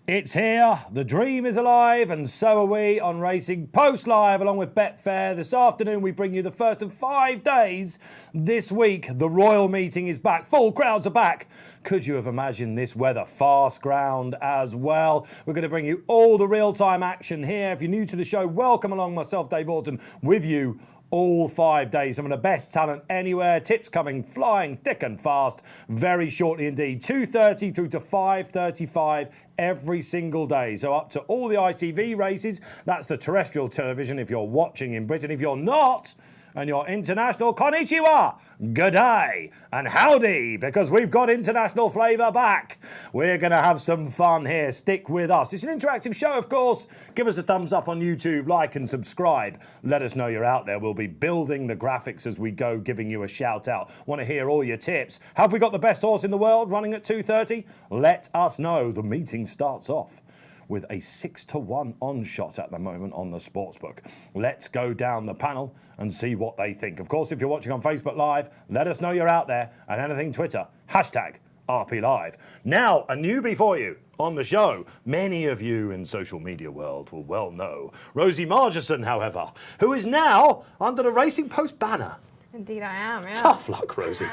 It's here, the dream is alive, and so are we on Racing Post Live along with Betfair. This afternoon we bring you the first of 5 days this week. The Royal meeting is back, full crowds are back. Could you have imagined this weather? Fast ground as well. We're going to bring you all the real-time action here. If you're new to the show, welcome along. Myself, Dave Orton, with you all 5 days. Some of the best talent anywhere. Tips coming flying thick and fast very shortly indeed. 2:30 through to 5:35 every single day. So up to all the ITV races. That's the terrestrial television if you're watching in Britain. If you're not, and you're international, konnichiwa, good day, and howdy, because we've got international flavour back. We're going to have some fun here. Stick with us. It's an interactive show, of course. Give us a thumbs up on YouTube, like and subscribe. Let us know you're out there. We'll be building the graphics as we go, giving you a shout out. Want to hear all your tips. Have we got the best horse in the world running at 2:30? Let us know. The meeting starts off with a 6-1 on shot at the moment on the sportsbook. Let's go down the panel and see what they think. Of course, if you're watching on Facebook Live, let us know you're out there, and anything Twitter, #RP Live. Now, a newbie for you on the show. Many of you in social media world will well know Rosie Margarson, however, who is now under the Racing Post banner. Indeed I am, yeah. Tough luck, Rosie.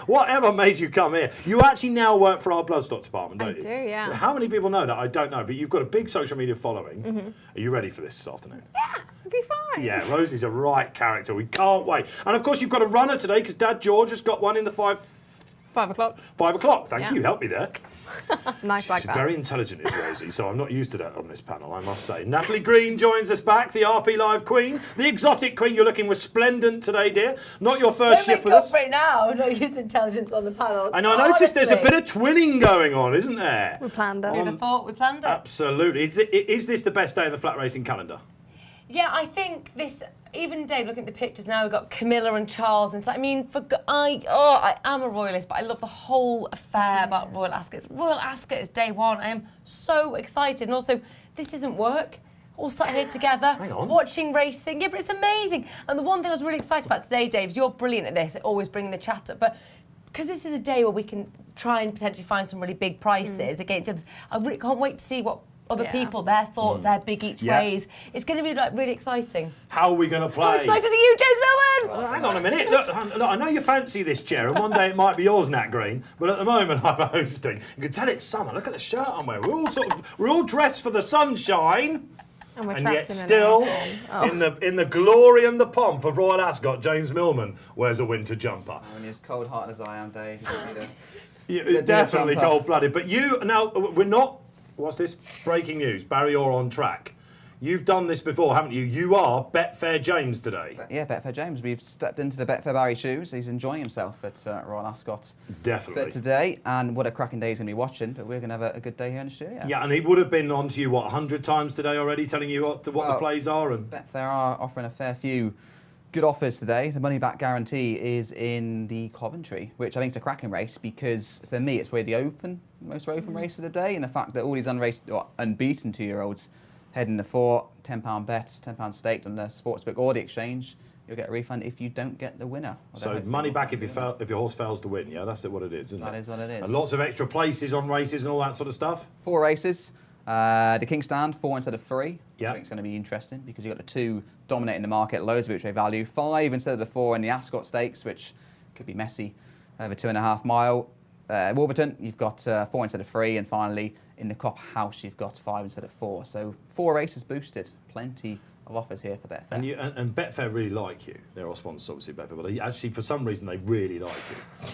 Whatever made you come here? You actually now work for our bloodstock department, don't you? I do, yeah. How many people know that? I don't know, but you've got a big social media following. Mm-hmm. Are you ready for this afternoon? Yeah, it'll be fine. Yeah, Rosie's a right character. We can't wait. And of course, you've got a runner today because Dad George has got one in the 5 o'clock. 5 o'clock. Thank you. Help me there. Nice like She's that. very intelligent, is Rosie, so I'm not used to that on this panel, I must say. Natalie Green joins us back, the RP Live Queen, the exotic Queen. You're looking resplendent today, dear. Not your first shift with us. Don't make up for it now. Not use intelligence on the panel. And I noticed there's a bit of twinning going on, isn't there? We planned it. Who'd have thought we planned it? Absolutely. Is this the best day in the flat racing calendar? Yeah, I think this. Even Dave, looking at the pictures now, we've got Camilla and Charles. And I mean, I am a royalist, but I love the whole affair about Royal Ascot. Royal Ascot is day one. I am so excited. And also, this isn't work. All sat here together, watching racing. Yeah, but it's amazing. And the one thing I was really excited about today, Dave, is you're brilliant at this, at always bringing the chat up. But because this is a day where we can try and potentially find some really big prices against others, I really can't wait to see what other people, their thoughts, their big each ways. It's going to be like really exciting. How are we going to play? How excited are you, James Millman? Well, hang on a minute. Look, I know you fancy this chair, and one day it might be yours, Nat Green. But at the moment, I'm hosting. You can tell it's summer. Look at the shirt I'm wearing. We're all dressed for the sunshine. And yet still, in the glory and the pomp of Royal Ascot, James Millman wears a winter jumper. When you're as cold-hearted as I am, Dave, you don't need You're definitely cold-blooded. But you, now, we're not... What's this? Breaking news. Barry Orr on track. You've done this before, haven't you? You are Betfair James today. Yeah, Betfair James. We've stepped into the Betfair Barry shoes. He's enjoying himself at Royal Ascot. Definitely. Today, and what a cracking day he's going to be watching. But we're going to have a good day here in the studio. Yeah, and he would have been on to you, 100 times today already, telling you what the plays are. And Betfair are offering a fair few good offers today. The money-back guarantee is in the Coventry, which I think is a cracking race because, for me, it's probably the most open race of the day, and the fact that all these unbeaten 2-year-olds head in the 4 £10 bets, £10 staked on the sportsbook or the exchange, you'll get a refund if you don't get the winner. So money back if your horse fails to win, yeah? That's what it is, isn't it? That is what it is. And lots of extra places on races and all that sort of stuff? 4 races. The King Stand, 4 instead of 3. Yeah. I think it's going to be interesting because you've got the 2 dominating the market, loads of which they value. 5 instead of the 4 in the Ascot Stakes, which could be messy over 2.5 mile. Wolverton, you've got 4 instead of 3. And finally, in the Cop House, you've got 5 instead of 4. So 4 races boosted. Plenty of offers here for Betfair. And Betfair really like you. They're our sponsors, obviously, Betfair, but actually, for some reason, they really like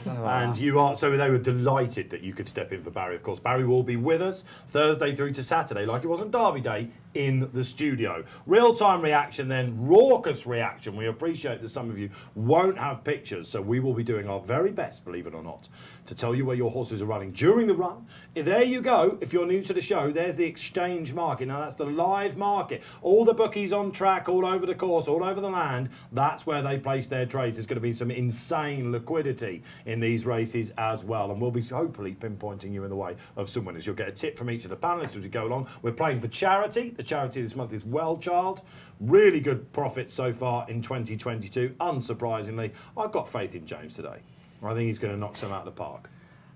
you. And you are, so they were delighted that you could step in for Barry, of course. Barry will be with us Thursday through to Saturday, like it was on Derby Day, in the studio. Real-time reaction then, raucous reaction. We appreciate that some of you won't have pictures, so we will be doing our very best, believe it or not, to tell you where your horses are running during the run. There you go. If you're new to the show, there's the exchange market. Now, that's the live market. All the bookies on track, all over the course, all over the land. That's where they place their trades. There's going to be some insane liquidity in these races as well. And we'll be hopefully pinpointing you in the way of some winners. You'll get a tip from each of the panellists as we go along. We're playing for charity. The charity this month is Well Child. Really good profits so far in 2022. Unsurprisingly, I've got faith in James today. I think he's going to knock some out of the park.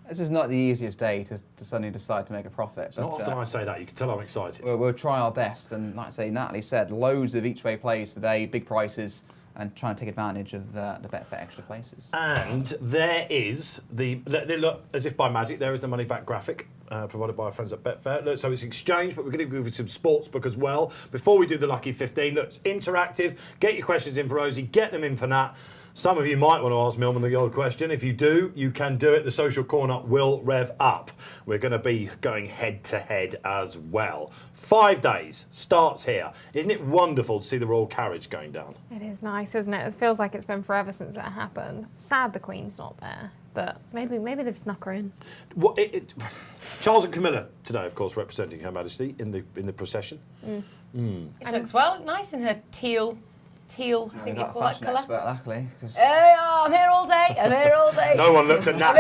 This is not the easiest day to suddenly decide to make a profit. It's not often I say that. You can tell I'm excited. We'll try our best, and like I say, Natalie said, loads of each way plays today, big prices, and trying to take advantage of the Betfair extra places. And there is look, as if by magic, there is the money back graphic provided by our friends at Betfair. Look, so it's exchange, but we're going to give you some sportsbook as well. Before we do the Lucky 15, look, it's interactive. Get your questions in for Rosie, get them in for Nat. Some of you might want to ask Millman the old question. If you do, you can do it. The social corner will rev up. We're going to be going head to head as well. 5 days starts here. Isn't it wonderful to see the royal carriage going down? It is nice, isn't it? It feels like it's been forever since that happened. Sad the Queen's not there, but maybe they've snuck her in. Charles and Camilla today, of course, representing Her Majesty in the procession. It looks nice in her teal, I think you call that colour. Expert, luckily, I'm here all day. No one looks at Nat.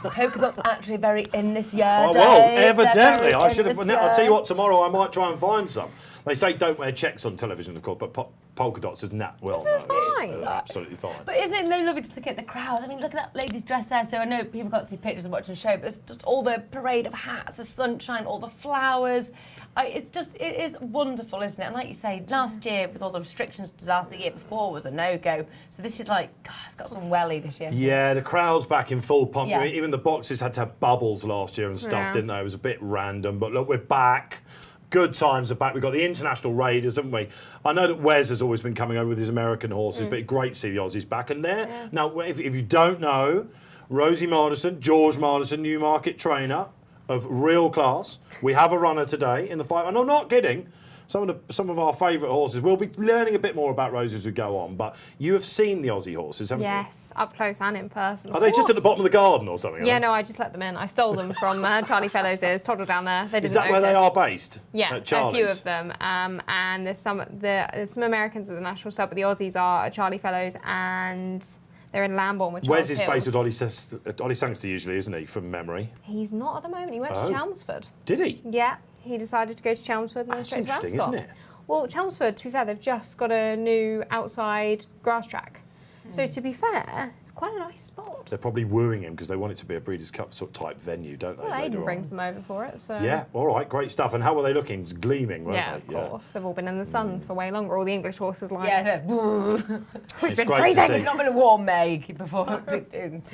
Polka dots actually very in this year. Oh, Dave. well, They're evidently. very I in should have. this I'll tell you year. what, tomorrow I might try and find some. They say don't wear checks on television, of course, but polka dots is Nat well. This is fine. Absolutely fine. But isn't it lovely to look at the crowd? I mean, look at that lady's dress there. So I know people can't see pictures and watching the show, but it's just all the parade of hats, the sunshine, all the flowers. It is wonderful, isn't it? And like you say, last year with all the restrictions, disaster the year before was a no-go. So this is like, God, it's got some welly this year. Yeah, the crowd's back in full pump. Yeah. Even the boxes had to have bubbles last year and stuff, didn't they? It was a bit random. But look, we're back. Good times are back. We've got the international raiders, haven't we? I know that Wes has always been coming over with his American horses, but it's great to see the Aussies back. And there, now, if you don't know, Rosie Margarson, George Margarson, Newmarket trainer of real class. We have a runner today in the fight. And I'm not kidding. Some of our favourite horses. We'll be learning a bit more about Rosie as we go on, but you have seen the Aussie horses, haven't you? Yes, up close and in person. Are they just at the bottom of the garden or something? Yeah, no, I just let them in. I stole them from Charlie Fellowes' toddled down there. They didn't Is that where they notice. are based? Yeah, At a Charlie's? few of them. And there's some Americans at the National Stud, but the Aussies are at Charlie Fellowes and they're in Lambourne with Charles Wes is based Hills. with Ollie Sangster usually, isn't he, from memory? He's not at the moment. He went to Chelmsford. Did he? Yeah, he decided to go to Chelmsford and then That's straight to interesting, Ascot. isn't it? Well, Chelmsford, to be fair, they've just got a new outside grass track. So to be fair, it's quite a nice spot. They're probably wooing him because they want it to be a Breeders' Cup sort of type venue, don't they? Well, later Aidan on? brings them over for it, so... Yeah, all right, great stuff. And how were they looking? Gleaming, weren't Yeah, they? of course. They've all been in the sun for way longer. All the English horses like... Yeah, We've It's been great to freezing. see. it's not been a warm Meg before.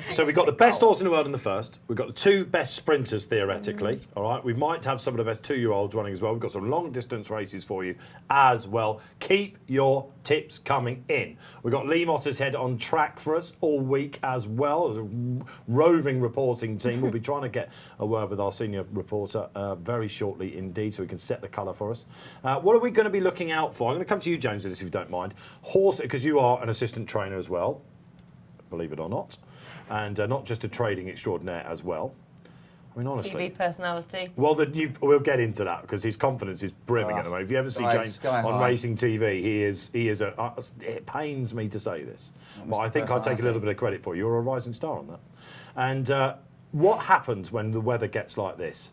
So we've got the best horse in the world in the first. We've got the two best sprinters, theoretically. All right, we might have some of the best 2-year-olds running as well. We've got some long-distance races for you as well. Keep your tips coming in. We've got Lee Mottershead on track for us all week as well. As a roving reporting team, we'll be trying to get a word with our senior reporter very shortly indeed, so we can set the colour for us. What are we going to be looking out for? I'm going to come to you, James, with this if you don't mind. Horse, because you are an assistant trainer as well, believe it or not, and not just a trading extraordinaire as well. I mean, honestly. TV personality. Well, we'll get into that because his confidence is brimming at the moment. If you ever see Right, James sky on high. racing TV, he is it pains me to say this, but I think I'll take a little bit of credit for you. You're a rising star on that. And what happens when the weather gets like this?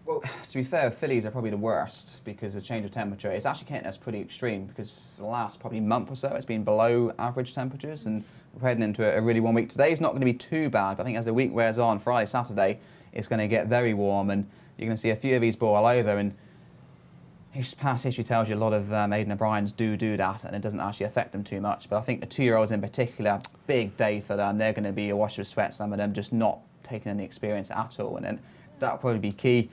Well, to be fair, fillies are probably the worst because the change of temperature is actually getting us pretty extreme because for the last probably month or so it's been below average temperatures and we're heading into a really warm week. Today's not going to be too bad, but I think as the week wears on, Friday, Saturday, it's going to get very warm and you're going to see a few of these boil over and past history tells you a lot of Aidan O'Briens do that and it doesn't actually affect them too much. But I think the 2-year-olds in particular, big day for them. They're going to be awash with sweat, some of them just not taking any experience at all. And then that'll probably be key.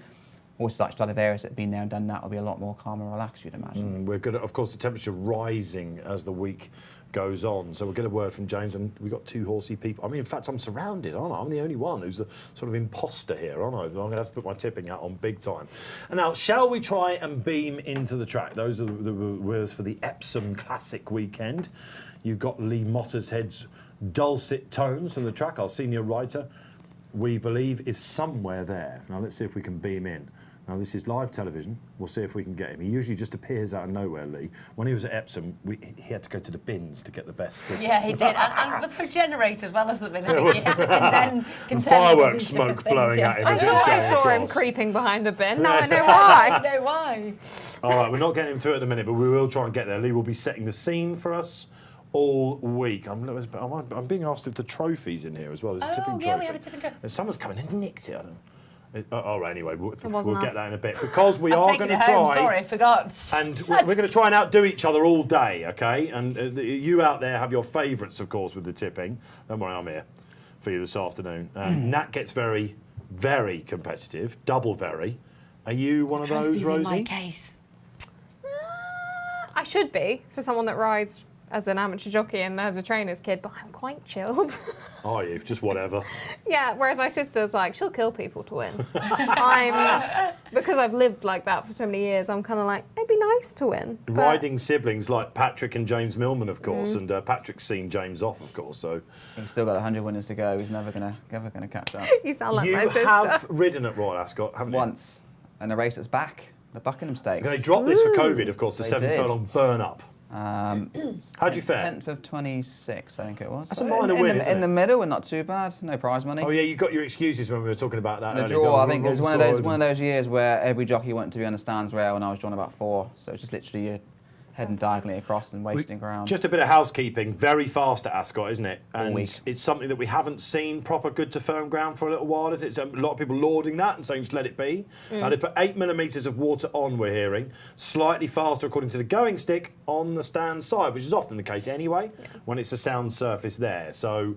Horses like Stradivarius that have been there and done that will be a lot more calm and relaxed, you'd imagine. We're good. Of course, the temperature rising as the week goes on. So we'll get a word from James, and we've got two horsey people. I mean, in fact, I'm surrounded, aren't I? I'm the only one who's the sort of imposter here, aren't I? I'm going to have to put my tipping hat on big time. And now, shall we try and beam into the track? Those are the words for the Epsom Classic weekend. You've got Lee Mottershead's dulcet tones from the track. Our senior writer, we believe, is somewhere there. Now, let's see if we can beam in. Now, this is live television. We'll see if we can get him. He usually just appears out of nowhere, Lee. When he was at Epsom, he had to go to the bins to get the best. Yeah, he did. And it was for a generator as well as something. I think he had to contend And with fireworks these smoke different things, blowing yeah. at him I as he was thought I going saw him across. creeping behind a bin. Now I know I why. know why. All right, we're not getting him through at the minute, but we will try and get there. Lee will be setting the scene for us all week. I'm being asked if the trophy's in here as well. There's a tipping trophy. We have a tipping trophy. And someone's come in and nicked it. I don't know. Anyway, we'll wasn't get us. that in a bit. Because we I'm are taking going it to home. try... Sorry, I forgot. And we're going to try and outdo each other all day, okay? And you out there have your favourites, of course, with the tipping. Don't worry, I'm here for you this afternoon. Nat gets very, very competitive, double very. Are you one of those, Rosie? In my case. I should be for someone that rides as an amateur jockey and as a trainer's kid, but I'm quite chilled. Are you? Just whatever. Yeah, whereas my sister's like, she'll kill people to win. Because I've lived like that for so many years, I'm kind of like, it'd be nice to win. But Riding siblings like Patrick and James Millman, of course, and Patrick's seen James off, of course, so... He's still got 100 winners to go. He's never gonna catch up. You sound like You my sister. have ridden at Royal Ascot, haven't you? Once, and a race that's back, the Buckingham Stakes. They dropped this for COVID, of course, the They 7 did. furlong burn-up. How'd you fare? 10th of 26, I think it was. That's a minor win, isn't in it? the middle, and not too bad. No prize money. Oh yeah, you got your excuses when we were talking about that. The earlier. draw, That I think it was wrong one side. of those years where every jockey wanted to be on the stands rail, and I was drawn about 4. So it's just literally you heading diagonally across and wasting ground. Just a bit of housekeeping. Very fast at Ascot, isn't it? And week. it's something that we haven't seen proper good to firm ground for a little while, is it? So a lot of people lauding that and saying just let it be. They put 8 millimetres of water on, we're hearing. Slightly faster, according to the going stick, on the stand side, which is often the case anyway, when it's a sound surface there. So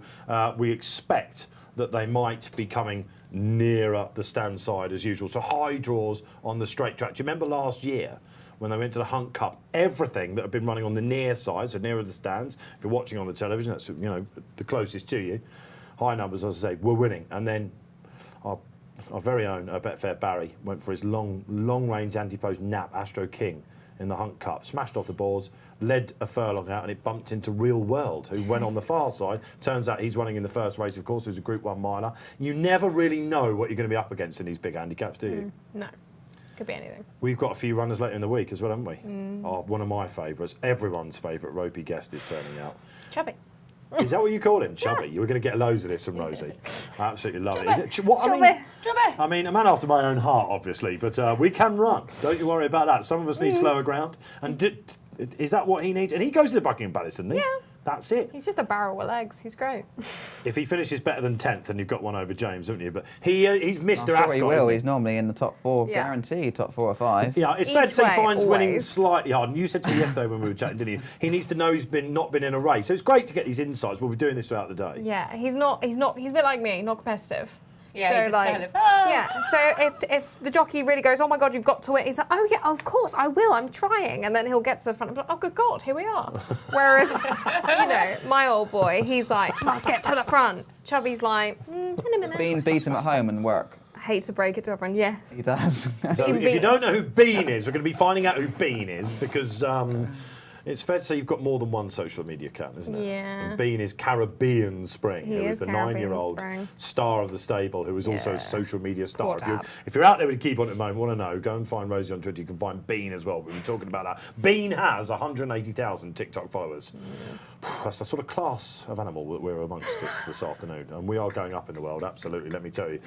we expect that they might be coming nearer the stand side as usual. So high draws on the straight track. Do you remember last year when they went to the Hunt Cup, everything that had been running on the near side, so nearer the stands, if you're watching on the television, that's the closest to you, high numbers, as I say, were winning. And then our very own Betfair Barry went for his long-range anti-post nap Astro King in the Hunt Cup, smashed off the boards, led a furlong out, and it bumped into Real World, who went on the far side. Turns out he's running in the first race, of course, who's a Group 1 miler. You never really know what you're going to be up against in these big handicaps, do you? No, could be anything. We've got a few runners later in the week as well, haven't we? One of my favourites, everyone's favourite ropey guest is turning out. Chubby. Is that what you call him? Chubby? You were going to get loads of this from Rosie. I absolutely love it. Chubby. Is it what, Chubby. I mean, a man after my own heart, obviously, but we can run. Don't you worry about that. Some of us need slower ground. And is that what he needs? And he goes to the Buckingham Palace, doesn't he? Yeah. That's it. He's just a barrel with legs. He's great. If he finishes better than 10th, then you've got one over James, haven't you? But he's Mr. I'm Ascot, sure he will. isn't he? He's normally in the top 4, Yeah. guaranteed top 4 or 5. Yeah, it's fair to Each say way, Fine's winning always. slightly hard. And you said to me yesterday when we were chatting, didn't you? He needs to know he's not been in a race. So it's great to get these insights. We'll be doing this throughout the day. Yeah, he's a bit like me, not competitive. Yeah, so he just like, kind of, yeah. So if the jockey really goes, oh my God, you've got to win, he's like, oh yeah, of course I will, I'm trying, and then he'll get to the front and be like, oh good God, here we are. Whereas, my old boy, he's like, must get to the front. Chubby's like, in a minute. Being beaten at home and work. I hate to break it to everyone, yes. He does. So Being if you beaten. don't know who Bean is, we're going to be finding out who Bean is because it's fair to say you've got more than one social media account, isn't it? Yeah. And Bean is Caribbean Spring, He who is is the Caribbean 9-year-old Spring. star of the stable, who is also Yeah. a social media star. Poor tap. If you're out there with a keyboard at the moment, want to know, go and find Rosie on Twitter. You can find Bean as well. We've been talking about that. Bean has 180,000 TikTok followers. That's the sort of class of animal that we're amongst this afternoon. And we are going up in the world, absolutely, let me tell you.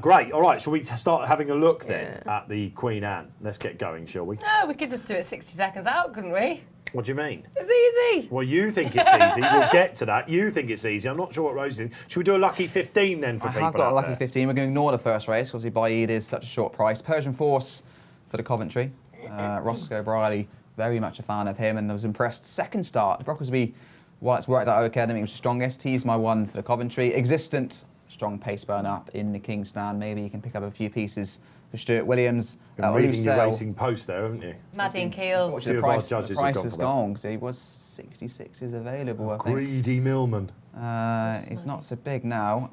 Great. All right, shall we start having a look then at the Queen Anne? Let's get going, shall we? No, we could just do it 60 seconds out, couldn't we? What do you mean? It's easy. Well, you think it's easy. We'll get to that. You think it's easy. I'm not sure what Rosie thinks. Should we do a lucky 15 then for I people have got a out lucky there? 15. We're going to ignore the first race because the BAAEED is such a short price. Persian Force for the Coventry. Roscoe Briley, very much a fan of him, and I was impressed. Second start, Brocklesby, while it's worked out okay, I think he was the strongest. He's my one for the Coventry. Existent, strong pace burn up in the King's Stand. Maybe you can pick up a few pieces for Stuart Williams. Been reading your racing post there, haven't you? Maddie and Keels. Few of our judges the have price gone has for that. gone because he was 66 is available, I think. Greedy Millman. He's not so big now.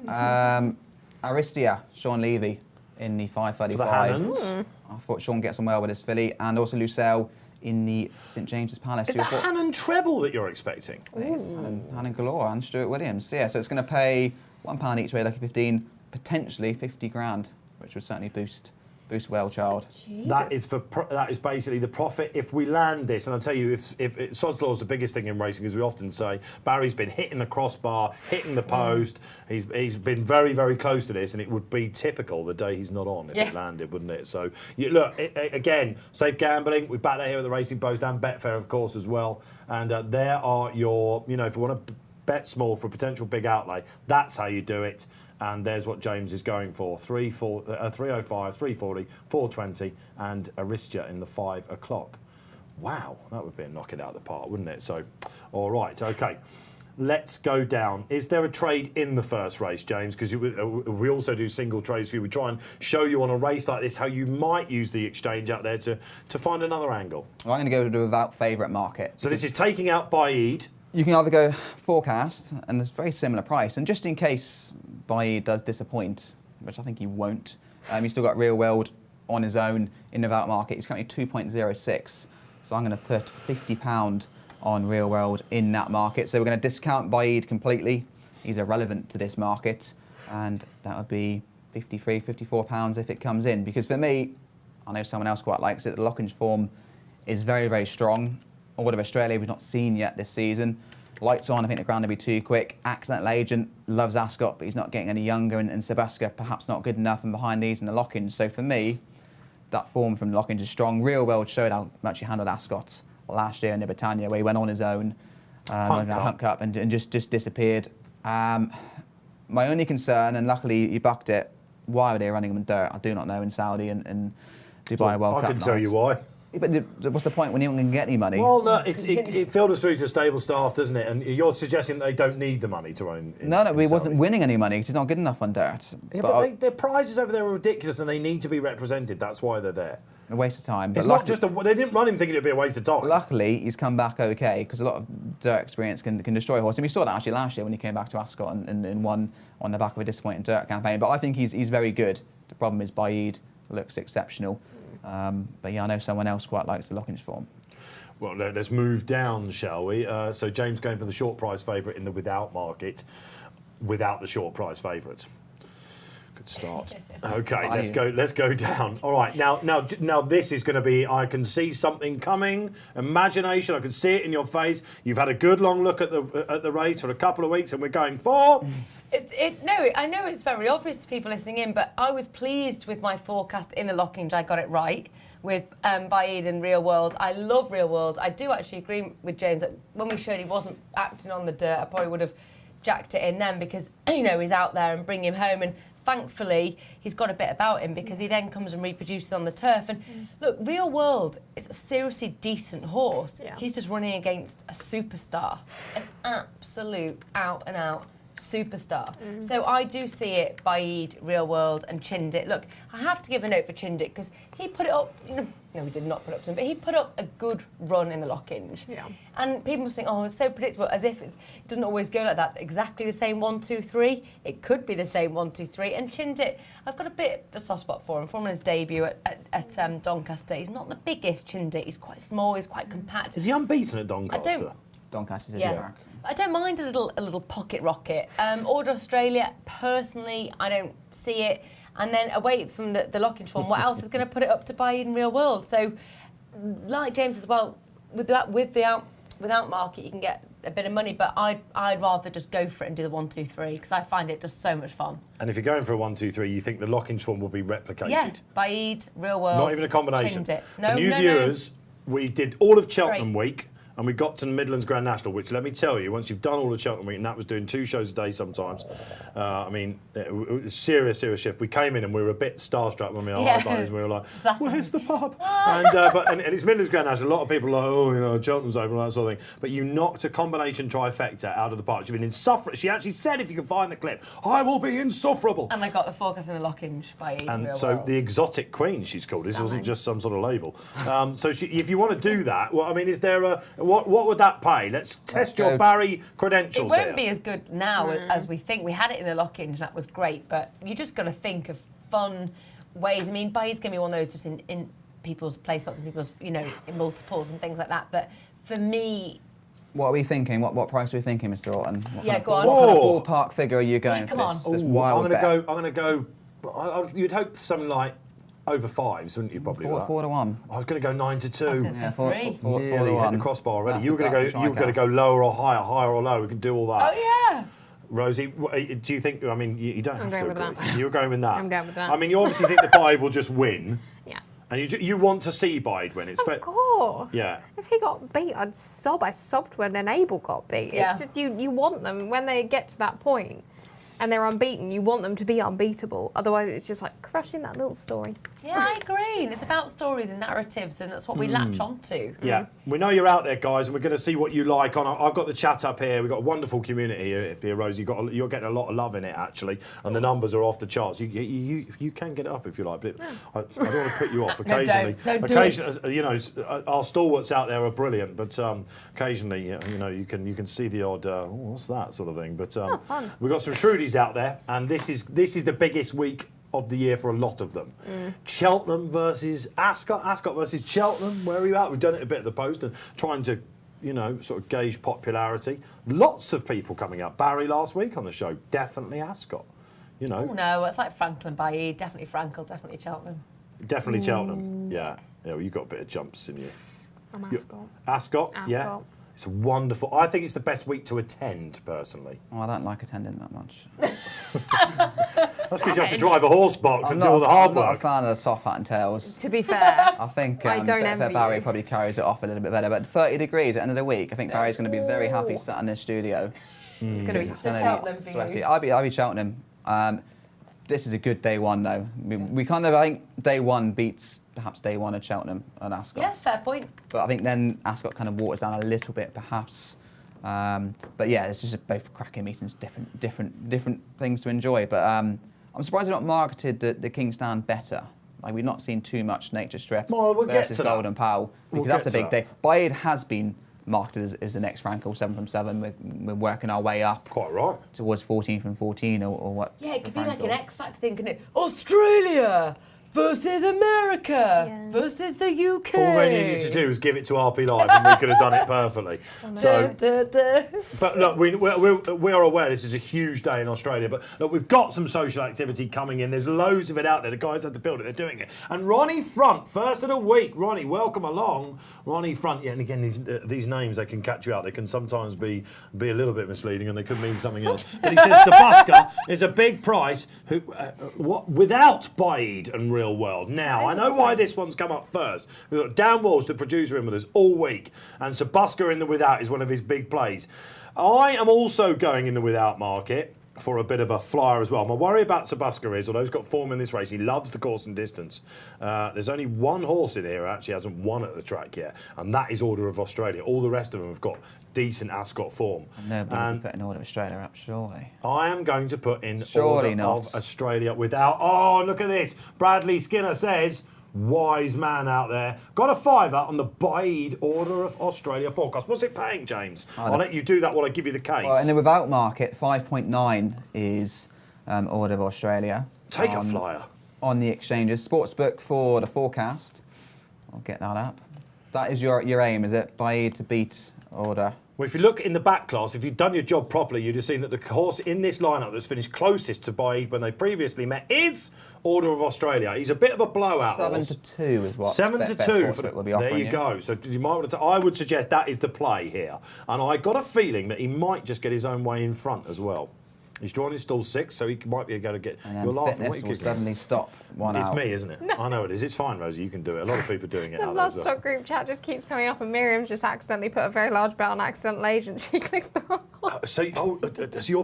Aristia, Sean Levy in the 535. For the Hannons. I thought Sean gets on well with his filly, and also Lucelle in the St James's Palace. Is that Hannon treble that you're expecting? Hannon Galore and Stuart Williams. Yeah, so it's going to pay £1 each way, lucky 15, potentially 50 grand, which would certainly boost Boost Wellchild. That is that is basically the profit if we land this. And I'll tell you, if Sod's Law is the biggest thing in racing, as we often say. Barry's been hitting the crossbar, hitting the post. He's been very, very close to this, and it would be typical the day he's not on if it landed, wouldn't it? So look, again, safe gambling. We back that here at the Racing Post and Betfair, of course, as well. And there are your, if you want to bet small for a potential big outlay, that's how you do it. And there's what James is going for: 305, 340, 420, and Aristia in the 5 o'clock. Wow, that would be a knock it out of the park, wouldn't it? So, all right, okay. Let's go down. Is there a trade in the first race, James? Because we also do single trades for you. We try and show you on a race like this how you might use the exchange out there to find another angle. Well, I'm going to go to without favourite market. So this is taking out BAAEED. You can either go forecast, and it's a very similar price. And just in case BAAEED does disappoint, which I think he won't, he's still got Real World on his own in the without market. He's currently 2.06. So I'm going to put £50 on Real World in that market. So we're going to discount BAAEED completely. He's irrelevant to this market. And that would be £53, £54 if it comes in. Because for me, I know someone else quite likes it, the Locking's form is very, very strong. All of Australia we've not seen yet this season. Lights on, I think the ground will be too quick. Accidental Agent loves Ascot, but he's not getting any younger. And Sebastian perhaps not good enough. And behind these and the Lockings. So for me, that form from the Lockings is strong. Real World showed how much he handled Ascot last year in the Britannia, where he went on his own, Hunt Cup, and just disappeared. My only concern, and luckily he bucked it, why were they running him in dirt? I do not know, in Saudi and Dubai World Cup. I can tell you why. But what's the point when you don't get any money? Well, no, it filters through to stable staff, doesn't it? And you're suggesting they don't need the money to run in No, he Saudi. wasn't winning any money because he's not good enough on dirt. Yeah, but their prizes over there are ridiculous and they need to be represented. That's why they're there. A waste of time. It's not just they didn't run him thinking it'd be a waste of time. Luckily, he's come back okay because a lot of dirt experience can destroy a horse. And we saw that actually last year when he came back to Ascot and won on the back of a disappointing dirt campaign. But I think he's very good. The problem is BAAEED looks exceptional. But yeah, I know someone else quite likes the Locking's form. Well, let's move down, shall we? So James going for the short price favourite in the without market, without the short price favourite. Good start. Okay, let's go down. All right, now this is going to be. I can see something coming. Imagination. I can see it in your face. You've had a good long look at the race for a couple of weeks, and we're going for. I know it's very obvious to people listening in, but I was pleased with my forecast in the Lockings. I got it right with BAAEED and Real World. I love Real World. I do actually agree with James that when we showed he wasn't acting on the dirt, I probably would have jacked it in then because, he's out there and bring him home. And thankfully, he's got a bit about him because he then comes and reproduces on the turf. And look, Real World is a seriously decent horse. Yeah. He's just running against a superstar, an absolute out-and-out superstar. So I do see it, BAAEED, Real World and Chindit. Look, I have to give a note for Chindit because he put it up, no, he did not put up to him, but he put up a good run in the Lockings. Yeah. And people must think, it's so predictable, as if it doesn't always go like that. Exactly the same 1, 2, 3. It could be the same 1, 2, 3. And Chindit, I've got a bit of a soft spot for him. From his debut at Doncaster, he's not the biggest Chindit. He's quite small, he's quite compact. Is he unbeaten at Doncaster? Doncaster's his track. I don't mind a little pocket rocket. Order Australia, personally, I don't see it. And then away from the Locking's form, what else is going to put it up to BAAEED in Real World? So, like James as well, without market, you can get a bit of money, but I'd rather just go for it and do the 1, 2, 3 because I find it just so much fun. And if you're going for a 1, 2, 3, you think the Locking's form will be replicated? Yeah, BAAEED, Real World. Not even a combination. No, for new viewers, we did all of Cheltenham Week. And we got to the Midlands Grand National, which, let me tell you, once you've done all the Cheltenham Week, and that was doing 2 shows a day sometimes, it was serious shift. We came in and we were a bit starstruck when we were and we were like, where's the pub? and it's Midlands Grand National. A lot of people are like, Cheltenham's over and that sort of thing. But you knocked a combination trifecta out of the park. She's been insufferable. She actually said, if you can find the clip, I will be insufferable. And I got the forecast in the Lockings BAAEED. And so the exotic queen, she's called. This wasn't just some sort of label. So if you want to do that, is there a... What would that pay? Let's test your Barry credentials. It won't be as good now as we think. We had it in the Lockings, that was great, but you just got to think of fun ways. BAAEED's going to be one of those just in people's play spots and people's, in multiples and things like that. But for me... What are we thinking? What price are we thinking, Mr. Orton? Go on. What kind of ballpark figure are you going for? Come on. This wild bet? I'm going to go... You'd hope for something like over 5s, wouldn't you? Probably. 4 to 1. I was going to go 9 to 2. Yeah, 4 4 Nearly to hit 1. the crossbar already. That's You were going to the go lower or higher or lower. We can do all that. Oh yeah. Rosie, do you think? I mean, you don't have to going with agree. that. You're going with that. I'm going with that. I mean, you obviously think the BAAEED will just win, Yeah. and you want to see BAAEED win. It's fair. Of course. Yeah. If he got beat, I'd sob. I sobbed when Enable got beat. Yeah. It's just you want them when they get to that point and they're unbeaten. You want them to be unbeatable. Otherwise, it's just like crushing that little story. Yeah, I agree. And it's about stories and narratives, and that's what we latch onto. Yeah, we know you're out there, guys, and we're going to see what you like. I've got the chat up here. We've got a wonderful community here, Rosie. You're getting a lot of love in it, actually, and the numbers are off the charts. You can get it up if you like, but I don't want to put you off No, occasionally. don't do it. You know, our stalwarts out there are brilliant, but occasionally, you know, you can see the odd what's that sort of thing. But fun. we've got some shrewdies out there, and this is the biggest week of the year for a lot of them. Cheltenham versus Ascot, Ascot versus Cheltenham. Where are you at? We've done it a bit at the post and trying to, you know, sort of gauge popularity. Lots of people coming up. Barry last week on the show, definitely Ascot. You know, Oh no, it's like Franklin BAAEED, definitely Frankel, definitely Cheltenham. definitely Cheltenham. Yeah, well, you got a bit of jumps in you. I'm You- Ascot. Ascot, yeah. Ascot. It's wonderful. I think it's the best week to attend, personally. Oh, I don't like attending that much. That's because you have to drive a horse box and do all the I'm hard not a work. fan of the top hat and tails. To be fair, I think I don't Betfair envy Barry you. probably carries it off a little bit better. But 30 degrees at the end of the week, I think Barry's going to be very happy sat in this studio. it's going to be It's gonna be Cheltenham for you. sweaty. I'll be Cheltenham. This is a good day one, though. We kind of, I think, day one beats perhaps day one at Cheltenham and Ascot. Yeah, fair point. But I think then Ascot kind of waters down a little bit, perhaps. But yeah, it's just both cracking meetings, different things to enjoy. But I'm surprised they're not marketed the King's Stand better. Like we've not seen too much Nature Strip Well, we'll get versus to that. Golden Pal because We'll that's get a to big that. day. BAAEED has been marketed as the next Frankel 7 from 7. We're working our way up Quite right. towards 14 from 14 or what. Yeah, it could be for like an Frankel. X Factor thing, couldn't it? Australia versus America Yeah. versus the UK. All they needed to do was give it to RP Live and we could have done it perfectly. So, but look, we are aware this is a huge day in Australia, but look, we've got some social activity coming in. There's loads of it out there. The guys have to build it. They're doing it. And Ronnie Front, first of the week. Ronnie, welcome along. Ronnie Front. Yeah, and again, these names, they can catch you out. They can sometimes be a little bit misleading and they could mean something else. But he says Sabuska is a big price without BAAEED and Real World. Now, I know why this one's come up first. We've got Dan Walsh, the producer, in with us all week, and Sabuska in the without is one of his big plays. I am also going in the without market for a bit of a flyer as well. My worry about Sabuska is, although he's got form in this race, he loves the course and distance. There's only one horse in here who actually hasn't won at the track yet, and that is Order of Australia. All the rest of them have got decent Ascot form. Nobody would put an Order of Australia up, surely. I am going to put in Surely Order not. of Australia without... Oh, look at this. Bradley Skinner says, wise man out there, got a fiver on the BAAEED Order of Australia forecast. What's it paying, James? I'll let you do that while I give you the case. Well, in the without market, 5.9 is Order of Australia. Take a flyer. On the exchanges. Sportsbook for the forecast. I'll get that up. That is your aim, is it? BAAEED to beat Order. Well, if you look in the back class, if you'd done your job properly, you'd have seen that the horse in this lineup that's finished closest to BAAEED when they previously met is Order of Australia. He's a bit of a blowout 7 horse. to 2 is what 7 to Betfair 2. Sportsbook will be offering There you go. So you might want to. I would suggest that is the play here, and I got a feeling that he might just get his own way in front as well. He's drawn his stall 6, so he might be able to get. And then You're laughing. fitness What are you will kicking? suddenly stop one It's out. me, isn't it? I know it is. It's fine, Rosie. You can do it. A lot of people are doing it the out there as well. Bloodstock group chat just keeps coming up, and Miriam's just accidentally put a very large bet on accidental agent. She clicked the wrong one. So your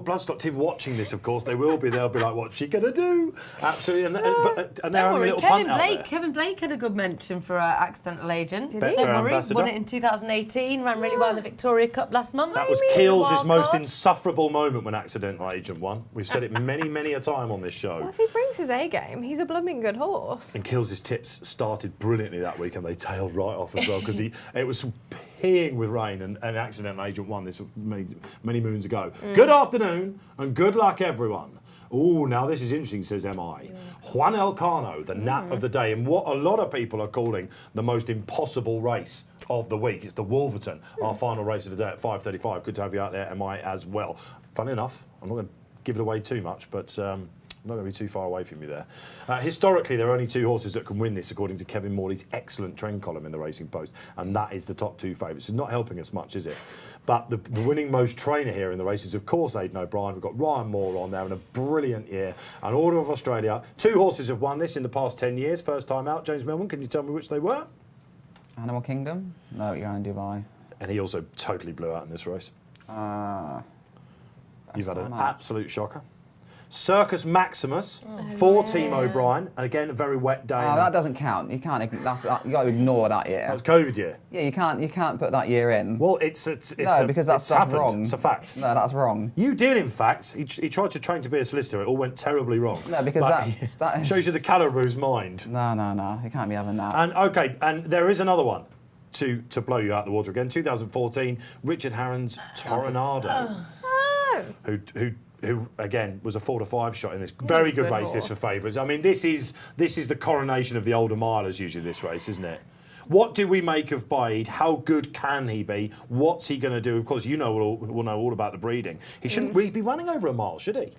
Bloodstock team watching this, of course, they will be. They'll be like, "What's she gonna do?" Absolutely, and they're Don't having a worry, little punt Kevin out Blake. there. Kevin Blake had a good mention for Accidental Agent. Did he? Don't Betfair worry, ambassador. won it in 2018, ran really well in the Victoria Cup last month. That was Maybe Kills' wild most card. insufferable moment when Accidental Agent won. We've said it many a time on this show. Well, if he brings his A game, he's a blooming good horse. And Kills' tips started brilliantly that week, and they tailed right off as well because it was peeing with rain, and Accidental Agent won this many moons ago. Good afternoon and good luck, everyone. Oh, now this is interesting, says MI. Juan Elcano, the nap of the day, in what a lot of people are calling the most impossible race of the week. It's the Wolverton, our final race of the day at 5:35. Good to have you out there, MI, as well. Funny enough, I'm not going to give it away too much, but I'm not going to be too far away from you there. Historically, there are only 2 horses that can win this, according to Kevin Morley's excellent trend column in the Racing Post, and that is the top 2 favourites. It's not helping us much, is it? But the winning most trainer here in the race is, of course, Aidan O'Brien. We've got Ryan Moore on there in a brilliant year. And Order of Australia. 2 horses have won this in the past 10 years. First time out. James Millman, can you tell me which they were? Animal Kingdom? No, you're in Dubai. And he also totally blew out in this race. You've had an absolute shocker. Circus Maximus for Team O'Brien, and again a very wet day. That doesn't count. You can't. You got to ignore that year. That was COVID year. Yeah, you can't put that year in. Well, because that's happened. wrong. It's a fact. No, that's wrong. You deal in facts. He tried to train to be a solicitor. It all went terribly wrong. No, because that shows you the Calaboo's mind. No. You can't be having that. And okay, and there is another one to blow you out the water again. 2014, Richard Harron's Toronado, who again was a 4-5 shot in this very good race. This for favourites. I mean, this is the coronation of the older milers. Usually, this race, isn't it? What do we make of BAAEED? How good can he be? What's he going to do? Of course, we'll know all about the breeding. He shouldn't really be running over a mile, should he?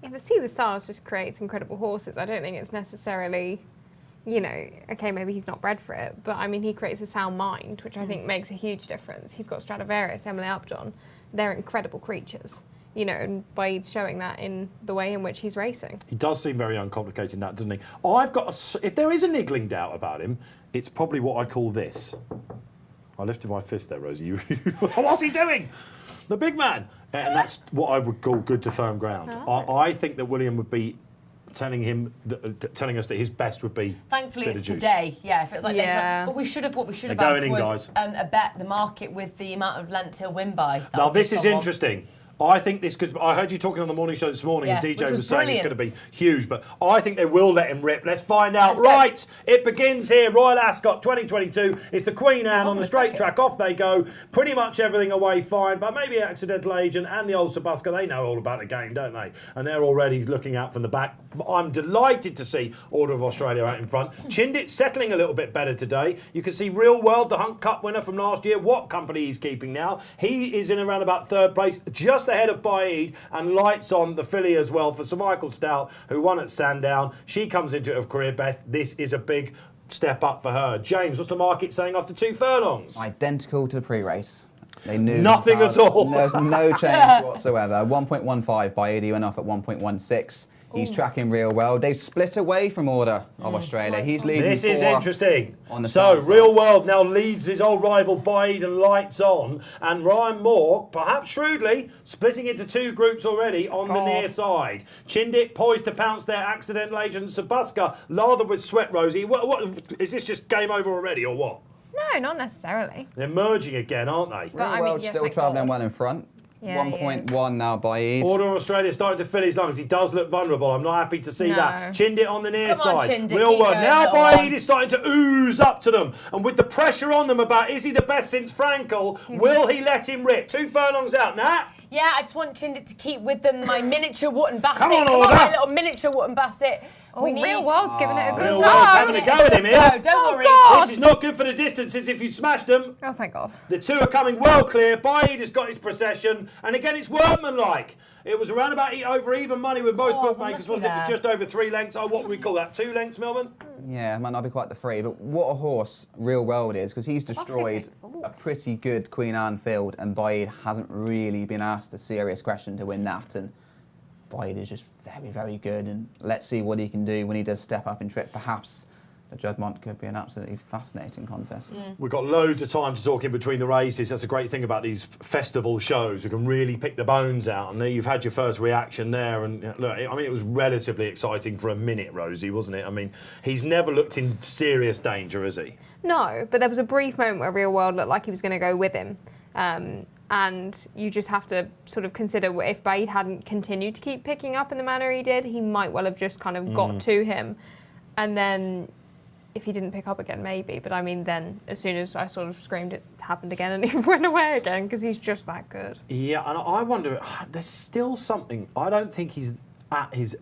Yeah, but See the Stars just creates incredible horses. I don't think it's necessarily, okay, maybe he's not bred for it, but I mean, he creates a sound mind, which I think makes a huge difference. He's got Stradivarius, Emily Upjohn. They're incredible creatures. And BAAEED's showing that in the way in which he's racing. He does seem very uncomplicated in that, doesn't he? If there is a niggling doubt about him, it's probably what I call this. I lifted my fist there, Rosie. What's he doing? The big man. And that's what I would call good to firm ground. I think that William would be telling us that his best would be. Thankfully, it's today. Yeah, if it's like later on. But what we should have asked was a bet the market with the amount of length he'll win by. Now this is interesting. I think this could. I heard you talking on the morning show this morning, and DJ was saying it's going to be huge, but I think they will let him rip. Let's find out. Right, it begins here. Royal Ascot 2022. It's the Queen Anne on the straight track. Off they go. Pretty much everything away fine, but maybe Accidental Agent and the old Sabuska, they know all about the game, don't they? And they're already looking out from the back. I'm delighted to see Order of Australia out in front. Chindit settling a little bit better today. You can see Real World, the Hunt Cup winner from last year. What company he's keeping now? He is in around about 3rd place, just ahead of BAAEED, and Lights On, the filly as well, for Sir Michael Stout, who won at Sandown. She comes into it of career best. This is a big step up for her. James, what's the market saying after 2 furlongs? Identical to the pre-race. They knew nothing at all. There's no change whatsoever. 1.15 BAAEED, he went off at 1.16. He's tracking real well. They've split away from Order of Australia. He's leading. This is interesting. So Real World now leads his old rival BAAEED and Lights On, and Ryan Moore, perhaps shrewdly, splitting into 2 groups already on the near side. Chindit poised to pounce their Accidental Agent. Sabuska lather with sweat. Rosie, what is this just game over already or what? No, not necessarily. They're merging again, aren't they? Real World still travelling well in front. Yeah, 1.1 now BAAEED. Order of Australia starting to fill his lungs. He does look vulnerable. I'm not happy to see that. Chindit on the near side. Chindit, Real World. Now BAAEED is starting to ooze up to them. And with the pressure on them about is he the best since Frankel, will he let him rip? 2 furlongs out. Nat? Yeah, I just want Chindit to keep with them my miniature Wootton Basset. Come on, my little miniature Wootton Basset. Real World's giving it a good Real go. World's having a go at him here. No, don't worry. God. This is not good for the distances if you smash them. Oh, thank God. The 2 are coming well clear. BAAEED has got his procession. And again, it's workman-like. It was around about over even money with most bookmakers, wasn't it? Just over 3 lengths. Oh, what would we call that? 2 lengths, Millman? Yeah, it might not be quite the 3, but what a horse Real World is, because he's destroyed a pretty good Queen Anne field, and BAAEED hasn't really been asked a serious question to win that, and BAAEED is just very, very good, and let's see what he can do when he does step up in trip. Perhaps the Juddmonte could be an absolutely fascinating contest. We've got loads of time to talk in between the races. That's a great thing about these festival shows. You can really pick the bones out, and there you've had your first reaction there. And look, I mean, it was relatively exciting for a minute, Rosie, wasn't it? I mean, he's never looked in serious danger, has he? No, but there was a brief moment where Real World looked like he was going to go with him. And you just have to sort of consider if BAAEED hadn't continued to keep picking up in the manner he did, he might well have just kind of got to him. And then if he didn't pick up again, maybe. But I mean, then as soon as I sort of screamed, it happened again, and he went away again because he's just that good. Yeah, and I wonder, there's still something. I don't think he's at his,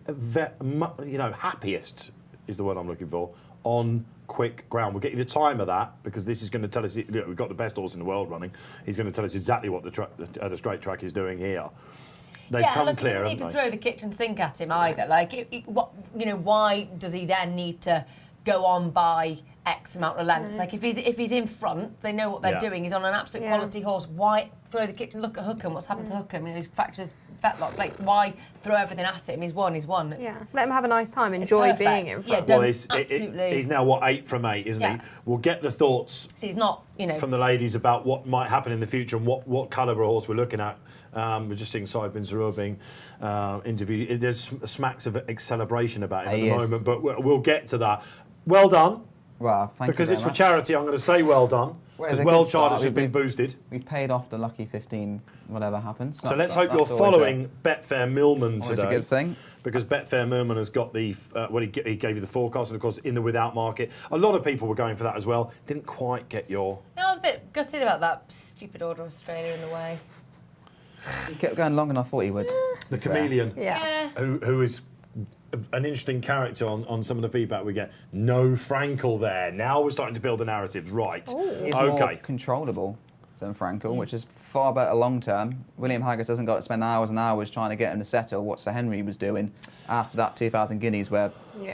happiest is the word I'm looking for, on quick ground. We'll get you the time of that because this is going to tell us, we've got the best horse in the world running. He's going to tell us exactly what the straight track is doing here. they've yeah, come look, clear, he doesn't need to haven't they? throw the kitchen sink at him either. Like, why does he then need to go on by X amount of lengths? Like, if he's in front, they know what they're doing. He's on an absolute quality horse. Why throw the kitchen? Look at Hookham. What's happened to Hookham? He's fractured his fetlock. Like, why throw everything at him? He's won. It's Let him have a nice time. Enjoy being in front. Yeah, Well, absolutely. he's now, 8 from 8, isn't he? We'll get the thoughts So he's not, from the ladies about what might happen in the future and what calibre of horse we're looking at. We're just seeing Saib bin Zarur being interviewed. There's smacks of celebration about him at the moment, but we'll get to that. Well done. Well, thank you because very it's for much. charity, I'm going to say well done. Because World Charters has been boosted. We've paid off the lucky 15, whatever happens. So let's hope you're following Betfair Millman today. It's a good thing. Because Betfair Millman has got the, he gave you the forecast, and of course in the without market. A lot of people were going for that as well. Didn't quite get your... I was a bit gutted about that stupid Order of Australia in the way. He kept going longer than I thought he would. The chameleon, Yeah. who is an interesting character on some of the feedback we get. No Frankel there. Now we're starting to build the narratives. Right. He's more controllable than Frankel, which is far better long term. William Haggas hasn't got to spend hours and hours trying to get him to settle what Sir Henry was doing after that 2,000 guineas where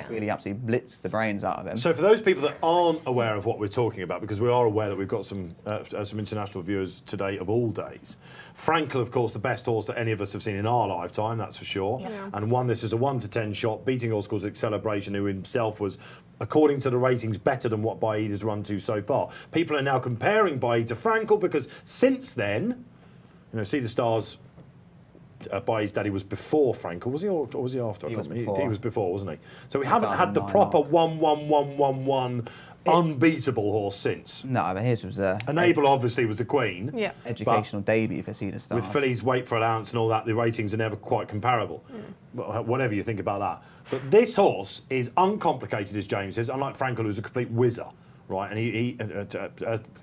really absolutely blitzed the brains out of him. So for those people that aren't aware of what we're talking about, because we are aware that we've got some international viewers today of all days, Frankel, of course, the best horse that any of us have seen in our lifetime, that's for sure, and won this as a 1-10 shot, beating horse called Acceleration, who himself was, according to the ratings, better than what BAAEED has run to so far. People are now comparing BAAEED to Frankel because since then, See the Stars, BAAEED's daddy was before Frankel, was he, or was he after? He was before. He was before, wasn't he? So we haven't had the proper 1-1-1-1-1 unbeatable horse since. No, but his was Enable obviously was the queen. Yeah. Educational debut for Cedar Stars. With fillies, weight for allowance and all that, the ratings are never quite comparable. Whatever you think about that. But this horse is uncomplicated, as James says, unlike Frankel, who's a complete whizzer, right? And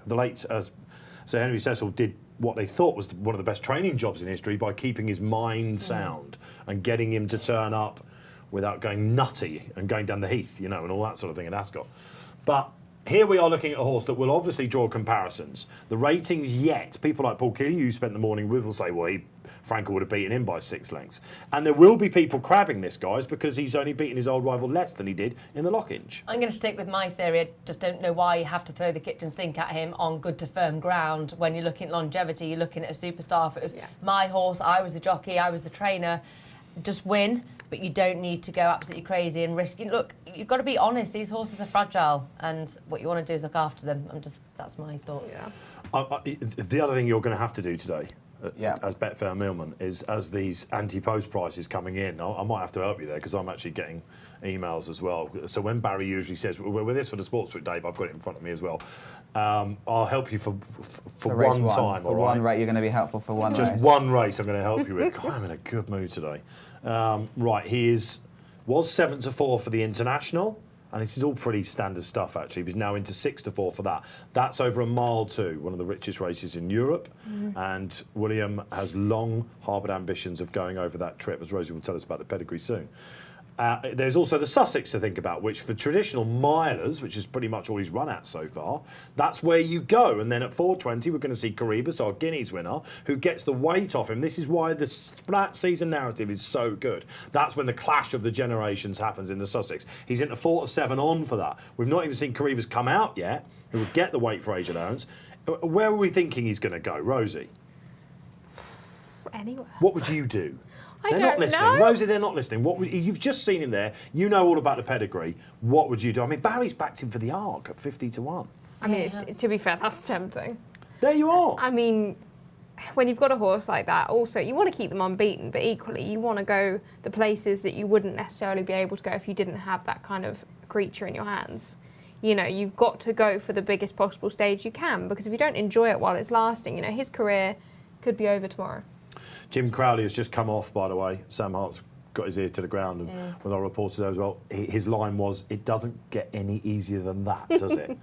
the late Sir Henry Cecil did what they thought was one of the best training jobs in history by keeping his mind sound and getting him to turn up without going nutty and going down the heath, and all that sort of thing at Ascot. But here we are looking at a horse that will obviously draw comparisons. The ratings yet, people like Paul Keeley, who you spent the morning with, will say, well, Frankel would have beaten him by 6 lengths. And there will be people crabbing this, guys, because he's only beaten his old rival less than he did in the Lockinge. I'm going to stick with my theory. I just don't know why you have to throw the kitchen sink at him on good to firm ground. When you're looking at longevity, you're looking at a superstar. If it was my horse, I was the jockey, I was the trainer, just win. But you don't need to go absolutely crazy and risk it. Look, you've got to be honest. These horses are fragile, and what you want to do is look after them. That's my thoughts. The other thing you're going to have to do today, as Betfair Millman, is as these anti-post prices coming in, I might have to help you there because I'm actually getting emails as well. So when Barry usually says, we're with this for the Sportsbook, Dave, I've got it in front of me as well. I'll help you for one time, all right? One rate, you're going to be helpful for one race. Just one race I'm going to help you with. God, I'm in a good mood today. Right, he was 7-4 for the International, and this is all pretty standard stuff actually. He's now into 6-4 for that. That's over a mile 2, one of the richest races in Europe, and William has long harboured ambitions of going over that trip, as Rosie will tell us about the pedigree soon. There's also the Sussex to think about, which for traditional milers, which is pretty much all he's run at so far, that's where you go. And then at 4:20, we're going to see Caribus, our Guineas winner, who gets the weight off him. This is why the flat season narrative is so good. That's when the clash of the generations happens in the Sussex. He's into 4-7 on for that. We've not even seen Caribus come out yet, who would get the weight for age allowance. Where are we thinking he's going to go, Rosie? Anywhere. What would you do? I They're don't not listening. know. Rosie, they're not listening. You've just seen him there. You know all about the pedigree. What would you do? I mean, Barry's backed him for the Arc at 50-1. I mean, to be fair, that's tempting. There you are. I mean, when you've got a horse like that, also, you want to keep them unbeaten, but equally, you want to go the places that you wouldn't necessarily be able to go if you didn't have that kind of creature in your hands. You've got to go for the biggest possible stage you can, because if you don't enjoy it while it's lasting, his career could be over tomorrow. Jim Crowley has just come off, by the way. Sam Hart's got his ear to the ground, and with our reporters there as well. His line was, "It doesn't get any easier than that, does it?"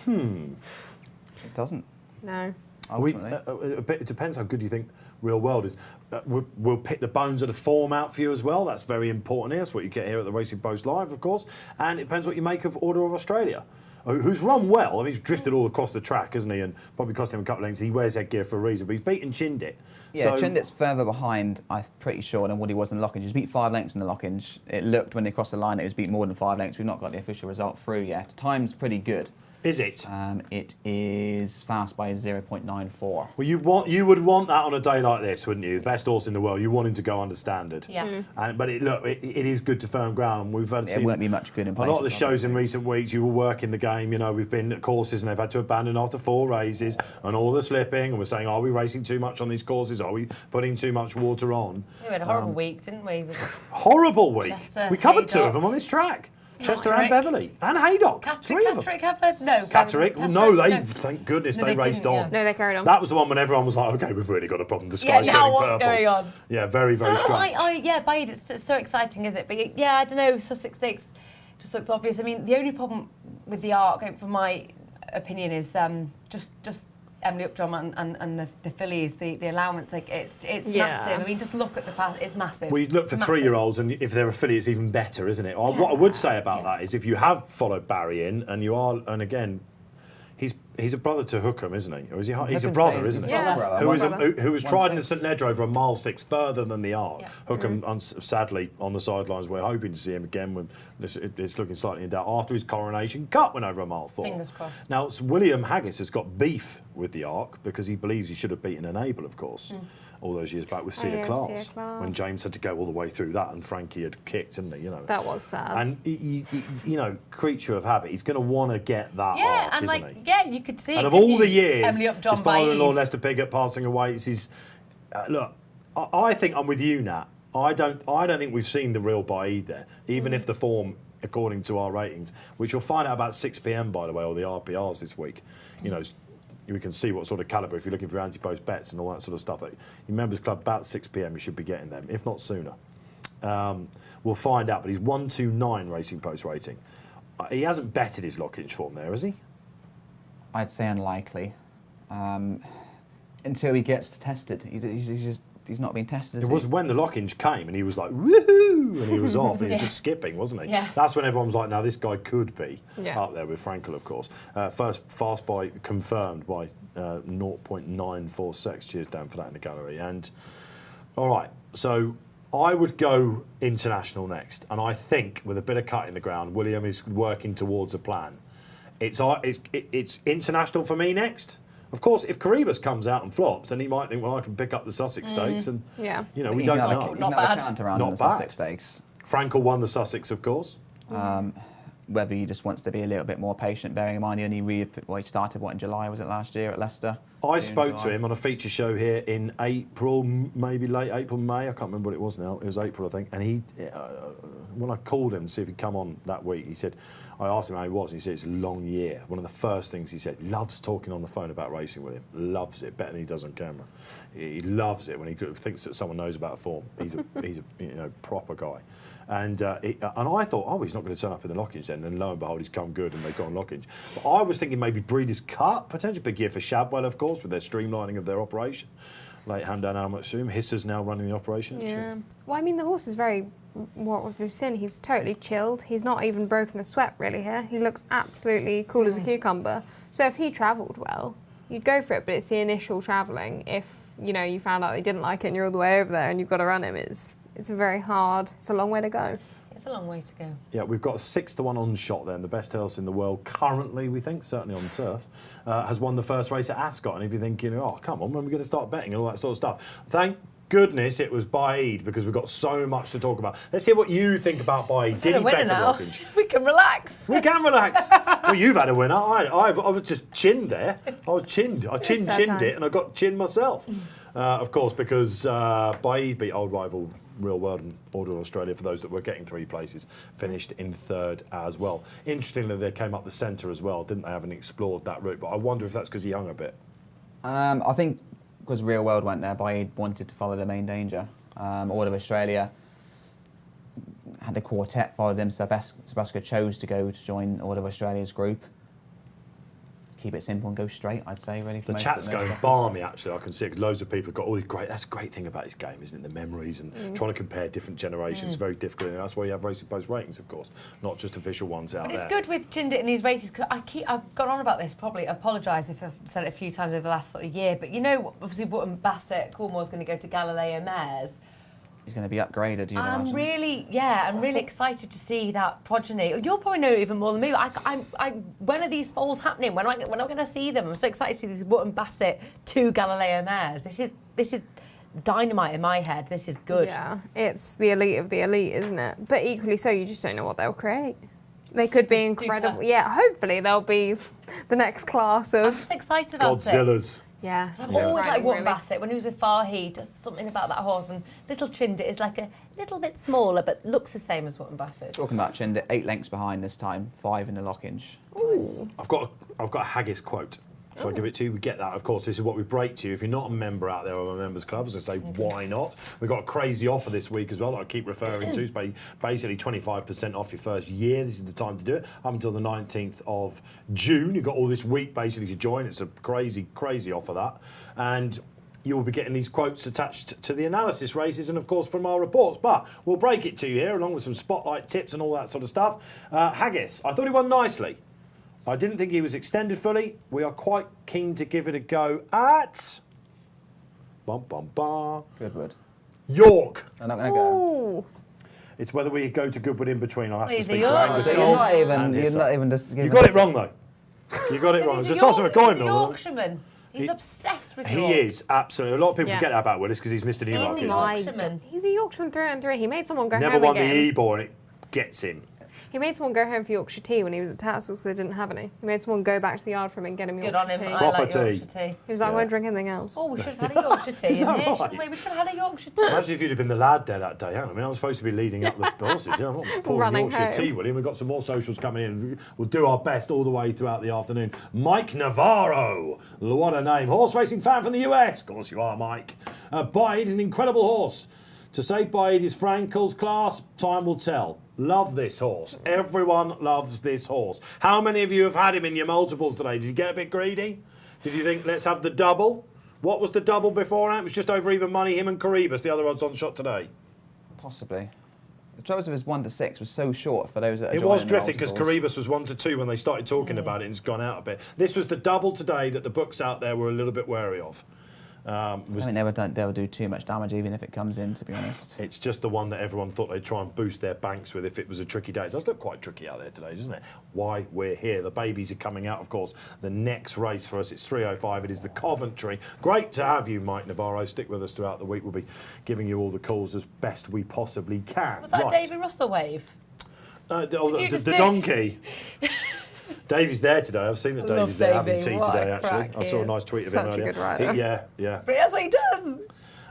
It doesn't. No. It depends how good you think Real World is. We'll pick the bones of the form out for you as well. That's very important here. That's what you get here at the Racing Post Live, of course. And it depends what you make of Order of Australia. who's run well. I mean, he's drifted all across the track, hasn't he? And probably cost him a couple of lengths. He wears headgear for a reason, but he's beaten Chindit. Yeah, Chindit's further behind, I'm pretty sure, than what he was in the Lockinge. He's beat 5 lengths in the Lockinge. It looked when they crossed the line, it was beat more than 5 lengths. We've not got the official result through yet. Time's pretty good. Is it? It is fast by 0.94. Well, you would want that on a day like this, wouldn't you? The best horse in the world. You want him to go under standard. Yeah. But it is good to firm ground. We've had It won't be much good in a places. lot of the shows in recent weeks. You will work in the game. You know, we've been at courses and they've had to abandon after 4 races and all the slipping. And we're saying, are we racing too much on these courses? Are we putting too much water on? We had a horrible week, didn't we? Horrible week. Chester, We covered 2 Haydock. of them on this track. Chester and Catterick. Beverley and Haydock. 3 of them. Catterick have no. Catterick? No, thank goodness No, they they raced didn't, on. yeah. No, they carried on. That was the one when everyone was like, okay, we've really got a problem. The Yeah, sky's now turning what's purple. going on? Yeah, very, very strange. BAAEED, it's so exciting, is it? But yeah, I don't know, Sussex Stakes just looks obvious. I mean, the only problem with the arc, from my opinion, is just Emily Upjohn and the fillies, the allowance, like it's massive. I mean, just look at the pass, it's massive. Well, you'd look for Massive. 3-year-olds, and if they're affiliates, even better, isn't it? What I would say about that is if you have followed Barry in, and you are, and again, he's a brother to Hookham, isn't he? Or is he? He's a brother, isn't he? Yeah. Who was tried in the 1-6. St Nedra over a 1.6 further than the Arc. Yeah. Hookham, sadly, on the sidelines. We're hoping to see him again when it's looking slightly in doubt. After his Coronation Cup went over a 1.4. Fingers crossed. Now, William Haggis has got beef with the Arc because he believes he should have beaten Enable, of course, all those years back with Sia yeah, Class, Sia Class. when James had to go all the way through that and Frankie had kicked, hadn't he? You know. That was sad. And you know, creature of habit, he's going to want to get that Yeah, arc, and isn't like, he? yeah, you could see. And it, of couldn't all the you? years, Emily Upjohn, his father-in-law BAAEED. Lester Piggott passing away, it's his. Look, I think I'm with you, Nat. I don't think we've seen the real BAAEED there, even if the form, according to our ratings, which you'll find out about 6 p.m. by the way, or the RPRs this week. You know, we can see what sort of calibre, if you're looking for anti-post bets and all that sort of stuff. Your members club about 6 p.m. you should be getting them, if not sooner. We'll find out, but he's 129 Racing Post rating. He hasn't betted his Lockinge form there, has he? I'd say unlikely. Until he gets tested. He's not been tested, It is was he? when the Lockinge came and he was like, woohoo, and he was off. He was Yeah. just skipping, wasn't he? Yeah. That's when everyone was like, now this guy could be Yeah. up there with Frankel, of course. First fast by confirmed by 0.946. Cheers, Dan, for that in the gallery. And all right, so I would go international next. And I think with a bit of cut in the ground, William is working towards a plan. It's international for me next. Of course, if Caribas comes out and flops, then he might think, well, I can pick up the Sussex Stakes, and Yeah. you know, You we can don't have know. the- you Not can have bad. the count around Not in the bad. Sussex Stakes. Frankel won the Sussex, of course. Whether he just wants to be a little bit more patient, bearing in mind he only he started, in July, was it last year at Leicester? I June, spoke to July. him on a feature show here in April, maybe late April, May. I can't remember what it was now. It was April, I think. And he, when I called him to see if he'd come on that week, he said, I asked him how he was, and he said it's a long year. One of the first things he said, loves talking on the phone about racing with him. Loves it, better than he does on camera. He loves it when he thinks that someone knows about form. He's a proper guy. And I thought, oh, he's not going to turn up in the Lockinge then. And lo and behold, he's come good and they've gone Lockinge. But I was thinking maybe Breeders' Cup, potentially big year for Shadwell, of course, with their streamlining of their operation. Late Hamdan Al Maksum. Hisser's now running the operation. isn't she? Yeah. Well, I mean, the horse is very, what we've seen, he's totally chilled. He's not even broken a sweat really here. He looks absolutely cool as a cucumber. So if he travelled well, you'd go for it, but it's the initial travelling. If, you know, you found out they didn't like it and you're all the way over there and you've got to run him, it's a very hard, it's a long way to go. It's a long way to go. Yeah, we've got a 6-1 on shot then. The best horse in the world currently, we think, certainly on turf, has won the first race at Ascot. And if you're thinking, oh, come on, when are we going to start betting and all that sort of stuff? Thank goodness it was BAAEED, because we've got so much to talk about. Let's hear what you think about BAAEED. Did he bet a Lockinge? We can relax. We can relax. Well, you've had a winner. I was just chinned there. I chinned it, and I got chinned myself. Of course, because BAAEED beat old rival Real World and Order Australia, for those that were getting 3 places, finished in 3rd as well. Interestingly, they came up the centre as well, didn't they? Haven't explored that route, but I wonder if that's because he hung a bit. I think because Real World went there, BAAEED wanted to follow the main danger. Order of Australia had the quartet followed him. Sebastian chose to go to join Order of Australia's group. keep it simple and go straight, I'd say, really. For The most chat's of them. going balmy, actually. I can see it, 'cause loads of people have got all these great... That's a great thing about this game, isn't it? The memories and trying to compare different generations is very difficult. And that's why you have Racing Post ratings, of course, not just official ones out But there. it's good with Chindit in these races, because I've gone on about this, probably apologise if I've said it a few times over the last sort of year, but you know, obviously Wootton Bassett, Cornwall's going to go to Galileo Mares. He's going to be upgraded, you'd I'm imagine. really excited to see that progeny. You'll probably know even more than me. When are these foals happening? When am I going to see them? I'm so excited to see these Wootton Bassett to Galileo Mares. This is dynamite in my head. This is good. Yeah, it's the elite of the elite, isn't it? But equally so, you just don't know what they'll create. They could be incredible. Duper. Yeah, hopefully they'll be the next class I'm of... just excited about it. Godzillas. Yeah. I've always liked Wootton Really. Bassett. When he was with Farheed, just something about that horse. And little Chindit is like a little bit smaller, but looks the same as Wootton Bassett. Talking about Chindit, 8 lengths behind this time, 5 in the Lockinge. I've got a Haggis quote. Shall I give it to you? We get that. Of course, this is what we break to you. If you're not a member out there of a members club, as I say, why not? We've got a crazy offer this week as well that I keep referring to. It's basically 25% off your first year. This is the time to do it. Up until the 19th of June. You've got all this week basically to join. It's a crazy, crazy offer, that. And you will be getting these quotes attached to the analysis races and, of course, from our reports. But we'll break it to you here, along with some spotlight tips and all that sort of stuff. Haggis, I thought he won nicely. I didn't think he was extended fully. We are quite keen to give it a go at... Goodwood. York. I'm not going to go. Ooh. It's whether we go to Goodwood in between. I'll have to He's speak a to York. Angus So You're Gold. you're not and even just You giving got us- it wrong, though. You got it wrong. It's a toss of a coin, He's a Millman. Yorkshireman. He's obsessed with He York. is, absolutely. A lot of people Yeah. forget that about Willis because he's Mr. He's a Newmarket. Yorkshireman. He's a Yorkshireman through and through. He made someone go Never home won again. the E-Ball and it gets him. He made someone go home for Yorkshire tea when he was at Tattersalls because they didn't have any. He made someone go back to the yard for him and get him Good Yorkshire on him. tea. I Proper like tea. Yorkshire tea. He was like, I Yeah. won't drink anything else. Oh, we should have had a Yorkshire tea in that here. right? shouldn't we? We should have had a Yorkshire tea. Imagine if you'd have been the lad there that day. I mean, I'm supposed to be leading up the horses. Yeah, I'm not pouring Running Yorkshire home. tea, William. We've got some more socials coming in. We'll do our best all the way throughout the afternoon. Mike Navarro. What a name. Horse racing fan from the US. Of course you are, Mike. BAAEED, an incredible horse. To say BAAEED is Frankel's class, time will tell. Love this horse. Everyone loves this horse. How many of you have had him in your multiples today? Did you get a bit greedy? Did you think, let's have the double? What was the double beforehand? It was just over even money, him and Caribas, the other odds on shot today. Possibly. The choice of his 1 to 6 was so short for those that are It was joining the drifting because multiples. Caribas was 1 to 2 when they started talking about it and it's gone out a bit. This was the double today that the books out there were a little bit wary of. I think they'll do too much damage even if it comes in, to be honest. It's just the one that everyone thought they'd try and boost their banks with if it was a tricky day. It does look quite tricky out there today, doesn't it? Why we're here. The babies are coming out, of course. The next race for us, it's 3:05. It is the Coventry. Great to have you, Mike Navarro. Stick with us throughout the week. We'll be giving you all the calls as best we possibly can. Was that a Right. David Russell wave? The donkey. Davey's there today. I've seen that I love Davey's there having Davey. tea What a today, actually. crack I saw a he nice is. tweet of him Such a earlier. good rider. Yeah. But that's what he does.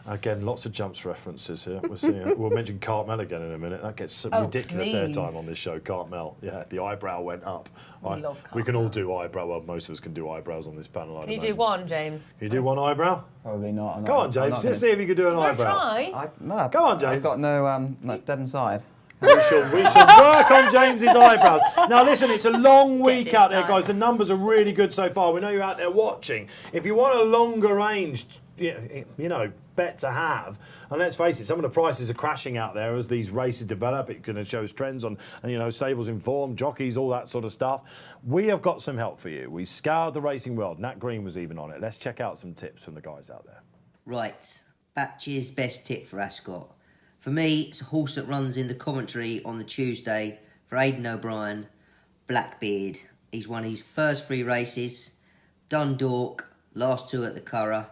Again, lots of jumps references here. We'll see. We'll mention Cartmel again in a minute. That gets some Oh, ridiculous please. airtime on this show. Cartmel. Yeah, the eyebrow went up. Love We can all do eyebrow. Well, most of us can do eyebrows on this panel. I'd Can you do imagine. one, James? Can you do one eyebrow? Probably not. Go on, James. Let's see if you can do an Wanna eyebrow. try? No, Go on, James. I've got no dead inside. We shall work on James's eyebrows. Now, listen, it's a long week Dead out there, inside. guys. The numbers are really good so far. We know you're out there watching. If you want a longer range, bet to have. And let's face it, some of the prices are crashing out there as these races develop. It kind of shows trends on, stables in form, jockeys, all that sort of stuff. We have got some help for you. We scoured the racing world. Nat Green was even on it. Let's check out some tips from the guys out there. Right, Batch's best tip for Ascot. For me, it's a horse that runs in the Coventry on the Tuesday for Aidan O'Brien, Blackbeard. He's won his first 3 races, Dundalk, last 2 at the Curragh.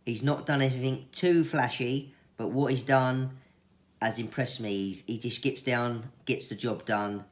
He's not done anything too flashy, but what he's done has impressed me. He just gets down, gets the job done,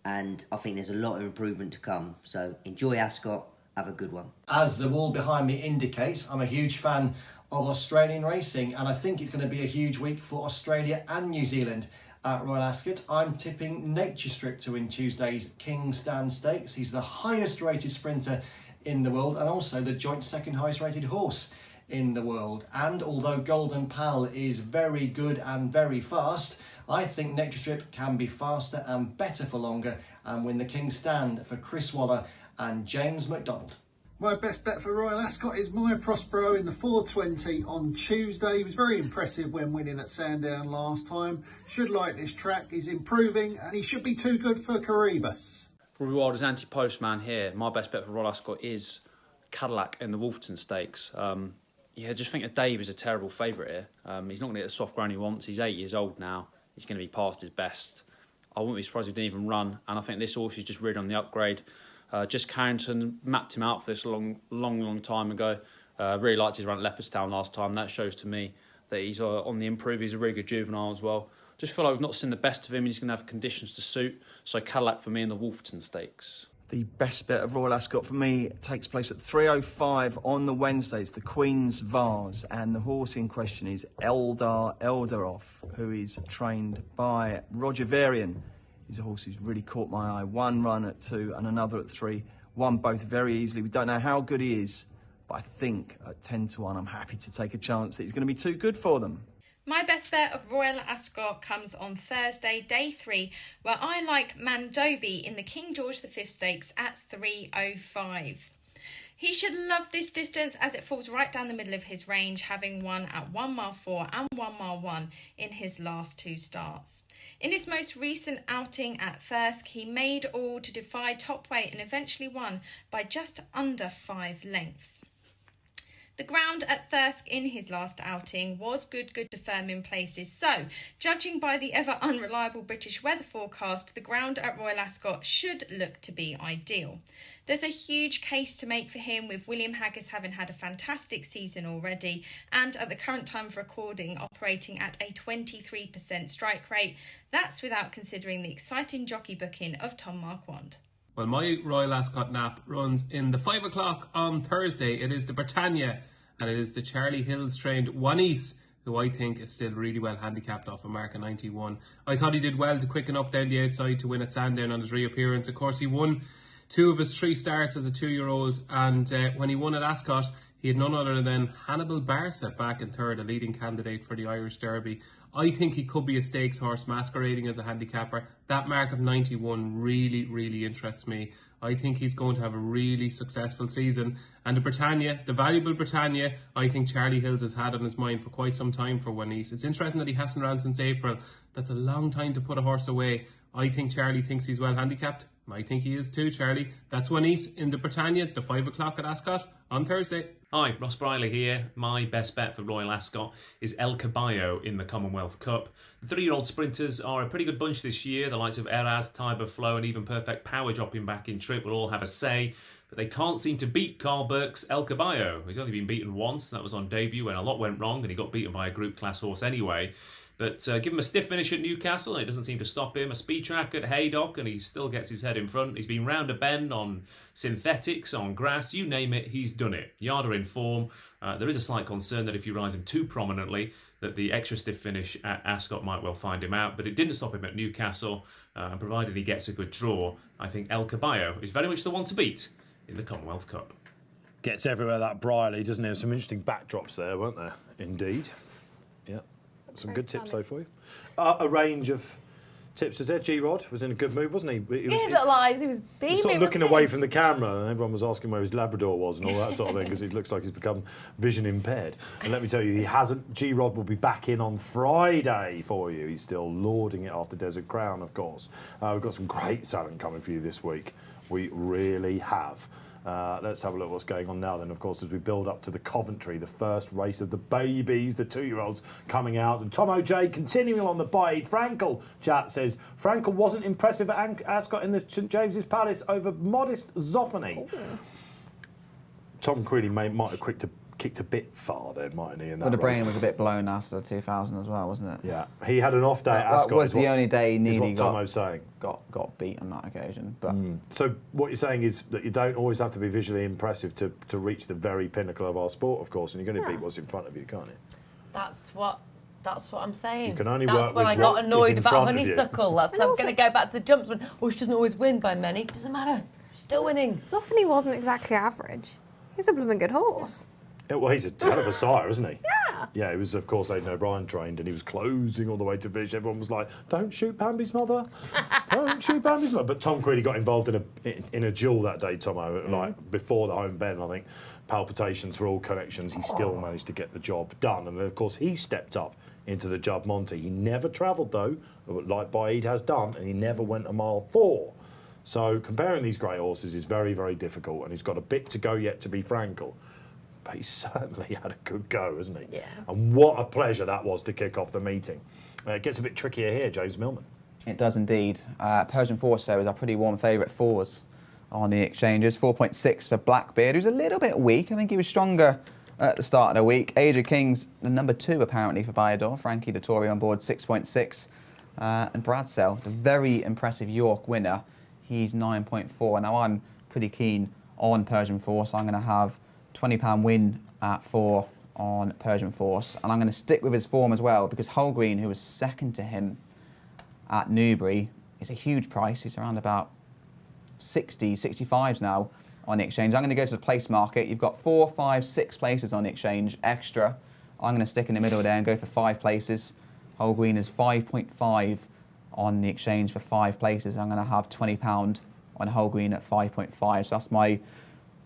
and I think there's a lot of improvement to come. So enjoy Ascot, have a good one. As the wall behind me indicates, I'm a huge fan of Australian racing, and I think it's going to be a huge week for Australia and New Zealand at Royal Ascot. I'm tipping Nature Strip to win Tuesday's King Stand Stakes. He's the highest rated sprinter in the world and also the joint second highest rated horse in the world. And although Golden Pal is very good and very fast, I think Nature Strip can be faster and better for longer and win the King Stand for Chris Waller and James McDonald. My best bet for Royal Ascot is My Prospero in the 420 on Tuesday. He was very impressive when winning at Sandown last time. Should like this track. He's improving and he should be too good for Caribus. Robbie Wilder's anti-postman here. My best bet for Royal Ascot is Cadillac in the Wolverton Stakes. I just think that Dave is a terrible favourite here. He's not going to get the soft ground he wants. He's 8 years old now. He's going to be past his best. I wouldn't be surprised if he didn't even run. And I think this horse is just really on the upgrade. Just Carrington mapped him out for this long time ago. Really liked his run at Leopardstown last time. That shows to me that he's on the improve. He's a really good juvenile as well. Just feel like we've not seen the best of him. He's going to have conditions to suit. So Cadillac for me in the Wolverton Stakes. The best bet of Royal Ascot for me takes place at 3:05 on the Wednesday. It's the Queen's Vase, and the horse in question is Eldar Eldarov, who is trained by Roger Varian. He's a horse who's really caught my eye. One run at 2 and another at 3. Won both very easily. We don't know how good he is, but I think at 10-1, I'm happy to take a chance that he's going to be too good for them. My best bet of Royal Ascot comes on Thursday, day 3, where I like Mandobi in the King George V Stakes at 3:05. He should love this distance as it falls right down the middle of his range, having won at 1 mile 4 and 1 mile 1 in his last 2 starts. In his most recent outing at Thirsk, he made all to defy top weight and eventually won by just under 5 lengths. The ground at Thirsk in his last outing was good to firm in places, so judging by the ever unreliable British weather forecast, the ground at Royal Ascot should look to be ideal. There's a huge case to make for him, with William Haggis having had a fantastic season already and at the current time of recording operating at a 23% strike rate. That's without considering the exciting jockey booking of Tom Marquand. Well, my Royal Ascot nap runs in the 5 o'clock on Thursday. It is the Britannia, and it is the Charlie Hills trained Juanis, who I think is still really well handicapped off a mark of 91. I thought he did well to quicken up down the outside to win at Sandown on his reappearance. Of course, he won 2 of his 3 starts as a 2-year-old, and when he won at Ascot, he had none other than Hannibal Barca back in third, a leading candidate for the Irish Derby. I think he could be a stakes horse masquerading as a handicapper. That mark of 91 really interests me. I think he's going to have a really successful season. And the Britannia, the valuable Britannia, I think Charlie Hills has had on his mind for quite some time for Juanis. It's interesting that he hasn't ran since April. That's a long time to put a horse away. I think Charlie thinks he's well handicapped. I think he is too, Charlie. That's Juanis in the Britannia, the 5 o'clock at Ascot on Thursday. Hi, Ross Briley here. My best bet for Royal Ascot is El Caballo in the Commonwealth Cup. The 3-year-old sprinters are a pretty good bunch this year. The likes of Eraz, Tiber, Flow and even Perfect Power dropping back in trip will all have a say. But they can't seem to beat Carl Burke's El Caballo. He's only been beaten once. That was on debut when a lot went wrong and he got beaten by a group class horse anyway. But give him a stiff finish at Newcastle and it doesn't seem to stop him. A speed track at Haydock and he still gets his head in front. He's been round a bend on synthetics, on grass, you name it, he's done it. Yada in form. There is a slight concern that if you rise him too prominently, that the extra stiff finish at Ascot might well find him out. But it didn't stop him at Newcastle. And provided he gets a good draw, I think El Caballo is very much the one to beat in the Commonwealth Cup. Gets everywhere, that Briley, doesn't he? Some interesting backdrops there, weren't there? Indeed. Yeah. Some good tips though for you. A range of tips. Was there? G-Rod was in a good mood, wasn't he? His little eyes, he was beaming. He was sort of looking away from the camera, and everyone was asking where his Labrador was and all that sort of thing, because he looks like he's become vision impaired. And let me tell you, he hasn't. G-Rod will be back in on Friday for you. He's still lauding it after Desert Crown, of course. We've got some great salon coming for you this week. We really have. Let's have a look at what's going on now then, of course, as we build up to the Coventry, the first race of the babies, the 2-year-olds coming out. And Tom O'J continuing on the BAAEED. Frankel, chat says, Frankel wasn't impressive at Ascot in the St James's Palace over modest Zoffany. Tom Creedy might have kicked a bit far there, mightn't he? In that But the race. brain was a bit blown after the 2000 as well, wasn't it? Yeah, he had an off day at Ascot. That was the only day he nearly got beat on that occasion. But So what you're saying is that you don't always have to be visually impressive to reach the very pinnacle of our sport, of course, and you're going to beat what's in front of you, can't you? That's what I'm saying. You can only That's work when with I got what is annoyed in about front of you. Honeysuckle. That's I'm going to go back to the jumps when she doesn't always win by many. Doesn't matter. She's still winning. Zoffany wasn't exactly average. He's a blooming good horse. Yeah, well, he's a hell of a sire, isn't he? Yeah. Yeah, it was, of course, Aidan O'Brien trained, and he was closing all the way to finish. Everyone was like, "Don't shoot Bambi's mother! Don't shoot Bambi's mother!" But Tom Creedy got involved in a duel that day, Tomo, like before the home bend. I think palpitations for all connections. He still managed to get the job done, and of course, he stepped up into the Judd Monty. He never travelled though, like BAAEED has done, and he never went a mile 4. So comparing these great horses is very, very difficult, and he's got a bit to go yet to be Frankel. But he certainly had a good go, hasn't he? Yeah. And what a pleasure that was to kick off the meeting. It gets a bit trickier here, James Millman. It does indeed. Persian Force is a pretty warm favourite fours on the exchanges. 4.6 for Blackbeard, who's a little bit weak. I think he was stronger at the start of the week. Age of Kings, the number 2 apparently for Bayador. Frankie Dettori on board, 6.6. And Bradsell, the very impressive York winner, he's 9.4. Now I'm pretty keen on Persian Force. I'm going to have £20 win at 4 on Persian Force, and I'm going to stick with his form as well, because Holgreen, who was second to him at Newbury, is a huge price. He's around about 60, 65s now on the exchange. I'm going to go to the place market. You've got 4, 5, 6 places on the exchange extra. I'm going to stick in the middle there and go for 5 places. Holgreen is 5.5 on the exchange for 5 places. I'm going to have £20 on Holgreen at 5.5. So that's my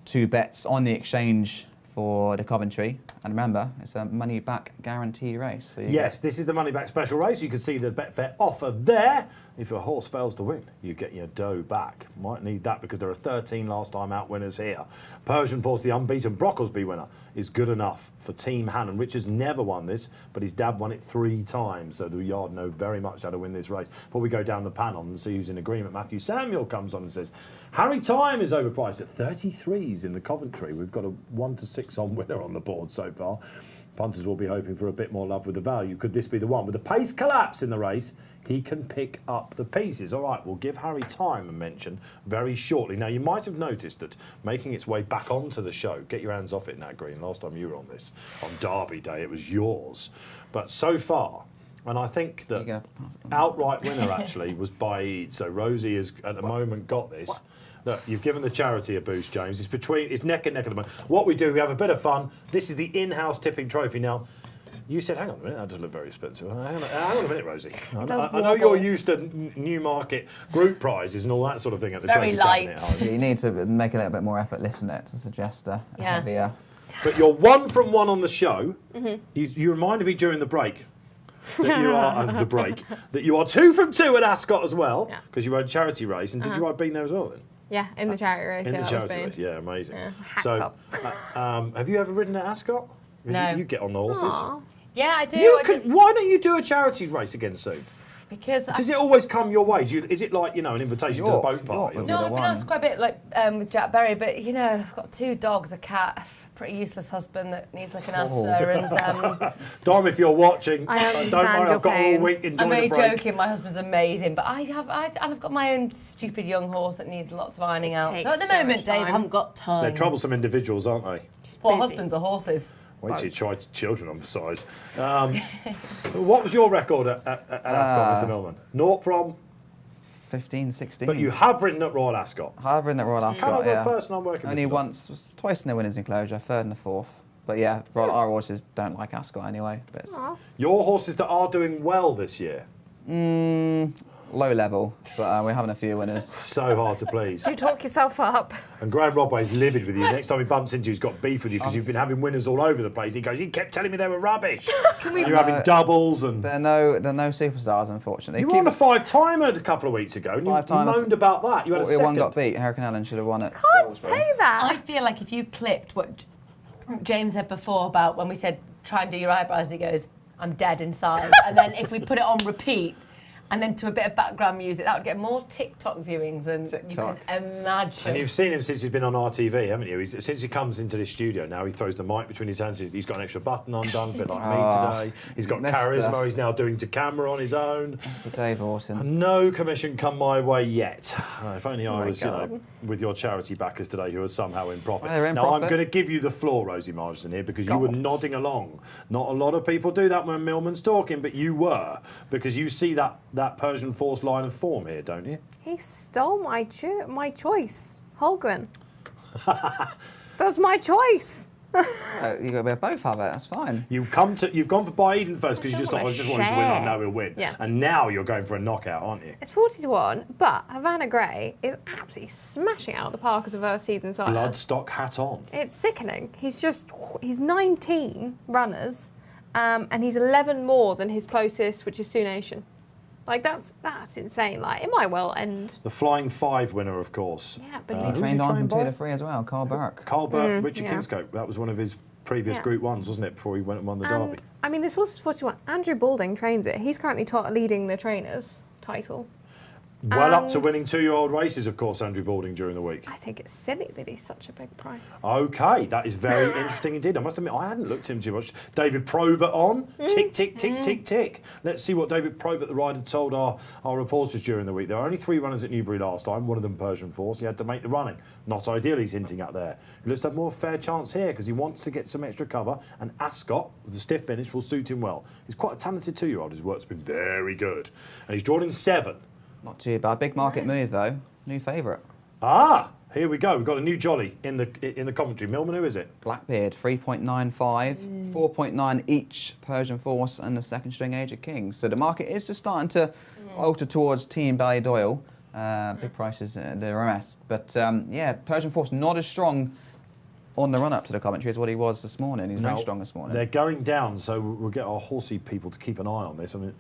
2 bets on the exchange for the Coventry. And remember, it's a money-back guarantee race. So yes, this is the money-back special race. You can see the Betfair offer there. If your horse fails to win, you get your dough back. Might need that because there are 13 last-time out winners here. Persian Force, the unbeaten Brocklesby winner, is good enough for Team Hannon. Richard's never won this, but his dad won it 3 times, so the yard know very much how to win this race. Before we go down the panel and see who's in agreement, Matthew Samuel comes on and says, Harry Time is overpriced at 33s in the Coventry. We've got a 1 to 6 on winner on the board so far. Punters will be hoping for a bit more love with the value. Could this be the one? With the pace collapse in the race, he can pick up the pieces. All right, we'll give Harry Time a mention very shortly. Now, you might have noticed that making its way back onto the show, get your hands off it, Nat Green. Last time you were on this, on Derby Day, it was yours. But so far, and I think that outright winner actually was BAAEED. So Rosie has at the moment got this. Look, you've given the charity a boost, James. It's neck and neck at the moment. What we do, we have a bit of fun. This is the in-house tipping trophy. Now, you said, hang on a minute, that does look very expensive. Hang on a minute, Rosie. I know you're used to Newmarket group prizes and all that sort of thing at the very trophy light. cabinet. You need to make a little bit more effort lifting it to suggest a heavier. But you're 1 from 1 on the show. You reminded me during the break that you are that you are 2 from 2 at Ascot as well, because you rode a charity race. And did you ride Bean there as well then? Yeah, in the charity race. In yeah, the that was charity Bean. race, yeah, amazing. Yeah, So, have you ever ridden at Ascot? No. You get on the horses. Aw. Yeah, I do. Why don't you do a charity race again soon? Because Does it always come your way? Is it like, an invitation to the boat party? No, I've been asked quite a bit, like with Jack Berry, but I've got 2 dogs, a cat, a pretty useless husband that needs looking after, and Dom, if you're watching, I understand don't worry, your I've got all pain. week. Enjoy I'm the only break. joking. My husband's amazing, but I've got my own stupid young horse that needs lots of ironing out. So at the moment, Dave, I haven't got time. They're troublesome individuals, aren't they? What husbands or horses? Wait till you try children on for size. What was your record at Ascot, Mr. Millman? 0 from 15, 16. But you have ridden at Royal Ascot. I have ridden at Royal Ascot, Calibre yeah. of person I'm working Only with. once, twice in the winners' enclosure, 3rd and the 4th. But yeah, our horses don't like Ascot anyway. But Your horses that are doing well this year? Low level, but we're having a few winners. So hard to please. You talk yourself up. And Graham Rodway's livid with you. Next time he bumps into you, he's got beef with you because you've been having winners all over the place. He goes, he kept telling me they were rubbish. You're having doubles and... They're no superstars, unfortunately. You were on a 5-timer a couple of weeks ago and you moaned about that. You had a second. One got beat. Hurricane Allen should have won it. Can't say that. I feel like if you clipped what James said before about when we said try and do your eyebrows, he goes, I'm dead inside. And then if we put it on repeat, and then to a bit of background music, that would get more TikTok viewings than you can imagine. And you've seen him since he's been on RTV, haven't you? Since he comes into this studio now, he throws the mic between his hands. He's got an extra button undone, a bit like me today. He's got charisma. He's now doing to camera on his own. Mr. Dave Orton. And no commission come my way yet. If only I was, with your charity backers today who are somehow in profit. Now, I'm going to give you the floor, Rosie Margarson, here, because you were nodding along. Not a lot of people do that when Millman's talking, but you were, because you see that Persian Force line of form here, don't you? He stole my choice. Holgren. That's my choice. You both have it. That's fine. You've gone for BAAEED first because you just thought I just wanted to win. I share. know he'll win. Yeah. And now you're going for a knockout, aren't you? It's 40-1, but Havana Grey is absolutely smashing out the park as a first season sire. Bloodstock hat on. It's sickening. He's 19 runners, and he's 11 more than his closest, which is Sioux Nation. Like that's insane. Like it might well end. The Flying Five winner, of course. Yeah, but He trained on from 2 to 3 as well. Carl Burke. Carl Burke, Richard yeah. Kingscote. That was one of his previous Yeah. Group 1s, wasn't it, before he went and won the Derby? And I mean, this horse is 41. Andrew Balding trains it. He's currently leading the trainers title. Well up to And- winning 2-year-old races, of course, Andrew Balding during the week. I think it's silly that he's such a big price. Okay, that is very interesting indeed. I must admit, I hadn't looked at him too much. David Probert on. Tick, tick, tick, tick, tick. Let's see what David Probert, the rider, told our reporters during the week. There were only 3 runners at Newbury last time, one of them Persian Force. He had to make the running. Not ideal, he's hinting at there. He looks to have more fair chance here because he wants to get some extra cover, and Ascot, with the stiff finish, will suit him well. He's quite a talented 2-year-old. His work's been very good. And he's drawn in 7. Not too bad. Big market move though. New favourite. Ah, here we go. We've got a new jolly in the commentary. Millman, who is it? Blackbeard, 3.95, 4.9 each Persian Force and the second string Age of Kings. So the market is just starting to alter towards Team Ballydoyle. Big prices, the rest. But yeah, Persian Force not as strong on the run-up to the commentary as what he was this morning. He's very strong this morning. They're going down, so we'll get our horsey people to keep an eye on this. I mean,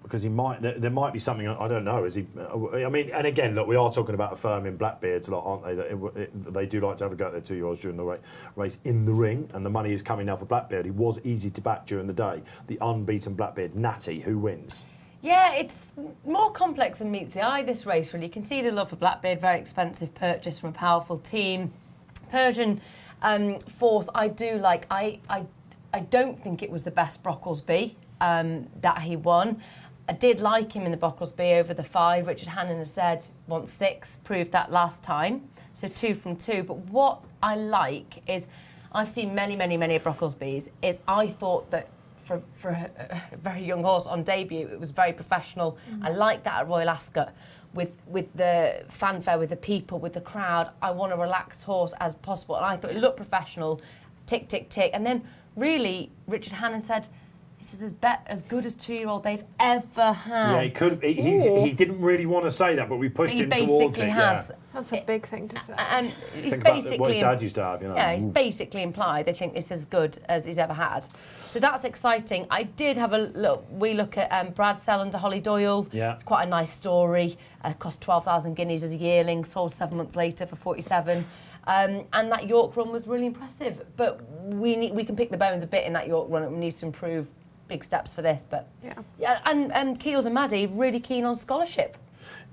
because there might be something, I don't know. Is he? I mean, and again, look, we are talking about a firm in Blackbeards a lot, aren't they? That they do like to have a go at their 2-year-olds during the race in the ring, and the money is coming now for Blackbeard. He was easy to back during the day. The unbeaten Blackbeard, Natty, who wins? Yeah, it's more complex than meets the eye, this race, really. You can see the love for Blackbeard, very expensive purchase from a powerful team. Persian Force, I do like. I don't think it was the best Brocklesby that he won. I did like him in the Brocklesby over the 5. Richard Hannon has said wants 6, proved that last time. So 2 from 2. But what I like is, I've seen many Brocklesbys, is I thought that for a very young horse on debut, it was very professional. I like that at Royal Ascot. With the fanfare, with the people, with the crowd, I want a relaxed horse as possible. And I thought it looked professional, tick, tick, tick. And then really, Richard Hannon said, this is as good as 2-year-old they've ever had. Yeah, he could. He didn't really want to say that, but we pushed him towards it. Has. Yeah. That's a big thing to say. And he's Think about basically what his dad used to have, you know. Yeah, he's basically implied they think it's as good as he's ever had. So that's exciting. I did have a look. We look at Brad Sell under Holly Doyle. Yeah. It's quite a nice story. Cost 12,000 guineas as a yearling. Sold 7 months later for 47. And that York run was really impressive. But we can pick the bones a bit in that York run. And we need to improve. Big steps for this, but yeah, and Keels and Maddie really keen on scholarship.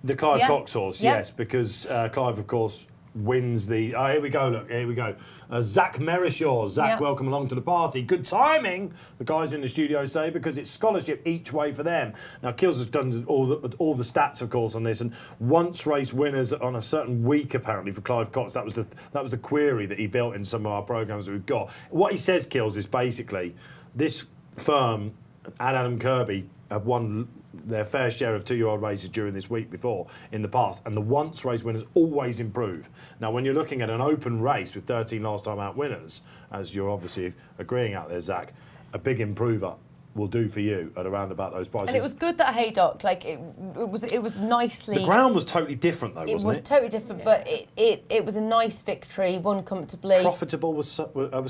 The Clive Cox horse, yes, because Clive, of course, wins the. Oh, here we go. Look, here we go. Zach Merishaw. Zach, welcome along to the party. Good timing, the guys in the studio say, because it's scholarship each way for them. Now, Keels has done all the stats, of course, on this, and once race winners on a certain week, apparently, for Clive Cox. That was the query that he built in some of our programmes that we've got. What he says, Keels, is basically this firm and Adam Kirby have won their fair share of 2-year-old races during this week before in the past, and the once race winners always improve. Now, when you're looking at an open race with 13 last time out winners, as you're obviously agreeing out there, Zach, a big improver will do for you at around about those prices. And it was good that Haydock, like it was nicely. The ground was totally different though, wasn't it? It was totally different, but it was a nice victory, won comfortably. Profitable was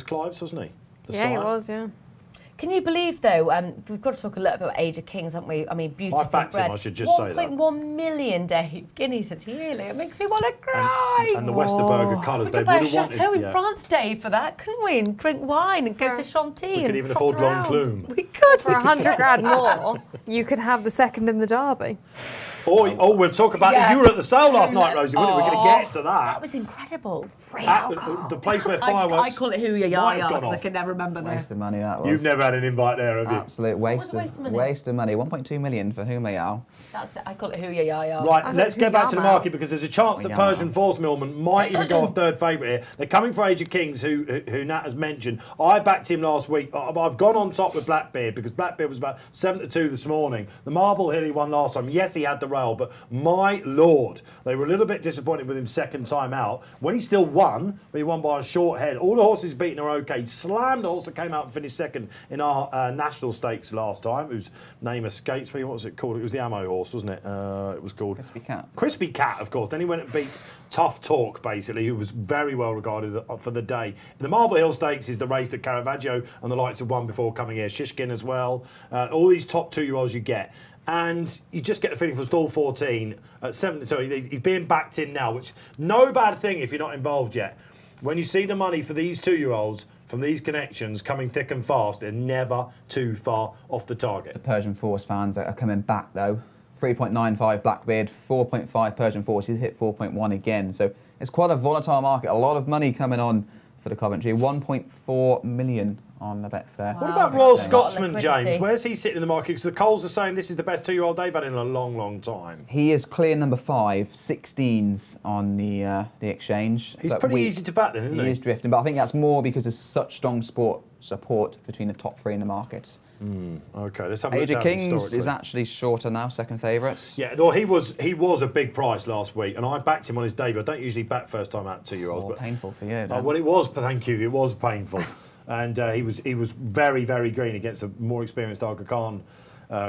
Clive's, wasn't he? He was, yeah. Can you believe, though, we've got to talk a little bit about Age of Kings, haven't we? I mean, beautifully bred. I backed him, I should just say that. 1.1 million, Dave. Guineas, it's yearly. It makes me want to cry. And the Westerberger colours, they would would have have wanted. chateau in France, Dave, for that, couldn't we? And drink wine and go to Chantilly. We could even afford Long Clume. We could. For 100 grand more, you could have the second in the Derby. Oh, we'll talk about it. You were at the sale last night, Rosie, weren't you? We're going to get to that. That was incredible. Free The place where fireworks. I call it Hoo Ya Ya Ya might have gone because I off. can never remember Waste that. of money that was. You've never had an invite there, have you? Absolute waste waste of money? Waste of money. 1.2 million for Humayao. That's it. I call it who ya ya. Right, let's get back to the market because there's a chance that Yeah. Persian Force Millman might even go off third favourite here. They're coming for Age of Kings, who Nat has mentioned. I backed him last week. I've gone on top with Blackbeard because Blackbeard was about 7-2 this morning. The Marble Hill he won last time. Yes, he had the rail, but my lord, they were a little bit disappointed with him second time out. When he still won, but he won by a short head. All the horses beaten are okay. He slammed the horse that came out and finished second in our National Stakes last time, whose name escapes me. What was it called? It was the Ammo horse, wasn't it? It was called Crispy Cat. Crispy Cat, of course. Then he went and beat Tough Talk, basically, who was very well regarded for the day. The Marble Hill Stakes is the race that Caravaggio and the likes of won before coming here. Shishkin as well. All these top 2-year-olds you get. And you just get the feeling from stall 14 at 7. So he's being backed in now, which no bad thing if you're not involved yet. When you see the money for these 2-year-olds from these connections coming thick and fast, they're never too far off the target. The Persian Force fans are coming back though. 3.95 Blackbeard, 4.5 Persian Force. He's hit 4.1 again. So it's quite a volatile market. A lot of money coming on for the Coventry. 1.4 million on the Betfair. What about Royal Scotsman, liquidity. James? Where's he sitting in the market? Because the Coles are saying this is the best 2-year-old they've had in a long, long time. He is clear number 5, 16s on the exchange. He's But pretty easy to back then, isn't he? He is drifting, but I think that's more because there's such strong support between the top 3 in the market. Okay, let's have a look Age of down Kings historically. is actually shorter now, second favourite. Yeah, well, he was a big price last week, and I backed him on his debut. I don't usually back first time out 2-year-olds, but Painful for you. well, it was. Thank you. It was painful, and he was very, very green against a more experienced Aga Khan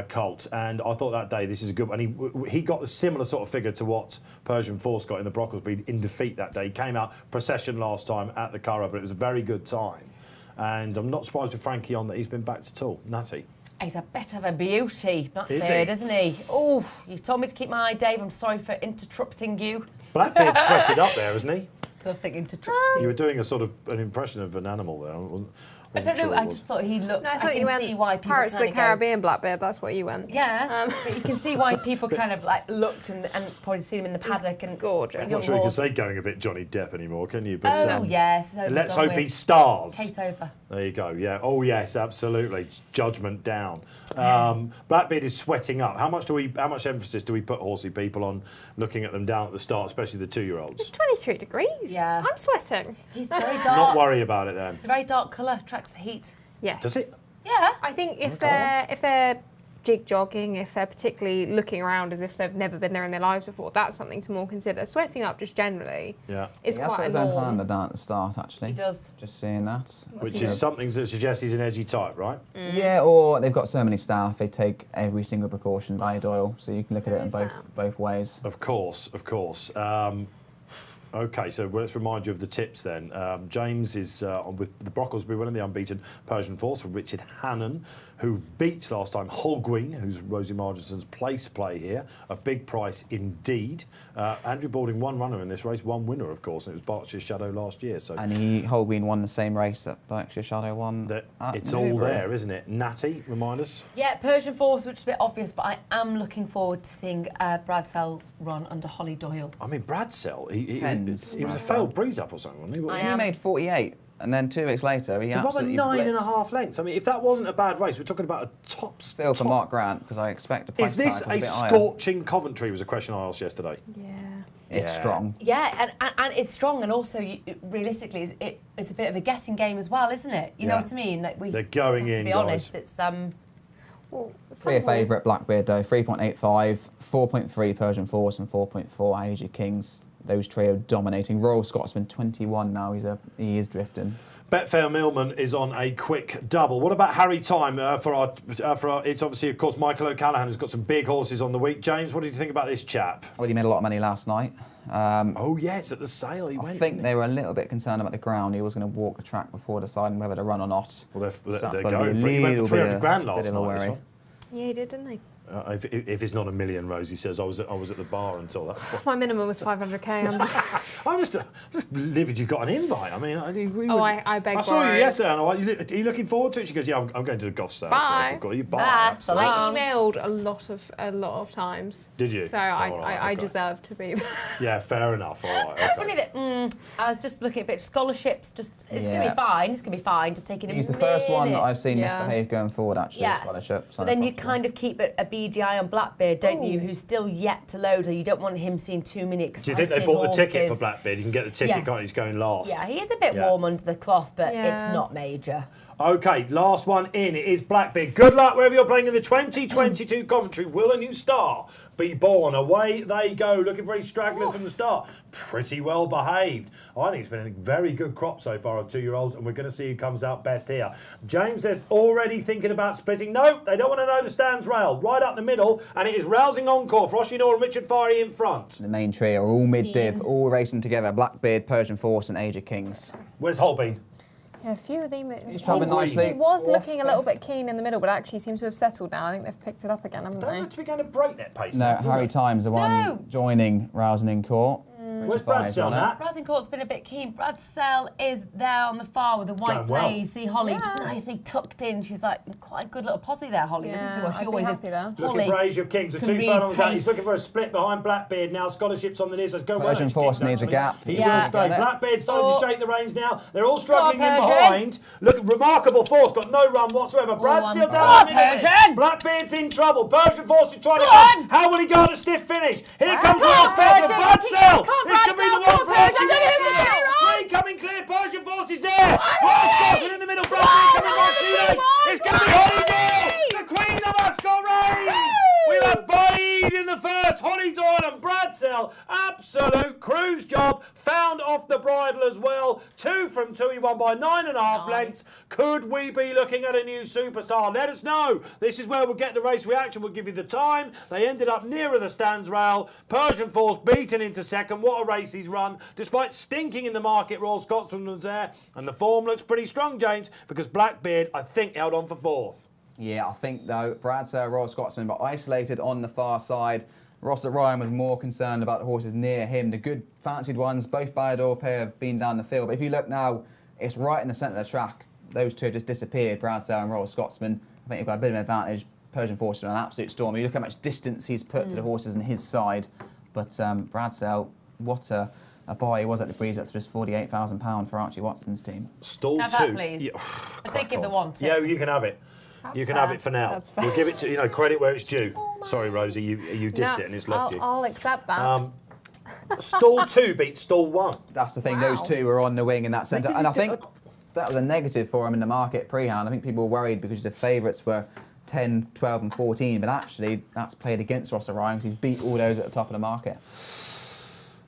colt, and I thought that day this is a good one. And he got a similar sort of figure to what Persian Force got in the Brocklesby in defeat that day. He came out procession last time at the Curragh, but it was a very good time. And I'm not surprised with Frankie on that he's been backed at all. Natty. He's a bit of a beauty, not Is third, he? isn't he? Oh, you told me to keep my eye, Dave. I'm sorry for interrupting you. Blackbeard sweated up there, isn't he? I was thinking interrupting. You were doing a sort of an impression of an animal there. I don't know. I just thought he looked. No, I I thought can you see went why people Pirates of the kinda go- Caribbean Blackbeard. That's what you went. Yeah, but you can see why people kind of like looked and probably seen him in the paddock and gorgeous. I'm not sure you can say going a bit Johnny Depp anymore, can you? But, Oh yes. let's hope he stars. Case over. There you go. Yeah. Oh yes, absolutely. Judgment down. Blackbeard is sweating up. How much emphasis do we put horsey people on looking at them down at the start, especially the 2-year-olds? It's 23 degrees. Yeah. I'm sweating. He's very dark. Not worry about it then. It's a very dark colour. Tracks the heat. Yes. Does it? Yeah. I think if they're jig jogging, if they're particularly looking around as if they've never been there in their lives before, that's something to more consider. Sweating up just generally Yeah. is He has quite got a his own norm. hand down at the start, actually. He does. Just seeing that. Which is something that suggests he's an edgy type, right? Yeah, or they've got so many staff, they take every single precaution by Doyle, so you can look at it in both ways. Of course, of course. Okay, so let's remind you of the tips then. James is on with the Brocklesby winning the unbeaten Persian Force from Richard Hannon, who beat last time Holguin, who's Rosie Margarson's place play here. A big price indeed. Andrew Balding, one runner in this race, one winner, of course, and it was Berkshire Shadow last year. So And Holguin won the same race that Berkshire Shadow won. it's all there, isn't it? Natty, remind us. Yeah, Persian Force, which is a bit obvious, but I am looking forward to seeing Bradsell run under Holly Doyle. I mean, Bradsell, he was a Bradsell. failed breeze up or something, wasn't he? What was He made 48, and then 2 weeks later, he He won by absolutely 9.5 lengths. I mean, if that wasn't a bad race, we're talking about a top. Still for Mark Grant, because I expect the price Is this tag was a bit higher. scorching Coventry? Was a question I asked yesterday. Yeah. It's Yeah. strong. Yeah, and it's strong, and also realistically, it's a bit of a guessing game as well, isn't it? You know Yeah. what I mean? Like They're going to in, be guys. honest, it's Well, Clear favourite Blackbeard though, 3.85, 4.3 Persian Force and 4.4 Age of Kings. Those trio dominating. Royal Scotsman 21 now. He is drifting. Betfair Millman is on a quick double. What about Harry Time for our? It's obviously, of course, Michael O'Callaghan has got some big horses on the week. James, what did you think about this chap? Well, he made a lot of money last night. Oh yes, at the sale he I went. think they were a little bit concerned about the ground. He was going to walk the track before deciding whether to run or not. Well, So that's they're gonna be going a for it. He went little for bit 300 grand bit last of a night. This worry. one. Yeah, he did, didn't he? If it's not $1 million, Rosie says, I was at the bar until that point. My minimum was 500k. I'm just livid you got an invite. I mean, I beg. I saw you yesterday, and are you looking forward to it? She goes, yeah, I'm going to the goth sale first. I've got you. Bye. I emailed a lot of times. Did you? So I deserve to be. Yeah, fair enough. All right. It's funny that I was just looking at a bit scholarships. It's going to be fine. It's going to be fine. Just taking a minute. He's the first one that I've seen misbehave going forward. Actually, scholarship. But then you kind of keep a BDI on Blackbeard, don't you? Who's still yet to load. You don't want him seeing too many exciting horses. Do you think they bought the ticket for Blackbeard? You can get the ticket, can't you? He's going last. Yeah, he is a bit warm under the cloth, but it's not major. Okay, last one in. It is Blackbeard. Good luck wherever you're playing in the 2022 Coventry. Will a new star be born? Away they go, looking very stragglers from the start. Pretty well behaved. I think it's been a very good crop so far of 2-year-olds, and we're going to see who comes out best here. James says already thinking about splitting. No, they don't want to know the stands rail. Right up the middle, and it is rousing encore. Frosty Nor and Richard Fiery in front. The main trio are all mid-div, all racing together. Blackbeard, Persian Force, and Age of Kings. Where's Holbein? Yeah, a few of them. He's travelling nicely. He was looking a little bit keen in the middle, but actually seems to have settled now. I think they've picked it up again, haven't they? Don't look to be going to break that pace. No, Harry Time's the one joining Rousing in court. Where's Bradsell at? Rousing Court's been a bit keen. Bradsell is there on the far with the white blaze. See Holly just nicely tucked in. She's like quite a good little posse there, Holly, isn't she? Well, she always is. Looking for Age of Kings. The 2 furlongs out. He's looking for a split behind Blackbeard now. Scholarships on the list. Go well. Persian Force needs a gap. He will stay. Blackbeard starting to shake the reins now. They're all struggling in behind. Look, remarkable Force got no run whatsoever. Bradsell down the middle. Blackbeard's in trouble. Persian Force is trying to come. How will he go on a stiff finish? Here comes Royal Ascot with Bradsell. This could be the one. Three coming clear, Persian Force is there. Royal Scotsman in the middle, Blackbeard coming by too late. It's going to be Holly Doyle, the Queen of Ascot Reigns. We've had BAAEED in the first, Holly Doyle and Bradsell. Absolute cruise job, found off the bridle as well. 2 from 2, he won by 9.5 lengths. Could we be looking at a new superstar? Let us know. This is where we'll get the race reaction. We'll give you the time. They ended up nearer the stands rail. Persian Force beaten into second. What a race he's run. Despite stinking in the market, Royal Scotsman was there. And the form looks pretty strong, James, because Blackbeard, I think, held on for 4th. Yeah, I think, though, Bradsell, Royal Scotsman, but isolated on the far side. Ross O'Brien was more concerned about the horses near him. The good fancied ones, both Bayador pair have been down the field. But if you look now, it's right in the centre of the track. Those two have just disappeared, Bradsell and Royal Scotsman. I think you've got a bit of an advantage. Persian Force is an absolute storm. You look how much distance he's put to the horses on his side. But Bradsell, what a buy he was at the breeze. That's just £48,000 for Archie Watson's team. Stall 2. Have that, please. Yeah. I did give the one to. Yeah, you can have it. You can have it for now. We'll give it to credit where it's due. Sorry, Rosie, you dissed it and it's left you. I'll accept that. Stall 2 beats Stall 1. That's the thing. Those two were on the wing in that centre, and I think that was a negative for him in the market pre-hand. I think people were worried because the favourites were 10, 12 and 14, but actually that's played against Ross O'Brien because he's beat all those at the top of the market.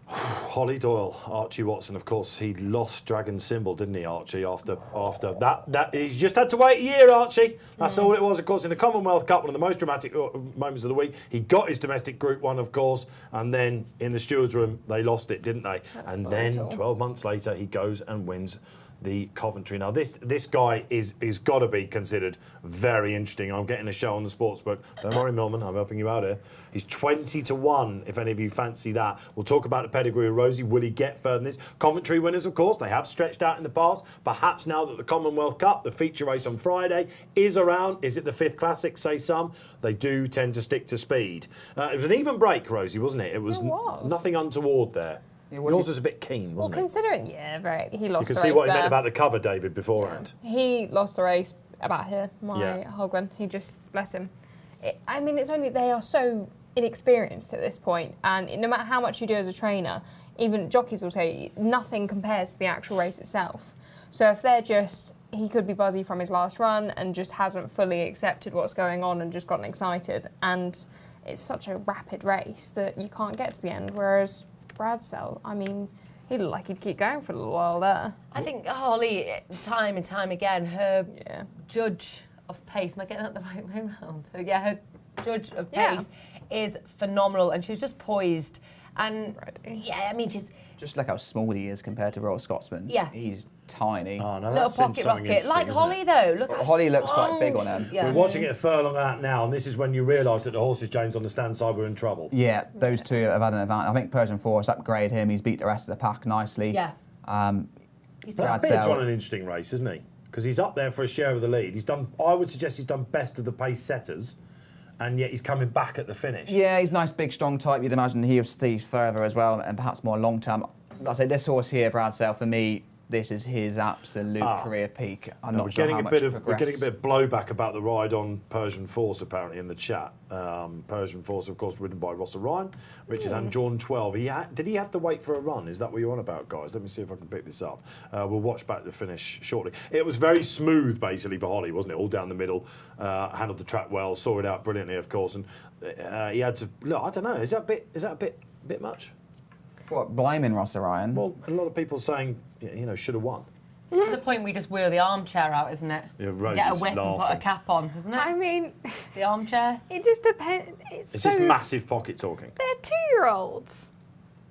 Holly Doyle, Archie Watson, of course, he lost Dragon Symbol, didn't he, Archie, after that. He's just had to wait a year, Archie. That's all it was, of course, in the Commonwealth Cup, one of the most dramatic moments of the week. He got his domestic Group 1, of course, and then in the stewards' room, they lost it, didn't they? And then 12 months later, he goes and wins the Coventry. Now, this guy is got to be considered very interesting. I'm getting a show on the sportsbook. Don't worry, Millman, I'm helping you out here. He's 20-1, if any of you fancy that. We'll talk about the pedigree of Rosie. Will he get further than this? Coventry winners, of course, they have stretched out in the past. Perhaps now that the Commonwealth Cup, the feature race on Friday, is around, is it the 5th Classic, say some? They do tend to stick to speed. It was an even break, Rosie, wasn't it? It was nothing untoward there. Yours was a bit keen, wasn't it? Well, considering, he lost the race. You can see what he meant about the cover, David, beforehand. Yeah. He lost the race about here, Hogwen. He just, bless him. It's only they are so inexperienced at this point, and no matter how much you do as a trainer, even jockeys will tell you, nothing compares to the actual race itself. So if they're he could be buzzy from his last run and just hasn't fully accepted what's going on and just gotten excited, and it's such a rapid race that you can't get to the end, whereas Bradsell, he looked like he'd keep going for a little while there. I think Holly, time and time again, her judge of pace, am I getting that the right way round? Her judge of pace is phenomenal, and she was just poised And yeah, I mean, she's Just look how small he is compared to Royal Scotsman. Yeah. He's tiny. Oh, no, little that's pocket something rocket. interesting, Like isn't Holly, it? though. Look how Holly looks quite strong. big on him. Yeah. We're watching it a furlong out now, and this is when you realise that the horses, James, on the stand side were in trouble. Yeah, those two have had an advantage. I think Persian Force upgraded him. He's beat the rest of the pack nicely. Yeah. Brad Beard's run an interesting race, isn't he? Because he's up there for a share of the lead. He's done. I would suggest he's done best of the pace setters, and yet he's coming back at the finish. Yeah, he's nice, big, strong type. You'd imagine he'll see further as well, and perhaps more long term. Like I say, this horse here, Brad Sale, for me, this is his absolute career peak. I'm No, not sure how much we're progress. getting a bit of blowback about the ride on Persian Force apparently in the chat. Persian Force, of course, ridden by Ross Orion, Richard and John 12. Did he have to wait for a run? Is that what you're on about, guys? Let me see if I can pick this up. We'll watch back the finish shortly. It was very smooth, basically, for Holly, wasn't it? All down the middle, handled the track well, saw it out brilliantly, of course, and he had to. Look, I don't know. Is that a bit much? What, blaming Ross Orion? Well, a lot of people saying, should have won. This is the point we just wheel the armchair out, isn't it? Yeah, Rosie's Get a whip and put a laughing. cap on, isn't it? I mean, the armchair. it just depends. It's just massive pocket talking. They're 2-year-olds.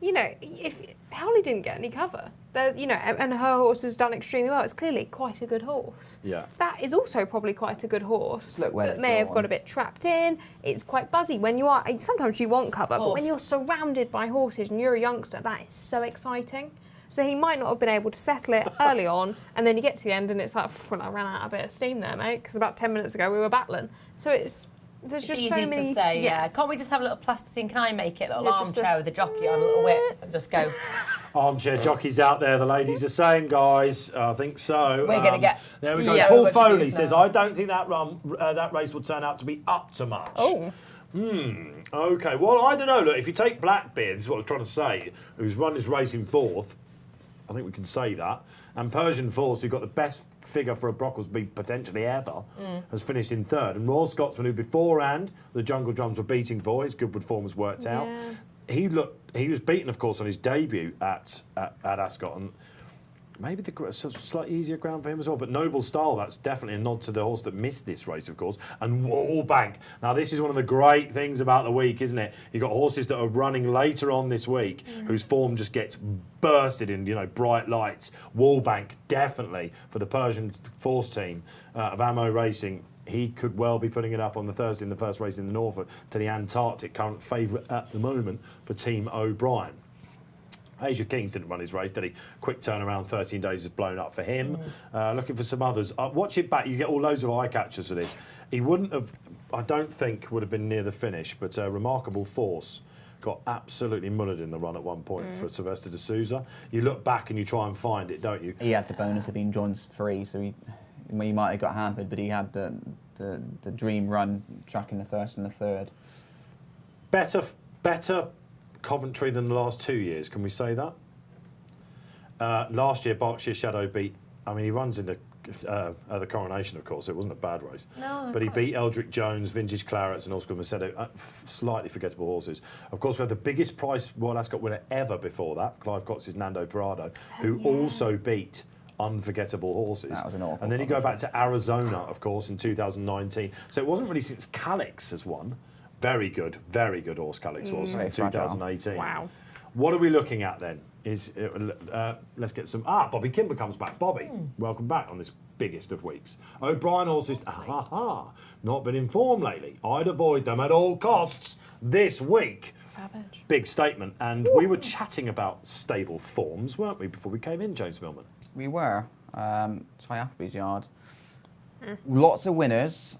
If Holly didn't get any cover, and her horse has done extremely well. It's clearly quite a good horse. Yeah. That is also probably quite a good horse. Look where that it's may have drawn. got a bit trapped in. It's quite buzzy when you are. Sometimes you want cover, but when you're surrounded by horses and you're a youngster, that is so exciting. So he might not have been able to settle it early on, and then you get to the end and it's like, well, I ran out a bit of steam there, mate, because about 10 minutes ago we were battling. So there's just easy so many. to say, yeah. Can't we just have a little plasticine? Can I make it a little Yeah, just armchair with a jockey on, a little whip, and just go? Armchair jockeys out there, the ladies are saying, guys. I think so. We're going to get. There we go. so Paul much Foley abuse says, now. I don't think that race will turn out to be up to much. Oh. Okay. Well, I don't know. Look, if you take Blackbeard, this is what I was trying to say, who's run his race in fourth, I think we can say that. And Persian Force, who got the best figure for a Brocklesby potentially ever, has finished in third. And Royal Scotsman, who beforehand the Jungle Drums were beating for, his Goodwood form has worked out. He was beaten, of course, on his debut at Ascot, and maybe the slightly easier ground for him as well. But Noble Style, that's definitely a nod to the horse that missed this race, of course. And Wallbank. Now, this is one of the great things about the week, isn't it? You've got horses that are running later on this week whose form just gets bursted in, bright lights. Wallbank, definitely, for the Persian Force team of Ammo Racing. He could well be putting it up on the Thursday in the first race in the Norfolk to the Antarctic, current favourite at the moment for Team O'Brien. Asia Kings didn't run his race, did he? Quick turnaround, 13 days is blown up for him. Looking for some others. Watch it back, you get all loads of eye catchers for this. He wouldn't have, I don't think, would have been near the finish, but Remarkable Force got absolutely mullered in the run at one point for Sylvester de Souza. You look back and you try and find it, don't you? He had the bonus of being John's free, so he might have got hampered, but he had the dream run tracking the first and the third. Better Coventry than the last 2 years, can we say that? Last year, Berkshire Shadow beat, he runs in the Coronation, of course, so it wasn't a bad race. No, but he beat Eldrick Jones, Vintage Clarets and Oscar Macedo, slightly forgettable horses. Of course, we had the biggest price Royal Ascot winner ever before that, Clive Cox's Nando Parado, who also beat unforgettable horses. That was an awful and then you go back to Arizona, of course, in 2019. So it wasn't really since Calix has won. Very good horse Calix was in 2018. Wow. What are we looking at then? Let's get some. Bobby Kimber comes back. Bobby, welcome back on this biggest of weeks. O'Brien horses, not been in form lately. I'd avoid them at all costs this week. Savage. Big statement. And we were chatting about stable forms, weren't we, before we came in, James Millman? We were. Ty Appleby's yard. Lots of winners.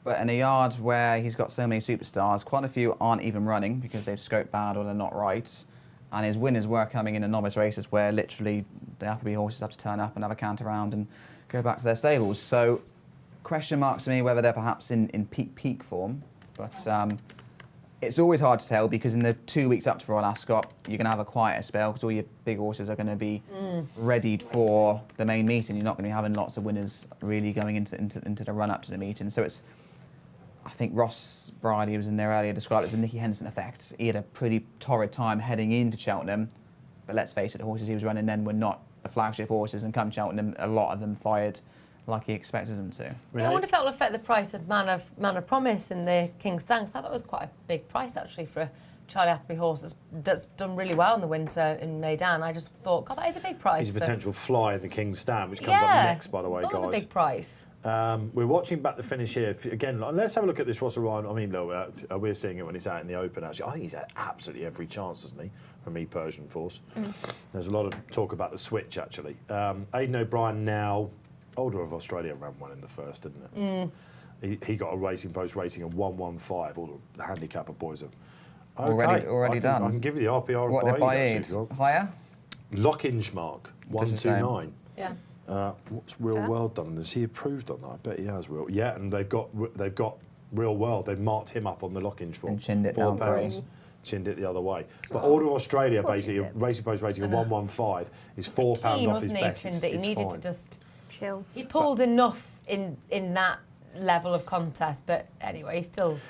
But in a yard where he's got so many superstars, quite a few aren't even running because they've scoped bad or they're not right. And his winners were coming in novice races where literally the Appleby horses have to turn up and have a count around and go back to their stables. So question marks to me whether they're perhaps in peak form. But it's always hard to tell because in the 2 weeks up to Royal Ascot, you're going to have a quieter spell because all your big horses are going to be readied for the main meeting. You're not going to be having lots of winners really going into the run-up to the meeting. So it's, I think Ross Briley, who was in there earlier, described it as the Nicky Henderson effect. He had a pretty torrid time heading into Cheltenham, but let's face it, the horses he was running then were not the flagship horses, and come Cheltenham, a lot of them fired like he expected them to. I wonder if that will affect the price of Man of Promise in the King's Danks. I thought it was quite a big price actually for Charlie Appleby horse that's done really well in the winter in Maidan. I just thought, God, that is a big price. He's a potential fly in the King's Stand, which comes up next, by the way, that guys. was a big price. We're watching back the finish here. Again, let's have a look at this Russell Ryan. I mean, look, we're seeing it when he's out in the Open, actually. I think he's had absolutely every chance, doesn't he, from Persian Force. There's a lot of talk about the switch, actually. Aidan O'Brien now, older of Australia, ran one in the first, didn't it? He got a Racing Post rating of 115. All the handicapper boys are... Okay, already done. I can give you the RPR What, of the BAAEED. higher? Lockinge mark, 129. Yeah. What's Real World done? Has he approved on that? I bet he has. Yeah, and they've got Real World. They've marked him up on the Lockinge form. And chinned it down for him. Chinned it the other way. But Order of Australia, basically, a Racing Post rating of 115 is £4 off his best. He needed to just chill. He pulled enough in that level of contest, but anyway,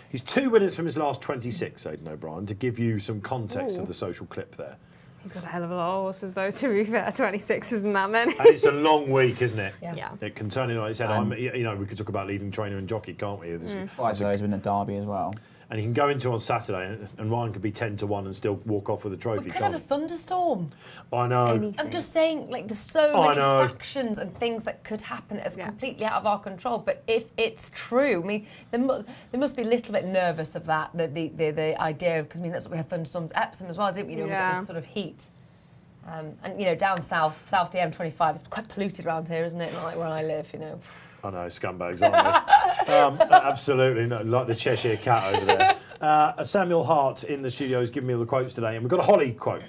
he's 2 winners from his last 26, Aidan O'Brien, to give you some context of the social clip there. He's got a hell of a lot of horses, though, to be fair. 26 isn't that many. And it's a long week, isn't it? Yeah. It can turn it on its head. We could talk about leading trainer and jockey, can't we? Five of those win the Derby as well. And you can go into on Saturday, and Ryan could be 10-1 and still walk off with a trophy. We could have a thunderstorm. I know. I'm just saying, like, there's so many factions and things that could happen that's completely out of our control. But if it's true, I mean, they must be a little bit nervous of that, the idea, because I mean that's what we had thunderstorms at Epsom as well, didn't we? We got this sort of heat. And down south the M25, it's quite polluted around here, isn't it? Not like where I live, I know, scumbags, aren't they? Absolutely, no, like the Cheshire Cat over there. Samuel Hart in the studio is giving me all the quotes today, and we've got a Holly quote.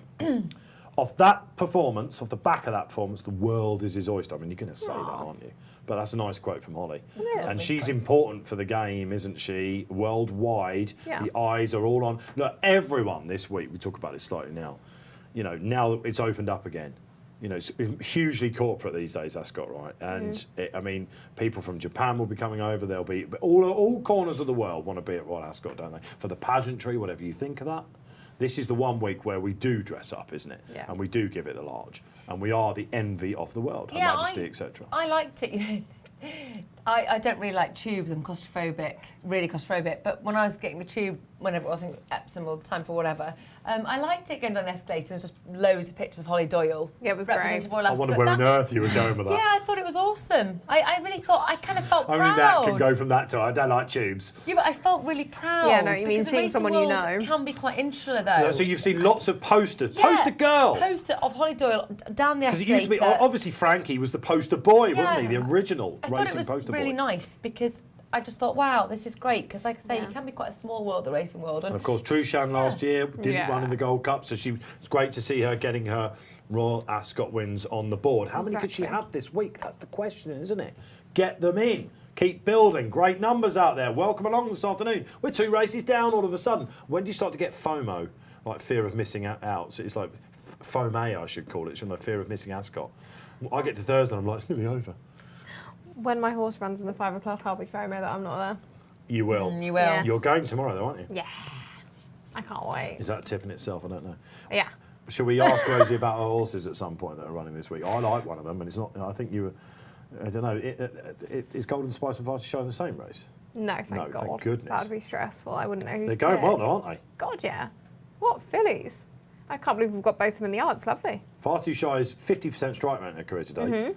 Off that performance, off the back of that performance, the world is his oyster. I mean, you're going to say that, aren't you? But that's a nice quote from Holly. Yeah, and she's important for the game, isn't she? Worldwide, the eyes are all on... Look, everyone this week, we talk about this slightly now, now that it's opened up again, it's hugely corporate these days, Ascot, right? And people from Japan will be coming over. There'll be all corners of the world want to be at Royal Ascot, don't they? For the pageantry, whatever you think of that. This is the one week where we do dress up, isn't it? Yeah. And we do give it the large, and we are the envy of the world, Her Majesty, etc. I liked it. I don't really like tubes. I'm really claustrophobic. But when I was getting the tube, whenever it was in Epsom all the time for whatever, I liked it going down the escalator. There's just loads of pictures of Holly Doyle. Yeah, it was great. I wonder where on earth you were going with that. Yeah, I thought it was awesome. I really thought, I kind of felt proud. Only that can go from that to I don't like tubes. Yeah, but I felt really proud. Yeah, no, you mean seeing someone you know. Can be quite insular though. No, so you've seen lots of posters. Yeah, Poster girl. Poster of Holly Doyle down the escalator. Because it used to be, obviously Frankie was the poster boy, wasn't he? The original racing poster boy. Really nice because I just thought, wow, this is great because, like I say, it can be quite a small world, the racing world. And of course, Trushan last year didn't run in the Gold Cup, so it's great to see her getting her Royal Ascot wins on the board. How many could she have this week? That's the question, isn't it? Get them in. Keep building. Great numbers out there. Welcome along this afternoon. We're 2 races down all of a sudden. When do you start to get FOMO, like fear of missing out? So it's like FOMA, I should call it, shouldn't I? Fear of missing Ascot. I get to Thursday and I'm like, it's nearly over. When my horse runs in the 5 o'clock, I'll be FOMO that I'm not there. You will. You will. Yeah. You're going tomorrow, though, aren't you? Yeah. I can't wait. Is that a tip in itself? I don't know. Yeah. Shall we ask Rosie about her horses at some point that are running this week? I like one of them, and it's not. I think you. I don't know. Is Golden Spice and Vital Show in the same race? No, thank God. Thank goodness. That would be stressful. I wouldn't know who. They're going well, aren't they? God, yeah. What fillies? I can't believe we've got both of them in the yard. It's lovely. Far Too Shy's 50% strike rate in her career today.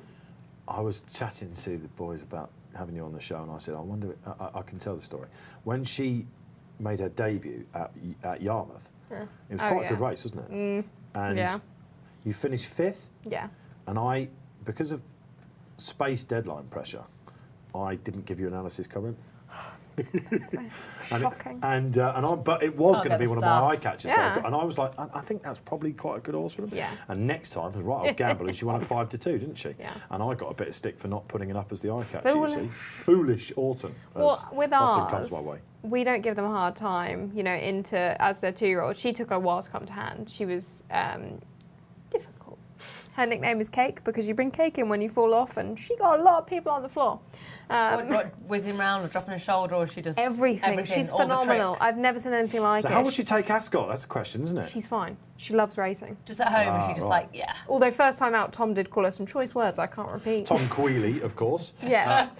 I was chatting to the boys about having you on the show, and I said, I wonder. I can tell the story. When she made her debut at Yarmouth, it was quite a good race, wasn't it? And you finished 5th. Yeah. And because of space deadline pressure, I didn't give you analysis comment. Shocking. But it was going to be one of my eye catches. Yeah. And I was like, I think that's probably quite a good horse for them. Yeah. And next time, I was right off Gamble, and she won at 5-2, didn't she? Yeah. And I got a bit of stick for not putting it up as the eye catcher, you see. Foolish Orton, as with often ours, comes my way. We don't give them a hard time, as their 2-year-old. She took a while to come to hand. She was difficult. Her nickname is Cake because you bring cake in when you fall off, and she got a lot of people on the floor. What, whizzing round or dropping a shoulder, or she just everything. She's all the phenomenal. tricks? I've never seen anything like So it. how will she take Ascot? That's the question, isn't it? She's fine. She loves racing. Just at home, she just right. yeah. Although first time out, Tom did call her some choice words I can't repeat. Tom Quealy, of course. Yes.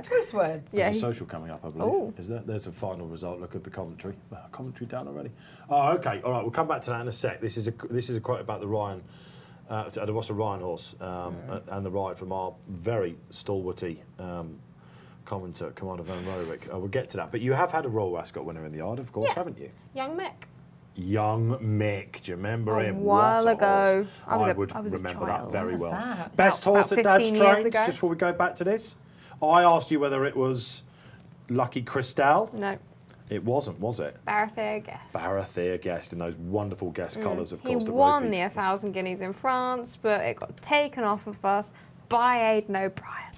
Choice words. There's Yeah. a social coming up, I believe. Ooh. Is there? There's a final result. Look at the commentary. Commentary down already. Oh, okay. All right. We'll come back to that in a sec. This is a quote about the Ryan, the Ross Ryan horse, and the ride from our very stalwarty commentator, Commander Van Rowick. We'll get to that. But you have had a Royal Ascot winner in the yard, of course, haven't you? Young Mick. Young Mick. Do you remember him? A while What a ago. horse. I would was a remember child. that very When was well. that? Best horse About that Dad's 15 years trained, ago. just before we go back to this. I asked you whether it was Lucky Cristal. No. It wasn't, was it? Baratheer Guest. Baratheer Guest in those wonderful guest colours, of He course. that won Rosie- the 1,000 Guineas in France, but it got taken off of us by Aidan O'Brien.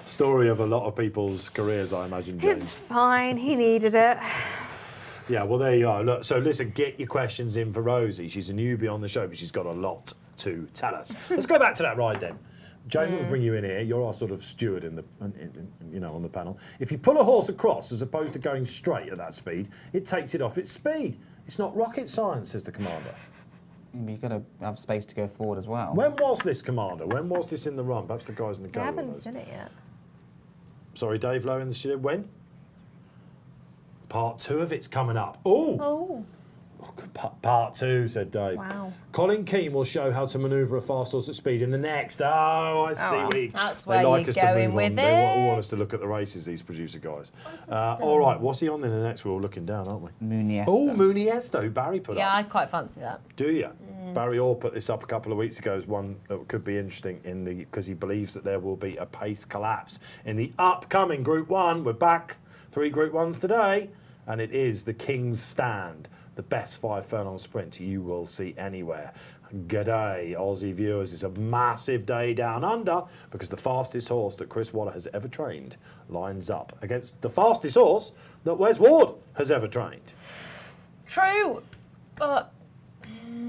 Story of a lot of people's careers, I imagine, It's James. fine. He needed it. Yeah, well, there you are. Look, so listen, get your questions in for Rosie. She's a newbie on the show, but she's got a lot to tell us. Let's go back to that ride then. James will bring you in here. You're our sort of steward on the panel. If you pull a horse across as opposed to going straight at that speed, it takes it off its speed. It's not rocket science, says the commander. You've got to have space to go forward as well. When was this, Commander? When was this in the run? Perhaps the guys in the I gallery haven't knows. seen it yet. Sorry, Dave Lowe in the studio. When? Part 2 of it's coming up. Ooh. Oh. Part 2, said Dave. Wow. Colin Keane will show how to manoeuvre a fast horse at speed in the next. Oh, I see. That's they where like you're us to going move with on. it. They want us to look at the races, these producer guys. All right, what's he on in the next? We're all looking down, aren't we? Muniesta. Oh, Muniesta, who Barry put Yeah, up. I quite fancy that. Do you? Barry Orr put this up a couple of weeks ago as one that could be interesting because he believes that there will be a pace collapse in the upcoming Group 1. We're back. 3 Group 1s today, and it is the King's Stand, the best 5 furlong sprint you will see anywhere. G'day, Aussie viewers. It's a massive day down under because the fastest horse that Chris Waller has ever trained lines up against the fastest horse that Wes Ward has ever trained. True, but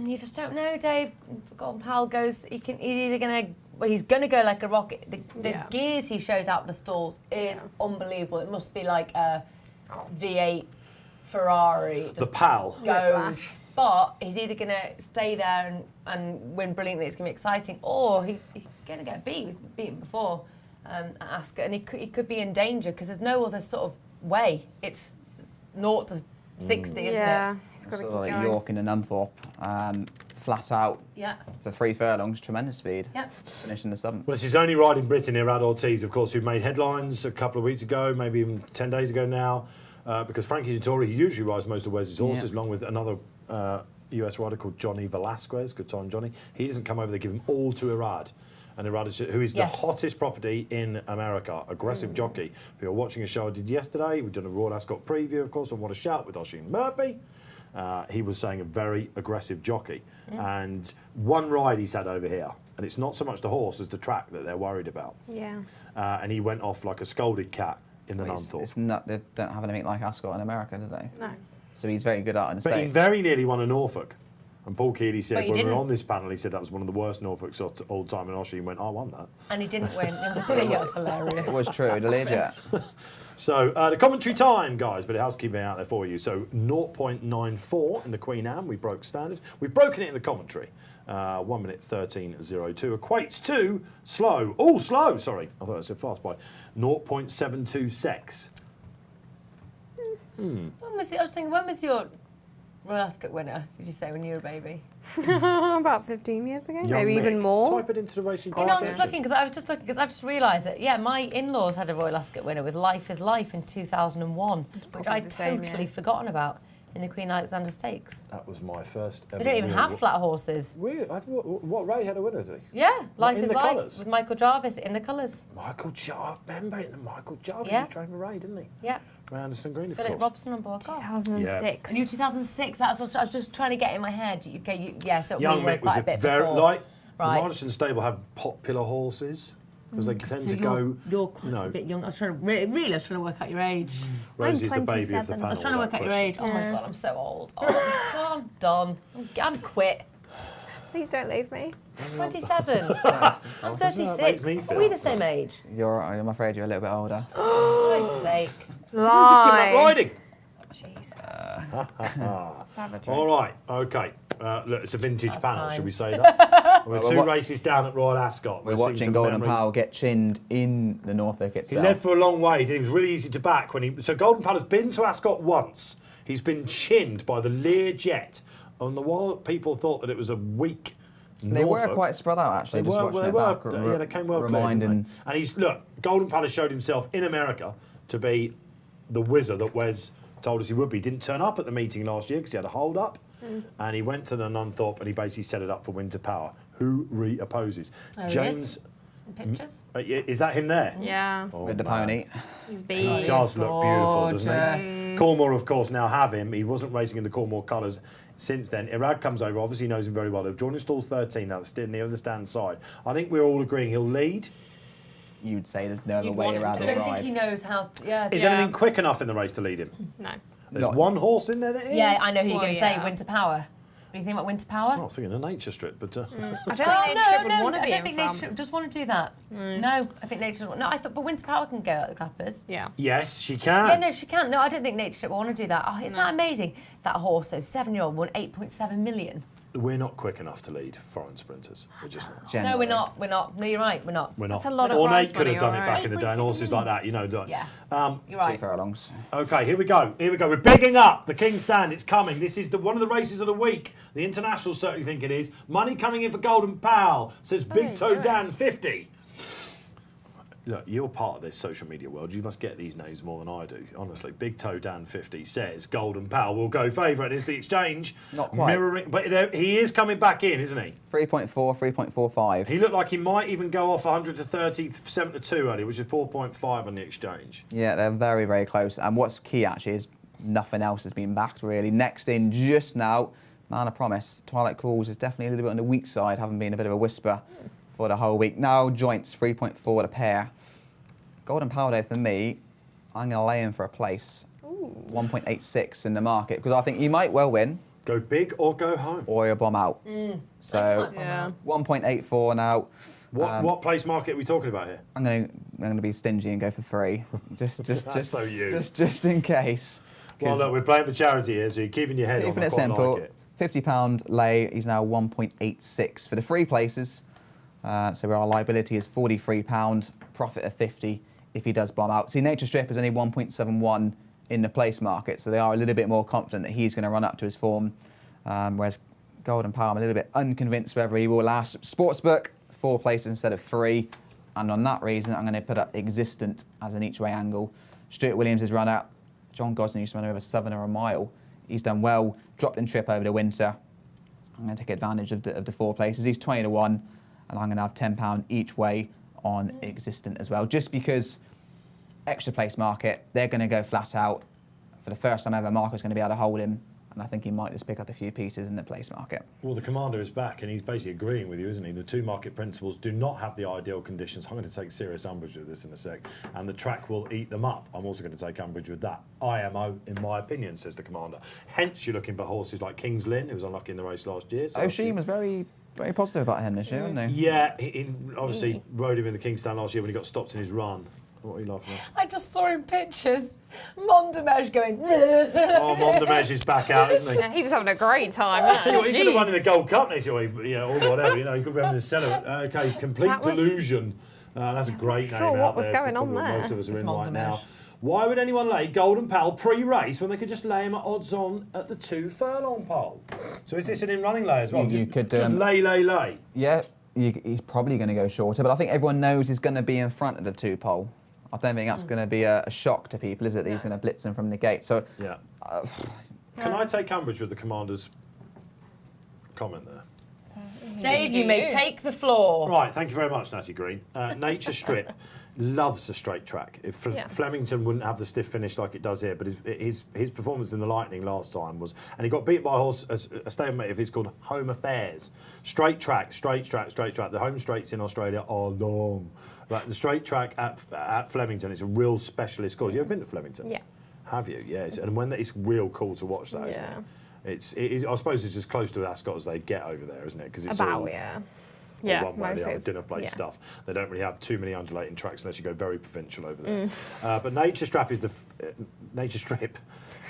you just don't know, Dave. Golden Pal goes. He's gonna go like a rocket. The gears he shows out the stalls is unbelievable. It must be like a V8 Ferrari. Just The Pal. goes. But he's either going to stay there and win brilliantly, it's going to be exciting, or he's going to get beat. He was beaten before at Ascot, and he could be in danger because there's no other sort of way. It's 0 to 60, isn't Yeah, it? he's got to Sort keep of like going. York and Nunthorpe, flat out Yeah. for 3 furlongs, tremendous speed. Yep. Finishing the 7th. Well, it's his only ride in Britain here, Brad Ortiz, of course, who made headlines a couple of weeks ago, maybe even 10 days ago now, because Frankie Dettori, he usually rides most of Wes's horses, along with another US rider called Johnny Velasquez. Good time, Johnny. He doesn't come over, they give him all to Irad. And Irad, who is the hottest property in America, aggressive jockey. If you're watching a show I did yesterday, we've done a Royal Ascot preview, of course, on What a Shout with Oisin Murphy. He was saying a very aggressive jockey. And one ride he's had over here, and it's not so much the horse as the track that they're worried about. Yeah. And he went off like a scolded cat in the Nunthorpe. It's not, they don't have anything like Ascot in America, do they? No. So he's very good at it in the But he States. very nearly won a Norfolk. And Paul Keeley But said, he when we were didn't. on this panel, he said that was one of the worst Norfolks of all time. And Oisin went, I won that. And he didn't win. Did he? That was hilarious. It was true, the lead yet. So the commentary time, guys, but it has keeping out there for you. So 0.94 in the Queen Anne, we broke standard. We've broken it in the commentary. 1 minute 13.02 equates to slow. Oh, slow, sorry. I thought I said fast by 0.726. I was thinking, when was your Royal Ascot winner, did you say, when you were a baby? About 15 years ago, Young maybe Mick. even more. Type it into the racing You know, I'm section. just looking because I've just realised that my in-laws had a Royal Ascot winner with Life is Life in 2001, which I'd the same, totally forgotten about in the Queen Alexander Stakes. That was my first ever. They don't even real- have flat horses. Really? What Ray had a winner, did he? Yeah, Life in is the Life colours? with Michael Jarvis in the colours. Michael Jarvis, remember it? Michael Jarvis, Yeah. he trained for Ray, didn't he? Yeah, Ray Anderson Green, of Philip course. Robson on board. 2006. And you 2006. That's what I was just trying to get in my head. So Young we were Mick was quite a a bit very before. like Right. the Margarson stable have popular horses because they tend So to go. You're quite a bit young. I was trying to really, I was trying to work out your age. Rosie's the baby of the 27. panel. I was trying to work without out your question. age. Oh my god, I'm so old. Oh, I'm done. I'm quit. Please don't leave me. 27. I'm 36. Are we the same age? I'm afraid you're a little bit older. For Christ's sake. Just give up riding. Jesus. All right, okay. Look, it's a vintage panel, should we say that? We're two races down at Royal Ascot. We're watching Golden Pal get chinned in the Norfolk itself. He led for a long way. It was really easy to back So Golden Pal has been to Ascot once. He's been chinned by the Learjet. On the while, people thought that it was a weak They Norfolk. were quite spread out, actually. They came well clear. And Golden Pal has showed himself in America to be the whizzer that Wes told us he would be. He didn't turn up at the meeting last year because he had a hold up. And he went to the Nunthorpe and he basically set it up for Winter Power, who re-opposes. James. Pictures? Is that him there? Yeah. Oh, with the pony. He does look beautiful, doesn't he? Cornwall, of course, now have him. He wasn't racing in the Cornwall colours since then. Irad comes over, obviously knows him very well. They've drawn in stalls 13 now, they're near the stand side. I think we're all agreeing he'll lead. You'd say there's no other way around I the don't ride. think he knows how to... Yeah. Is anything quick enough in the race to lead him? No. There's one horse in there that is? Yeah, I know who you're going to say, Winter Power. What do you think about Winter Power? I was thinking a nature strip, but... I don't think Nature Strip would want to be I don't think Nature Strip does want to do that. No, I think Nature Strip... No, but Winter Power can go at the clappers. Yeah. Yes, she can. Yeah, no, she can. No, I don't think Nature Strip will want to do that. Oh, isn't that amazing? That horse, so 7-year-old, won 8.7 million. We're not quick enough to lead foreign sprinters. We're just not. Generally. No, we're not. We're not. No, you're right. We're not. We're not. That's a lot of Or prize Nate could have money, done it back in the day, and horses like that, Yeah. You're right. Furlongs. Okay, here we go. We're bigging up the King's Stand. It's coming. This is one of the races of the week. The internationals certainly think it is. Money coming in for Golden Pal, says Big Toe Dan 50. Look, you're part of this social media world. You must get these names more than I do. Honestly, Big Toe Dan 50 says Golden Pal will go favourite. Is the exchange not quite mirroring? But he is coming back in, isn't he? 3.4, 3.45. He looked like he might even go off 100 to 30, 7 to 2 earlier, which is 4.5 on the exchange. Yeah, they're very, very close. And what's key actually is nothing else has been backed really. Next in just now, Man, I promise, Twilight Calls is definitely a little bit on the weak side, having been a bit of a whisper for the whole week. Now Joints 3.4 at a pair. Golden Power Day for me, I'm going to lay in for a place. 1.86 in the market, because I think you might well win. Go big or go home. Or you'll bomb out. So 1.84 now. What place market are we talking about here? I'm going to be stingy and go for 3. just so you. Just in case. Well, look, we're playing for charity here, so you're keeping your head on. Keeping it simple. Like it. £50 lay. He's now 1.86 for the 3 places. So our liability is £43. Profit of 50 if he does bomb out. See, Nature Strip is only 1.71 in the place market, so they are a little bit more confident that he's going to run up to his form. Whereas Golden Power, I'm a little bit unconvinced whether he will last. Sportsbook, 4 places instead of 3. And on that reason, I'm going to put up Existent as an each-way angle. Stuart Williams is run out. John Gosden used to run over 7 or a mile. He's done well, dropped in trip over the winter. I'm going to take advantage of the 4 places. He's 20 to 1, and I'm going to have £10 each way on Existent as well, just because extra place market, they're going to go flat out. For the first time ever, Marco's going to be able to hold him, and I think he might just pick up a few pieces in the place market. Well, the commander is back, and he's basically agreeing with you, isn't he? The 2 market principles do not have the ideal conditions. I'm going to take serious umbrage with this in a sec, and the track will eat them up. I'm also going to take umbrage with that. IMO, in my opinion, says the commander. Hence, you're looking for horses like King's Lynn, who was unlucky in the race last year. So O'Sheen was very positive about him this year, wasn't he? Yeah, he obviously rode him in the King's Stand last year when he got stopped in his run. What are you laughing at? I just saw in pictures Mondemege going. Oh, Mondemege is back out, isn't he? Yeah, he was having a great time. I tell you what, he could have won in the Gold Cup next year, or whatever. You know, he could have run in the cellar. Okay, Complete Delusion. That's a great name. Sure, what was there. going on Probably there? Most of us are It's in right Mondemege. now. Why would anyone lay Golden Pal pre-race when they could just lay him at odds on at the 2 furlong pole? So is this an in-running lay as well? You Just could, lay. Yeah, he's probably going to go shorter, but I think everyone knows he's going to be in front of the 2 pole. I don't think that's going to be a shock to people, is it? That he's going to blitz him from the gate. So, yeah. Can I take umbrage with the commander's comment there? Dave, you may take the floor. Right, thank you very much, Natalie Green. Nature Strip loves a straight track. If Flemington wouldn't have the stiff finish like it does here, but his performance in the Lightning last time was, and he got beat by a horse, a stablemate of his called Home Affairs. Straight track. The home straights in Australia are long. But the straight track at Flemington, it's a real specialist course. You ever been to Flemington? Yeah. Have you? Yes. And when it's real cool to watch that, isn't it? I suppose it's as close to Ascot as they get over there, isn't it? Because it's About, all, yeah. all Yeah, one way, the mostly other it's- dinner plate yeah. stuff. They don't really have too many undulating tracks unless you go very provincial over there. But Nature Strip is Nature Strip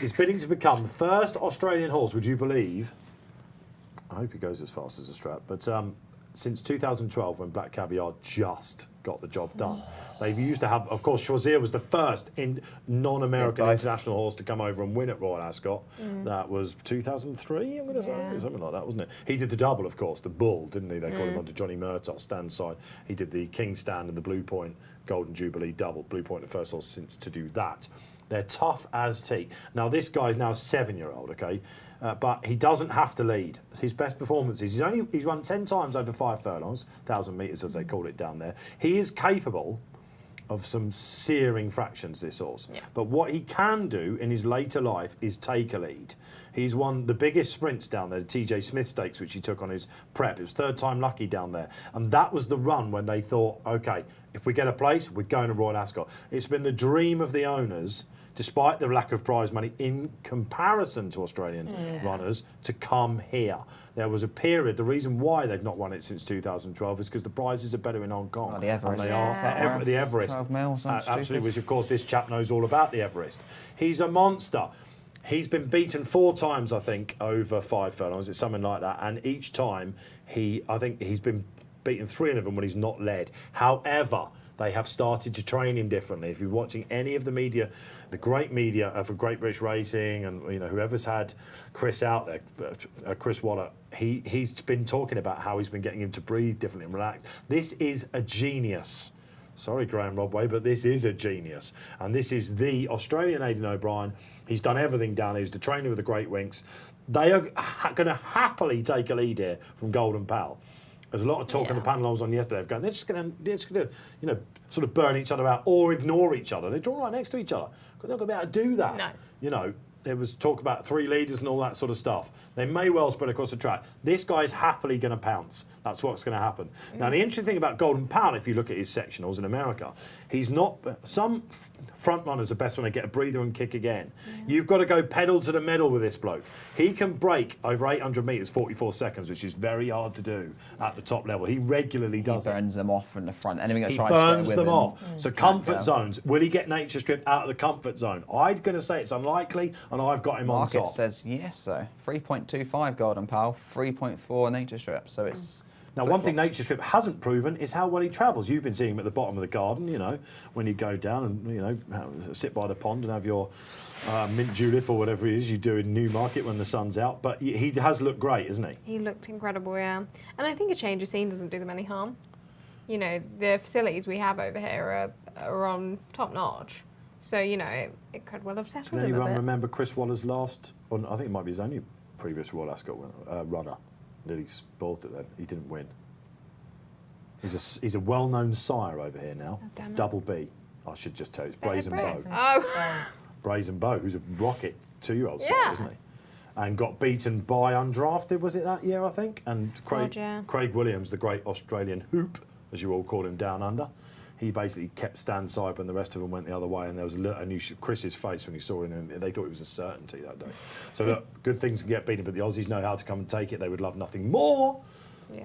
is bidding to become the first Australian horse. Would you believe? I hope he goes as fast as a strap, but since 2012, when Black Caviar just got the job done, they used to have, of course, Choisir was the first non-American international horse to come over and win at Royal Ascot. That was 2003, I'm going to say, something like that, wasn't it? He did the double, of course, the bull, didn't he? They called him under Johnny Murtaugh, stand side. He did the King Stand and the Blue Point Golden Jubilee double. Blue Point, the first horse since to do that. They're tough as teak. Now, this guy's now a 7-year-old, okay? But he doesn't have to lead. His best performances, he's run 10 times over 5 furlongs, 1,000 metres as they call it down there. He is capable of some searing fractions, this horse. Yeah. But what he can do in his later life is take a lead. He's won the biggest sprints down there, the TJ Smith Stakes, which he took on his prep. It was third time lucky down there. And that was the run when they thought, OK, if we get a place, we're going to Royal Ascot. It's been the dream of the owners, despite the lack of prize money in comparison to Australian runners, to come here. There was a period, the reason why they've not won it since 2012 is because the prizes are better in Hong Kong. Oh, the Everest. And they are. The Everest. 12 mil, absolutely, which of course this chap knows all about the Everest. He's a monster. He's been beaten 4 times, I think, over 5 furlongs. It's something like that. And each time, I think he's been beaten 3 of them when he's not led. However, they have started to train him differently. If you're watching any of the media, the great media of Great British Racing and whoever's had Chris out there, Chris Waller, he's been talking about how he's been getting him to breathe differently and relax. This is a genius. Sorry, Graham Rodway, but this is a genius. And this is the Australian Aidan O'Brien. He's done everything down here. He's the trainer of the Great Winks. They are going to happily take a lead here from Golden Pal. There's a lot of talk on the panel I was on yesterday of going, they're just going to, sort of burn each other out or ignore each other. They draw right next to each other. They're not going to be able to do that. No. There was talk about 3 leaders and all that sort of stuff. They may well spread across the track. This guy's happily going to pounce. That's what's going to happen. Now, the interesting thing about Golden Pal, if you look at his sectionals in America, he's not... Some front runners are best when they get a breather and kick again. You've got to go pedal to the metal with this bloke. He can break over 800 metres 44 seconds, which is very hard to do at the top level. He regularly does it. He burns them off from the front. Anything that He tries to go burns with them him, off. So comfort zones. Will he get Nature Strip out of the comfort zone? I'm going to say it's unlikely, and I've got him on top. Market says yes, though. 3.25 Golden Pal, 3.4 Nature Strip. So it's... Now, one thing Nature Strip hasn't proven is how well he travels. You've been seeing him at the bottom of the garden, when you go down and, sit by the pond and have your mint julep or whatever it is you do in Newmarket when the sun's out. But he has looked great, hasn't he? He looked incredible, yeah. And I think a change of scene doesn't do them any harm. The facilities we have over here are on top notch. So, it could well have settled Can him a anyone bit. remember Chris Waller's last, I think it might be his only previous Royal Ascot runner? Nearly spoilt it then. He didn't win. He's a well-known sire over here now. Oh, damn it. Double B. I should just tell you. It's Brazen Bow. Oh. Brazen Bow, who's a rocket 2-year-old sire, isn't he? And got beaten by undrafted, was it that year, I think? And Craig Williams, the great Australian hoop, as you all call him down under, he basically kept stand side when the rest of them went the other way, and there was Chris's face when he saw him, and they thought it was a certainty that day. So look, good things can get beaten, but the Aussies know how to come and take it. They would love nothing more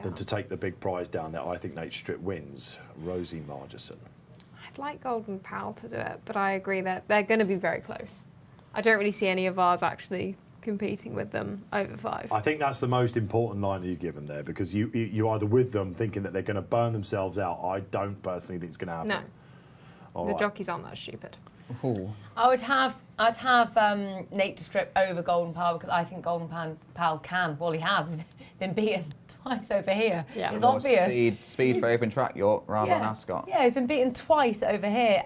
than to take the big prize down there. I think Nature Strip wins. Rosie Margarson. I'd like Golden Pal to do it, but I agree that they're going to be very close. I don't really see any of ours actually competing with them over 5. I think that's the most important line that you've given there, because you're either with them thinking that they're going to burn themselves out. I don't personally think it's going to happen. No. The jockeys aren't that stupid. Ooh. I'd have Nature Strip over Golden Pal, because I think Golden Pal can. Well, he has been beaten twice over here. Yeah. It's obvious. Speed for open track York rather than Ascot. Yeah, he's been beaten twice over here.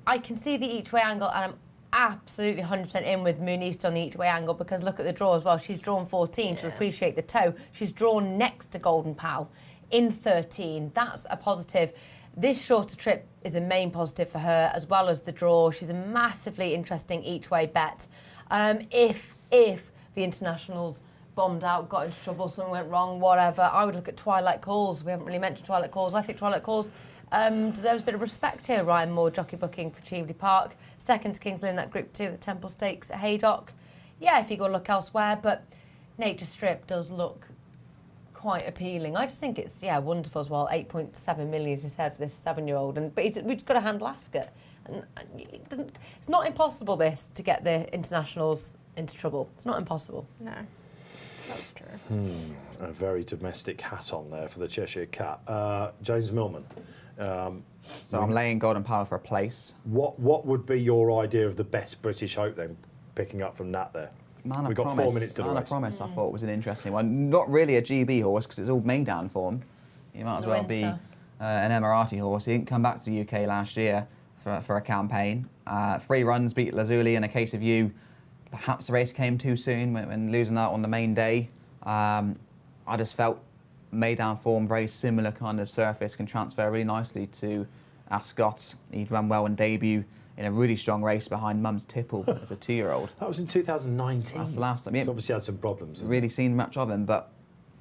I can see the each way angle, and I'm absolutely 100% in with Moonista on the each way angle, because look at the draw as well. She's drawn 14 to appreciate the toe. She's drawn next to Golden Pal in 13. That's a positive. This shorter trip is the main positive for her, as well as the draw. She's a massively interesting each way bet. If the internationals bombed out, got into trouble, something went wrong, whatever, I would look at Twilight Calls. We haven't really mentioned Twilight Calls. I think Twilight Calls deserves a bit of respect here. Ryan Moore, jockey booking for Cheveley Park. Second to Kingsley in that Group 2 at the Temple Stakes at Haydock. yeah, if you go look elsewhere, but Nature Strip does look quite appealing. I just think it's wonderful as well. 8.7 million, as you said, for this 7-year-old, but we've just got to handle Ascot, and it's not impossible to get the internationals into trouble. It's not impossible. No, that's true. A very domestic hat on there for the Cheshire Cat. James Millman. So I'm laying Golden Power for a place. What would be your idea of the best British Hope then, picking up from Nat there? We've got 4 minutes to the race. Promise, I thought was an interesting one. Not really a GB horse because it's all main down form. You might as well be an Emirati horse. He didn't come back to the UK last year for a campaign. 3 runs, beat Lazuli in a case of you. Perhaps the race came too soon when losing out on the main day. I just felt made down form, very similar kind of surface, can transfer really nicely to Ascot. He'd run well in debut in a really strong race behind Mum's Tipple as a 2-year-old. That was in 2019. That's the last time. He's obviously had some problems. Really seen much of him, but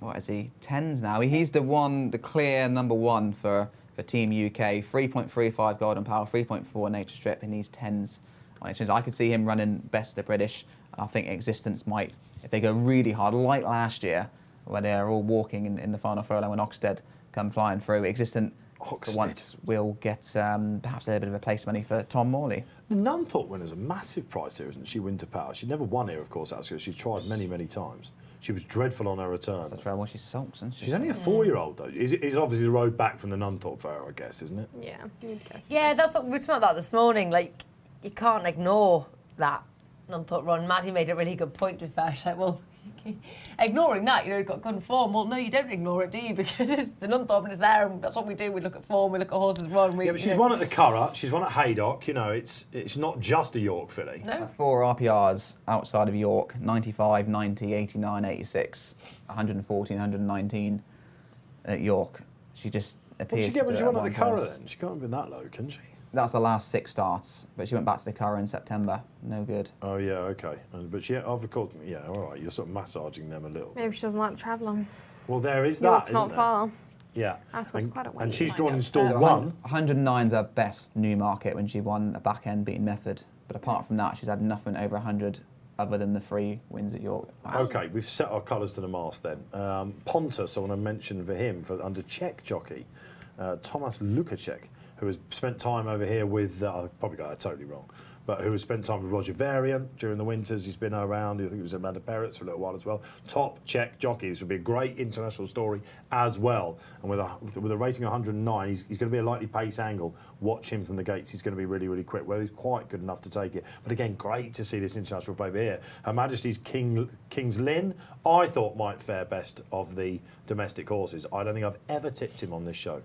what is he? 10s now. He's the clear number 1 for Team UK. 3.35 Golden Power, 3.4 Nature Strip, and he's 10s. I could see him running best of the British. I think Existence might, if they go really hard, like last year, where they're all walking in the final furlong when Oxted come flying through. Existent for once will get perhaps a little bit of a place money for Tom Morley. The Nunthorpe winner's a massive price here, isn't she? Winter Power. She never won here, of course, actually. She's tried many, many times. She was dreadful on her return. That's right. Well, she sulks, isn't she? She's only a 4-year-old, though. It's obviously the road back from the Nunthorpe Fair, I guess, isn't it? Yeah, you'd guess. Yeah, that's what we were talking about this morning. Like, you can't ignore that Nunthorpe run. Maddie made a really good point with that. She's like, well, ignoring that, you've got good form. Well, no, you don't ignore it, do you? Because it's the Nunthorpe and it's there, and that's what we do. We look at form, we look at horses run. But she's won at the Curragh, she's won at Haydock. You know, it's not just a York filly. No. 4 RPRs outside of York: 95, 90, 89, 86, 114, 119 at York. She just appears. What did she get when she won at the Curragh class. then? She can't have been that low, can she? That's the last 6 starts, but she went back to the Curragh in September. No good. Oh yeah, okay. But she, of course, yeah, all right. You're sort of massaging them a little. Maybe she doesn't like travelling. Well, there is York's that. not isn't far. There? Yeah. Ascot's quite a way. And she's drawn in stall So 1. 109's her best Newmarket when she won a back end beating Method. But apart from that, she's had nothing over 100 other than the 3 wins at York. Wow. Okay, we've set our colours to the mast then. Pontus, I want to mention for him, for under Czech jockey, Thomas Lukacek, who has spent time over here with, I probably got that totally wrong, but who has spent time with Roger Varian during the winters. He's been around, I think he was at Amanda Perrotts for a little while as well. Top Czech jockey. This would be a great international story as well. And with a rating of 109, he's going to be a likely pace angle. Watch him from the gates. He's going to be really, really quick. Well, he's quite good enough to take it. But again, great to see this international favour here. Her Majesty's King's Lynn, I thought might fare best of the domestic horses. I don't think I've ever tipped him on this show.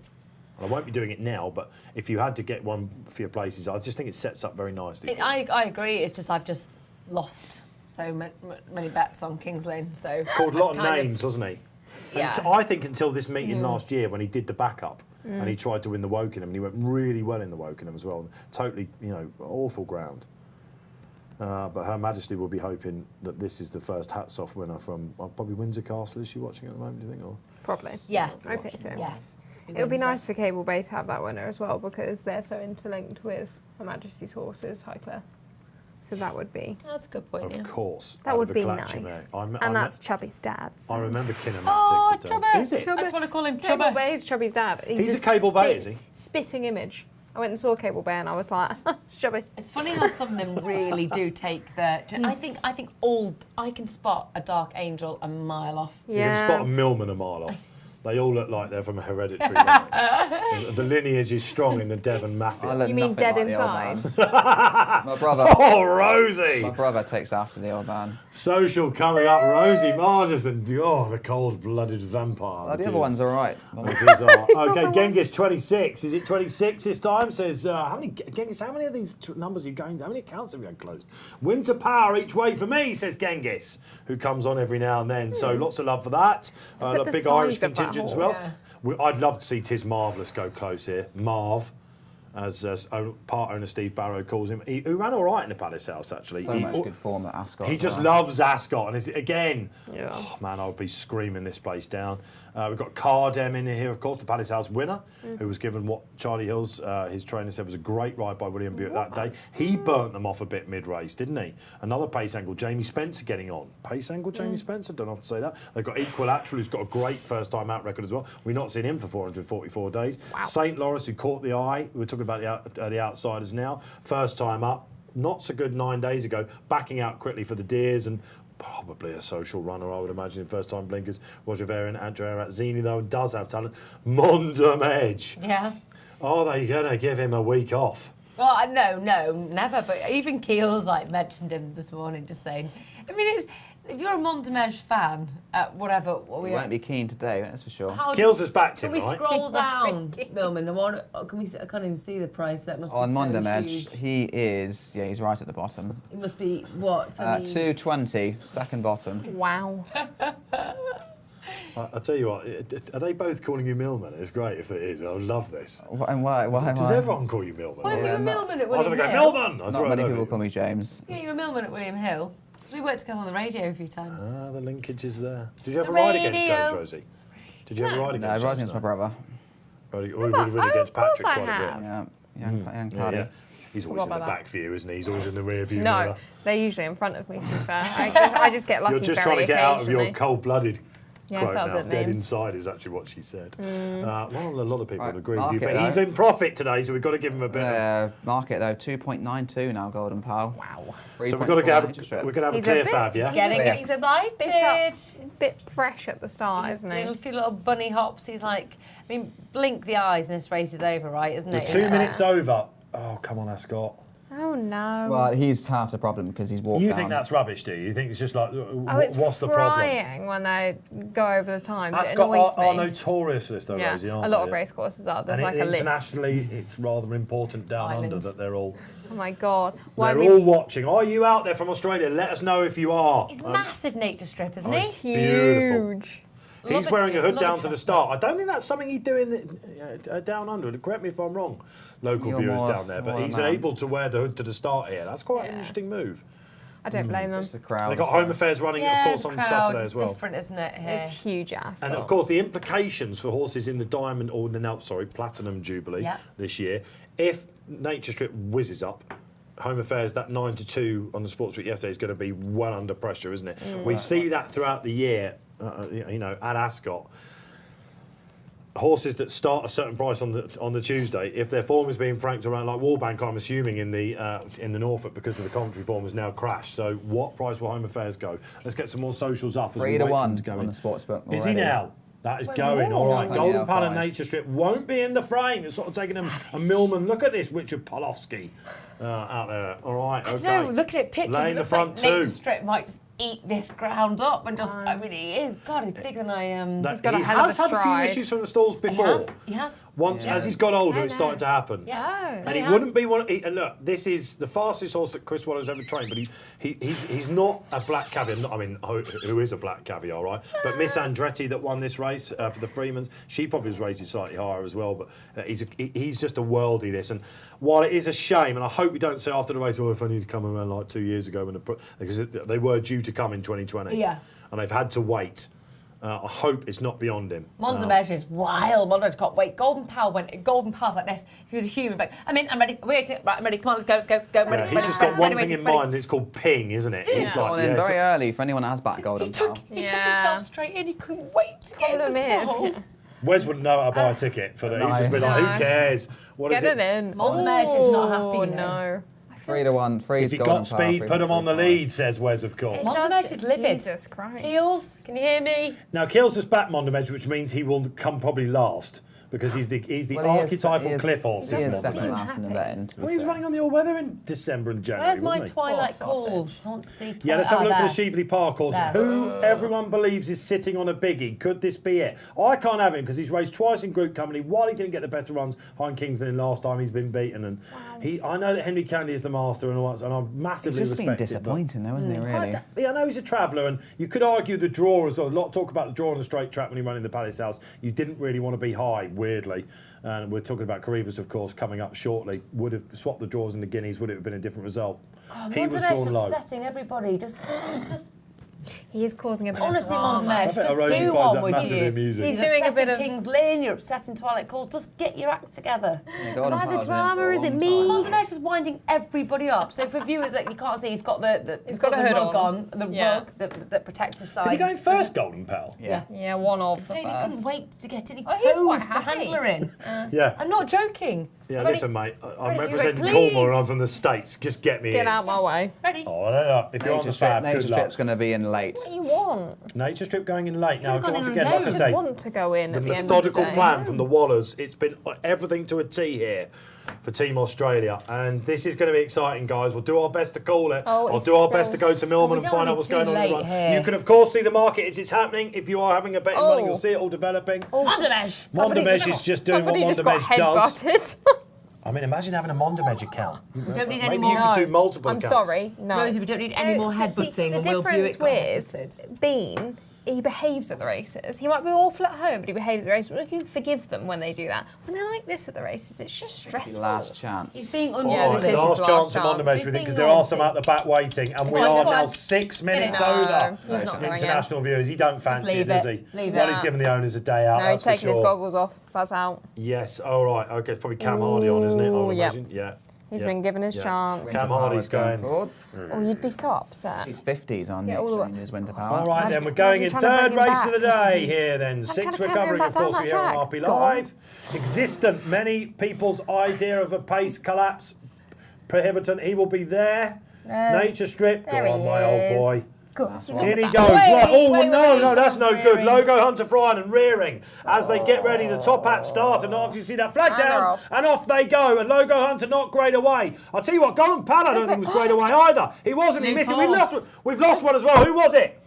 I won't be doing it now, but if you had to get one for your places, I just think it sets up very nicely. I agree. It's just I've just lost so many bets on King's Lynn. So called a lot of names, doesn't he? Yeah. And I think until this meeting last year when he did the backup and he tried to win the Wokingham, and he went really well in the Wokingham as well. Totally, awful ground. But Her Majesty will be hoping that this is the first hats-off winner from probably Windsor Castle. Is she watching at the moment, do you think? Or? Probably. Yeah. I'd say so. Yeah. It would be nice for Cable Bay to have that winner as well because they're so interlinked with Her Majesty's horses, Highclere. So that would be. That's a good point. Of course. That would be Clatching nice. there. And that's Chubby's dad. I remember Kinematic. Oh, Chubby! Is it? I just want to call him Cable Chubby. Bay is Chubby's dad. He's a Cable Bay, is he? Spitting image. I went and saw Cable Bay and I was like, it's Chubby. It's funny how some of them really do take the. I think I can spot a Dark Angel a mile off. You can spot a Millman a mile off. They all look like they're from a hereditary line. The lineage is strong in the Devon Mafia. You mean dead inside? My brother. Oh, Rosie! My brother takes after the old man. Social coming up, Rosie Margarson. Oh, the cold-blooded vampire. The other one's all right. Okay, Genghis 26. Is it 26 this time? Says Genghis, how many of these numbers are you going? How many accounts have you had closed? Winter Power each way for me, says Genghis, who comes on every now and then. So lots of love for that. The big Irish contingent as well. Yeah. I'd love to see Tis Marvellous go close here. Marv, as part owner Steve Barrow calls him, who ran all right in the Palace House, actually. So much good form at Ascot. He just loves Ascot. And again, oh man, I would be screaming this place down. We've got Cardem in here, of course, the Palace House winner, who was given what Charlie Hill's, his trainer said was a great ride by William Buick that day. He burnt them off a bit mid-race, didn't he? Another pace angle, Jamie Spencer getting on. Pace angle, Jamie Spencer? Don't have to say that. They've got Equilateral, who's got a great first-time out record as well. We've not seen him for 444 days. Wow. St. Lawrence, who caught the eye. We're talking about the outsiders now. First time up. Not so good 9 days ago. Backing out quickly for the Deers and probably a social runner, I would imagine, in first-time blinkers. Roger Varian, Andrea Razzini, though, does have talent. Mondum Edge. Yeah. Are they going to give him a week off? Well, no, never. But even Keel's mentioned him this morning, just saying. I mean, if you're a Montemège fan, whatever. We won't be keen today, that's for sure. Keels has backed him, Can we right? scroll down, Millman? Can we? I can't even see the price. That must be On so Montemège, huge. he is, he's right at the bottom. It must be what? 220, second bottom. Wow. I'll tell you what, are they both calling you Millman? It's great if it is. I would love this. And why? Does everyone call you Millman? Why were you a Millman at I was William going to Hill? go, Millman! Not many people call me James. Yeah, you were Millman at William Hill. We worked together on the radio a few times. Ah, the linkage is there. Did you ever The ride against radio. James, Rosie? Did you ever ride against No, I James? ride against my brother. We rode against Patrick quite a bit. Yeah, young Claddy. Yeah. He's always in the Forgot about back view, isn't he? He's always in the rear view No, mirror. they're usually in front of me, to be fair. I just get lucky You're just very trying to get out of your occasionally. cold-blooded Yeah, I quote felt now. it Dead then. inside is actually what she said. Well, a lot of people Right, would agree with you, market, but he's though. in profit today, so we've got to give him a bit of... Market though, 2.92 now, Golden Pal. Wow. So we're going to have a He's clear a bit- fav, yeah? Getting He's a excited. bit fresh at the start, He's isn't doing he? a few little bunny hops. He's like, I mean, blink the eyes and this race is over, right? Isn't We're it? 2 minutes over. Oh, come on, Ascot. Oh no. Well, he's half the problem because he's walked You down. think that's rubbish, do you? You think it's just like, Oh, it's what's the problem? frying when they go over the time. It Ascot annoys me. are notorious for this, though, Yeah, Rosie, aren't a lot they? of race courses are. There's And like a list. internationally, it's rather important down Island. under that they're all... Oh my god. They're all watching. Are you out there from Australia? Let us know if you are. He's massive nature strip, isn't Oh, he? it's beautiful. Huge. He's Love wearing a hood love down to the chocolate. start. I don't think that's something he'd do down under. Correct me if I'm wrong, local You're viewers more- down there. But more a he's man. able to wear the hood to the start here. That's quite an interesting move. I don't blame them. Just the crowd. They've got Home Affairs running, of course, on crowd Saturday is as well. different, isn't it? Here? It's huge ass. And of course, the implications for horses in the Diamond or Platinum Jubilee Yeah. this year, if Nature Strip whizzes up, Home Affairs, that 9-2 on the Sportsbook yesterday is going to be well under pressure, isn't it? We see that throughout the year, at Ascot. Horses that start a certain price on the Tuesday, if their form is being franked around, like Warbank, I'm assuming in the Norfolk because of the commentary form has now crashed. So what price will Home Affairs go? Let's get some more socials up as we 3 to wait for them 1 to go on in. the sportsbook. Is he already. now? That is Wait, going, more? all right. Yeah, Golden Pal and 5. Nature Strip won't be in the frame. It's sort of taking them a Millman. Look at this, Richard Polofsky out there. All right, I okay. don't know, looking at pictures, Lay it in the looks front like Nature two. Strip might just eat this ground up and just, I mean, he is. God, he's bigger than I am. That- He's got a he hell of has a had a few stride. issues from the stalls He before. has. He has. Once, as he's got older, it's started to happen. Yeah. And he wouldn't be one. And look, this is the fastest horse that Chris Waller's ever trained, but he's not a black caviar. I mean, who is a black caviar, right? But Miss Andretti that won this race for the Freemans, she probably was rated slightly higher as well. But he's just a worldie. This, and while it is a shame, and I hope we don't say after the race, oh, if I need to come around like 2 years ago because they were due to come in 2020, Yeah. and they've had to wait. I hope it's not beyond him. Montemège is wild. Montemège can't wait. Golden Pal's like this. If he was a human, like, I'm in, I'm ready. Right, I'm ready. Come on, let's go, let's go, let's go. I'm ready, He's ready, just ready, got one ready, thing in ready. mind, and it's called ping, isn't it? It's He's gone in very early for anyone that has back Golden Pal. He took himself straight in. He couldn't wait to get in Problem the is- stalls. Wes wouldn't know how to buy a ticket for that. He'd just be like, No. who cares? What is Get it? it in. Montemège is not happy, Oh, you know. no. 3 to 1. 3 If you Golden got Pal, speed, 3 put him on the 3-5. lead, says Wes, of course. Montemège is livid. Jesus Christ. Heels, can you hear me? Now, Keels has backed Montemège, which means he will come probably last because he's the Well, he is- archetypal he is- cliff horse. He isn't is he? second last in the betting. to be Well, he was fair. running on the all-weather in December and January, Where's my wasn't he? Twilight Poor calls? sausage. I want to see Twilight. Yeah, let's have a look for the there. Sheveley Park horse. There. Who everyone believes is sitting on a biggie. Could this be it? I can't have him because he's raced twice in group company. While he didn't get the best of runs, Hein Kingsland last time he's been beaten. And I know that Henry Candy is the master and all that, and I massively He's just been respect it. but- disappointing though, isn't he, really? Yeah, I know he's a traveller, and you could argue the draw as well. A lot of talk about the draw on the straight track when he ran in the Palace House. You didn't really want to be high, weirdly. And we're talking about Caribas, of course, coming up shortly. Would have swapped the draws in the Guineas, would it have been a different result? Oh, He was Montemège drawn low. upsetting everybody. Just He is causing a bit Honestly, of drama. Mondemesh, I bet just Rosie do finds one, that would massively you? amusing. He's You're doing a bit upsetting of... Kings Lynn, you're upsetting Twilight Calls. Just get your act together. Yeah, Golden Am I the Pile's been in drama? for a Is it long me? time. Mondemesh is winding everybody up. So for viewers that you can't see, he's got the got a hood rug on. the Yeah. rug that protects his side. Did he go in first, Golden Pal? Yeah. Yeah, one of the Dave, he first. couldn't wait to get in. He Oh, he's towed quite the happy. handler in. Yeah. I'm not joking. Yeah, Ready? listen, mate. I'm Ready? representing Ready? Cornwall and Please. I'm from the States. Just get me Get in. out my way. Ready? Oh, no. If you're on the fav, Nature good luck. Strip's going to be in late. What do you want? Nature Strip going in late. Now, gone once in again, on like I his say, Want to go in the at the end of the methodical day. plan from the Wallers. It's been everything to a T here for Team Australia, and this is going to be exciting, guys. We'll do our best to call it. Oh, I'll it's do our so- best to go to Millman we and don't find wanna out be what's too going on in the late run. here. You can, of course, see the market as it's happening. If you are having a betting running, you'll see it all developing. Mondemesh. Mondemesh is just doing what Somebody just got Mondemesh does. headbutted. I mean, imagine having a Mondemesh account. We don't need Maybe any you more. could do multiple I'm accounts. sorry. No. Rosie, we don't need any more but see, headbutting, the and we'll view difference it with with Bean, he behaves at the races. He might be awful at home, but he behaves at the races. We can forgive them when they do that. When they're like this at the races, it's just stressful. Last chance. He's being Yeah, unruly. this is Last his chance of chance. Mondemesh He's with it because being there are some naughty. at the back waiting, and we Go on, are go now on. 6 minutes No, over. he's not going in. International viewers, he don't fancy leave it, does it. he? Leave Well, it. he's giving the owners a day out. No, he's that's for taking his sure. goggles off. That's out. Yes, all right. Okay, it's probably Cam Hardy on, isn't it? I would Ooh, yep. imagine. Yeah. He's yeah, been given his yeah. chance. Cam Hardy's going. forward. Oh, you'd be so upset. He's 50s on the get all the way- exchanges, Winter Power. All right, Imagine- then we're going in imagine trying to third bring him race of the back. day here. Then I'm 6 trying to we're carry him covering, back of course, down here that on RP track. Go on. Live. Existent, many people's idea of a pace collapse prohibitant. He will be there. Nature Strip. Go There on, he my old is. boy. Good. In he Look goes. at that. Right. Oh, wait, no, wait, no, that's no someone's good. rearing. Logo Hunter flying and rearing as they get ready. The top hat start, and obviously you see that flag And they're down, off. and off they go. And Logo Hunter not great away. I'll tell you what, Golden Pal, I don't think was great away either. He wasn't. He Loose missed it. horse. We've lost one as well. Who was it?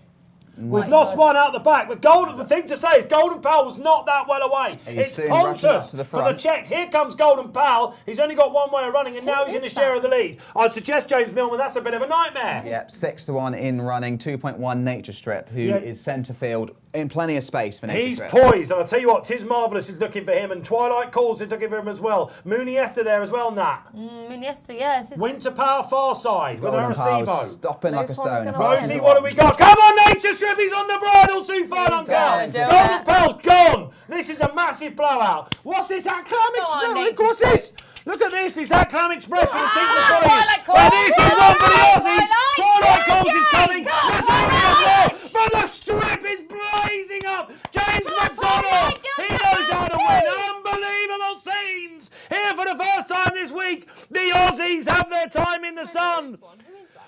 We've lost one out the back. But the thing to say is Golden Pal was not that well away. He's It's soon rushing up Pontus to the for the front. checks. Here comes Golden Pal. He's only got one way of running, and now he's in his share of the lead. I'd suggest James Millman. That's a bit of a nightmare. Yep, 6-1 in running, 2.1 Nature Strip, who is centre field in plenty of space for Nature He's Strip. poised, and I'll tell you what, Tis Marvellous is looking for him, and Twilight Calls is looking for him as well. Mooney Esther there as well, Nat. Iniesta, yes. Winter Power far side with Golden Pal's Arecibo. stopping like a This one's stone. gonna Rosie, win. what do we got? Come on, Nature Strip, he's on the bridle, too far on gonna count. do Golden it. Pal's gone. This is a massive blowout. What's this? Acclam Express. Nature Look, what's this? Look at this. It's Acclam Express in the team of Twilight Calls. And this is one for the Aussies. Twilight. Twilight Calls is Yes, coming. go. There's only as well. But the strip is blazing up. James McDonald. He knows how to win. Unbelievable scenes. Here for the first time this week. The Aussies have their time in the sun.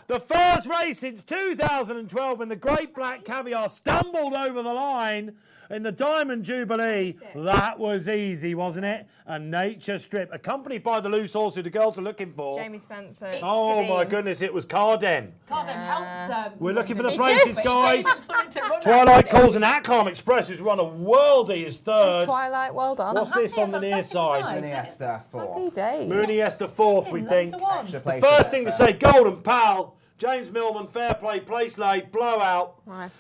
The first race since 2012 when the Great Black Caviar stumbled over the line in the Diamond Jubilee. That was easy, wasn't it? A Nature Strip, accompanied by the loose horse who the girls are looking for. Jamie Spencer. Oh my Kadeem. goodness, it was Carden. Carden helped. We're looking for the He places, did. guys. Something to run Twilight at. Calls and Acclam Express, who's run a worldie, is third. Twilight, well done. What's this on the near side? Mooney Esther, 4th. Happy days. Mooney Esther fourth, we think. Extra place First to thing to Betfair. say, Golden Pal, James Millman, fair play, place laid, blowout. Right.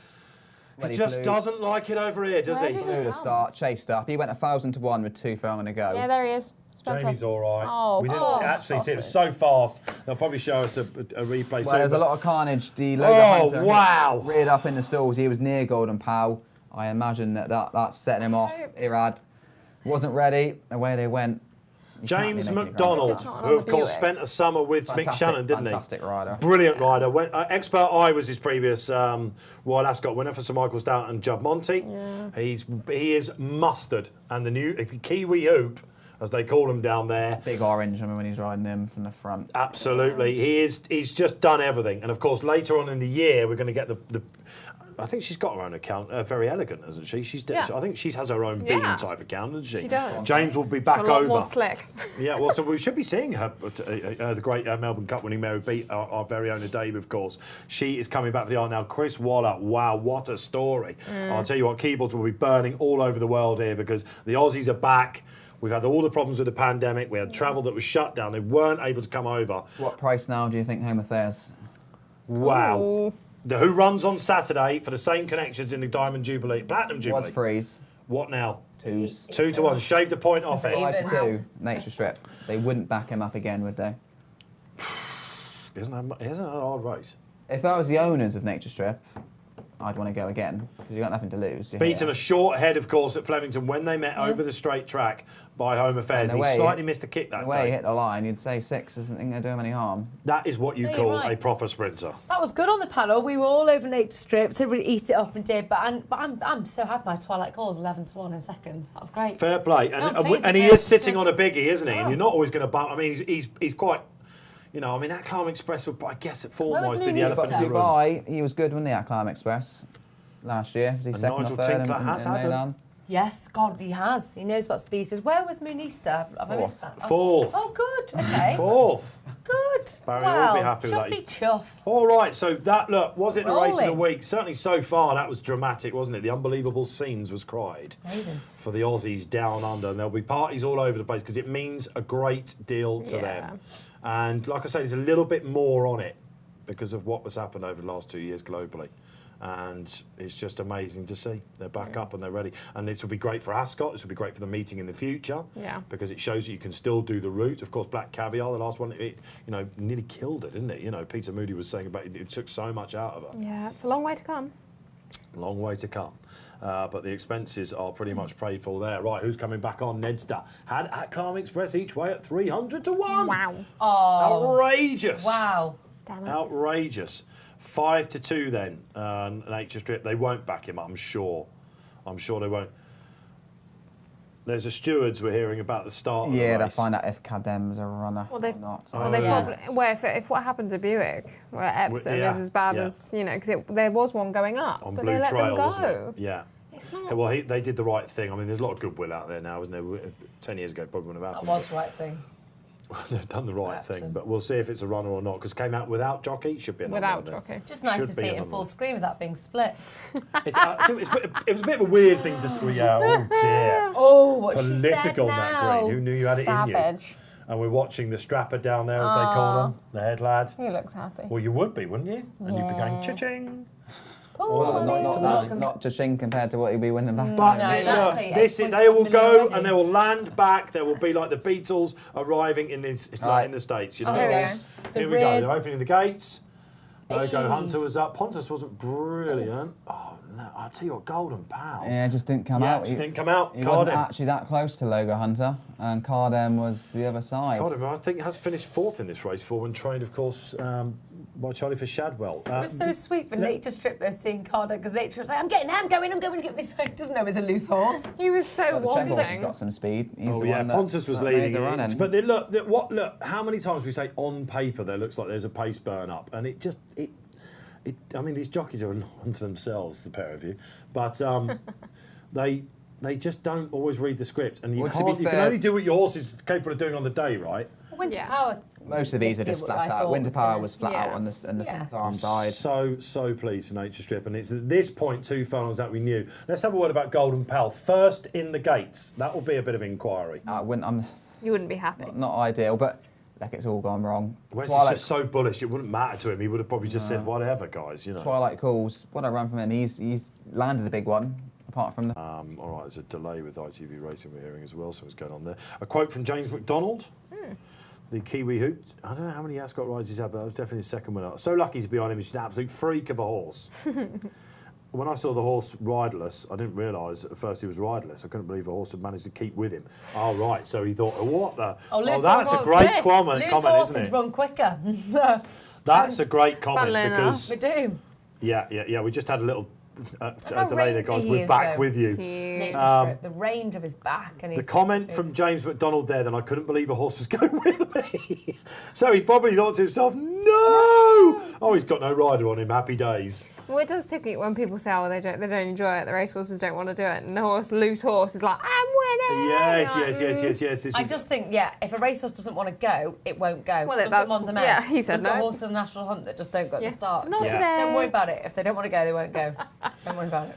When He he just blew- doesn't like it over here, does he? Blew the start, chased up. He went 1,000 to 1 with 2 furlong to go. Yeah, there he is. Spencer. Jamie's all right. Oh, we didn't oh, actually see it. It was so fast. They'll probably show us a replay Well, there's soon. a lot of carnage. The Logo Oh, Hunter wow. reared up in the stalls. He was near Golden Pal. I imagine that's setting him off. Irad wasn't ready. Away they went. You can't James be making it McDonald, It's not who of another course Buick. spent a summer with Mick Fantastic- Shannon, didn't fantastic rider. Brilliant rider. Expert Eye was his previous Royal Ascot winner for Sir Michael Stout and Judd Monty. Yeah. He is mustard, and the new Kiwi Hoop, as they call him down there. Big orange, I remember when he's riding him from the front. Absolutely, he's just done everything, and of course later on in the year we're going to get the I think she's got her own account. Very elegant, hasn't she? Yeah. I think she has her own Yeah. Bean type account, doesn't she? She does. James will be back a lot over. more slick. Yeah, well, so we should be seeing her, the great Melbourne Cup winning Mary beat our very own Dave, of course. She is coming back for the art now. Chris Waller, wow, what a story. I'll tell you what, keyboards will be burning all over the world here because the Aussies are back. We've had all the problems with the pandemic. We had travel that was shut down. They weren't able to come over. What price now do you think Home Affairs? Wow. Ooh. Who runs on Saturday for the same connections in the Diamond Jubilee, Platinum Jubilee? Was freeze. What now? 2s. 2 to 1. Shaved a point off it. 5 to 2. Nature Strip. They wouldn't back him up again, would they? Isn't that a hard race? If I was the owners of Nature Strip, I'd want to go again because you've got nothing to lose. Beaten a short head, of course, at Flemington when they met over the straight track by Home Affairs. He slightly missed a kick that day. The way he day. hit the line, you'd say 6 isn't going to do him any harm. That is what you No, call you're right. a proper sprinter. That was good on the panel. We were all over Nature Strip, so everybody eat it up and did. But I'm so happy my Twilight Call was 11-1 in second. That was great. Fair play. No, please, And he okay. is sitting on a biggie, isn't he? And Oh. you're not always going to bump. I mean, he's quite... You know, I mean, that Calm Express would, I guess, at Where was form-wise, be the Mooney's elephant in the room. Dubai, he was good, wasn't he, at Climb Express last year? Was he And second Nigel or third Tinkler in has had Milan? Yes, God, he has. He knows what speed is. Where was Munista? Have I missed that? Fourth. Oh, good. Okay. Fourth. Good. Barry wow. will be happy with that. Chuffy chuff. All right, so that, look, was it the race of the Rolling. week? Certainly so far, that was dramatic, wasn't it? The unbelievable scenes was cried. Amazing. For the Aussies down under. And there'll be parties all over the place because it means a great deal to them. And like I say, there's a little bit more on it because of what has happened over the last 2 years globally. And it's just amazing to see. They're back up and they're ready. And this will be great for Ascot. This will be great for the meeting in the future. Yeah. Because it shows that you can still do the route. Of course, Black Caviar, the last one, it, you know, nearly killed it, didn't it? You know, Peter Moody was saying about it took so much out of her. Yeah, it's a long way to come. Long way to come. But the expenses are pretty much paid for there. Right, who's coming back on? Nedster had at Calm Express each way at 300 to 1. Wow. Oh. Outrageous. Wow. Damn it. Outrageous. 5 to 2 then. Nature Strip. They won't back him up, I'm sure. I'm sure they won't. There's a stewards we're hearing about the start of the Yeah, they'll race. find out if Cadem's a runner Well, they, or not. well, they yeah. probably. Well, if what happened to Buick, where Epsom Yeah, is as bad yeah. as you know, because there was one going up, On but Blue they let Trail, them go. wasn't it? Yeah. It's not. Well, they did the right thing. I mean, there's a lot of goodwill out there now, isn't there? 10 years ago, probably wouldn't have That happened. was the right thing. They've done the right Epsom. thing, but we'll see if it's a runner or not, because came out without jockey, should be another Without one then. jockey. Just nice Should to be see it in another full one. screen without being split. It was a bit of a weird thing to see. Yeah, oh dear. Oh, what she said Political, Nat now. Green. Who knew you had it in you? Savage. And we're watching the strapper down there, as they call them, the head lad. He looks happy. Well, you would be, wouldn't you? And you'd be going cha-ching. Not just in compared to what he'd be winning back. But No, exactly. they will 8.7 go million already. and they will land back. There will be like the Beatles arriving in the States. You know? Okay. So Here we go. Riz- They're opening the gates. Logo Hey. Hunter was up. Pontus wasn't brilliant. Oh no! I'll tell you what, Golden Pal. Yeah, just didn't come Yeah, out. just didn't come out. He wasn't Cardem. actually that close to Logo Hunter, and Cardem was the other side. Cardem, I think, has finished fourth in this race before, when trained, of course, by Charlie for Shadwell. It was so sweet for Nature Strip there seeing Carter, because Nature was like, I'm going. He's like, doesn't know he's a loose horse. He was so But the Czech horse has wanting. got some speed. He's Oh the yeah, one that, Pontus was that leading made the run it. in. But look, how many times we say on paper there looks like there's a pace burn up, and it I mean, these jockeys are onto themselves, the pair of you, but they just don't always read the script, and you Well, to be can't. You can fair- only do what your horse is capable of doing on the day, right? Winter Yeah. Power. Most of these are just did what I flat out. thought Winter was Power gonna- was flat Yeah. out on the Yeah. farm side. So pleased for Nature Strip, and it's at this point 2 furlongs that we knew. Let's have a word about Golden Pal. First in the gates. That will be a bit of inquiry. I'm You wouldn't be happy. not ideal, but like it's all gone wrong. Wes is Twilight, just so bullish, it wouldn't matter to him. He would have probably just said, whatever, guys, you know. Twilight Calls. What a run from him. He's landed a big one. Apart from the All right, there's a delay with ITV Racing we're hearing as well, so what's going on there. A quote from James McDonald, the Kiwi hoop. I don't know how many Ascot rides he's had, but that was definitely his second winner. So lucky to be on him. He's an absolute freak of a horse. When I saw the horse riderless, I didn't realise at first he was riderless. I couldn't believe a horse had managed to keep with him. Oh, right, so he thought, what the... Loose that's horse- a great this? comment, Loose isn't horses it? run quicker. That's a great comment Funnily because... We do. Yeah, we just had a little how delay there, rangy guys. he We're is, back though. with you. Nature Strip, the range of his back. And The he's comment just, from James McDonald there, then I couldn't believe a horse was going with me. So he probably thought to himself, no! Oh, he's got no rider on him. Happy days. Well, it does tickle you when people say, "Oh, they don't enjoy it." The racehorses don't want to do it, and the loose horse is like, "I'm winning." Yes. This I is just think, if a racehorse doesn't want to go, it won't go. Well, Look at that's- Montemare. yeah, he said Look at no. horses in the National Hunt that just don't go at Yeah. the start. Not today. Don't worry about it. If they don't want to go, they won't go. Don't worry about it.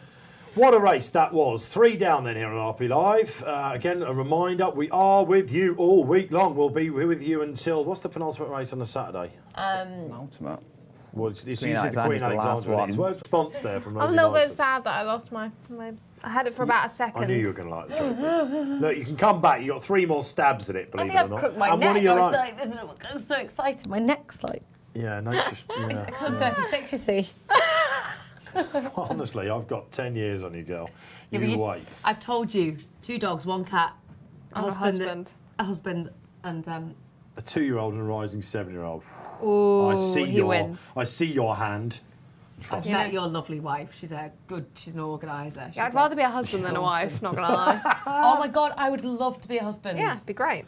What a race that was. 3 down then here on RP Live. Again, a reminder, we are with you all week long. We'll be with you until, what's the penultimate race on the Saturday? ultimate. Well, it's Queen usually the Alexander's Queen the last Alexander. one. It's a response there from I was Rosie a little bit Morrison. sad that I lost my. I had it for about a second. I knew you were going to like the trophy. Look, you can come back. You've got 3 more stabs at it, I believe think it or I've not. crooked my And neck. one of your I own. was so excited. My neck's like... Yeah, no, just... Because I'm 36, you see. Honestly, I've got 10 years on you, girl. Yeah, You but wait. I've told you, 2 dogs, 1 cat, And a husband. a husband, and A 2-year-old and a rising 7-year-old. Ooh, he wins. I see your hand. I've met your lovely wife. She's an organiser. Yeah, I'd rather be a husband than a wife, not gonna lie. Oh my God, I would love to be a husband. Yeah, it'd be great.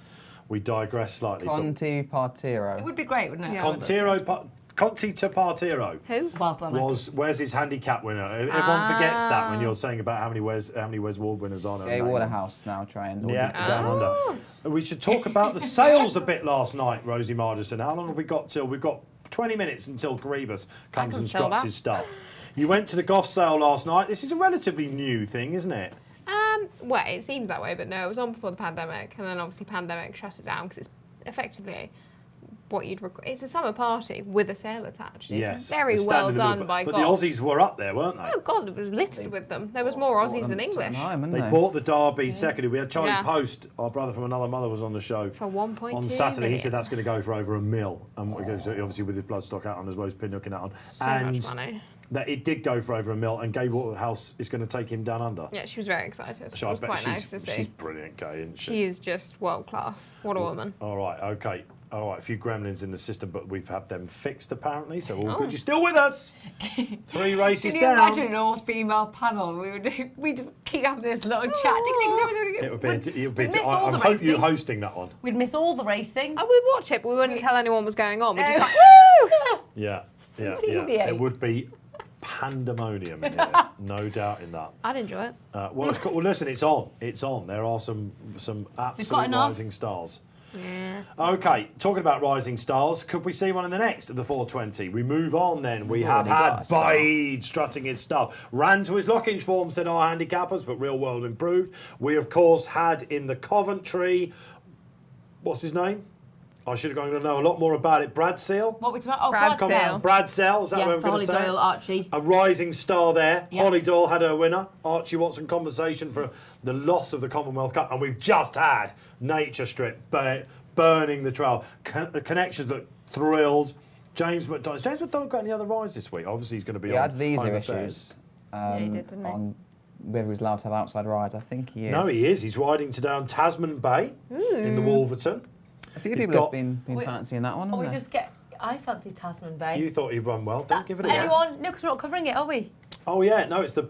We digress slightly. Conti Partiro. It would be great, wouldn't it? Conti to Partiro Who? Well done. where's his handicap winner? Everyone forgets that when you're saying about how many Wes Ward winners are there. Gay Waterhouse now trained. Yeah, down under. And we should talk about the sales a bit last night, Rosie Margarson. How long have we got till? We've got 20 minutes until Grebus comes and struts his stuff. You went to the Goff sale last night. This is a relatively new thing, isn't it? Well, it seems that way, but no, it was on before the pandemic, and then obviously pandemic shut it down because it's effectively what you'd it's a summer party with a sale attached. It's very well done by But Goff. the Aussies were up there, weren't they? Oh God, it was littered with them. There was more Aussies than English. They bought the Derby secondly. We had Charlie Post, our brother from another mother, was on the show For 1.2 on Saturday. million. He said that's going to go for over $1 million, and because obviously with his bloodstock out on as well as Pinnock out on, So much money. That it did go for over $1 million, and Gay Waterhouse is going to take him down under. Yeah, she was very excited. So It was I bet quite nice to see. she's brilliant, Gay, isn't she? She is just world class. What a woman. All right, okay. All right, a few gremlins in the system, but we've had them fixed apparently, so all Oh. good. You're still with us. 3 races Can you down. imagine an all-female panel? We just keep having this little chat. It would be. I'm hoping you're hosting that one. We'd miss all the racing. I would watch it, but we wouldn't tell anyone what was going on. We'd just like, woo! Yeah. Deviate. It would be pandemonium in here, no doubt in that. I'd enjoy it. Well, listen, it's on. It's on. There are some absolute enough. rising stars. Yeah. Okay, talking about rising stars, could we see one in the next of the 420? We move on then. We have already had got a star. BAAEED strutting his stuff. Ran to his Lockinge form, said our handicappers, but real world improved. We, of course, had in the Coventry, what's his name? I should have gone to know a lot more about it. Brad Seal? What we talking about? Oh, Brad Brad Sale. Sale. Brad Seal, is that Yeah, what we're going Holly to say? Doyle, Archie. A rising star there. Yeah. Holly Doyle had her winner. Archie Watson compensation for the loss of the Commonwealth Cup. And we've just had Nature Strip burning the trail. The connections look thrilled. James McDonald. James McDonald got any other rides this week? Obviously, he's going to be He on had visa Home issues. Affairs. He did, didn't he? On whether he's allowed to have outside rides. I think he is. No, he is. He's riding today on Tasman Bay in the Wolverton. A few He's people got- have been fancying that one, Oh, we haven't they? just get. I fancy Tasman Bay. You thought he'd run well. Don't give it a go. Anyone? No, because we're not covering it, are we? Oh, yeah. No, it's the...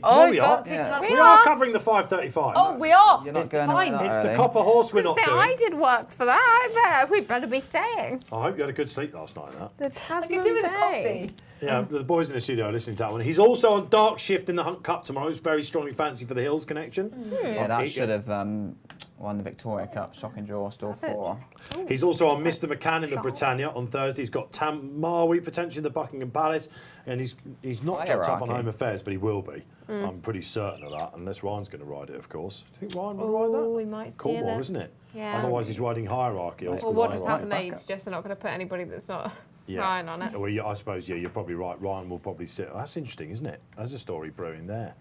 Oh, no, we are. fancy Tasman. We are covering the 5:35. Oh, we are. You're not It's going away fine. that It's the early. Copper Horse we're not Say, doing. I did work for that. We'd better be staying. I hope you had a good sleep last night, that. The I Tasman could do with a Bay. coffee. Yeah, the boys in the studio are listening to that one. He's also on Dark Shift in the Hunt Cup tomorrow. He's very strongly fancy for the Hills connection. Yeah, that should have won the Victoria Cup. Shocking draw, still 4. He's also on Mr. McCann in the Britannia on Thursday. He's got Tam Marwi potentially in the Buckingham Palace, and he's not jumped up on Hierarchy. Home Affairs, but he will be. I'm pretty certain of that, unless Ryan's going to ride it, of course. Do you think Ryan would ride that? Oh, we might see Cornwall, it. isn't it? Yeah. Otherwise, he's riding Hierarchy. Well, what just happened there? You suggest they're not going to put anybody that's not Ryan on it. Well, yeah, I suppose, yeah, you're probably right. Ryan will probably sit. That's interesting, isn't it? There's a story brewing there.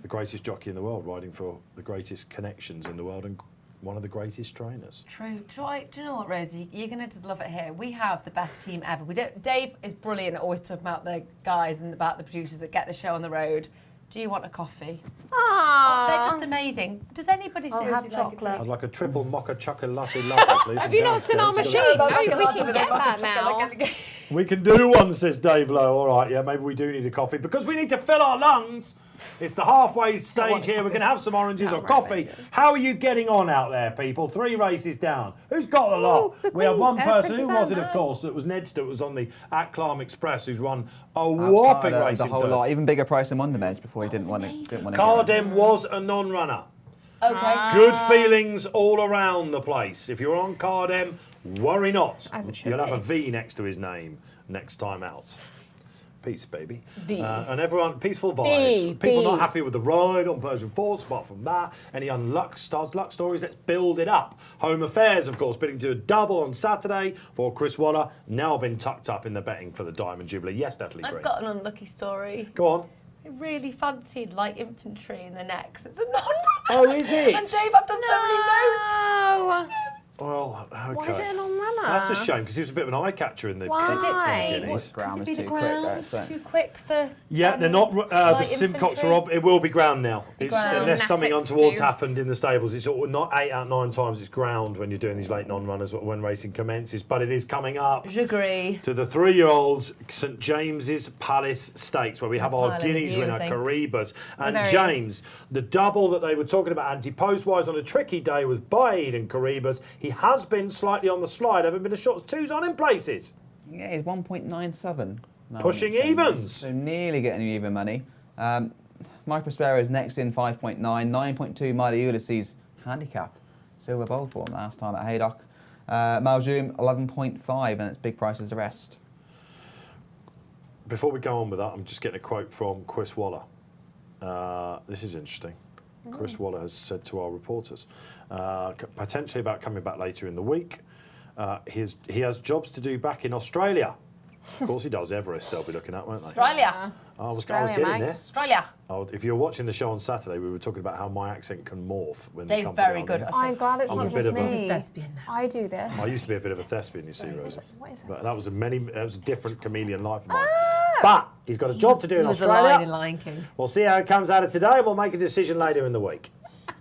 The greatest jockey in the world, riding for the greatest connections in the world and one of the greatest trainers. True. Do you know what, Rosie? You're going to just love it here. We have the best team ever. Dave is brilliant at always talking about the guys and about the producers that get the show on the road. Do you want a coffee? Ah, They're just amazing. Does anybody I'll seriously have like chocolate. I'd like a triple mocha chocolate latte latte, please. Have you not seen our machine? No, we can get that now. We can do one, says Dave Lowe. All right, yeah, maybe we do need a coffee because we need to fill our lungs. It's the halfway stage here. We can have some oranges or coffee. How are you getting on out there, people? 3 races down. Who's got the lot? the We had Queen, one person. Who Princess was it, Anne. of course? That was Ned Stewart. Was on the Atclam Express, who's won a whopping Outside, race the in whole Perth. lot, even bigger price than Wonder Edge before he didn't want to. Cardem was a non-runner. Okay. Good feelings all around the place. If you're on Cardem, worry not. As it should You'll have a be. V next to his name next time out. Peace, baby. V. And everyone, peaceful vibes. B, People B. not happy with the ride on Persian Force. Apart from that, any luck stories, let's build it up. Home Affairs, of course, bidding to a double on Saturday for Chris Waller. Now been tucked up in the betting for the Diamond Jubilee. Yes, Natalie Green. I've got an unlucky story. Go on. I really fancied light infantry in the next. It's a non-runner. Oh, is it? And Dave, I've done so many notes. Oh, Well, okay. why is it a non-runner? That's a shame because he was a bit of an eye catcher in the Why? Guineas. Ground was Could it be too the quick. ground? Too quick for. Yeah, they're not. The light Simcox infantry? are off. It will be ground now. It's, Ground. unless something Naff untoward's excuse. happened in the stables. It's all, not 8 out of 9 times. It's ground when you're doing these late non-runners when racing commences. But it is coming up J'agree. to the 3-year-olds St James's Palace Stakes, where we have our Pile in Guineas view, I winner think. Caribas and there he James. The double that they were talking about anti-post-wise on a tricky day was BAAEED and Caribas. He has been slightly on the slide, having been as short as 2's on in places. Yeah, he's 1.97. now Pushing on exchanges, evens. So nearly getting you even money. Mike Prospero is next in 5.9. 9.2 Mighty Ulysses handicap. Silver bowl for him last time at Haydock. Maljoum 11.5 and it's big price as the rest. Before we go on with that, I'm just getting a quote from Chris Waller. This is interesting. Chris Waller has said to our reporters, potentially about coming back later in the week. He has jobs to do back in Australia. Of course he does. Everest they'll be looking at, won't they? Australia. I was Australia, getting mate. there. Australia. If you're watching the show on Saturday, we were talking about how my accent can morph when they Dave's come very down good there. at I'm glad it's I'm a not bit just of a- me. Thespian now. I do this. I used to be a bit of a thespian, you see, Rosie. What is it? But that was a different chameleon life of mine. But he's got a job to do in He was a Australia. lion in Lion King. We'll see how it comes out of today, and we'll make a decision later in the week.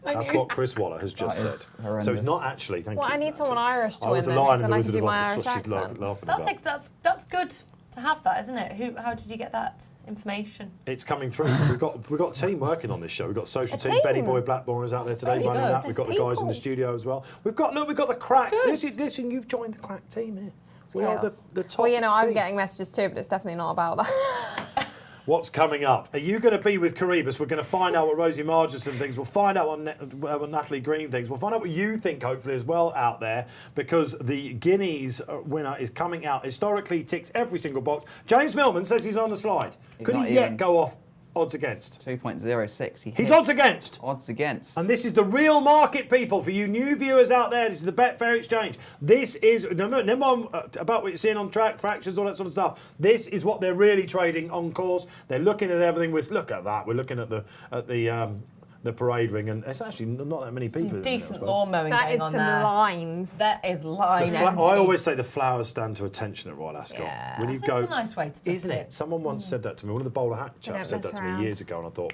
That's what Chris Waller has just That said. is horrendous. So it's not actually. Thank Well, you. I need someone Irish to I was win the this, Lion and and the I can Wizard do of my Oz. Irish That's what she's accent. laughing about. That's good to have that, isn't it? How did you get that information? It's coming through. We've got a team working on this show. We've got social A team. team? Benny Boy Blackmore is out there today very running good. that. We've got the There's guys in the people. studio as well. We've got the crack. Good. Listen, you've joined the crack team here. We are Chaos. the top Well, you know, I'm team. getting messages too, but it's definitely not about that. What's coming up? Are you going to be with Caribas? We're going to find out what Rosie Margarson thinks. We'll find out what Natalie Green thinks. We'll find out what you think, hopefully, as well out there, because the Guineas winner is coming out. Historically, ticks every single box. James Millman says he's on the slide. He's Could not he yet even. go off odds against? 2.06. He's odds against. Odds against. And this is the real market, people. For you new viewers out there, this is the Betfair Exchange. This is, never mind about what you're seeing on track, fractions, all that sort of stuff. This is what they're really trading on course. They're looking at everything. Look at that. We're looking at the parade ring, and it's actually not that many people. Some isn't it, I decent suppose? lawn mowing That going is on some there. lines. That is line I envy. always say the flowers stand to attention at Royal Ascot. Yeah, When you that's go, a nice way to put isn't it? Someone once said that to me. One of the bowler hat don't chaps said that mess to me around. years ago, and I thought,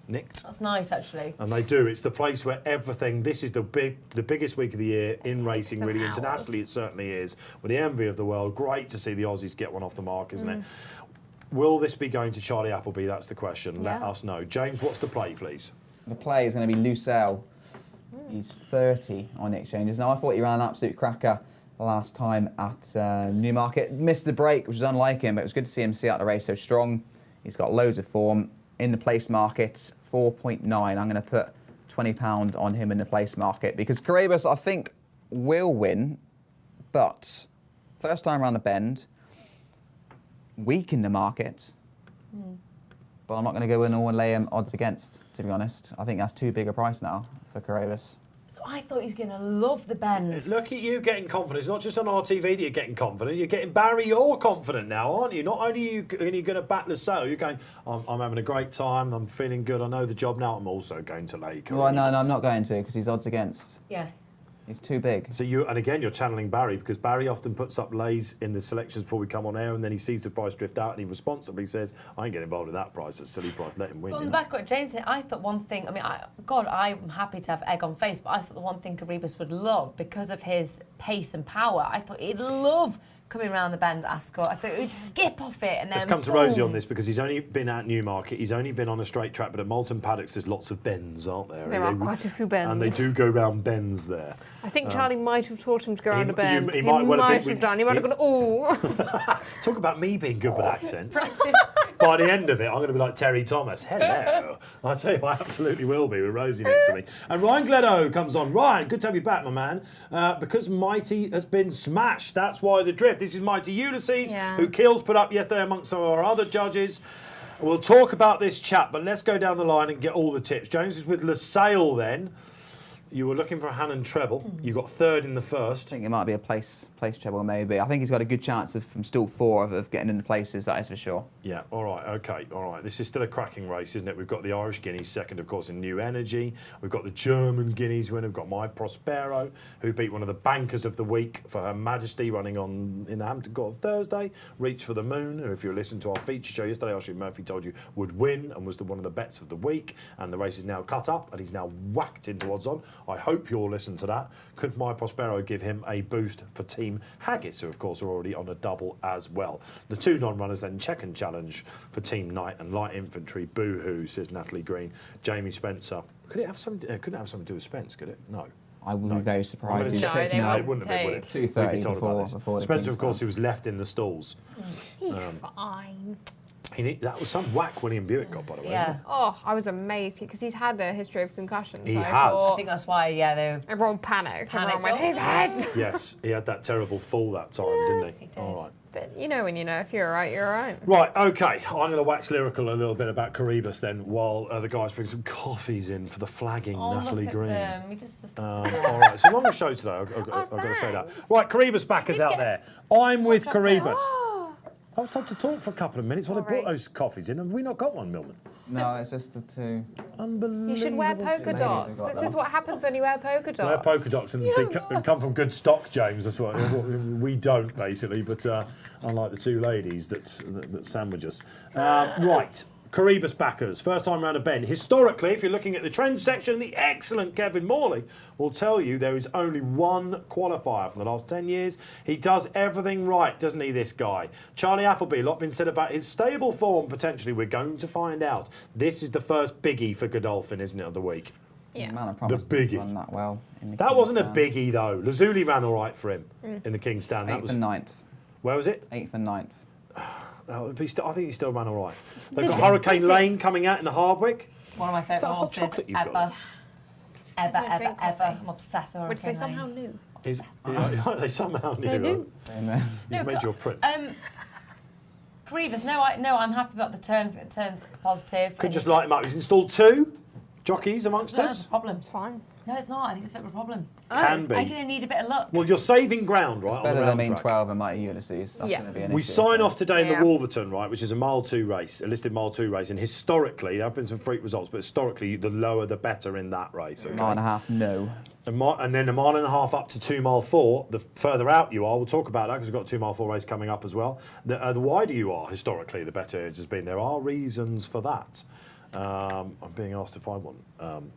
nicked. That's nice, actually. And they do. It's the place where everything. This is the biggest week of the year in racing. some Really, hours. internationally, it certainly is. With the envy of the world, great to see the Aussies get one off the mark, isn't it? Will this be going to Charlie Appleby? That's the question. Let Yeah. us know. James, what's the play, please? The play is going to be Lucelle. He's 30 on the exchanges. Now, I thought he ran an absolute cracker last time at Newmarket. Missed the break, which was unlike him, but it was good to see him see out the race so strong. He's got loads of form. In the place market, 4.9. I'm going to put £20 on him in the place market because Caribas, I think, will win, but first time around the bend, weak in the market. But I'm not going to go in all and lay him odds against, to be honest. I think that's too big a price now for Caribas. So I thought he's going to love the bend. Look at you getting confident. It's not just on RTV that you're getting confident. You're getting Barry. You're confident now, aren't you? Not only are you going to back the sale, you're going, I'm having a great time. I'm feeling good. I know the job now. I'm also going to lay. Well, no, Caribas. I'm not going to because he's odds against. Yeah. He's too big. So you're channeling Barry because Barry often puts up lays in the selections before we come on air, and then he sees the price drift out, and he responsibly says, "I ain't getting involved in that price. That's a silly price. Let him win." But you know? back what Jane said, I thought one thing, I'm happy to have egg on face, but I thought the one thing Caribas would love, because of his pace and power, I thought he'd love coming around the bend, Ascot. I thought he'd skip off it and then Let's come to boom. Rosie on this because he's only been at Newmarket. He's only been on a straight track, but at Malton Paddocks there's lots of bends, aren't there? There are quite a few bends. And they do go round bends there. I think Charlie might have taught him to go around a bend. he might well have been- done. He might have gone, oh. Talk about me being good with accents. By the end of it, I'm going to be like Terry Thomas. Hello. I tell you, I absolutely will be with Rosie next to me. And Ryan Gledo comes on. Ryan, good to have you back, my man. Because Mighty has been smashed. That's why the drift. This is Mighty Ulysses, Yeah. who Keels put up yesterday amongst some of our other judges. We'll talk about this chat, but let's go down the line and get all the tips. James is with LaSalle then. You were looking for a Hannon treble. You got third in the first. I think it might be a place treble maybe. I think he's got a good chance from stall 4 of getting into places, that is for sure. Yeah, all right, okay, all right. This is still a cracking race, isn't it? We've got the Irish Guineas second, of course, in New Energy. We've got the German Guineas winner. We've got My Prospero, who beat one of the bankers of the week for Her Majesty, running in the Hampton Court on Thursday. Reach for the Moon, who, if you listened to our feature show yesterday, Oshie Murphy told you would win and was one of the bets of the week. And the race is now cut up, and he's now whacked into odds on. I hope you'll listen to that. Could My Prospero give him a boost for Team Haggis, who, of course, are already on a double as well? The 2 non-runners then check and challenge for Team Knight and Light Infantry. Boo-hoo, says Natalie Green. Jamie Spencer. Could it have something? Couldn't it have something to do with Spence? Could it? No. I would be very surprised. It wouldn't have been, would it? 2:30 before Spencer, of course, he was left in the stalls. He's fine. That was some whack William Buick got, by the way. Yeah. Oh, I was amazed because he's had a history of concussions. He has. I think that's why, everyone panicked. Everyone went, his head. Yes, he had that terrible fall that time, didn't he? He did. All right. But you know when you know, if you're all right, you're all right. Right, okay. I'm going to wax lyrical a little bit about Caribus then, while the guys bring some coffees in for the flagging Natalie Green. All right, it's a longer show today, I've got to say that. Right, Caribus backers out there. I'm with Caribus. I was told to talk for a couple of minutes while they brought those coffees in. Have we not got one, Millman? No, it's just the 2. Unbelievable. You should wear polka dots. This is what happens when you wear polka dots. Wear polka dots and they come from good stock, James. That's what we don't, basically. But unlike the 2 ladies that sandwich us. Right. Caribus backers, first time round a bend. Historically, if you're looking at the trends section, the excellent Kevin Morley will tell you there is only one qualifier from the last 10 years. He does everything right, doesn't he, this guy? Charlie Appleby, a lot been said about his stable form, potentially. We're going to find out. This is the first biggie for Godolphin, isn't it, of the week? Yeah. The biggie. Run that well in the that wasn't a biggie, though. Lazuli ran all right for him in the King's Stand. 8th and 9th. Where was it? 8th and 9th. I think he still ran all right. They've got Hurricane Lane coming out in the Hardwick. One of my favourite horses chocolate you've ever. got? Ever. I'm obsessed with Which they somehow knew. They somehow knew. They knew. You've made your print. Caribus, I'm happy about the turn. It turns positive. Could just light him up. He's installed 2 jockeys amongst That's us. a problem. It's fine. No, it's not. I think it's a bit of a problem. Can be. I'm going to need a bit of luck. Well, you're saving ground, right? It's on better the than round track. 12 and Mighty Ulysses. That's going to be an We issue. sign off today in the Wolverton, right, which is a mile 2 race, a listed mile 2 race, and historically, there have been some freak results, but historically, the lower the better in that race. Okay? 9.5, no. And then a mile and a half up to 2 mile 4, the further out you are, we'll talk about that because we've got a 2 mile 4 race coming up as well. The wider you are, historically, the better it has been. There are reasons for that. I'm being asked to find one.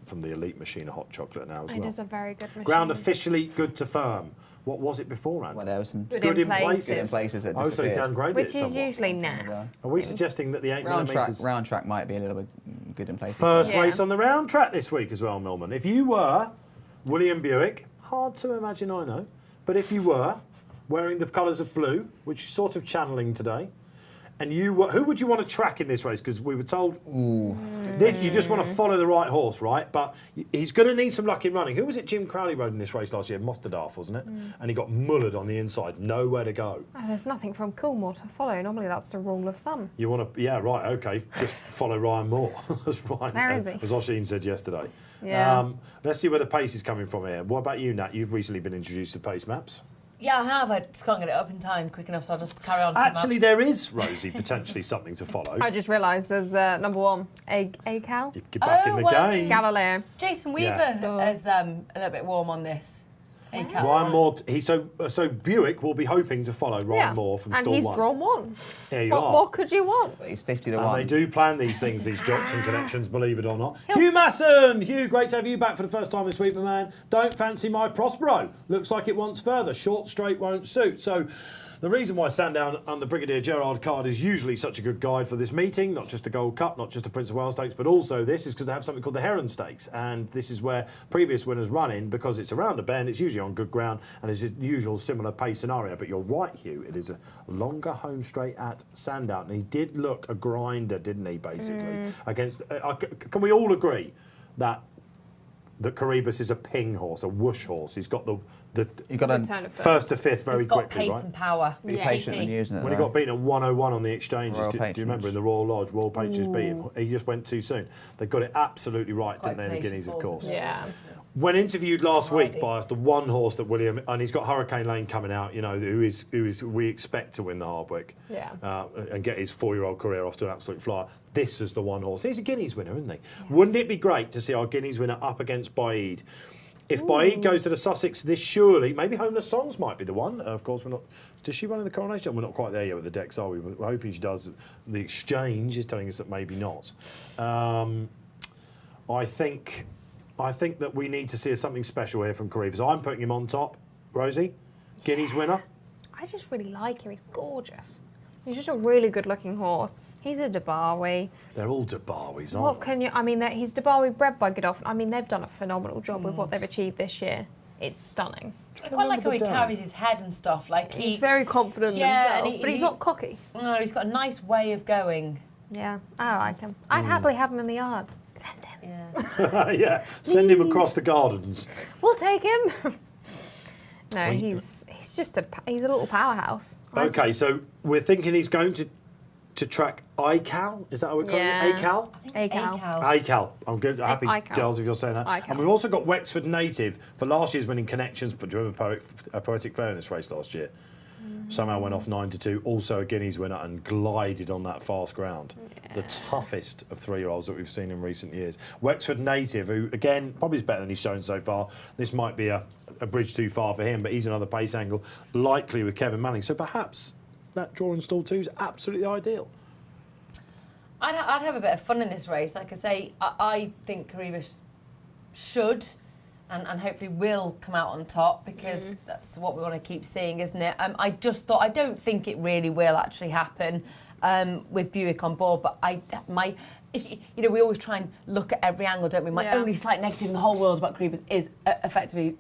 From the Elite Machine of hot chocolate now as well. It is a very good machine. Ground officially good to firm. What was it beforehand? Well, there was some good in places. Good in places that so they disappeared. downgraded Which it is somewhat. usually naff. Are we suggesting that the 8 millimetres... Round track might be a little bit good in places. First race on the round track this week as well, Millman. If you were William Buick, hard to imagine, I know, but if you were wearing the colours of blue, which is sort of channeling today, and you were, who would you want to track in this race? Because we were told you just want to follow the right horse, right? But he's going to need some luck in running. Who was it Jim Crowley rode in this race last year? Mostadaf, wasn't it? And he got mullered on the inside. Nowhere to go. Oh, there's nothing from Coolmore to follow. Normally that's the rule of thumb. You want to... Yeah, right, OK. Just follow Ryan Moore. That's right. Where is he? As Oisin said yesterday. Yeah. Let's see where the pace is coming from here. What about you, Nat? You've recently been introduced to pace maps. Yeah, I have. I just can't get it up in time quick enough, so I'll just carry on. Actually, there is, Rosie, potentially something to follow. I just realised there's number 1, A-Cal. Get back in the game. Galileo. Jason Weaver is a little bit warm on this. Ryan Moore, so Buick will be hoping to follow Ryan Moore from stall 1. And he's drawn 1. There you what are. more could you want? He's 50 to 1. And they do plan these things, these jocks and connections, believe it or not. Hugh Masson! Hugh, great to have you back for the first time this week, my man. Don't fancy my Prospero. Looks like it wants further. Short straight won't suit. So the reason why Sandown and the Brigadier Gerard card is usually such a good guide for this meeting, not just the Gold Cup, not just the Prince of Wales Stakes, but also this is because they have something called the Heron Stakes. And this is where previous winners run in because it's around a bend, it's usually on good ground, and it's a usual similar pace scenario. But you're right, Hugh, it is a longer home straight at Sandown. And he did look a grinder, didn't he, basically? Against. Can we all agree that Caribus is a ping horse, a whoosh horse? He's got You've got a first to fifth very quickly, pace right? and power. Be patient and using it. When he got beaten at 101 on the exchanges, do you remember in the Royal Lodge, Royal Patriots beat him? He just went too soon. They got it absolutely right, didn't they, in the Guineas, of course. Yeah. When interviewed last week Alrighty. by us, the one horse that William, and he's got Hurricane Lane coming out, you know, who is we expect to win the Hardwick, and get his 4-year-old career off to an absolute flyer. This is the one horse. He's a Guineas winner, isn't he? Yeah. Wouldn't it be great to see our Guineas winner up against BAAEED? If BAAEED goes to the Sussex, this surely, maybe Homeless Songs might be the one. Of course, we're not. Does she run in the Coronation? We're not quite there yet with the decks, are we? We're hoping she does. The Exchange is telling us that maybe not. I think that we need to see something special here from Kareev. So I'm putting him on top. Rosie, Guineas winner. I just really like him. He's gorgeous. He's just a really good-looking horse. He's a Debawi. They're all Debawis, aren't What can you? I mean, he's Debawi bred by Godolphin. I mean, they've done a phenomenal job with what they've achieved this year. It's stunning. I quite like how he carries his head and stuff. Like He's very confident in himself, but he's not cocky. No, he's got a nice way of going. Yeah, I like him. I'd happily have him in the yard. Send him. Yeah. Yeah, send him across the gardens. We'll take him. No, he's just he's a little powerhouse. Okay, so we're thinking he's going to track ICAL. Is that how we're calling it? ACAL? ACAL. I'm good. Happy ACAL. girls if you're saying that. ACAL. And we've also got Wexford Native for last year's winning Connections, but do you remember a Poetic Fair in this race last year? Somehow went off 9-2. Also a Guineas winner and glided on that fast ground. Yeah. The toughest of 3-year-olds that we've seen in recent years. Wexford Native, who again probably is better than he's shown so far. This might be a bridge too far for him, but he's another pace angle, likely with Kevin Manning. So perhaps that draw in stall 2 is absolutely ideal. I'd have a bit of fun in this race. Like I say, I think Kareev should and hopefully will come out on top because that's what we want to keep seeing, isn't it? I just thought, I don't think it really will actually happen with Buick on board, but we always try and look at every angle, don't we? My only slight negative in the whole world about Kareev is effectively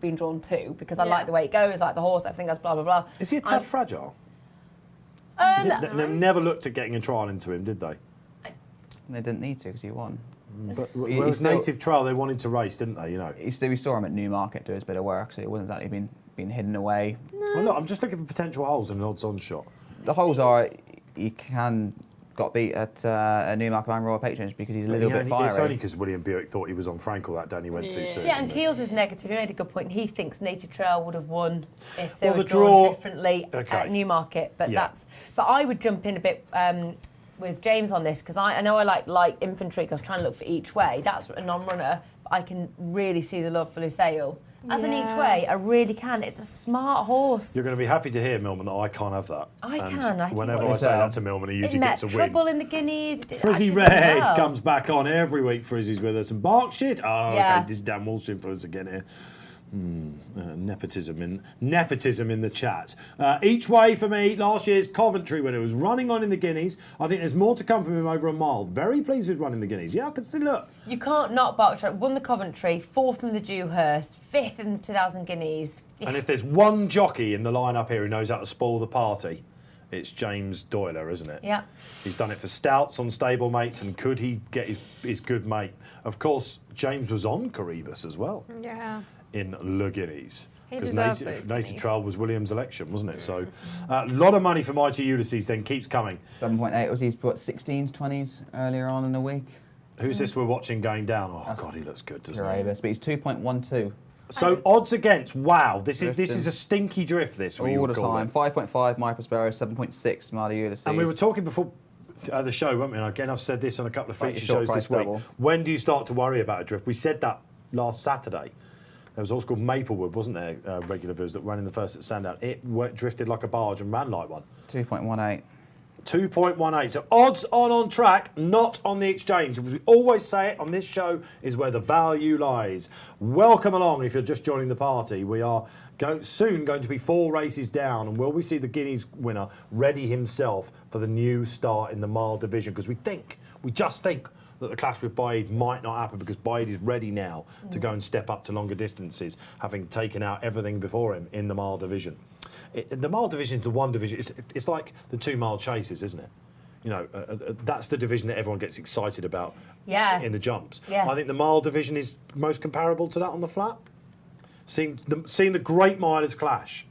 being drawn 2, because I like the way it goes, I like the horse, everything else, blah, blah, blah. Is he a tad fragile? They never looked at getting a trial into him, did they? They didn't need to because he won. But whereas Native Trial, they wanted to race, didn't they? You know. We saw him at Newmarket do his bit of work, so it wasn't exactly been hidden away. Well, look, I'm just looking for potential holes in an odds-on shot. The holes are he got beat at Newmarket and Royal Patronage because he's a little bit fiery. It's only because William Buick thought he was on Frankel that day and he went too soon. Yeah, and Keels is negative. He made a good point. He thinks Native Trail would have won if they were drawn differently at Newmarket. But But I would jump in a bit with James on this because I know I like infantry because I was trying to look for each way. That's a non-runner. But I can really see the love for Lusail. As an each way, I really can. It's a smart horse. You're going to be happy to hear, Millman, that I can't have that. I can. Whenever I say that to Millman, he usually gets a win. Trouble in the Guineas. Frizzy Red comes back on every week. Frizzy's with us. And Bark shit. Oh, okay. This is Dan Walsh in for us again here. Nepotism in the chat. Each way for me, last year's Coventry winner was running on in the Guineas. I think there's more to come from him over a mile. Very pleased with running the Guineas. Yeah, I can see, look. You can't not Berkshire. Won the Coventry, 4th in the Dewhurst, 5th in the 2000 Guineas. Yeah. And if there's one jockey in the lineup here who knows how to spoil the party, it's James Doyler, isn't it? Yeah. He's done it for Stouts on stablemates, and could he get his good mate? Of course, James was on Kareev as well. Yeah. In Le Guineas. Because Native Trial was William's election, wasn't it? So a lot of money for Mighty Ulysses then keeps coming. 7.8 was he's put 16s, 20s earlier on in the week. Who's this we're watching going down? Oh, God, he looks good, doesn't he? But he's 2.12. So odds against, wow, this is a stinky drift, this. All the time. 5.5, My Prospero, 7.6, Mighty Ulysses. And we were talking before the show, weren't we? And again, I've said this on a couple of feature shows this week. When do you start to worry about a drift? We said that last Saturday. There was also called Maplewood, wasn't there, regular viewers that ran in the first at Sandown. It drifted like a barge and ran like one. 2.18. 2.18. So odds on track, not on the exchange. As we always say it on this show, is where the value lies. Welcome along if you're just joining the party. We are soon going to be 4 races down, and will we see the Guineas winner ready himself for the new start in the mile division? Because we just think that the clash with BAAEED might not happen because BAAEED is ready now to go and step up to longer distances, having taken out everything before him in the mile division. The mile division is the one division. It's like the 2 mile chases, isn't it? You know, that's the division that everyone gets excited about in the jumps. Yeah. I think the mile division is most comparable to that on the flat. Seeing the great milers clash.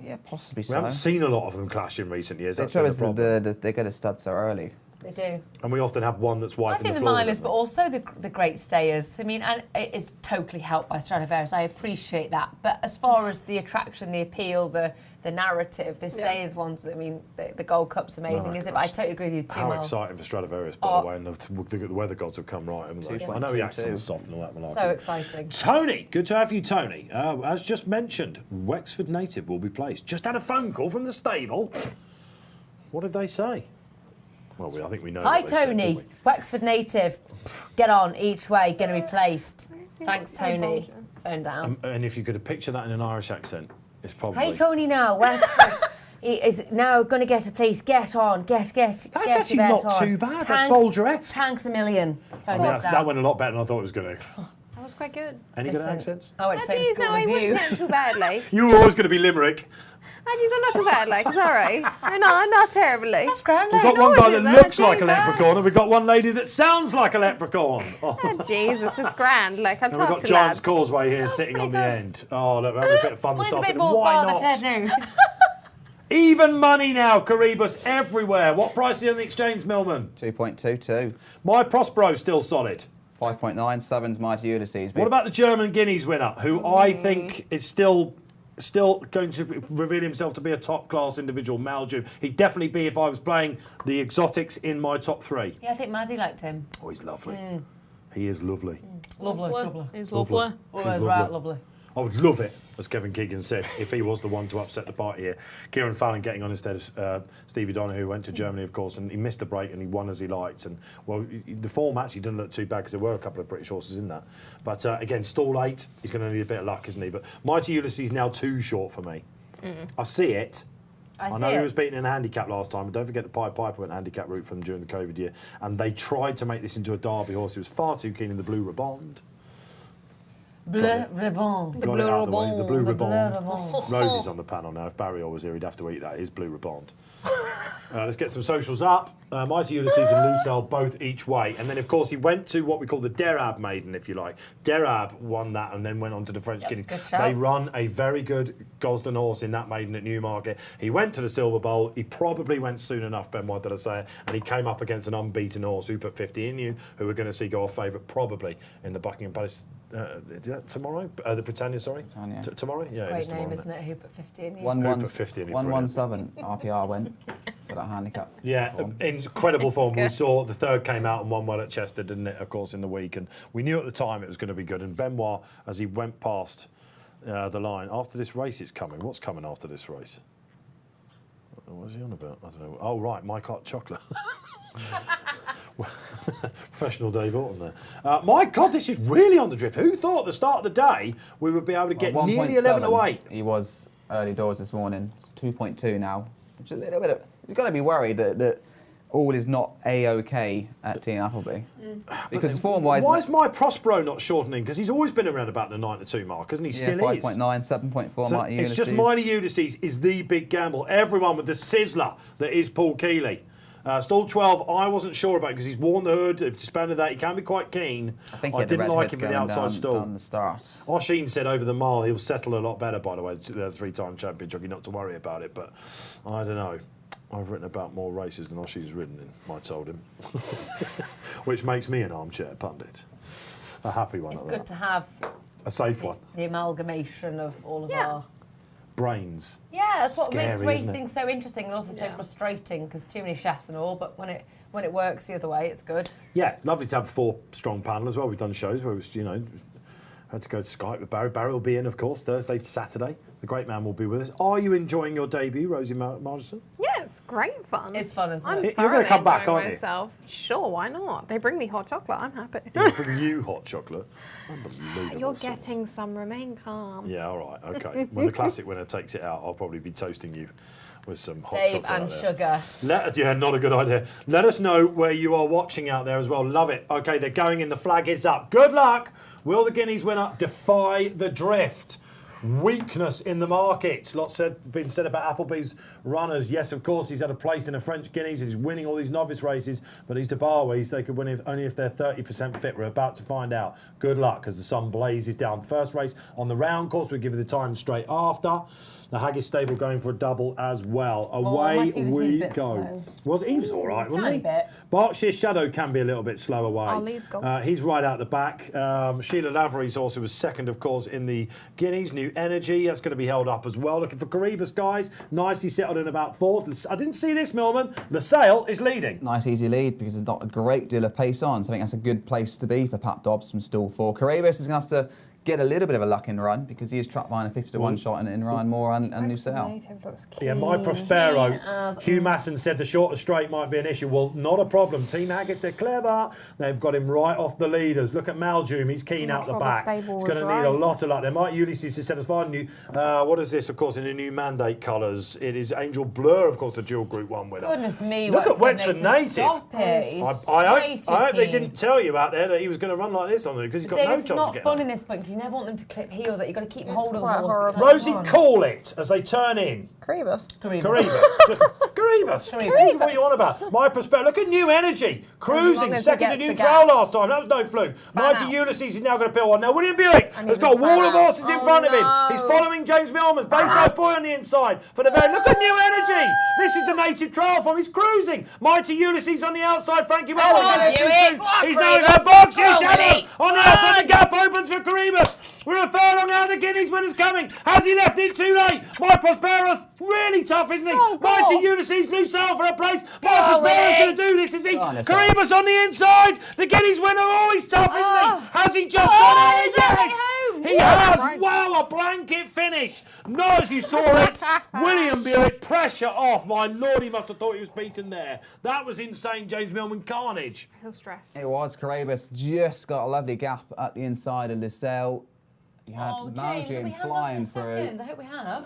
Yeah, possibly so. We haven't seen a lot of them clash in recent years. That's the trouble is they go to stud so early. They do. And we often have one that's I wiping think the the floor. milers, but also the great stayers. I mean, and it is totally helped by Stradivarius. I appreciate that. But as far as the attraction, the appeal, the narrative, the stayers ones, I mean, the Gold Cup's amazing, isn't it? But I totally agree with you. 2 How miles. exciting for Stradivarius, by the way, and the weather gods have come right, haven't they? I know the accent's soft and all that malarkey. So exciting. Tony, good to have you, Tony. As just mentioned, Wexford native will be placed. Just had a phone call from the stable. What did they say? Well, I think we know. Hi, what they said, Tony. didn't we? Wexford native. Get on each way. Going to be placed. Thanks, Tony. Phone down. And if you could picture that in an Irish accent, it's probably. Hey, Tony. Now Wexford is now going to get a place. Get on. Get. That's get actually your bet not on. too bad. That's Tanks, Bolger-esque. Tanks a million. Phone this That down. went a lot better than I thought it was going to. That was quite good. Any good accents? I went to the same Geez, school no, as I you. wouldn't sound too badly. You were always going to be Limerick. Geez, I'm not too bad, like, it's all right. No, not terribly. That's grand. We've got one guy that looks like a leprechaun, and we've got one lady that sounds like a leprechaun. Oh, Jesus, it's grand. Like, I'll And we've talk got to Giant's lads. Causeway here sitting on the end. Oh, look, we're having a bit of fun this It's a bit afternoon. more Why Father not? Ted now. Even money now, Caribus everywhere. What price are you on the exchange, Millman? 2.22. My Prospero still solid. 5.9. Sevens, Mighty Ulysses. What about the German Guineas winner, who I think is still going to reveal himself to be a top-class individual, Malju? He'd definitely be if I was playing the exotics in my top 3. Yeah, I think Maddie liked him. Oh, he's lovely. He is lovely. Lovely. He's Lovely. lovely. Always He's right, lovely. lovely. I would love it, as Kevin Keegan said, if he was the one to upset the party here. Kieran Fallon getting on instead of Stevie Donner, who went to Germany, of course, and he missed the break and he won as he liked. And, well, the form actually didn't look too bad because there were a couple of British horses in that. But, again, stall 8, he's going to need a bit of luck, isn't he? But Mighty Ulysses now too short for me. I see it. I know he was beaten in a handicap last time, but don't forget the Pied Piper went handicap route from during the COVID year. And they tried to make this into a Derby horse. He was far too keen in the Blue Riband. Bleu Riband. Got it out of the way. The Blue The Riband. Bleu Riband. Rosie's on the panel now. If Barry was here, he'd have to eat that. His Blue Riband. Let's get some socials up. Mighty Ulysses and Lucelle both each way. And then, of course, he went to what we call the Derab Maiden, if you like. Derab won that and then went on to the French Guineas. They run a very good Gosden horse in that maiden at Newmarket. He went to the Silver Bowl. He probably went soon enough, Benoit, did I say it? And he came up against an unbeaten horse who put 50 in you, who we're going to see go off favourite probably in the Buckingham Palace tomorrow? The Britannia, sorry? Britannia. Tomorrow? It's Yeah, a it great is tomorrow, name, isn't isn't it? Who put 50 in you? 117 RPR went for that handicap. Yeah, incredible form. We saw the third came out and won well at Chester, didn't it, of course, in the week. And we knew at the time it was going to be good. And Benoit, as he went past the line, after this race is coming. What's coming after this race? What's he on about? I don't know. Oh, right, My Hot Chocolate. Professional Dave Orton there. My God, this is really on the drift. Who thought at the start of the day we would be able to get nearly 11 to 8? He was early doors this morning. It's 2.2 now. Which is a little bit of... He's got to be worried that all is not A-OK at T and Appleby. Because form-wise... Why is My Prospero not shortening? Because he's always been around about the 9 to 2 mark, isn't he? Still 5.9, 7.4 So Mighty it's Ulysses. just Mighty Ulysses is the big gamble. Everyone with the sizzler that is Paul Keeley. Stall 12, I wasn't sure about because he's worn the hood, they've disbanded that, he can be quite keen. I think I didn't like him in the outside stall. Down the start. Oisin said over the mile he'll settle a lot better, by the way, the 3-time champion jockey, not to worry about it, but I don't know. I've written about more races than Oisin's ridden in, I told him. Which makes me an armchair pundit. A happy one. It's at good that. to have A safe one. the amalgamation of all of our... Brains. Yeah, that's what makes Scary, isn't racing so interesting and also so frustrating because too many chefs and all. But when it works the other way, it's good. Yeah, lovely to have 4 strong panel as well. We've done shows where it was, had to go to Skype with Barry. Barry will be in, of course, Thursday to Saturday. The great man will be with us. Are you enjoying your debut, Rosie Margarson? Yeah, it's great fun. It's fun, isn't I'm it? You're going to come back, enjoying aren't myself. Sure, why not? They bring me hot chocolate. I'm happy. you? Bring you hot chocolate. Unbelievable. You're getting some. Remain calm. Yeah, all right, okay. When the classic winner takes it out, I'll probably be toasting you with some hot Dave chocolate. and out there. sugar. Yeah, not a good idea. Let us know where you are watching out there as well. Love it. Okay, they're going in. The flag is up. Good luck. Will the Guineas winner defy the drift? Weakness in the market. Lots been said about Appleby's runners. Yes, of course, he's had a place in the French Guineas and he's winning all these novice races, but these Debawis, they could win only if they're 30% fit. We're about to find out. Good luck as the sun blazes down. First race on the round course, we'll give you the time straight after. The Haggis stable going for a double as well. Away we go. He was all right, wasn't he? Bit. Berkshire Shadow can be a little bit slow away. Our lead's gone. He's right out the back. Sheila Lavery's also was second, of course, in the Guineas. New Energy, that's going to be held up as well. Looking for Caribus, guys. Nicely settled in about fourth. I didn't see this, Millman. LaSalle is leading. Nice easy lead because there's not a great deal of pace on, so I think that's a good place to be for Pat Dobbs from stall 4. Caribus is going to have to get a little bit of a luck in run because he is trapped behind a 50-1 shot in Ryan Moore and Lucelle. Yeah, my Prospero. Hugh Masson said the shorter straight might be an issue. Well, not a problem. Team Haggis, they're clever. They've got him right off the leaders. Look at Maljoom. He's keen out the back. He's going to need a lot of luck there. Mike Ulysses has said as far new. What is this, of course, in the new mandate colours? It is Angel Blur, of course, the dual Group 1 winner. Goodness me, look at Wexford Native. Stop it. I hope they didn't tell you out there that he was going to run like this on it because he's got no chance of getting It's not fun in this book. You never want them to clip heels. Like, you've got to keep hold of the horse. Rosie, call it as they turn in. Caribus. Caribus. This is what you want about. My Prospero. Look at New Energy. Cruising second to New Trail last time. That was no fluke. Mighty Ulysses is now going to pill on. Now William Buick has got a wall of horses in front of him. He's following James Millman. Bayside Boy on the inside. For the very look at New Energy. This is the native trial form. He's cruising. Mighty Ulysses on the outside. Frankie Mellon. He's now got Berkshire Shadow on the outside. The gap opens for Caribus. We're a furlong out. The Guineas winner's coming. Has he left it too late? My Prospero's really tough, isn't he? Mighty Ulysses, Lucelle for a place. My Prospero's going to do this, is he? Caribus on the inside. The Guineas winner, always tough, isn't he? Has he just got it? Yes! He has. Wow, a blanket finish. Not as you saw it. William Buick, pressure off. My Lord, he must have thought he was beaten there. That was insane, James Millman carnage. I feel stressed. It was. Caribus just got a lovely gap at the inside of Lucelle. You had Maljoom flying through. I hope we have.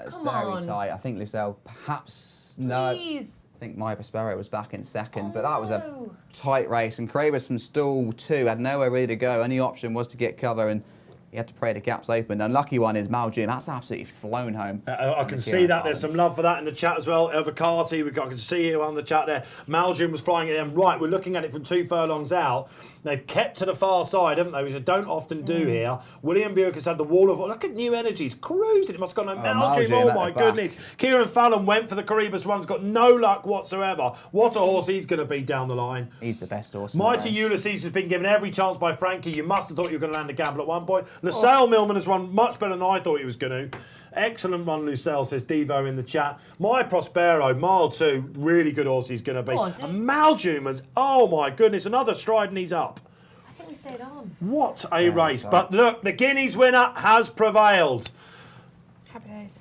It's very tight. I think Lucelle perhaps... No. Please. I think My Prospero was back in second, but that was a tight race. And Caribus from stall 2 had nowhere really to go. Only option was to get cover, and he had to pray the gaps open. The unlucky one is Maljoom. That's absolutely flown home. I can see that. There's some love for that in the chat as well. Avocati, I can see it on the chat there. Maljoom was flying at them. Right, we're looking at it from 2 furlongs out. They've kept to the far side, haven't they? Which they don't often do here. William Buick has had the wall of... Look at New Energies cruising. It must have gone... Maljoom, oh my goodness. Kieran Fallon went for the Caribus runs, got no luck whatsoever. What a horse he's going to be down the line. He's the best horse. Mighty Ulysses has been given every chance by Frankie. You must have thought you were going to land a gamble at one point. LaSalle Millman has run much better than I thought he was going to. Excellent run, Lucelle, says Devo in the chat. My Prospero, mile 2, really good horse he's going to be. And Maljoom has, oh my goodness, another stride and he's up. I think we stayed on. What a race. But look, the Guineas winner has prevailed. Happy days.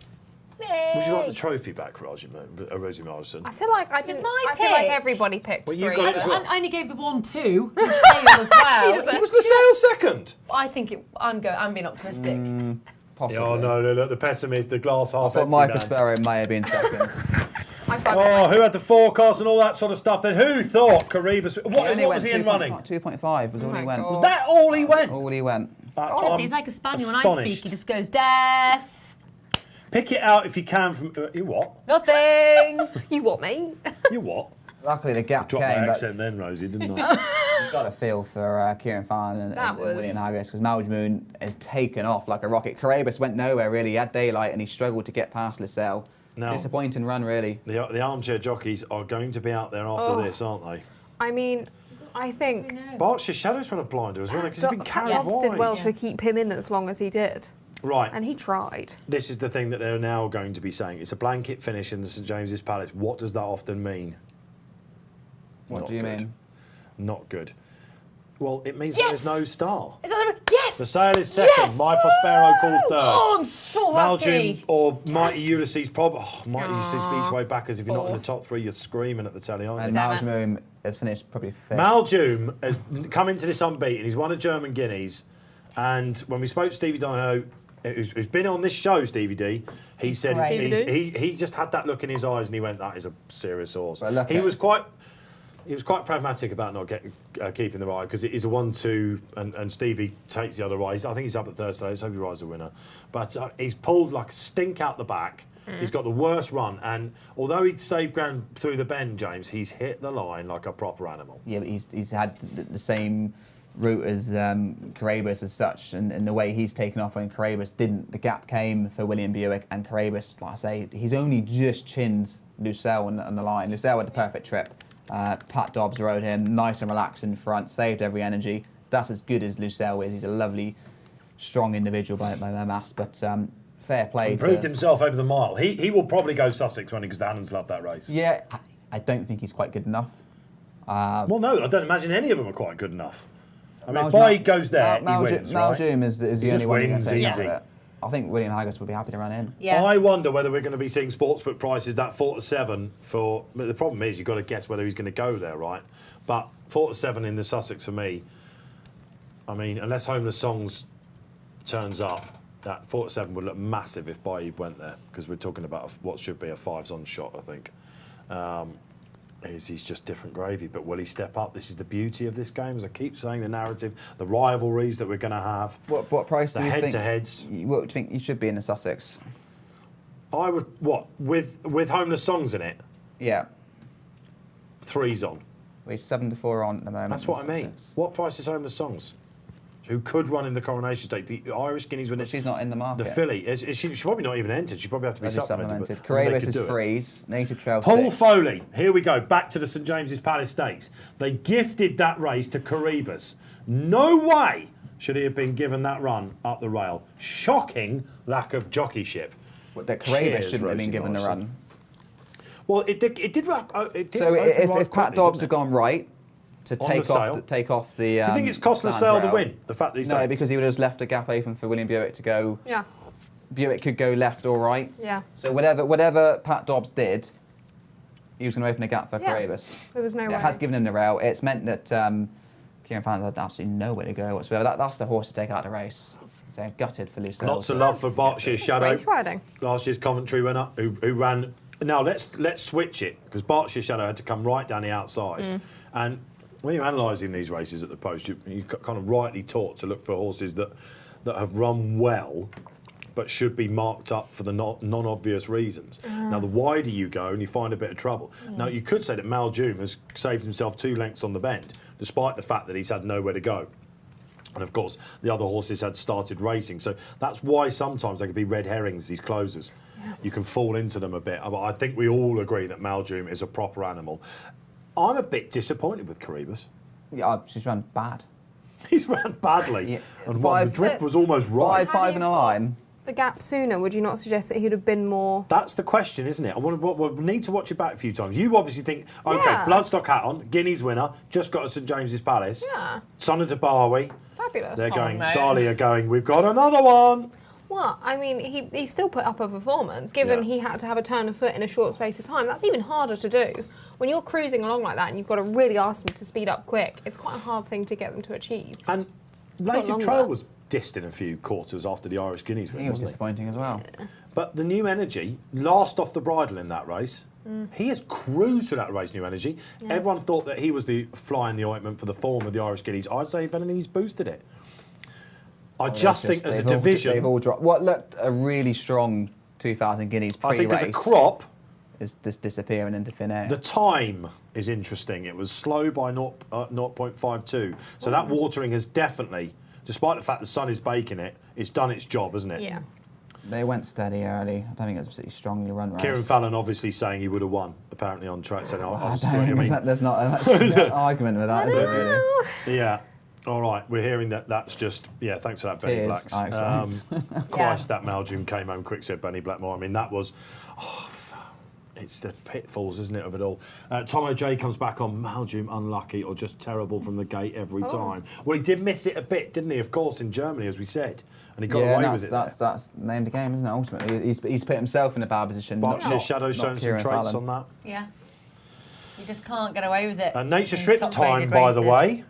Would you like the trophy back, Rosie Margarson? I feel like I feel like everybody picked. Well, you got it as well. I only gave the 1-2. as well. It was LaSalle second. I think I'm being optimistic. Possibly. Oh no, look, the pessimist, the glass half empty. I thought My Prospero may have been second. Who had the forecast and all that sort of stuff then? Who thought Caribus... What was he in running? 2.5 was all he went. Was that all he went? All he went. Honestly, he's like a spaniel. When I speak, he just goes deaf. Pick it out if you can from... you what? Nothing. You what, mate? You what? Luckily, the gap Dropped came. my accent then, Rosie, didn't I? You've got a feel for Kieran Fallon and William Haggis because Maljoom has taken off like a rocket. Caribus went nowhere, really. He had daylight and he struggled to get past Lucelle. Now, disappointing run, really. The armchair jockeys are going to be out there after this, aren't they? I mean, I think... Berkshire Shadow's run a blinder as well because he's been carried wide. did well to keep him in as long as he did. Right. And he tried. This is the thing that they're now going to be saying. It's a blanket finish in the St James's Palace. What does that often mean? What do you mean? Not good. Well, it means that there's no star. Is that yes? The sale is second. Yes! My Prospero called third. Oh, I'm so happy. Maljoom or Mighty Ulysses. Mighty Ulysses beats way back as if you're not in the top 3, you're screaming at the telly, aren't you? And Maljoom has finished probably fifth. Maljoom has come into this unbeaten. He's won a German Guineas. And when we spoke to Stevie Donohoe, who's been on this show, Stevie D, he said he just had that look in his eyes and he went, that is a serious horse. He was quite... He was quite pragmatic about not keeping the ride because it is a 1-2 and Stevie takes the other ride. I think he's up at Thursday, so he rides the winner. But he's pulled like a stink out the back. He's got the worst run, and although he saved ground through the bend, James, he's hit the line like a proper animal. Yeah, but he's had the same route as Carabas as such, and the way he's taken off when Carabas didn't. The gap came for William Buick, and Carabas, like I say, he's only just chinned Lucelle on the line. Lucelle had the perfect trip. Pat Dobbs rode him, nice and relaxed in front, saved every energy. That's as good as Lucelle is. He's a lovely, strong individual by mass, but fair play. Proved himself over the mile. He will probably go Sussex when because the Annans love that race. Yeah, I don't think he's quite good enough. Well, no, I don't imagine any of them are quite good enough. I mean, if Boy goes there, he wins, right? Maljoom is the only one who can take easy. it. I think William Haggis would be happy to run in. Yeah. I wonder whether we're going to be seeing sportsbook prices that 4-7 for. But the problem is you've got to guess whether he's going to go there, right? But 4-7 in the Sussex for me. I mean, unless Homeless Songs turns up, that 4-7 would look massive if BAAEED went there because we're talking about what should be a 5s on shot, I think. He's just different gravy, but will he step up? This is the beauty of this game, as I keep saying, the narrative, the rivalries that we're going to have. What price do you think? The head-to-heads. What do you think you should be in the Sussex? I would, with Homeless Songs in it? Yeah. 3s on. We're 7-4 on at the moment. That's what I mean. What price is Homeless Songs? Who could run in the Coronation Stake? The Irish Guineas winner. She's not in the market. The filly. She's probably not even entered. She probably have to be supplemented. Carabas is freeze. Native Trail Paul 6. Foley. Here we go. Back to the St James's Palace Stakes. They gifted that race to Carabas. No way should he have been given that run up the rail. Shocking lack of jockeyship. That Carabas shouldn't have been given the run. Well, it did. So if Pat Dobbs had gone right to take off the. Do you think it's cost Lascelles the win? The fact that he's no, because he would have just left a gap open for William Buick to go. Yeah. Buick could go left or right. Yeah. So whatever Pat Dobbs did, he was going to open a gap for Carabas. There was no way. It has given him the rail. It's meant that Kieran Fans had absolutely nowhere to go whatsoever. That's the horse to take out the race. So gutted for Lucelle. Lots of love for Berkshire's Shadow. Race riding. Last year's Coventry winner who ran. Now let's switch it because Berkshire Shadow had to come right down the outside. And when you're analysing these races at the post, you're kind of rightly taught to look for horses that have run well, but should be marked up for the non-obvious reasons. Now, the wider you go and you find a bit of trouble. Now, you could say that Maljoom has saved himself 2 lengths on the bend, despite the fact that he's had nowhere to go. And, of course, the other horses had started racing. So that's why sometimes they could be red herrings, these closers. You can fall into them a bit. But I think we all agree that Maljoom is a proper animal. I'm a bit disappointed with Carabas. Yeah, she's run bad. He's ran badly. Yeah. And the drift was almost right. 5 in a line. The gap sooner, would you not suggest that he'd have been more? That's the question, isn't it? We'll need to watch it back a few times. You obviously think, OK, Bloodstock hat on, Guineas winner, just got to St James's Palace. Yeah. Son of Tabawi. Fabulous. They're going, Dali are going, we've got another one. Well, I mean, he still put up a performance, given he had to have a turn of foot in a short space of time. That's even harder to do. When you're cruising along like that and you've got to really ask them to speed up quick, it's quite a hard thing to get them to achieve. And Native Trail was dissed in a few quarters after the Irish Guineas win, He was disappointing as well. But the New Energy, last off the bridle in that race, he has cruised through that race, New Energy. Yeah. Everyone thought that he was the fly in the ointment for the form of the Irish Guineas. I'd say, if anything, he's boosted it. I just think as a division... They've all dropped. What looked a really strong 2,000 Guineas pre-race... I think as a crop... is just disappearing into thin air. The time is interesting. It was slow by 0.52. So that watering has definitely, despite the fact the sun is baking it, it's done its job, hasn't it? Yeah. They went steady early. I don't think it was a particularly strongly run race. Kieran Fallon obviously saying he would have won, apparently on track. So there's not an argument with that, is there, really? Yeah. All right, we're hearing that's just... Yeah, thanks for that, Benny Blacks. Christ, that Maljoom came home quick, said Benny Blackmore. I mean, that was... it's the pitfalls, isn't it, of it all. Tom O'J comes back on Maljoom unlucky or just terrible from the gate every time. Well, he did miss it a bit, didn't he, of course, in Germany, as we said. And he got away with it. That's the name of the game, isn't it, ultimately? He's put himself in a bad position. Berkshire Shadow showing some traits on that. Yeah. You just can't get away with it. Nature Strip's time, by the way.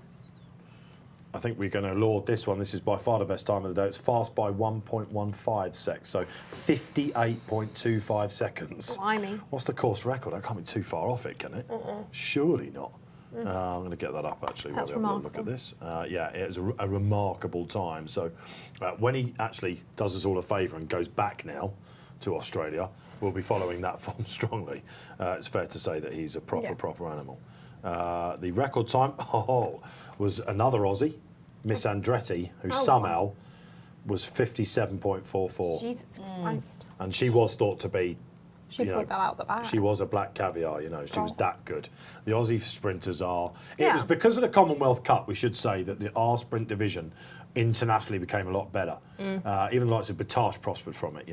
I think we're going to laud this one. This is by far the best time of the day. It's fast by 1.15 seconds, so 58.25 seconds. Blimey. What's the course record? That can't be too far off it, can it? Surely not. I'm going to get that up actually. That's while we have a look at this. Yeah, it was a remarkable time. So when he actually does us all a favour and goes back now to Australia, we'll be following that form strongly. It's fair to say that he's a proper animal. The record time was another Aussie, Miss Andretti, who somehow was 57.44. Jesus Christ. And she was thought to be, She pulled that out the bag. she was a black caviar, she was that good. The Aussie sprinters are... It was because of the Commonwealth Cup, we should say, that our sprint division internationally became a lot better. Even the likes of Batash prospered from it,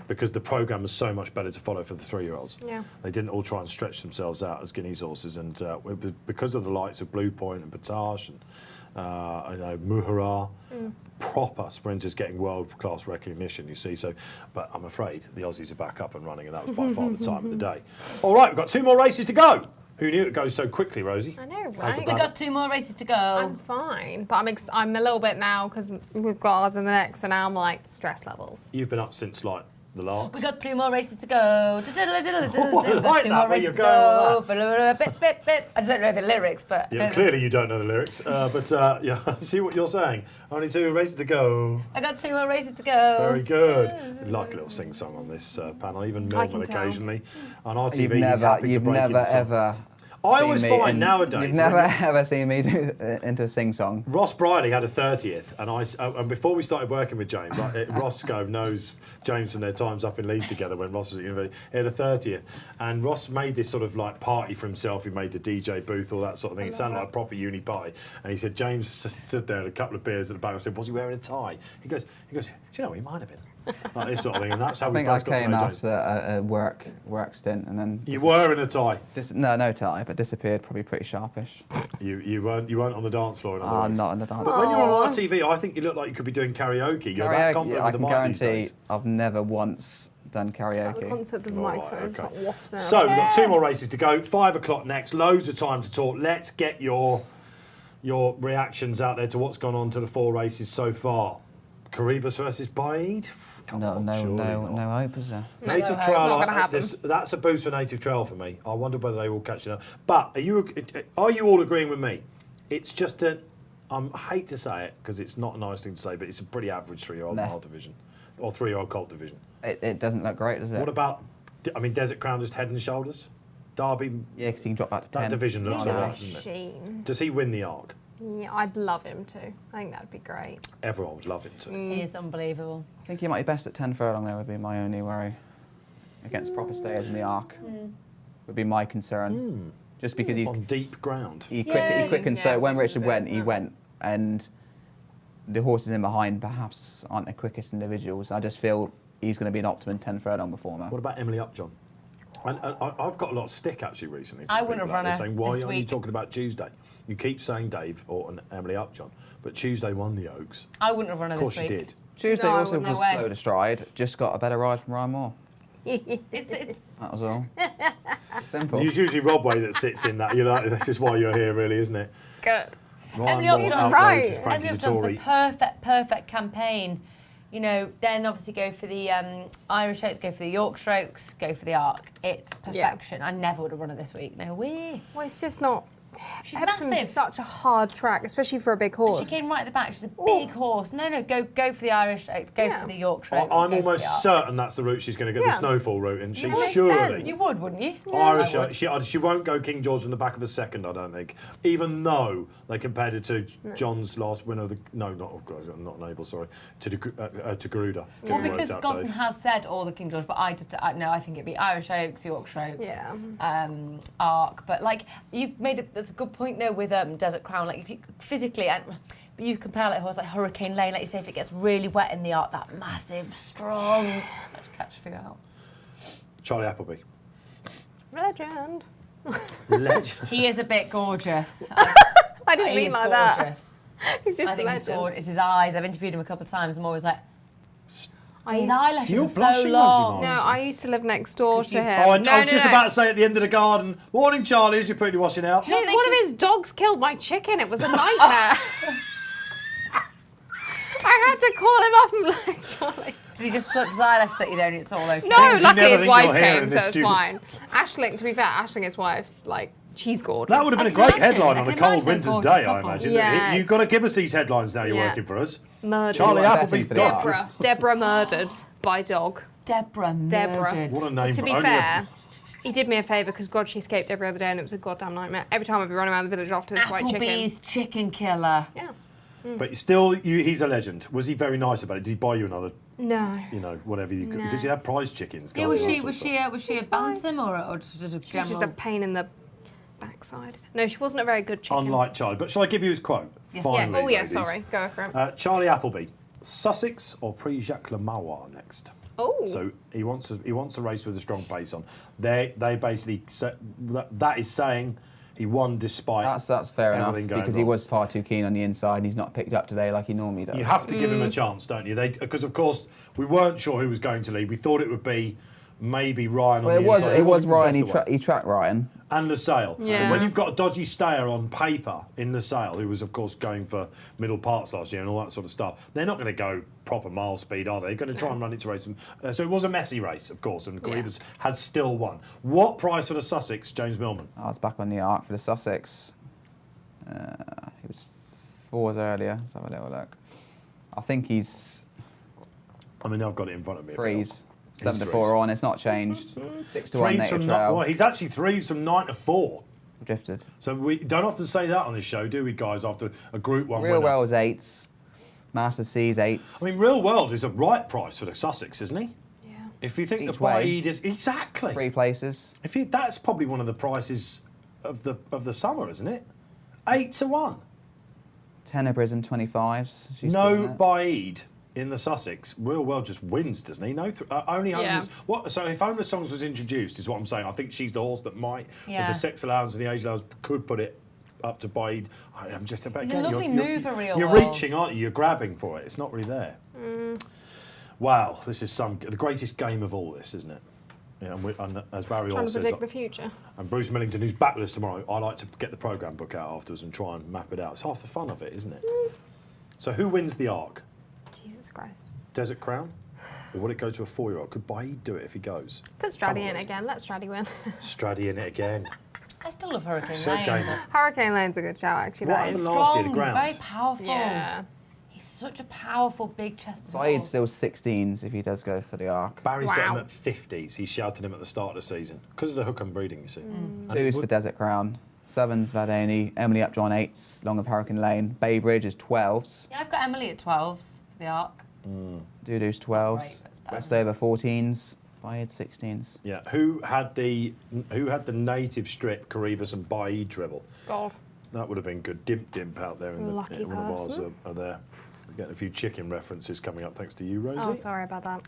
because the programme was so much better to follow for the 3-year-olds. Yeah. They didn't all try and stretch themselves out as Guineas horses, and because of the likes of Blue Point and Batash and Muhara, proper sprinters getting world-class recognition, you see. So, but I'm afraid the Aussies are back up and running, and that was by far the time of the day. All right, we've got 2 more races to go. Who knew it goes so quickly, Rosie? I know, How's right? the We've got 2 more races to go. I'm fine, but I'm a little bit now because we've got ours in the next, so now I'm like stress levels. You've been up since like the Larks. We've got 2 more races to go. We've got 2 like more that, where races you're to going with go. Bit. I don't know the lyrics, but... Yeah, clearly you don't know the lyrics, but yeah, I see what you're saying. Only 2 races to go. I got 2 more races to go. Very good. We'd like a little sing-song on this panel, even Millman occasionally. On our TV, he's happy to break into song. Ever I always find nowadays... You've never ever seen me do into a sing-song. Ross Briley had a 30th, and before we started working with James, Roscoe knows James from their times up in Leeds together when Ross was at university. He had a 30th, and Ross made this sort of like party for himself. He made the DJ booth, all that sort of thing. It sounded like a proper uni party. And he said, James stood there with a couple of beers at the back. I said, was he wearing a tie? He goes, do you know, he might have been. Like this sort of thing, and that's how we first got to know James. I came after a work stint, and then you were in a tie. No tie, but disappeared probably pretty sharpish. You weren't on the dance floor. I'm not on the dance floor. But when you're on RTV, I think you look like you could be doing karaoke. You're that confident with the mic these days. I can guarantee I've never once done karaoke. The concept of microphones, not wafting out. So we've got 2 more races to go. 5 o'clock next. Loads of time to talk. Let's get your reactions out there to what's gone on to the 4 races so far. Caribus versus BAAEED. No hope, is there? Native Trail, that's a boost for Native Trail for me. I wonder whether they will catch it up. But are you all agreeing with me? It's just I hate to say it because it's not a nice thing to say, but it's a pretty average 3-year-old mile division or 3-year-old colt division. It doesn't look great, does it? What about? Desert Crown just head and shoulders. Derby. Yeah, because he can drop back to 10. That division looks alright, doesn't it? Does he win the Arc? Yeah, I'd love him to. I think that'd be great. Everyone would love him to. He is unbelievable. I think he might be best at 10 furlong, there would be my only worry. Against proper stayers in the Arc would be my concern. Just because he's... On deep ground. He quickened, so when Richard went, he went. And the horses in behind perhaps aren't the quickest individuals. I just feel he's going to be an optimum 10 furlong performer. What about Emily Upjohn? And I've got a lot of stick actually recently. I wouldn't have run her saying, why this aren't you week. talking about Tuesday? You keep saying Dave Orton, Emily Upjohn, but Tuesday won the Oaks. I wouldn't have run her this week. Of course you did. Tuesday No, also no was way. slow to stride, just got a better ride from Ryan Moore. It's That was all. Simple. It's usually Rob Way that sits in that. This is why you're here, really, isn't it? Good. Emily Ryan Moore Upjohn's outrated Frankie Emily Upjohn's the Dettori. perfect campaign. Then obviously go for the Irish Oaks, go for the Yorkshire Oaks, go for the Arc. It's perfection. I never would have run it this week. No way. Well, it's just not. She's Epsom's massive. such a hard track, especially for a big horse. She came right at the back. She's a big horse. No, go for the Irish Oaks, go for the Yorkshire Oaks. I'm go for the almost Arc. certain that's the route she's going to go, the snowfall route, and she Makes surely. sense. You would, wouldn't you? Irish, I would. she won't go King George in the back of a second, I don't think. Even though they compared it to John's last winner, not Nabel, sorry, to Garuda. Well, because Gosden has said all the King George, but I think it'd be Irish Oaks, Yorkshire Oaks, Arc. But that's a good point though with Desert Crown. Like if you physically but you compare like a horse like Hurricane Lane, like you say, if it gets really wet in the Arc, that massive, strong catch figure out. Charlie Appleby. Legend. Legend. He is a bit gorgeous. I didn't mean like that. Gorgeous. He's just I think a he's legend. gorgeous. It's his eyes. I've interviewed him a couple of times. I'm always like, his eyelashes You're are so blushing, long. Rosie No, Martin. I used to live next door to him. I was just about to say at the end of the garden, morning Charlie, as you're putting your washing out. One of his dogs killed my chicken. It was a nightmare. I had to call him up and be like, Charlie. Did he just flip his eyelashes at you there and it's all okay? No, James, you luckily never his think wife you're here in came, this so it's studio. fine. Aisling, to be fair, Aisling, his wife's like She's gorgeous. That would have been a great headline on a cold winter's day, I imagine. Yeah. You've got to give us these headlines now. You're working for us. Murdered. Charlie Appleby's dog. Deborah murdered by dog. Deborah. What a name To for be only fair, he did me a favour because God, she escaped every other day, and it was a goddamn nightmare. Every time I'd be running around the village after this white chicken. Applebee's chicken killer. Yeah. But still, he's a legend. Was he very nice about it? Did he buy you another? No. You know, whatever you could. No. Because you had prize chickens. Yeah, was she a bantam or just a She was general? just a pain in the backside. No, she wasn't a very good chicken. Unlike Charlie. But shall I give you his quote? Yes. Finally, Oh, yeah, ladies. sorry. Go for it. Charlie Appleby. Sussex or Prix-Jacques Le Marois next? Oh. So he wants a race with a strong pace on. They basically that is saying he won despite That's fair enough everything going because he wrong. was far too keen on the inside and he's not picked up today like he normally does. You have to give him a chance, don't you? Because of course we weren't sure who was going to lead. We thought it would be maybe Ryan on the inside. It was wasn't the Ryan. best of He tracked Ryan. and LaSalle. Yeah. And when you've got a dodgy stayer on paper in LaSalle, who was of course going for middle parts last year and all that sort of stuff, they're not going to go proper mile speed, are they? They're going to try and run its race. So it was a messy race, of course, and Corribas has still won. What price for the Sussex, James Millman? I was back on the arc for the Sussex. He was 4s earlier. Let's have a little look. I think he's I mean, I've got it in front of me. 3s. 7 to 4 on. It's not changed. 6 to 1 Threes native from trail. well, he's actually 3s from 9 to 4. Drifted. So we don't often say that on this show, do we, guys? After a Group 1 Real winner. World's 8s. Master C's 8s. I mean, Real World is a right price for the Sussex, isn't he? Yeah. If you think Each the way. BAAEED is exactly 3 places. that's probably one of the prices of the summer, isn't it? 8 to 1. Tenor Prism 25s. She's No doing it. BAAEED in the Sussex. Real World just wins, doesn't he? No, only Homeless. What? So if Homeless Songs was introduced, is what I'm saying. I think she's the horse that might, with Yeah. the sex allowance and the age allowance, could put it up to BAAEED. I'm just about. He's a again, lovely you're, mover, Real You're World. reaching, aren't you? You're grabbing for it. It's not really there. Wow, this is the greatest game of all. This, isn't it? Yeah, and as Barry Trying Hall to says, predict the future. and Bruce Millington, who's back with us tomorrow, I like to get the programme book out afterwards and try and map it out. It's half the fun of it, isn't it? So who wins the Arc? Jesus Christ. Desert Crown? Or would it go to a 4-year-old? Could BAAEED do it if he goes? Put Straddy in again. Let Straddy win. Straddy in it again. I still love Hurricane So Lane. game. Hurricane Lane's a good shout, actually. What That happened is. last year? The Strong, he's ground. very powerful. Yeah. He's such a powerful, big-chested BAAEED horse. still 16s if he does go for the arc. Barry's got him Wow. at 50s. He shouted him at the start of the season because of the hook and breeding, you see. And 2s for Desert Crown. 7s Vadani. Emily Upjohn 8s. Long of Hurricane Lane. Bay Bridge is 12s. Yeah, I've got Emily at 12s for the Arc. Doodoo's 12s. Great, that's better. Westover 14s. BAAEED 16s. Yeah, who had the native strip, Corribas and BAAEED dribble? God. That would have been good. Dimp out there in the Lucky one of ours person. are there. We're getting a few chicken references coming up thanks to you, Rosie. Oh, sorry about that.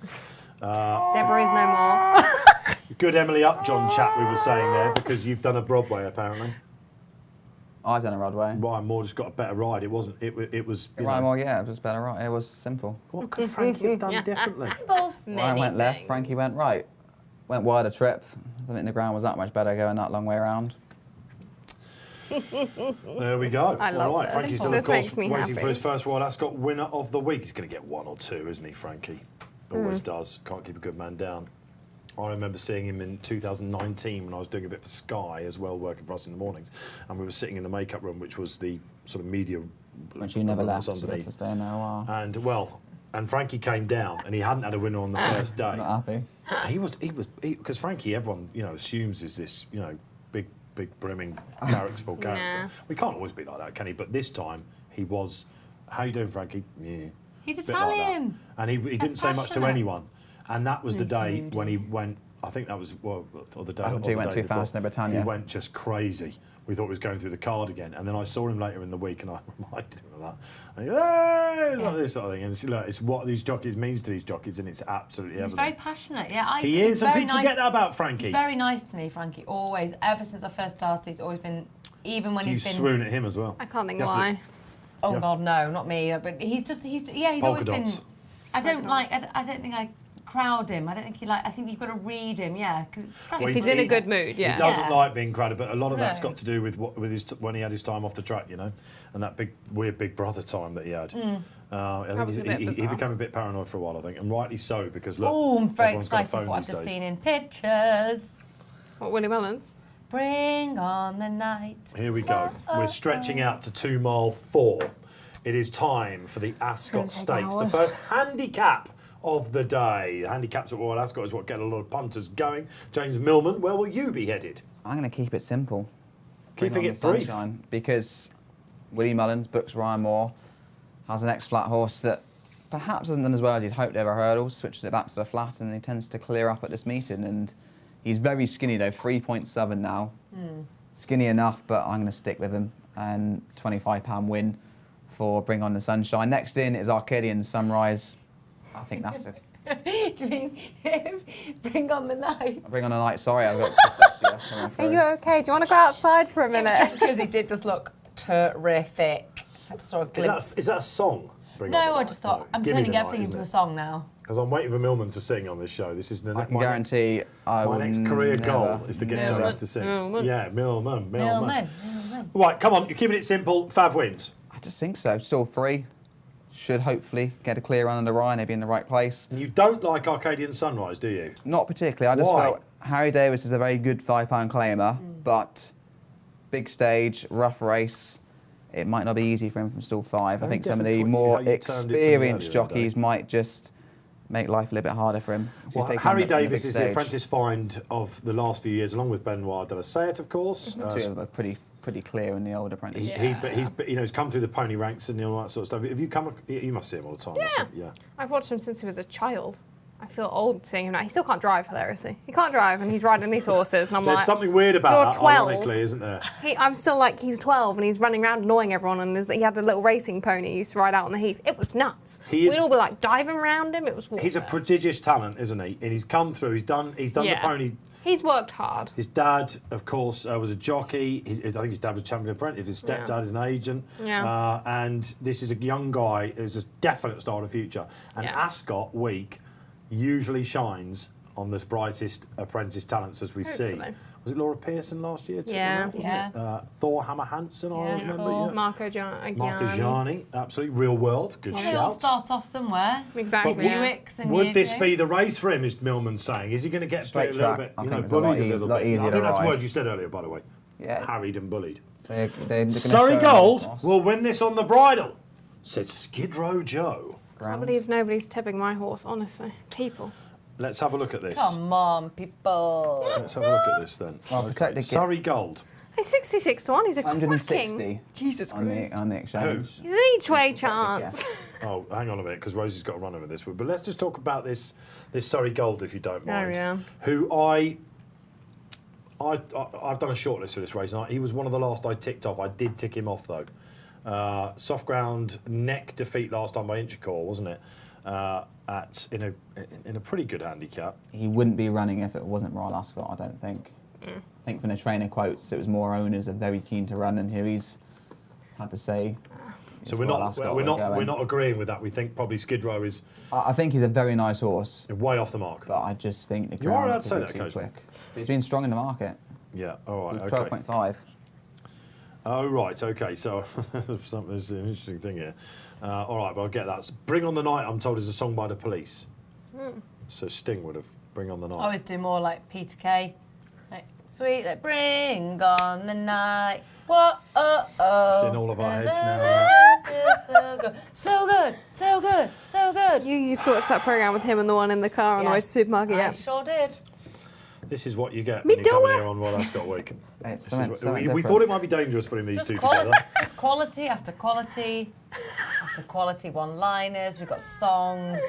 Deborah is no more. Good Emily Upjohn chat we were saying there because you've done a Broadway apparently. I've done a Rodway. Ryan Moore just got a better ride. It wasn't. It was. you Ryan know, Moore, yeah, it was better right. It was simple. What could Frankie have done differently? Ryan went left, Frankie went right. Went wider trip. I think the ground was that much better going that long way around. There we go. I love All right, this. Frankie's still, This of course, makes me waiting for happy. his first Royal Ascot winner of the week. He's going to get 1 or 2, isn't he, Frankie? Always does. Can't keep a good man down. I remember seeing him in 2019 when I was doing a bit for Sky as well, working for us in the mornings, and we were sitting in the makeup room, which was the sort of media. Which you never room left. that's You had to underneath. stay in there a while. And Frankie came down, and he hadn't had a winner on the first day. Not happy. He was because Frankie, everyone assumes is this big brimming characterful character. Nah. We can't always be like that, can he? But this time he was. How you doing, Frankie? Yeah. He's Bit like that. Italian. And he didn't say much to passionate. anyone. And that was the He's day moody. when he went. I think that was or the day. I or thought he the went day too fast before. in Britannia. He went just crazy. We thought he was going through the card again, and then I saw him later in the week, and I reminded him of that. And he, hey, like this sort of thing. And it's what these jockeys means to these jockeys, and it's absolutely He's evident. very passionate. Yeah, He he's is, and very people nice. forget that about Frankie. He's very nice to me, Frankie. Always, ever since I first started, he's always been. Even when Do you he's been. swoon at him as well? I can't think You have to- why. Oh Yeah. God, no, not me. But he's Polka always been. dots. I don't think I crowd him. I don't think I think you've got to read him. Yeah, because it's stressful. Well, If he's in a good mood, yeah. He doesn't Yeah. like being crowded, but a lot of that's No. got to do with his when he had his time off the track, and that weird Big Brother time that he had. I think was a bit he bizarre. became a bit paranoid for a while, I think, and rightly so because look, Oh, I'm very everyone's got a excited for phone what I've these just days. seen in pictures. What, Willie Mullins? Bring on the night. Here we go. We're stretching out to 2 mile 4. It is time for the Ascot Stakes, the first handicap of the day. The handicaps at Royal Ascot is what get a lot of punters going. James Millman, where will you be headed? I'm going to keep it simple. Keeping it brief. Because Willie Mullins books Ryan Moore, has an ex-flat horse that perhaps hasn't done as well as he'd hoped over hurdles, switches it back to the flat, and he tends to clear up at this meeting. And he's very skinny though, 3.7 now. Skinny enough, but I'm going to stick with him. And £25 win for Bring On the Sunshine. Next in is Arcadian Sunrise. I think that's a... Do you mean Bring On the Night? Bring On the Night, sorry, I've got dyslexia. Are you okay? Do you want to go outside for a minute? Because he did just look terrific. I just saw a glimpse. Is that a song? I just thought, I'm turning everything into a song now. Because I'm waiting for Millman to sing on this show. This is I can guarantee my next career goal is to get Dave to sing. Yeah, Millman. Right, come on, you're keeping it simple. Fav wins. I just think so. Still 3. Should hopefully get a clear run under Ryan, maybe in the right place. And you don't like Arcadian Sunrise, do you? Not particularly. I just felt Harry Davis is a very good £5 claimer, but big stage, rough race. It might not be easy for him from stall 5. I think some of the more experienced jockeys might just make life a little bit harder for him. Well, Harry Davis is the apprentice find of the last few years, along with Benoit de la Sayet, of course. Two of them are pretty clear in the old apprentice. He's come through the pony ranks and all that sort of stuff. Have you you must see him all the time. Yeah. I've watched him since he was a child. I feel old seeing him now. He still can't drive, hilariously. He can't drive, and he's riding these horses, and I'm There's like... something weird about that, 12. ironically, isn't there? I'm still like, he's 12, and he's running around annoying everyone, and he had a little racing pony he used to ride out on the heath. It was nuts. We'd all be like diving around him. It was warfare. He's a prodigious talent, isn't he? And he's come through. He's done the pony. He's worked hard. His dad, of course, was a jockey. I think his dad was champion apprentice. His stepdad is an agent. Yeah. And this is a young guy. There's a definite start of future. And Ascot Week usually shines on the brightest apprentice talents as we see. Was it Laura Pearson last year? Thor Hammer Hansen, I always remember. Cool. Marco Gianni, absolutely. Real World, good shout. They all start off somewhere. Exactly. Buicks and would this be the race for him, is Millman saying? Is he going to get a little bit, bullied a little bit? I think that's the word you said earlier, by the way. Yeah. Harried and bullied. They're Surrey Gold will win this on the bridle, said Skid Row Joe. I can't believe nobody's tipping my horse, honestly. People. Let's have a look at this. Come on, people. Let's have a look at this then. Well, Surrey Gold. He's 66 to 1. He's a 160 cracking. Jesus on the exchange. He's an each way chance. Oh, hang on a minute, because Rosie's got to run over this. But let's just talk about this Surrey Gold, if you don't mind. Oh, yeah. Who I've done a shortlist for this race, and he was one of the last I ticked off. I did tick him off though. Soft ground neck defeat last time by Inchicore, wasn't it? In a pretty good handicap. He wouldn't be running if it wasn't Royal Ascot, I don't think. I think from the trainer quotes, it was more owners are very keen to run, and here he's had to say. So we're not agreeing with that. We think probably Skid Row is. I think he's a very nice horse. Way off the mark. But I just think the You are ground allowed to say is that too occasionally. quick. But he's been strong in the market. Yeah. All right. 12.5. Oh right. Okay. So there's an interesting thing here. All right. Well, I'll get that. Bring On the Night, I'm told, is a song by the Police. So Sting would have Bring On the Night. I always do more like Peter Kay. Like, sweet, like Bring On the Night. Whoa, It's in all of our heads now. So good. You used to watch that programme with him and the one in the car on the way to the supermarket, I sure did. This is what you get when you come here on Royal Ascot Week. We thought it might be dangerous putting these two together. It's quality after quality after quality one-liners. We've got songs.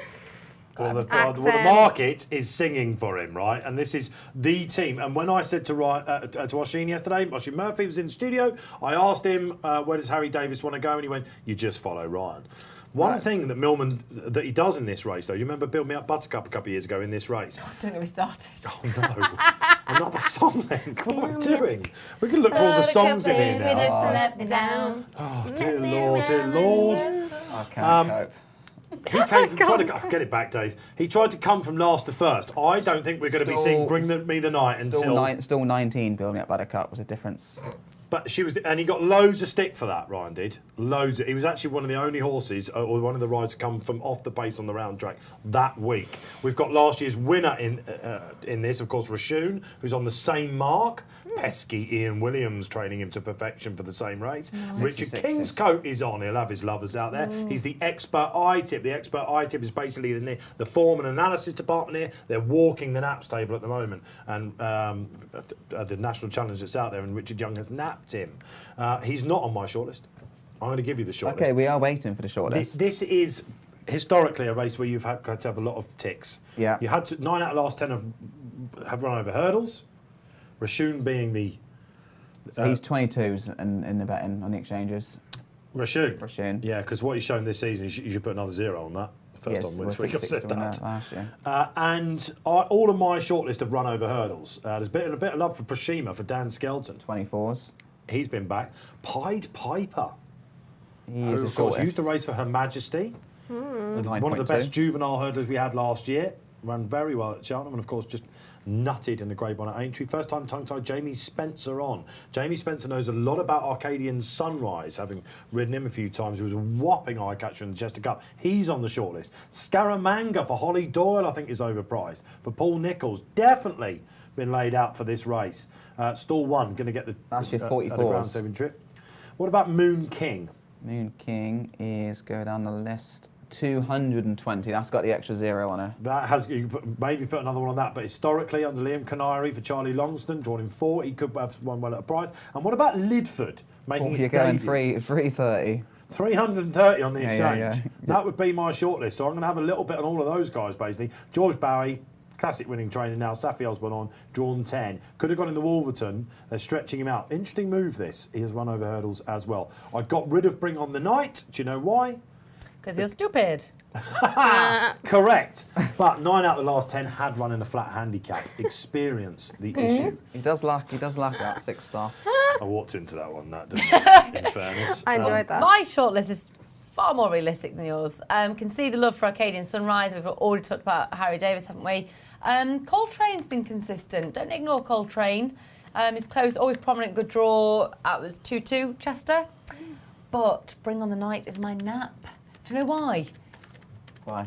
Well, the market is singing for him, right? And this is the team. And when I said to Oisin yesterday, Oisin Murphy was in the studio, I asked him, where does Harry Davis want to go? And he went, you just follow Ryan. One thing that Millman, that he does in this race, though, you remember Build Me Up Buttercup a couple of years ago in this race? Don't get me started. Oh, no. Another song then. What am I doing? We can look for all the songs in here now. Just to let me down. Oh, dear Lord, dear Lord. I can't cope. He came from get it back, Dave. He tried to come from last to first. I don't think we're going to be seeing Bring Me the Night until still 19. Building Up Buttercup was a difference. But she was, and he got loads of stick for that. Ryan did loads. He was actually one of the only horses, or one of the riders, to come from off the pace on the round track that week. We've got last year's winner in this, of course, Rashoon, who's on the same mark. pesky Ian Williams training him to perfection for the same race. Richard 66. King's coat is on. He'll have his lovers out there. He's the expert eye tip. The expert eye tip is basically the form and analysis department here. They're walking the naps table at the moment, and the national challenge that's out there, and Richard Young has napped him. He's not on my shortlist. I'm going to give you the shortlist. Okay, we are waiting for the shortlist. This is historically a race where you've had to have a lot of ticks. Yeah. You had to, 9 out of the last 10 have run over hurdles. Rashun being the... So he's 22s in the betting on the exchanges. Rashun? Yeah, because what he's shown this season, you should put another 0 on that. First on wins week, I've said that. Last year. And all of my shortlist have run over hurdles. There's been a bit of love for Prashima, for Dan Skelton. 24s. He's been back. Pied Piper. He is of course, used to race for Her Majesty. One of the best juvenile hurdlers we had last year. Ran very well at Cheltenham, and of course just nutted in the Grey Bonnet Aintree. First time tongue-tied Jamie Spencer on. Jamie Spencer knows a lot about Arcadian Sunrise, having ridden him a few times. He was a whopping eye-catcher in the Chester Cup. He's on the shortlist. Scaramanga for Holly Doyle, I think, is overpriced. For Paul Nicholls, definitely been laid out for this race. Stall 1, going to get the Ground 7 trip. What about Moon King? Moon King is go down the list. 220. That's got the extra 0 on her. That has maybe put another one on that, but historically under Liam Canary for Charlie Longston, drawn in 4, he could have won well at a price. And what about Lidford making its You're debut? going 330. 330 on the exchange. Yeah. That would be my shortlist. So I'm going to have a little bit on all of those guys basically. George Bowie, classic winning trainer now. Safi Osborne on, drawn 10. Could have gone in the Wolverton. They're stretching him out. Interesting move this. He has run over hurdles as well. I got rid of Bring on the Night. Do you know why? Because you're stupid. Correct. But 9 out of the last 10 had run in a flat handicap. Experience the issue. He does lack that 6 star. I walked into that one, that didn't I? In fairness. I enjoyed that. My shortlist is far more realistic than yours. Can see the love for Arcadian Sunrise. We've already talked about Harry Davis, haven't we? Coltrane's been consistent. Don't ignore Coltrane. He's close, always prominent, good draw. That was 2-2, Chester. But Bring on the Night is my nap. Do you know why? Why?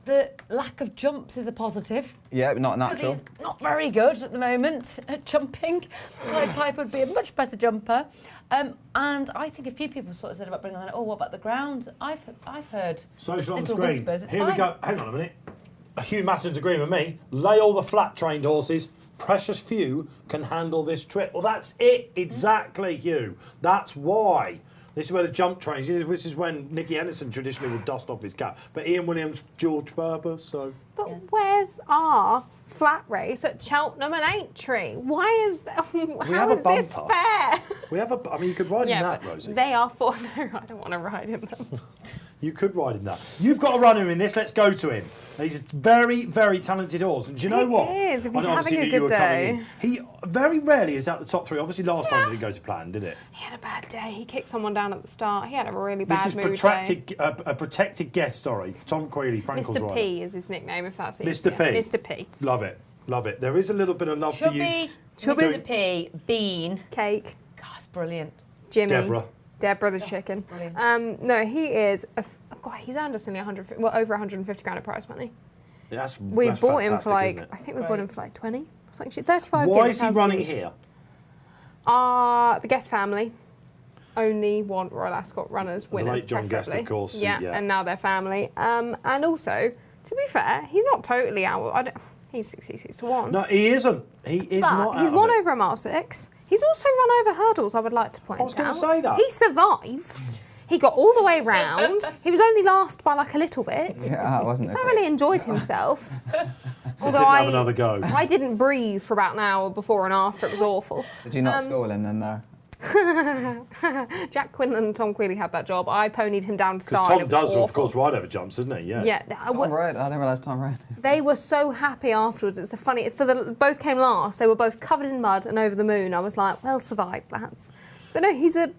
The lack of jumps is a positive. Yeah, not natural. Because he's not very good at the moment at jumping. Pied Piper would be a much better jumper. And I think a few people sort of said about Bring on the Night, what about the ground? I've heard Social on the little screen. whispers. It's Here fine. we go. Hang on a minute. Hugh Masson's agreeing with me. Lay all the flat-trained horses. Precious few can handle this trip. Well, that's it. Exactly, Hugh. That's why. This is where the jump trains. This is when Nicky Henderson traditionally would dust off his cap. But Ian Williams, George Berber, so... But where's our flat race at Cheltenham and Aintree? Why is that? How is this fair? We have a... I mean, you could ride in that, Rosie. They are for... No, I don't want to ride in them. You could ride in that. You've got to run him in this. Let's go to him. He's a very, very talented horse. And do you know what? He is, if he's I obviously having a knew you good were coming day. in. He very rarely is out the top 3. Obviously, last time it didn't go to plan, did it? He had a bad day. He kicked someone down at the start. He had a really bad This is mood day. a protected guest, sorry. Tom Quealy, Frankel's Mr. rider. P is his nickname, if that's Mr. easier. P. Mr. P. Love it. Love it. There is a little bit of love for you. Mr. P, Bean. Cake. God, it's brilliant. Jimmy. Deborah the chicken. Brilliant. No, he is... God, he's earned us nearly over 150 grand of prize money. We bought him for like... I think we bought him for like 20. 35 Why is he running here? The Guest family only want Royal Ascot runners, winners, The late John Guest, preferably. of course. Yeah, and now their family. And also, to be fair, he's not totally out. He's 66 to 1. No, he isn't. He is not out He's of won it. over a mile 6. He's also run over hurdles, I would like to point out. I was going to say that. He survived. He got all the way round. He was only last by like a little bit. Yeah, wasn't He it? thoroughly enjoed himself. Although Didn't have another go. I didn't breathe for about an hour before and after. It was awful. Did you not score him then, though? Jack Quinlan and Tom Quealy had that job. I ponied him down to start. Because Tom does, of course, ride over jumps, doesn't he? Yeah. Yeah. Tom Red. I didn't realise Tom Red. They were so happy afterwards. It's a funny. Both came last. They were both covered in mud and over the moon. I was like, well survived, lads. But no, he's a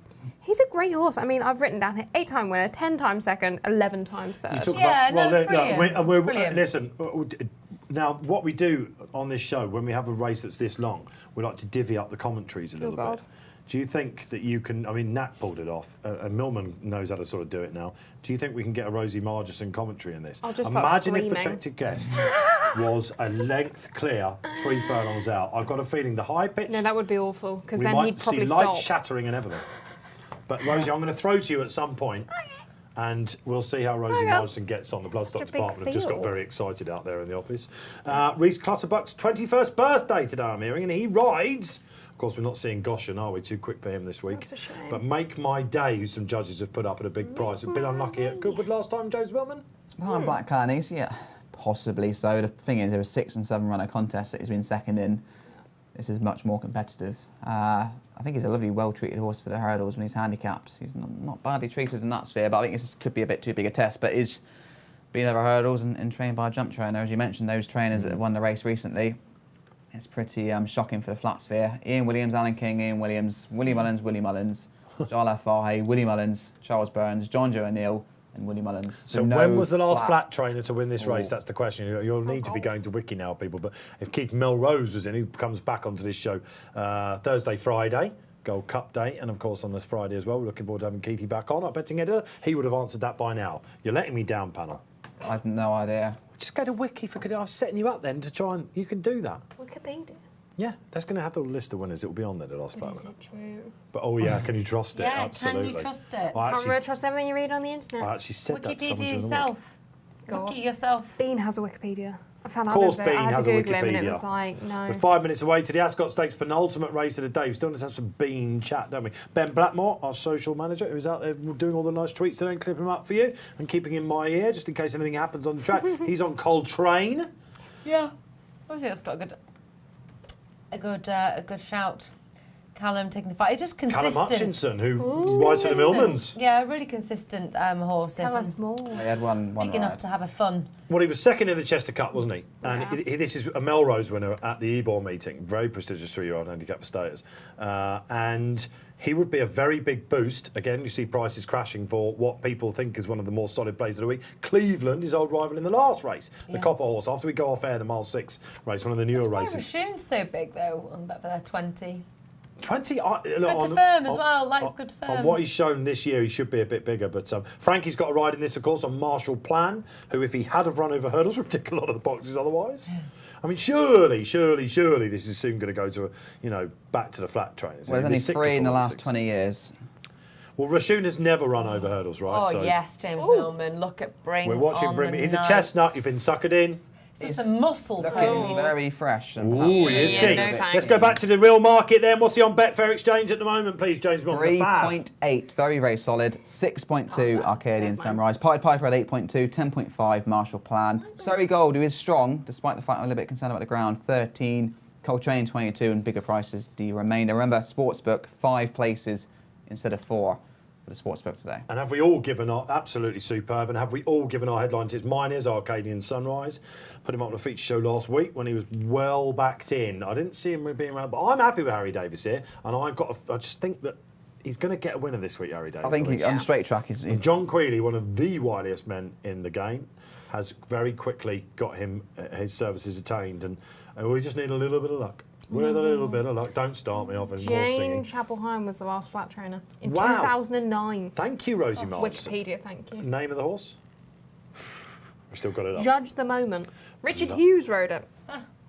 great horse. I mean, I've written down here 8-time winner, 10-time second, 11 times third. Brilliant. Listen. Now, what we do on this show when we have a race that's this long, we like to divvy up the commentaries a little bit. Do you think that you can? I mean, Nat pulled it off, and Millman knows how to sort of do it now. Do you think we can get a Rosie Margarson commentary in this? I'll just start Imagine if screaming. Protected Guest was a length clear 3 furlongs out. I've got a feeling the high pitch. No, that would be awful because we then might he'd probably see light stop. shattering and everything. But Rosie, I'm going to throw to you at some point, and we'll see how Rosie Margarson gets on. The Bloodstock Such a big department have just got field. very excited out there in the office. Reece Clutterbuck's 21st birthday today, I'm hearing, and he rides. Of course, we're not seeing Goshen, are we? Too quick for him this week. That's a shame. But Make My Day, who some judges have put up at a big price, have been unlucky at Goodwood last time, James Millman. Behind Black Carnies, yeah, possibly so. The thing is, there were 6 and 7 runner contests that he's been second in. This is much more competitive. I think he's a lovely, well-treated horse for the hurdles when he's handicapped. He's not badly treated in that sphere, but I think this could be a bit too big a test. But he's been over hurdles and trained by a jump trainer. As you mentioned, those trainers that have won the race recently, it's pretty shocking for the flat sphere. Ian Williams, Alan King, Ian Williams, Willie Mullins, Jarlath Fahey, Willie Mullins, Charles Burns, John Joe O'Neill, and Willie Mullins. So no when was the last flat trainer to win this race? Oh. That's the question. You'll need to be going to Wiki now, people. But if Keith Melrose was in, who comes back onto this show Thursday, Friday, Gold Cup Day, and of course on this Friday as well, we're looking forward to having Keithy back on, our betting editor. He would have answered that by now. You're letting me down, panel. I have no idea. Just go to Wiki for. I was setting you up then to try and. You can do that. Wikipedia. Yeah, that's going to have the list of winners. It will be on there, the last Is flat. it true? But oh yeah, can you trust it? Yeah, Absolutely. can you trust it? I Can't actually, really trust everything you read on the internet. I actually said that to someone Wikipedia during the week. yourself. Go Wiki on. yourself. Bean has a Wikipedia. I found out Of course, the other day. I Bean had has to a Google him and it Wikipedia. was like, no. We're 5 minutes away to the Ascot Stakes penultimate race of the day. We still need to have some Bean chat, don't we? Ben Blackmore, our social manager, who's out there doing all the nice tweets today and clipping them up for you and keeping in my ear just in case anything happens on the track. He's on Coltrane. Yeah, I think that's got a good shout. Callum taking the fight. It's just consistent. Callum Hutchinson, who rides for the Millmans. Yeah, really consistent horses. Tell and us more. He had one Big enough ride. to have a fun. Well, he was second in the Chester Cup, wasn't he? And Yeah. this is a Melrose winner at the Ebor meeting. Very prestigious 3-year-old handicap for stayers. And he would be a very big boost. Again, you see prices crashing for what people think is one of the more solid plays of the week. Cleveland, his old rival in the last race. The Copper Horse. After we go off air, the Mile 6 race, one of the newer races. Rashoon's so big though, on bet for their 20. 20. Good to firm as well. Likes good to firm. On what he's shown this year, he should be a bit bigger. But Frankie's got a ride in this, of course, on Marshall Plan, who, if he had have run over hurdles, would tick a lot of the boxes otherwise. I mean, surely, this is soon going to go to, back to the flat trainers. Well, there's only 3 in the last 20 years. Well, Rashoon has never run over hurdles, right? Oh, so yes, James Millman. Look at Bring. we're watching on Bring. the He's a night. chestnut. You've been suckered in. It's just a muscle Looking tone. very fresh. And Ooh, he is Yeah, keen. no thanks. Let's go back to the real market then. What's he on Betfair Exchange at the moment, please, James Millman? The Fav. 3.8, very, very solid. 6.2 Arcadian Sunrise. Pied Piper at 8.2, 10.5 Marshall Plan. Surrey Gold, who is strong, despite the fact I'm a little bit concerned about the ground, 13. Coltrane 22, and bigger prices the remainder. Remember, Sportsbook, 5 places instead of 4 for the Sportsbook today. And have we all given our, absolutely superb, and have we all given our headline tips? Mine is Arcadian Sunrise. Put him up on a feature show last week when he was well backed in. I didn't see him being around, but I'm happy with Harry Davis here, and I just think that he's going to get a winner this week, Harry Davis. I think on straight track, he's John Quealy, one of the wiliest men in the game, has very quickly got him his services attained, and we just need a little bit of luck. With a little bit of luck. Don't start me off in more singing. Jane Chapelheim was the last flat trainer in Wow. 2009. Thank you, Rosie Marsh. Wikipedia, thank you. Name of the horse? We've still got it up. Judge the Moment. Richard Hughes wrote it.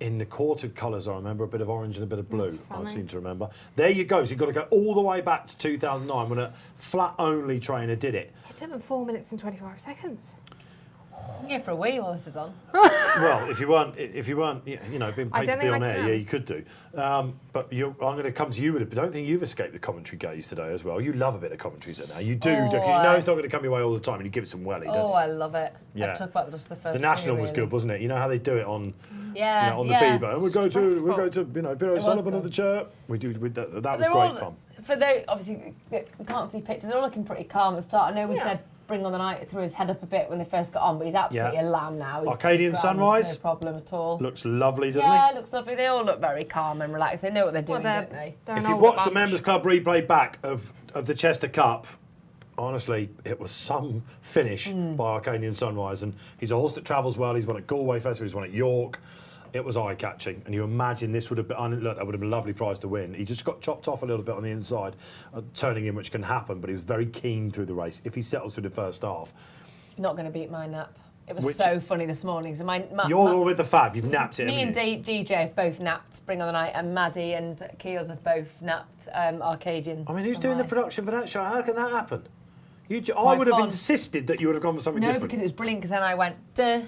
In the quartered colours, I remember a bit of orange and a bit of blue. That's I funny. seem to remember. There you go. So you've got to go all the way back to 2009 when a flat-only trainer did it. It took them 4 minutes and 25 seconds. Yeah, for a wee while this is on. Well, if you weren't, being I paid to don't be think on I air, can. yeah, you could do. But I'm going to come to you with it. But I don't think you've escaped the commentary gaze today as well. You love a bit of commentary now. You do, because you know it's not going to come your way all the time, and you give it some welly, don't Oh, you? I love it. Yeah. I talk about just the first The National two, was really. good, wasn't it? You know how they do it on, Yeah, on the yeah. Bieber. And we go to, Biro was Sullivan good. of the Chirp. We do. That was They're great all, fun. For those, obviously, you can't see pictures. They're all looking pretty calm at the start. I know we said Bring on the Night threw his head up a bit when they first got on, but he's absolutely a lamb now. Arcadian he's Sunrise? No problem at all. Looks lovely, doesn't Yeah, he? looks lovely. They all look very calm and relaxed. They know what they're doing, don't they? They're If an you old watch the bunch. Members Club replay back of the Chester Cup, honestly, it was some finish by Arcadian Sunrise. And he's a horse that travels well. He's won at Galway Festival. He's won at York. It was eye-catching. And you imagine this would have been... Look, that would have been a lovely prize to win. He just got chopped off a little bit on the inside, turning in, which can happen. But he was very keen through the race. If he settles through the first half... Not going to beat my nap. It was so funny this morning. So You're all with the Fav. You've napped it. Me and DJ have both napped Bring On the Night, and Maddie and Keels have both napped Arcadian. I mean, who's doing the production for that show? How can that happen? I would have insisted that you would have gone for something different. No, because it was brilliant. Because then I went duh,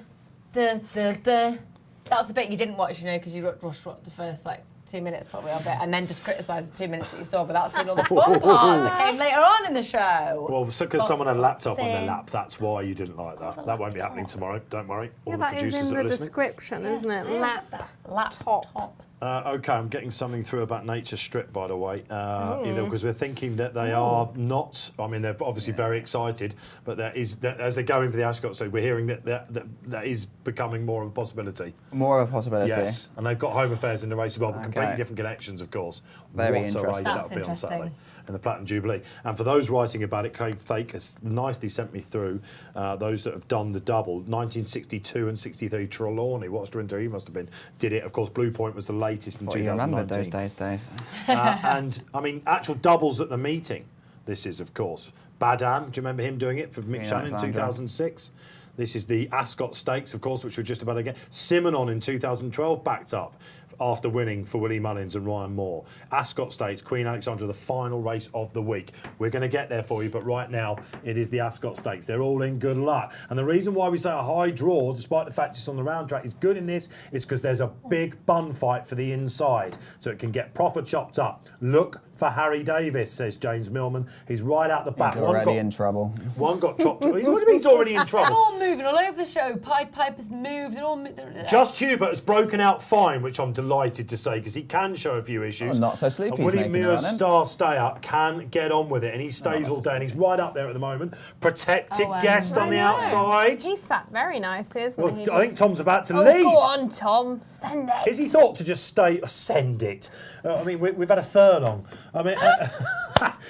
duh, duh, duh. That was the bit you didn't watch, because you rushed the first 2 minutes probably of it, and then just criticised the 2 minutes that you saw. But that's all the fun parts that came later on in the show. Well, because someone had a laptop on their lap, that's why you didn't like that. That won't be happening tomorrow. Don't worry. All the that producers is in that are the listening. description, isn't it? Laptop. Okay, I'm getting something through about Nature Strip, by the way, because we're thinking that they are not. I mean, they're obviously very excited, but as they go in for the Ascot, so we're hearing that is becoming more of a possibility. More of a possibility. Yes, and they've got home affairs in the race as well, but completely different connections, of course. Very What a race that'll be on Saturday in the Platinum Jubilee. And for those writing about it, Craig Thake has nicely sent me through those that have done the double. 1962 and 63, Trelawney, what sprinter he must have been, did it. Of course, Blue Point was the latest in 2019. You remember those days, Dave. And, I mean, actual doubles at the meeting, this is, of course. Badam, do you remember him doing it for Mick Shannon in 2006? This is the Ascot Stakes, of course, which we're just about to get. Simonon in 2012 backed up after winning for Willie Mullins and Ryan Moore. Ascot Stakes, Queen Alexandra, the final race of the week. We're going to get there for you, but right now it is the Ascot Stakes. They're all in good luck. And the reason why we say a high draw, despite the fact it's on the round track, is good in this, is because there's a big bun fight for the inside, so it can get proper chopped up. Look for Harry Davis, says James Millman. He's right out the back. He's already in trouble. One got chopped. What do you mean he's already in trouble? They're all moving all over the show. Pied Piper's moved. They're all Just Hubert has broken out fine, which I'm delighted to say, because he can show a few issues. Oh, not so sleepy. And Willie Muir's star stay-up can get on with it, and he stays all day, and he's right up there at the moment. Protected guest on the outside. He sat very nice, isn't Well, he? I think Tom's about to lead. Go on, Tom. Send it. Is he thought to just stay? Send it. I mean, we've had a furlong. I mean,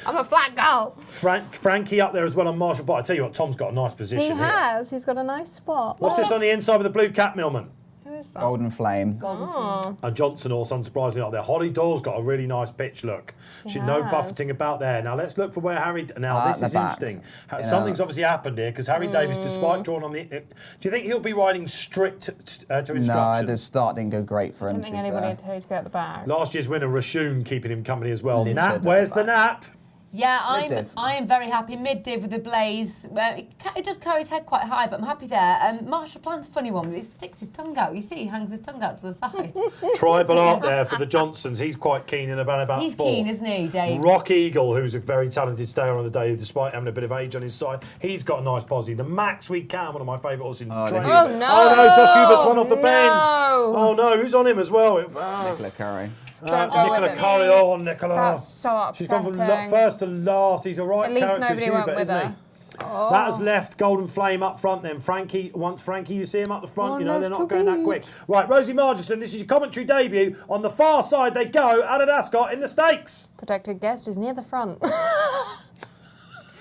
I'm a flat girl. Frankie up there as well on Marshall. But I tell you what, Tom's got a nice position. He has. He's got a nice spot. What's this on the inside with the blue cap, Millman? Who is that? Golden Flame. And Johnson also unsurprisingly up there. Holly Doyle's got a really nice pitch look. No buffeting about there. Now let's look for where Harry. Now this is interesting. Something's obviously happened here because Harry Davis, despite drawing on the. Do you think he'll be riding strict to instructions? No, the start didn't go great for him. I don't think anybody told to go at the back. Last year's winner Rashun keeping him company as well. Nap, where's the nap? Yeah, I am very happy. Mid-div with the blaze. It does carry his head quite high, but I'm happy there. Marshall Plan's a funny one. He sticks his tongue out. You see, he hangs his tongue out to the side. Tribal art there for the Johnsons. He's quite keen in about He's fourth. keen, isn't he, Dave? Rock Eagle, who's a very talented stayer on the day, despite having a bit of age on his side. He's got a nice posse. The Max We Can, one of my favourite horses in training. Oh, no. Oh, no, Josh Hubert's run off the bend. No. Oh, no, who's on him as well? Nicola Curry. Don't go Nicola with him. Curry, oh, Nicola. That's so upsetting. She's gone from first to last. He's a right At least character, nobody Hubert, went with isn't her. he? Oh. That has left Golden Flame up front then. Frankie, you see him up the front, One they're less not to going that beat. quick. Right, Rosie Margarson, this is your commentary debut. On the far side they go, out at Ascot in the stakes. Protected guest is near the front.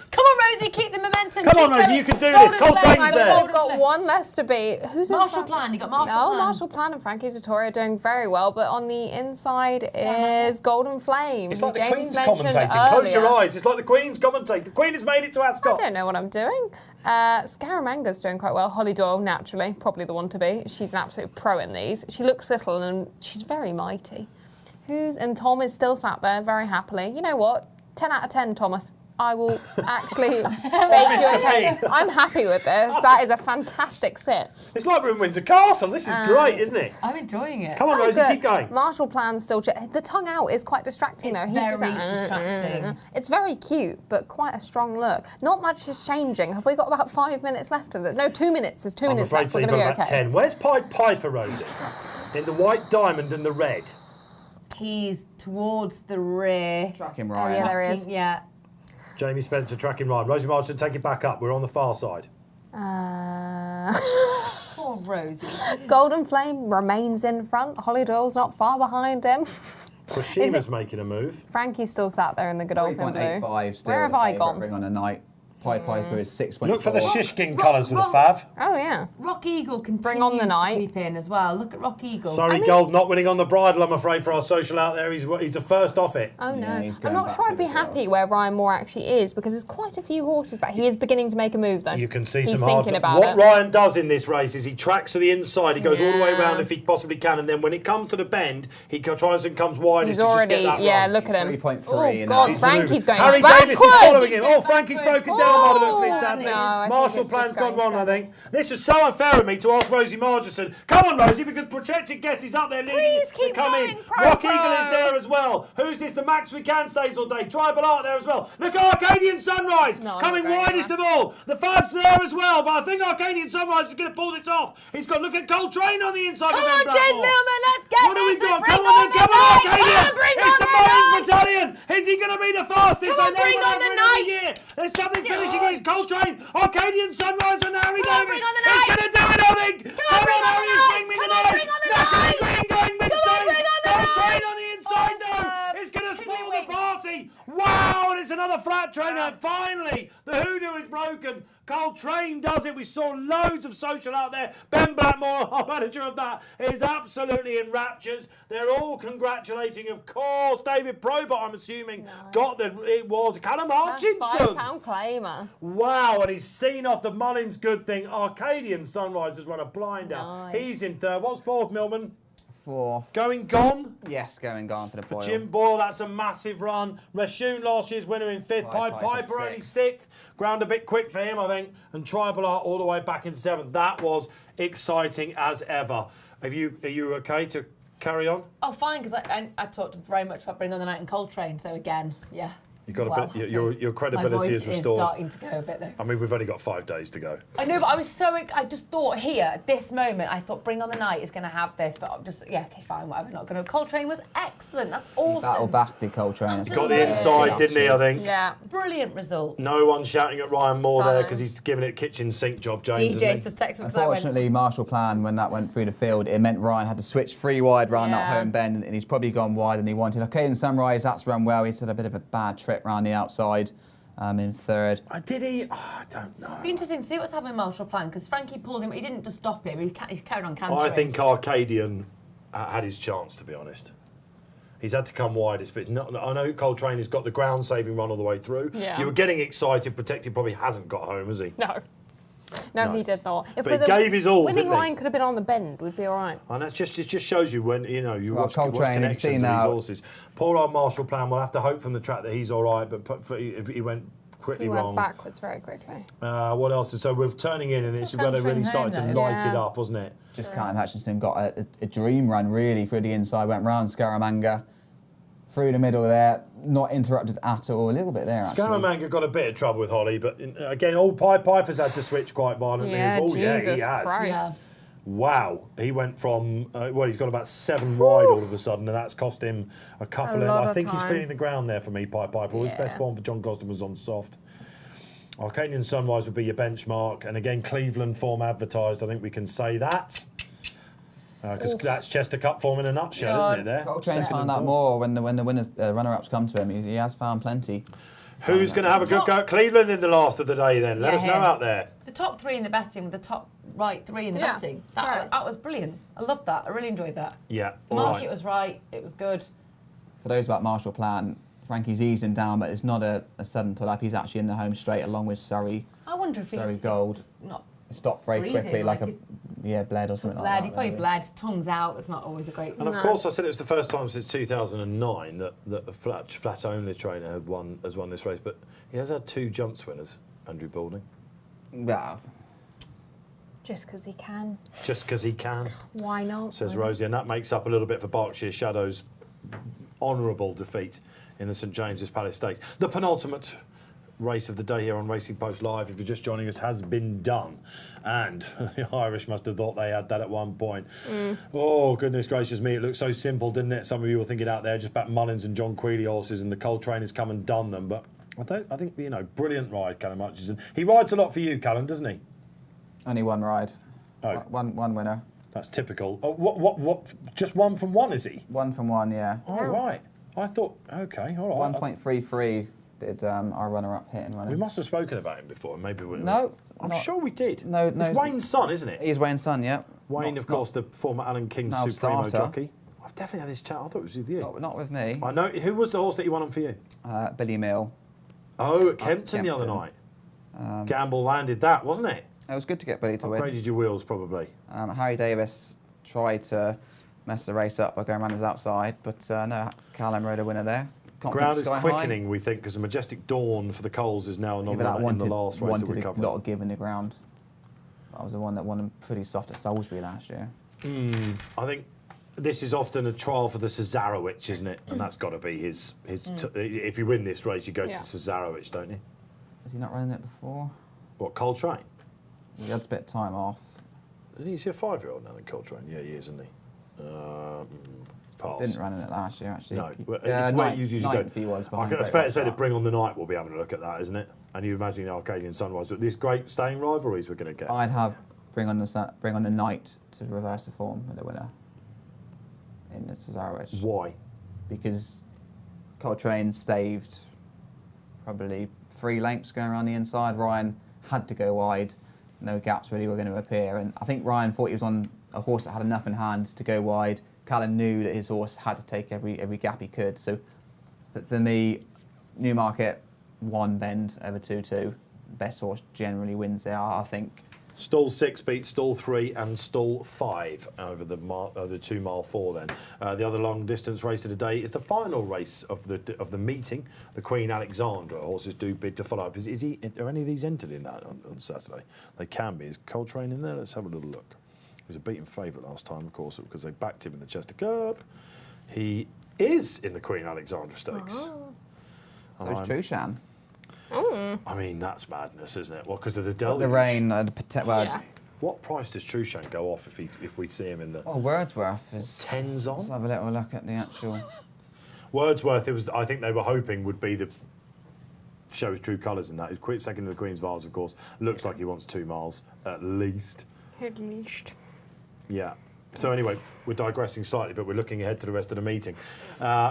Come on, Rosie, keep the momentum. Come on, Rosie, you can do this. Coltrane's there. I've got one less to beat. Who's in Marshall front? Plan. You got Marshall No, Plan. Marshall Plan and Frankie Dettori are doing very well, but on the inside is Golden Flame. It's like the James Queen's mentioned commentating. Close your earlier. eyes. It's like the Queen's commentating. The Queen has made it to Ascot. I don't know what I'm doing. Scaramanga's doing quite well. Holly Doyle, naturally, probably the one to be. She's an absolute pro in these. She looks little and she's very mighty. And Tom is still sat there very happily. You know what? 10 out of 10, Thomas. I will actually make you a cake. I'm happy with this. That is a fantastic sit. It's like we're in Windsor Castle. This is great, isn't it? I'm enjoying it. Come on, Rosie, keep going. Marshall Plan's still... The tongue out is quite distracting, though. It's He's just very like, distracting. It's very cute, but quite a strong look. Not much is changing. Have we got about 5 minutes left of it? No, 2 minutes. There's 2 minutes left. I'm afraid so. We're You've going got to be about okay. 10. Where's Pied Piper, Rosie? In the white diamond and the red. He's towards the rear. Track him Oh, right. yeah, there he is. Yeah. Jamie Spencer tracking right. Rosie Martin, take it back up. We're on the far side. Poor Rosie. Golden Flame remains in front. Holly Doyle's not far behind him. Rashima's making a move. Frankie's still sat there in the good old film blue. 3.85 still. Where have the I favourite, gone? Bring on a night. Pied Piper is 6.4. Look for the Shishkin colours for the Fav. Oh, yeah. Rock Eagle continues Bring on the night. to creep in as well. Look at Rock Eagle. Sorry, Gold, not winning on the bridle, I'm afraid, for our social out there. He's the first off it. Oh, no. he's I'm going not back sure I'd for be it as well. happy where Ryan Moore actually is because there's quite a few horses that he is beginning to make a move, though. You can see He's some hard... thinking about What it. Ryan does in this race is he tracks to the inside. He goes all the way Yeah. around if he possibly can, and then when it comes to the bend, he tries and comes wide He's to just already, get that yeah, run. look at him. 3.3 Oh, in God, that. Frankie's going Harry backwards. Davis is following him. Oh, Frankie's broken down by the looks of it, Oh, sadly. no, I think Marshall it's plan's just gone going wrong, I steady. think. This was so unfair of me to ask Rosie Margarson. Come on, Rosie, because Protected Guess is up there leading. Please keep Come going, in. Pro Rock Pro. Eagle is there as well. Who's this? The Max We Can stays all day. Tribal Art there as well. Look, Arcadian Sunrise No, coming not going widest of all. The Fav's there as well, but I think Arcadian Sunrise is going to pull this off. He's got, look at Coltrane on the inside. Come of on, Ben James Blackmore. Millman, let's get What do we this. got? Bring Come on, then, come on, night. Arcadian! Come on, bring It's on the the Martins night. Battalion! Is he going to be the fastest? Come on, They bring never on the over another night. year. There's something finishing against Coltrane. Arcadian Sunrise and Harry Come on, Davis. bring on the He's night. going to do it, I think. Come on, bring on the Harry, night. bring me the Come on, night. bring on the Natalie night. Green going mid-stage. bring on the Coltrane night. on the inside now. It's going to spoil the party. Wow, and it's another flat trainer. Finally, the hoodoo is broken. Coltrane does it. We saw loads of social out there. Ben Blackmore, our manager of that, is absolutely in raptures. They're all congratulating, of course, David Probert, I'm assuming, got the... It was Callum Hutchinson. £5 claimer. Wow, and he's seen off the Mullins good thing. Arcadian Sunrise has run a blinder. Nice. He's in third. What's fourth, Millman? Fourth. Going gone? Yes, going gone for the Boyle. Jim Boyle, that's a massive run. Rashun, last year's winner, in fifth. Pied Piper Piper only sixth. Ground a bit quick for him, I think. And Tribal Art all the way back in seventh. That was exciting as ever. Are you okay to carry on? Oh, fine, because I talked very much about Bring on the Night and Coltrane, so again, yeah. You got Well, a bit. Your credibility my voice is restored. starting to go a bit there. I mean, we've only got 5 days to go. I know, but I was I just thought here, at this moment, I thought Bring on the Night is going to have this, but I'm just, yeah, okay, fine, whatever, not going to. Coltrane was excellent, that's awesome. Battle back did Coltrane. He's got the inside, didn't he, I think? Yeah. Brilliant result. No one shouting at Ryan Moore there Stunning. because he's giving it kitchen sink job, James. DJ isn't he? just texted because I went, Unfortunately, Marshall Plan, when that went through the field, it meant Ryan had to switch 3 wide round that Yeah. home bend, and he's probably gone wider than he wanted. Okay, in Sunrise, that's run well. He's had a bit of a bad trip round the outside in third. Did he? Oh, I don't know. it'd be interesting to see what's happening with Marshall Plan, because Frankie pulled him, he didn't just stop him, he carried on cantering. I think Arcadian had his chance, to be honest. He's had to come widest, but I know Coltrane has got the ground saving run all the way through. Yeah. You were getting excited. Protected probably hasn't got home, has he? No, he did not. If But he with gave his all, winning didn't he? Ryan could have been on the bend, we'd be all right. And it just shows you when you Well, watch Coltrane, connections you've of seen these now- horses. Poor old Marshall Plan will have to hope from the track that he's all right, but if he went quickly He went wrong. backwards very quickly. What else? So we're turning in, and it's where they really started to Home, light it Yeah. up, wasn't it? Just Callum Hutchinson got a dream run, really, through the inside, went round Scaramanga, through the middle there, not interrupted at all. A little bit there, actually. Scaramanga got a bit of trouble with Holly, but again, all Pied Pipers had to switch quite violently. Yeah, as well. Yeah, he Jesus has. Christ. Wow, he went from he's got about 7 wide all of a sudden, and that's cost him a couple A of. lot I of think he's time. feeling the ground there for me, Pied Piper. His Yeah. best form for John Gosden was on soft. Arcadian Sunrise would be your benchmark, and again, Cleveland form advertised. I think we can say that. Because that's Chester Cup form in a nutshell, isn't it? There. Coltrane's Second found and that fourth. more when the winners, runner-ups come to him. He has found plenty. Who's going to have a good go at Cleveland in the last of the day? Then let Yeah, us know him. out there. The top 3 in the betting, with the top right 3 in the Yeah, betting. right. That was brilliant. I loved that. I really enjoyed that. Yeah, The all market right. was right. It was good. For those about Marshall Plan, Frankie's eased him down, but it's not a sudden pull-up. He's actually in the home straight along with Surrey. I wonder if he Surrey Gold. not Stopped very breathing, quickly, like like he's bled or something bled. like He that. probably really. bled. Tongues out. It's not always a great. And of course, I said it was the first time since 2009 that the flat only trainer has won this race, but he has had 2 jumps winners. Andrew Balding, Well, Just because he can. just because he can, Why not? says Why not? Rosie, and that makes up a little bit for Berkshire Shadow's honourable defeat in the St James's Palace Stakes. The penultimate race of the day here on Racing Post Live, if you're just joining us, has been done. And the Irish must have thought they had that at one point. Oh, goodness gracious me, it looked so simple, didn't it? Some of you were thinking out there just about Mullins and John Quealy horses, and the Coltrane has come and done them. But I think, brilliant ride, Callum Hutchinson. He rides a lot for you, Callum, doesn't he? only one ride. Oh. One winner. That's typical. Oh, what? Just one from one, is he? One from one, yeah. Oh, right. I thought, okay, all right. 1.33 did our runner-up hit and running. We must have spoken about him before. Maybe we. No, I'm sure we did. No. It's Wayne's son, isn't it? He's Wayne's son. Yeah. Wayne, of course, the former Alan King's now Supremo starter. jockey. I've definitely had this chat. I thought it was with you. Not with me. I know. Who was the horse that you won on for you? Billy Mill. Oh, at Kempton the other night. Gamble landed that, wasn't it? It was good to get Billy to win. Upgraded your wheels, probably. Harry Davis tried to mess the race up by going around his outside, but no, Callum rode a winner there. Ground is sky quickening, high. we think, because the Majestic Dawn for the Coles is now Yeah, in but that the last race that we wanted a covered. lot of give in the ground. That was the one that won him pretty soft at Salisbury last year. I think this is often a trial for the Cesarewitch, isn't it? And that's got to be his. If you win this race, you go to Cesarewitch, don't you? Has he not run it before? What, Coltrane? He had a bit of time off. Isn't he a 5-year-old now in Coltrane? Yeah, he is, isn't he? Pass. Didn't run in it last year, actually. No, it's where you usually go. He was It's fair to say that Bring on the Night will be having a look at that, isn't it? And you imagine the Arcadian Sunrise. These great staying rivalries we're going to get. I'd have Bring on the Night to reverse the form with the winner in the Cesarewitch. Why? Because Coltrane staved probably 3 lengths going around the inside. Ryan had to go wide. No gaps really were going to appear. And I think Ryan thought he was on a horse that had enough in hand to go wide. Callum knew that his horse had to take every gap he could. So for me, Newmarket 1 bend over 2-2. Best horse generally wins there, I think. Stall 6 beats Stall 3 and Stall 5 over the 2 mile 4 then. The other long distance race of the day is the final race of the meeting, the Queen Alexandra. Horses do bid to follow up. Are any of these entered in that on Saturday? They can be. Is Coltrane in there? Let's have a little look. He was a beaten favourite last time, of course, because they backed him in the Chester Cup. He is in the Queen Alexandra Stakes. So is Trushan. I mean, that's madness, isn't it? Well, because of the deluge. The rain, What price does Trushan go off if we see him in the... Oh, Wordsworth is... Tens on? Let's have a little look at the actual... Wordsworth, I think they were hoping would be the... shows true colours in that. He's quit second in the Queen's Vase, of course. Looks like he wants 2 miles, at least. At least. Yeah. So anyway, we're digressing slightly, but we're looking ahead to the rest of the meeting.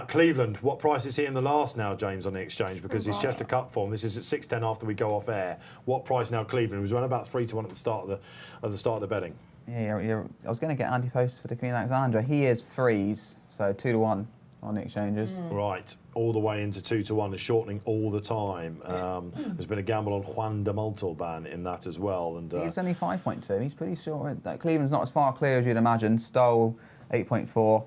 Cleveland, what price is he in the last now, James, on the exchange? Because his Chester Cup form, this is at 6:10 after we go off air. What price now, Cleveland? He was running about 3-1 at the start of the betting. Yeah, I was going to get anti-post for the Queen Alexandra. He is freeze, so 2-1 on the exchanges. Right, all the way into 2-1 is shortening all the time. There's been a gamble on Juan de Montalban in that as well. And he's only 5.2. He's pretty short. Cleveland's not as far clear as you'd imagine. Stoll 8.4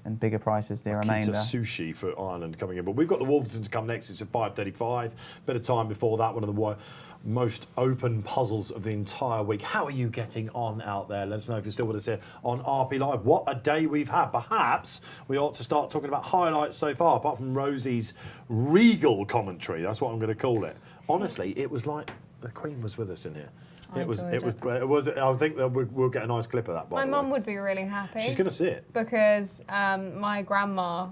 and bigger prices the remainder. Sushi for Ireland coming in. But we've got the Wolverton to come next. It's at 5:35. Bit of time before that. One of the most open puzzles of the entire week. How are you getting on out there? Let us know if you're still with us here on RP Live. What a day we've had. Perhaps we ought to start talking about highlights so far, apart from Rosie's regal commentary. That's what I'm going to call it. Honestly, it was like the Queen was with us in here. It was. I think that we'll get a nice clip of that. My mum would be really happy. She's going to see it because my grandma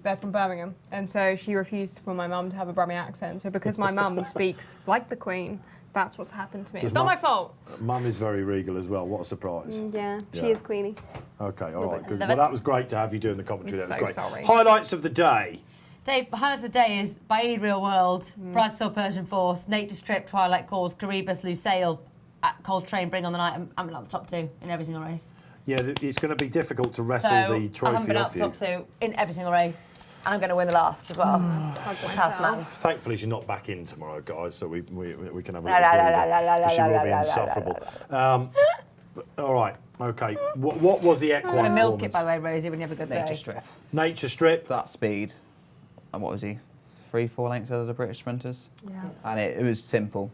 they're from Birmingham, and so she refused for my mum to have a Brummie accent. So because my mum speaks like the Queen, that's what's happened to me. It's not my fault. Mum is very regal as well. What a surprise. Yeah, she is Queenie. Okay, all right. Good. Well, that was great to have you doing the commentary. That was great. Sorry. Highlights of the day. Dave, highlights of the day is BAAEED Real World, Pride Still Persian Force, Nature Strip, Twilight Calls, Caribus, Lusail, at Coltrane, Bring on the Night. I'm out the top 2 in every single race. Yeah, it's going to be difficult to wrestle the trophy I haven't been out the top 2 in every single race. And I'm going to win the last as well. Tasman. Thankfully, she's not back in tomorrow, guys, so we can have a look because she will be insufferable. All right, okay. What was the equine I'm going to milk performance? it, by the way, Rosie, when you have a good day. Nature Strip. Nature Strip. That speed. And what was he? 3-4 lengths out of the British sprinters? Yeah. And it was simple.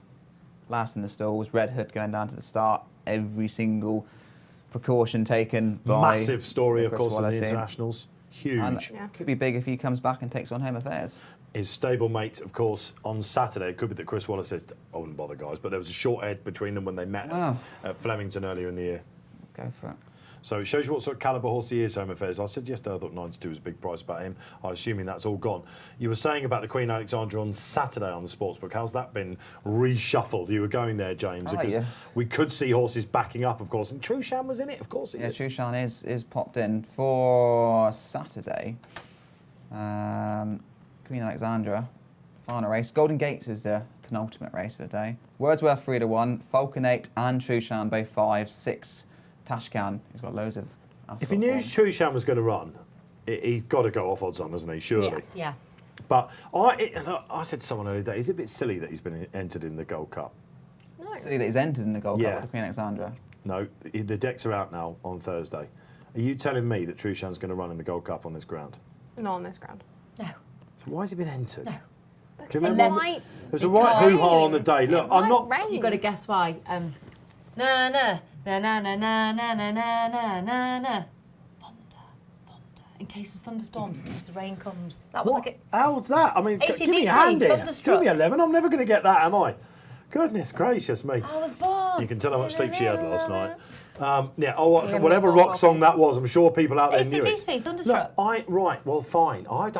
Last in the stalls, Red Hood going down to the start. Every single precaution taken by... Massive story, of course, on the team. internationals. Huge. And could be big if he comes back and takes on Home Affairs. His stablemate, of course, on Saturday. It could be that Chris Wallace says, I wouldn't bother, guys, but there was a short head between them when they met at Flemington earlier in the year. Go for it. So it shows you what sort of calibre horse he is, Home Affairs. I said yesterday I thought 92 was a big price about him. I'm assuming that's all gone. You were saying about the Queen Alexandra on Saturday on the Sportsbook. How's that been reshuffled? You were going there, James, because we could see horses backing up, of course. And Trushan was in it, of course. Trushan is popped in for Saturday. Queen Alexandra, Final race. Golden Gates is the penultimate race of the day. Wordsworth 3-1, Falcon 8 and Trushan both 5, 6. Tashkan, he's got loads of... If he knew Trushan was going to run, he's got to go off odds on, hasn't he? Surely. Yeah. But I said to someone earlier today, is it a bit silly that he's been entered in the Gold Cup? No. See that he's entered in the Gold Cup with the Queen Alexandra. No, the decks are out now on Thursday. Are you telling me that Trushan's going to run in the Gold Cup on this ground? Not on this ground. No. So why has he been entered? No. Do you remember? Might There's a right hoo-ha on the day. Look, I'm not... You've got to guess why. Na na na na na na na na na na na. In case of thunderstorms, in case the rain comes. That was like a... How's that? I mean, give me a AC/DC, hand here. Thunderstruck. Give me a lemon. I'm never going to get that, am I? Goodness gracious me. I was born. You can tell how much sleep she had last night. Whatever rock song that was, I'm sure people out there knew it. AC/DC, Thunderstruck. Well, fine. I'm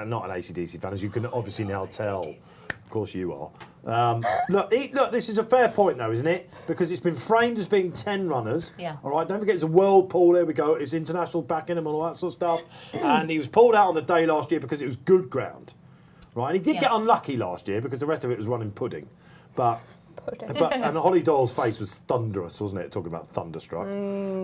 not an AC/DC fan, as you can obviously now tell. Of course you are. Look, this is a fair point, though, isn't it? Because it's been framed as being 10 runners. Yeah. All right, don't forget it's a world pool. There we go. It's international backing him and all that sort of stuff. And he was pulled out on the day last year because it was good ground. Right, and he did get unlucky last year because the rest of it was running pudding. But and Holly Doyle's face was thunderous, wasn't it? Talking about Thunderstruck,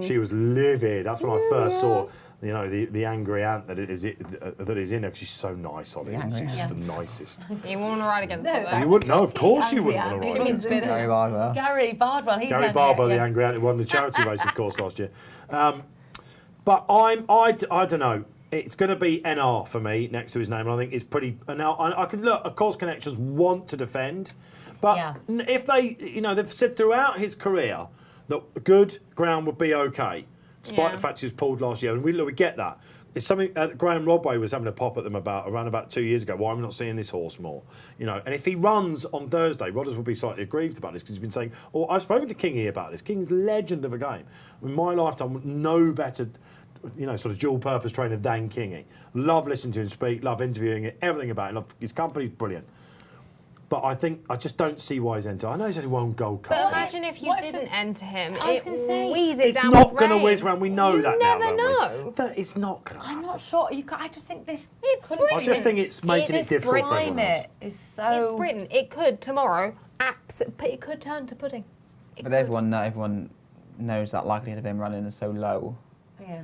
she was livid. That's when I first saw, the angry ant that is in her. Because she's so nice, Holly. She's just the nicest. You want to ride against her? You wouldn't know, of course you wouldn't want to ride against her. Gary Bardwell. Gary Bardwell, the angry ant, who won the charity race, of course, last year. But I don't know. It's going to be NR for me next to his name, and I think it's pretty. Now I can look. Of course, Connections want to defend. But if they've said throughout his career that good ground would be okay, despite the fact he was pulled last year, and we get that. It's something Graham Rodway was having a pop at them around about 2 years ago. Why am I not seeing this horse more? And if he runs on Thursday, Rodders will be slightly aggrieved about this because he's been saying, I've spoken to Kingy about this. King's legend of a game. In my lifetime, no better, sort of dual-purpose trainer than Kingy. Love listening to him speak, love interviewing it, everything about it. Love his company's brilliant. But I just don't see why he's entered. I know he's only won Gold Cup. But imagine if you didn't enter him. I was going to say, it's not going to whiz round. We know that now. You never know. It's not going to. I'm not sure. I just think this. It's Britain. I just think it's making it difficult for everyone else. It's Britain. It could tomorrow. It could turn to pudding. But everyone knows that likelihood of him running is so low. Yeah.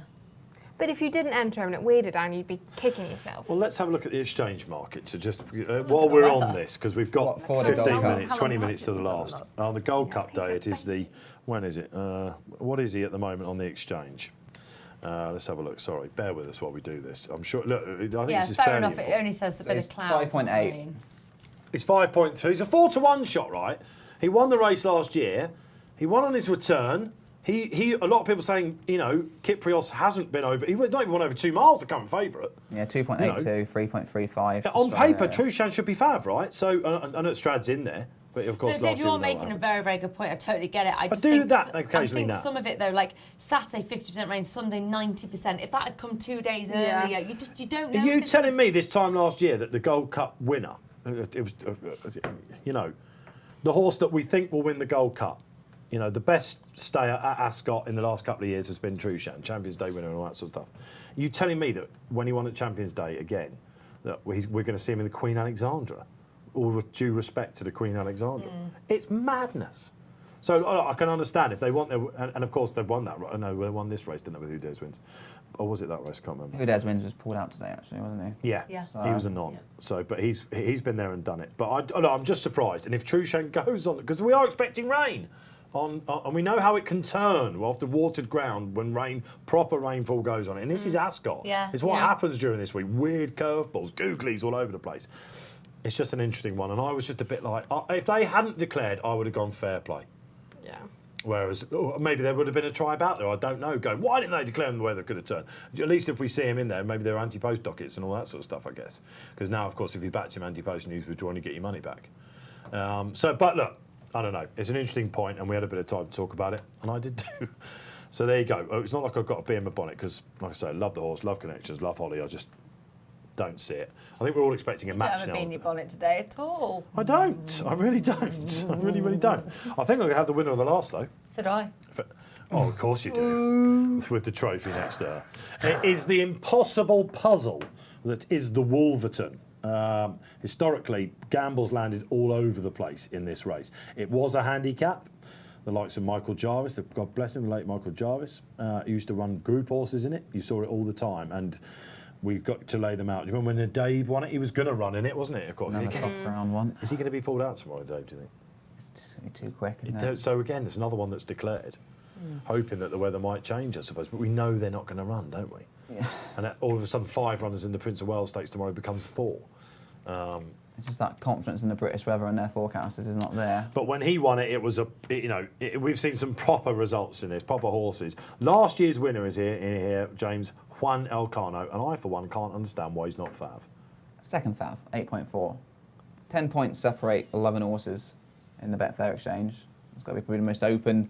But if you didn't enter him and it weirded down, you'd be kicking yourself. Well, let's have a look at the exchange market. So just while we're on this, because we've got 15 minutes, 20 minutes to the last. On the Gold Cup day, it is when is it? What is he at the moment on the exchange? Let's have a look. Sorry, bear with us while we do this. I'm sure. Look, I think this is fair enough. It only says a bit of cloud. 5.8. It's 5.2. It's a 4-1 shot, right? He won the race last year. He won on his return. A lot of people saying, Kyprios hasn't been over. He not even won over 2 miles, the current favourite. Yeah, 2.82, 3.35. On paper, Trushan should be fav, right? So I know Strad's in there, but of course, Dave, you are making a very, very good point. I totally get it. I do that occasionally now. Some of it though, like Saturday 50% rain, Sunday 90%. If that had come 2 days earlier, you don't know. Are you telling me this time last year that the Gold Cup winner, it was, the horse that we think will win the Gold Cup? The best stayer at Ascot in the last couple of years has been Trushan, Champions Day winner and all that sort of stuff. Are you telling me that when he won at Champions Day again, that we're going to see him in the Queen Alexandra? All due respect to the Queen Alexandra. It's madness. So I can understand if they want their... And of course, they've won that. No, they won this race, didn't they, with Who Dares Wins? Or was it that race? I can't remember. Who Dares Wins was pulled out today, actually, wasn't he? Yeah. So, he was a non. Yeah. So, but he's been there and done it. But I'm just surprised. And if Trushan goes on... Because we are expecting rain. And we know how it can turn off the watered ground when proper rainfall goes on it. And this is Ascot. Yeah. It's what happens during this week. Weird curveballs, googlies all over the place. It's just an interesting one. And I was just a bit like, if they hadn't declared, I would have gone fair play. Yeah. Whereas maybe there would have been a tribe out there, I don't know, going, why didn't they declare him the way they could have turned? At least if we see him in there, maybe they're anti-post dockets and all that sort of stuff, I guess. Because now, of course, if you backed him anti-post and he's withdrawn, you get your money back. But look, I don't know. It's an interesting point, and we had a bit of time to talk about it, and I did too. So there you go. It's not like I've got to be in my bonnet, because, like I say, love the horse, love Connections, love Holly. I just don't see it. I think we're all expecting a match now. You haven't been in your bonnet today at all. I don't. I really don't. I really, really don't. I think I'm going to have the winner of the last, though. So do I. Oh, of course you do. With the trophy next to her. It is the impossible puzzle that is the Wolverton. Historically, Gamble's landed all over the place in this race. It was a handicap. The likes of Michael Jarvis, God bless him, the late Michael Jarvis, he used to run group horses in it. You saw it all the time, and we've got to lay them out. Do you remember when Dave won it? He was going to run in it, wasn't it? Another soft ground one. Is he going to be pulled out tomorrow, Dave, do you think? It's just going to be too quick, isn't it? So again, there's another one that's declared, hoping that the weather might change, I suppose. But we know they're not going to run, don't we? Yeah. And all of a sudden, 5 runners in the Prince of Wales Stakes tomorrow becomes 4. It's just that confidence in the British weather and their forecasters is not there. But when he won it, it was we've seen some proper results in this, proper horses. Last year's winner is here, James Juan Elcano, and I, for one, can't understand why he's not Fav. Second Fav, 8.4. 10 points separate 11 horses in the Betfair Exchange. It's got to be probably the most open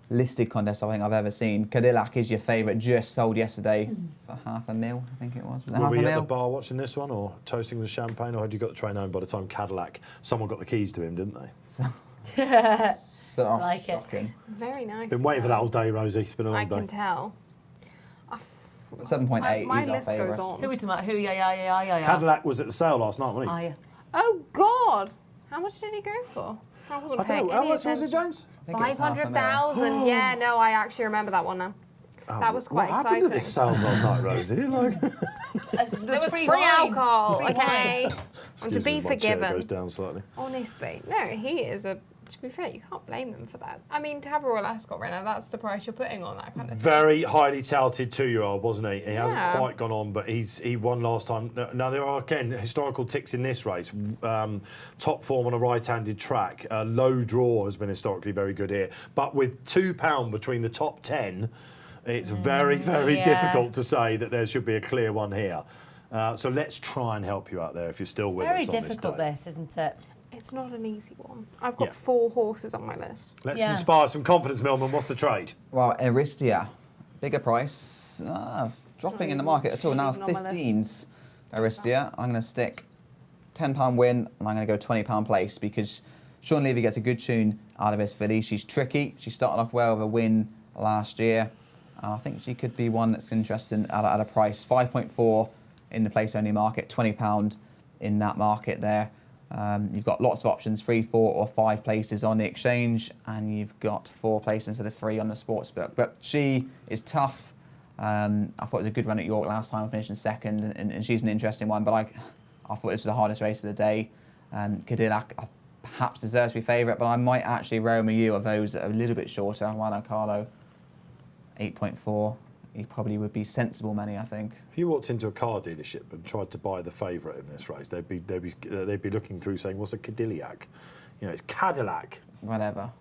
listed contest I think I've ever seen. Cadillac is your favourite, just sold yesterday for $500,000, I think it was. Was it Were we at the $500,000? bar watching this one, or toasting with champagne, or had you got the train home by the time Cadillac, someone got the keys to him, didn't they? So, I like it. shocking. Very nice. Been waiting for that all day, Rosie. It's been a long I day. can tell. 7.8, My he's our list favourite. goes on. Who are we talking about? Who? Yeah. Cadillac was at the sale last night, wasn't he? Yeah. Oh God! How much did he go for? I wasn't I paying don't know. How any much was it, attention. James? I think it was $500,000. 500,000. Yeah, no, I actually remember that one now. That was quite What happened exciting. at this sales last night, Rosie? Like, There was free wine. alcohol, Free okay? And to excuse be me, my chair forgiven. goes down slightly. Honestly, no, he is a. To be fair, you can't blame him for that. I mean, to have a Royal Ascot winner, that's the price you're putting on that kind of thing. Very highly touted 2-year-old, wasn't he? He hasn't Yeah. quite gone on, but he won last time. Now, there are, again, historical ticks in this race. Top form on a right-handed track. Low draw has been historically very good here. But with £2 between the top 10, it's very, very difficult to say that there should be a clear one here. So let's try and help you out there if you're still with Very us on difficult, this day. this, isn't it? It's not an easy one. I've got Yeah. 4 horses on my list. Let's inspire some confidence, Millman. What's the trade? Well, Aristia, bigger price, dropping in the market at all. Now Even on my list. 15s Aristia. I'm going to stick £10 win and I'm going to go £20 place because Sean Levy gets a good tune out of this filly. She's tricky. She started off well with a win last year. I think she could be one that's interesting at a price. 5.4 in the place only market, £20 in that market there. You've got lots of options, 3, 4 or 5 places on the exchange, and you've got 4 places instead of 3 on the sportsbook. But she is tough. I thought it was a good run at York last time, finishing second, and she's an interesting one. But I thought this was the hardest race of the day. Cadillac perhaps deserves to be favourite, but I might actually roam a you of those that are a little bit shorter. Juan Carlo, 8.4. He probably would be sensible money, I think. If you walked into a car dealership and tried to buy the favourite in this race, they'd be looking through saying, "What's a Cadillac?" You know, it's Cadillac. Whatever.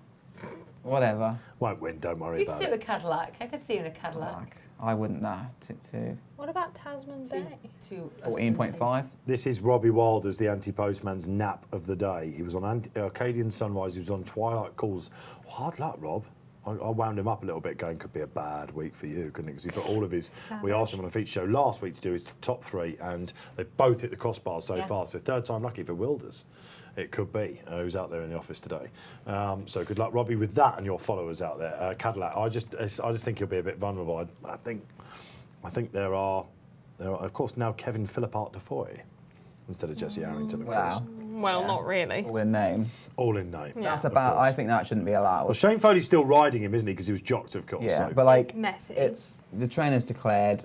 Won't win. Don't worry You'd about see it. a Cadillac. I could see you in a Cadillac. I wouldn't know. To What about Tasman Bay? 14.5. This is Robbie Wilder's The Anti-Postman's nap of the day. He was on Arcadian Sunrise. He was on Twilight Calls. Hard luck, Rob. I wound him up a little bit, going, could be a bad week for you, couldn't it? Because he put all of his... We asked him on a feature show last week to do his top 3, and they both hit the crossbar so far. So third time lucky for Wilders. It could be. Who's out there in the office today? So good luck, Robbie, with that and your followers out there. Cadillac, I just think he'll be a bit vulnerable. I think there are, of course, now Kevin Philippart Defoe instead of Jesse Arrington, of course. Well, not really. All in name. All in name. Yeah. That's of about. course. I think that shouldn't be allowed. Well, Shane Foley's still riding him, isn't he? Because he was jocked, of course. Yeah, so. but like, It's messy. it's the trainer's declared.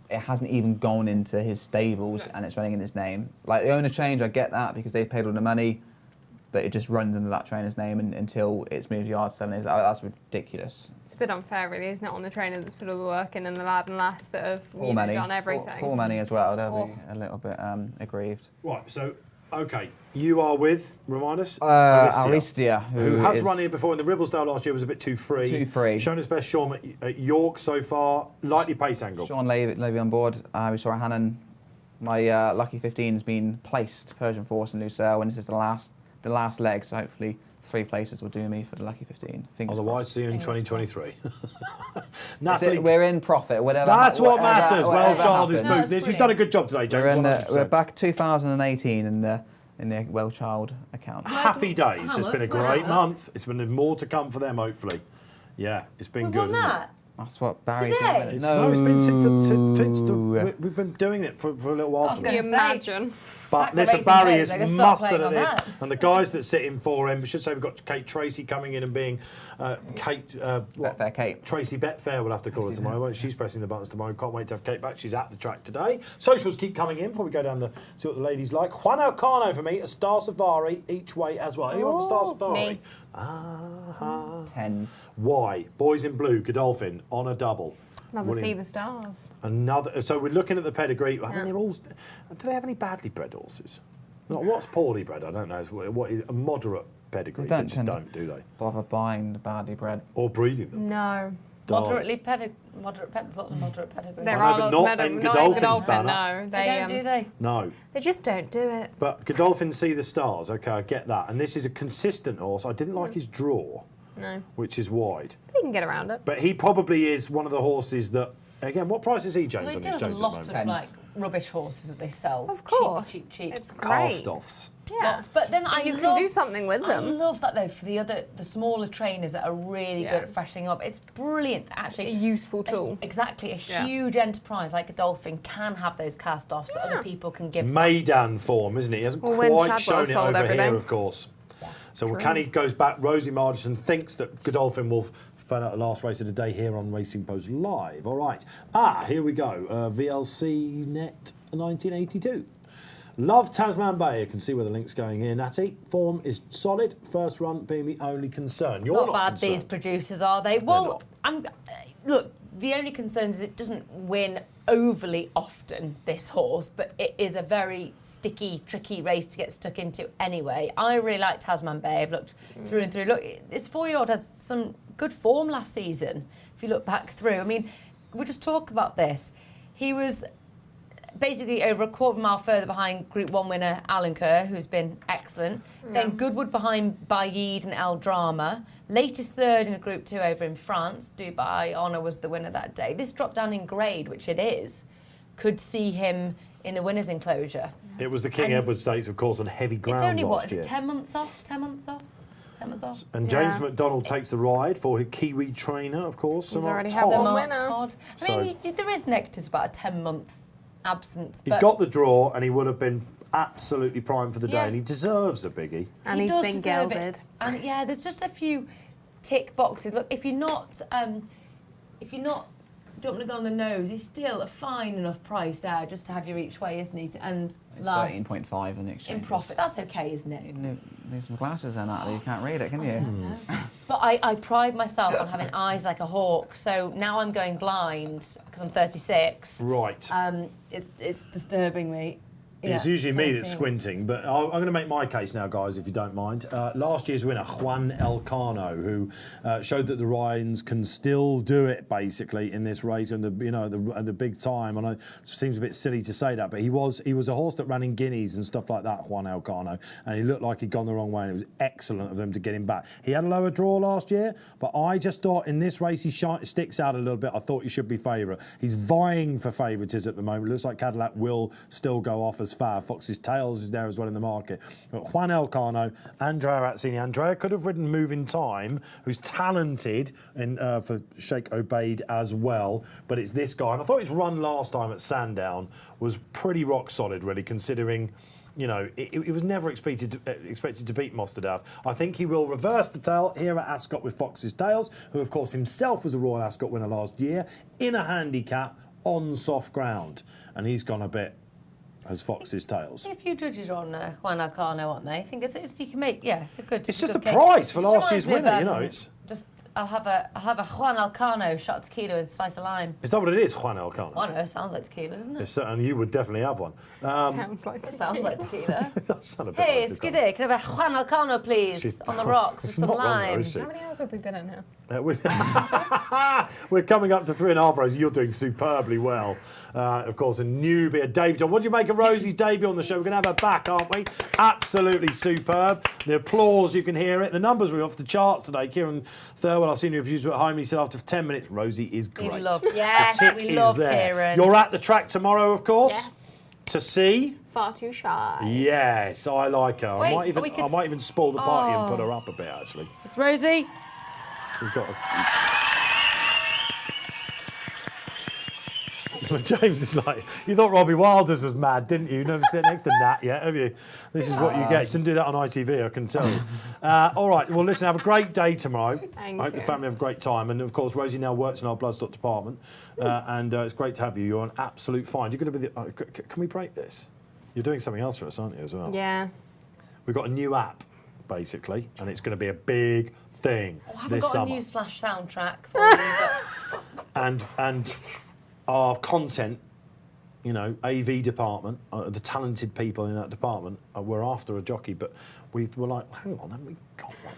It hasn't even gone into his stables, and it's running in his name. Like the owner change, I get that because they've paid all the money, but it just runs under that trainer's name until it's moved yards 7 years. That's ridiculous. It's a bit unfair, really, isn't it, on the trainer that's put all the work in and the lad and lass that have Poor money. done everything. Poor money as well. They'll be a little bit aggrieved. Right, so, okay, you are with, remind us? Aristia, who has is run here before in the Ribblesdale last year, was a bit too free. Too free. Shown his best Sean at York so far, lightly pace angle. Sean Levy on board. We saw Hannon. My lucky 15's been placed, Persian Force and Lucille, and this is the last leg, so hopefully 3 places will do me for the lucky 15. Fingers Otherwise, crossed. see you in 2023. That's Natalie, it, we're in profit, whatever. that's what matters. Well, whatever child is happens. boosted. You've done a good job today, James. We're back 2018 in the Well Child account. Happy days. It's been a great month. It's been more to come for them, hopefully. Yeah, it's been We've good. won Isn't that. it? That's what Barry's Today? doing. No, it's been since we've been doing it for a little while. Can you imagine? But listen, Barry is mustard at this, and the guys that sit in for him. We should say we've got Kate Tracy coming in and being Betfair Kate. Tracy Betfair. We'll have to call her tomorrow. Won't she? She's pressing the buttons tomorrow. Can't wait to have Kate back. She's at the track today. Socials keep coming in before we go down see what the ladies like. Juan Elcano for me, a Star Safari each way as well. Anyone for Star Safari? Me. Tens. Why? Boys in Blue, Godolphin on a double. Another See the Stars. Another. So we're looking at the pedigree. I mean, they're all. Do they have any badly bred horses? Not what's poorly bred. I don't know. What is a moderate pedigree? They don't do they? Bother buying the badly bred or breeding them. No. Moderate pedigree. Lots of moderate pedigree. There are lots not in Godolphin's banner. No, they don't, do they? No. They just don't do it. But Godolphin See the Stars. Okay, I get that. And this is a consistent horse. I didn't like his draw. No. Which is wide. You can get around it. But he probably is one of the horses that. Again, what price is he, James? Well, on they these do have James a lot of like rubbish horses that they sell. Of course. Cheap. It's great. Cast-offs. Yeah. Lots. But then you can do something with them. I love that though for the smaller trainers that are really good at freshening up. It's brilliant, actually. A useful tool. Exactly. A huge enterprise like Godolphin can have those cast-offs that other people can give. Maidan form, isn't it? He hasn't quite shown it over here, of course. So Wakani goes back. Rosie Margarson thinks that Godolphin will find out the last race of the day here on Racing Post Live. All right. Here we go. VLC Net 1982. Love Tasman Bay. You can see where the link's going here, Natty. Form is solid. First run being the only concern. You're not bad, concerned. these producers, are they? Well, look, the only concern is it doesn't win overly often, this horse, but it is a very sticky, tricky race to get stuck into anyway. I really like Tasman Bay. I've looked through and through. Look, this 4-year-old has some good form last season, if you look back through. I mean, we'll just talk about this. He was basically over a quarter of a mile further behind Group 1 winner Alan Kerr, who's been excellent. Then Goodwood behind BAAEED and El Drama. Latest third in a Group 2 over in France. Dubai Honour was the winner that day. This drop down in grade, which it is, could see him in the winner's enclosure. It was the King Edward Stakes, of course, on heavy ground It's only, last year. 10 months off? 10 months off? 10 months off? And James McDonald takes the ride for his Kiwi trainer, of course. He's already had one winner. I mean, there is negatives about a 10-month absence. He's got the draw, and he would have been absolutely primed for the day, and he deserves a biggie. And he's been gelded. And there's just a few tick boxes. Look, if you're not, don't want to go on the nose, he's still a fine enough price there just to have you each way, isn't he? And It's last 13.5 in exchange. in profit, that's okay, isn't it? Need some glasses then, Natalie. You can't read it, can you? But I pride myself on having eyes like a hawk. So now I'm going blind because I'm 36. Right. It's disturbing me. It's usually me that's squinting, but I'm going to make my case now, guys, if you don't mind. Last year's winner, Juan Elcano, who showed that the Ryans can still do it, basically, in this race, and the big time. And it seems a bit silly to say that, but he was a horse that ran in guineas and stuff like that, Juan Elcano, and he looked like he'd gone the wrong way, and it was excellent of them to get him back. He had a lower draw last year, but I just thought in this race he sticks out a little bit. I thought he should be favourite. He's vying for favouritism at the moment. It looks like Cadillac will still go off as far. Fox's Tails is there as well in the market. But Juan Elcano, Andrea Azzini. Andrea could have ridden Moving Time, who's talented for Sheikh Obeid as well. But it's this guy. And I thought his run last time at Sandown was pretty rock solid, really, considering, it was never expected to beat Mostadaf. I think he will reverse the tail here at Ascot with Fox's Tails, who, of course, himself was a Royal Ascot winner last year, in a handicap on soft ground. And he's gone a bit as Fox's Tails. A few judges on Juan Elcano, aren't they? I think you can make, it's a good. It's just good a case. price for It last year's reminds me winner, of, it's. Just I'll have a Juan Elcano shot of tequila with a slice of lime. Is that what it is, Juan Elcano? I know, it sounds like tequila, doesn't it? And you would definitely have one. Sounds like tequila. Sounds like tequila. It does sound a bit Hey, like excuse tequila. me, can I have a Juan Elcano, please, on the rocks with some Not wrong, though, lime? is she? How many hours have we been in here? We're coming up to 3.5 rows. You're doing superbly well. Of course, a newbie, a debut. What do you make of Rosie's debut on the show? We're going to have her back, aren't we? Absolutely superb. The applause, you can hear it. The numbers were off the charts today. Kieran Thurwell, our senior producer at home, he said after 10 minutes, Rosie is great. We love, The tick we is love there. Kieran. You're at the track tomorrow, of course. Yes. To see. Far too shy. Yes, I like her. Wait, I might even spoil the party and put her up a bit, actually. This is Rosie. We've got James is like, you thought Robbie Wilder's was mad, didn't you? You never sit next to Nat yet, have you? This is what you get. You didn't do that on ITV, I can tell you. All right, well, listen, have a great day tomorrow. I hope the family have a great time. And, of course, Rosie now works in our bloodstock department. And it's great to have you. You're an absolute find. You're going to be the... can we break this? You're doing something else for us, aren't you, as well? Yeah. We've got a new app, basically, and it's going to be a big thing this summer. I haven't got a newsflash soundtrack for you, but... And our content, you know, AV department, the talented people in that department, were after a jockey, but we were like, hang on, haven't we got one?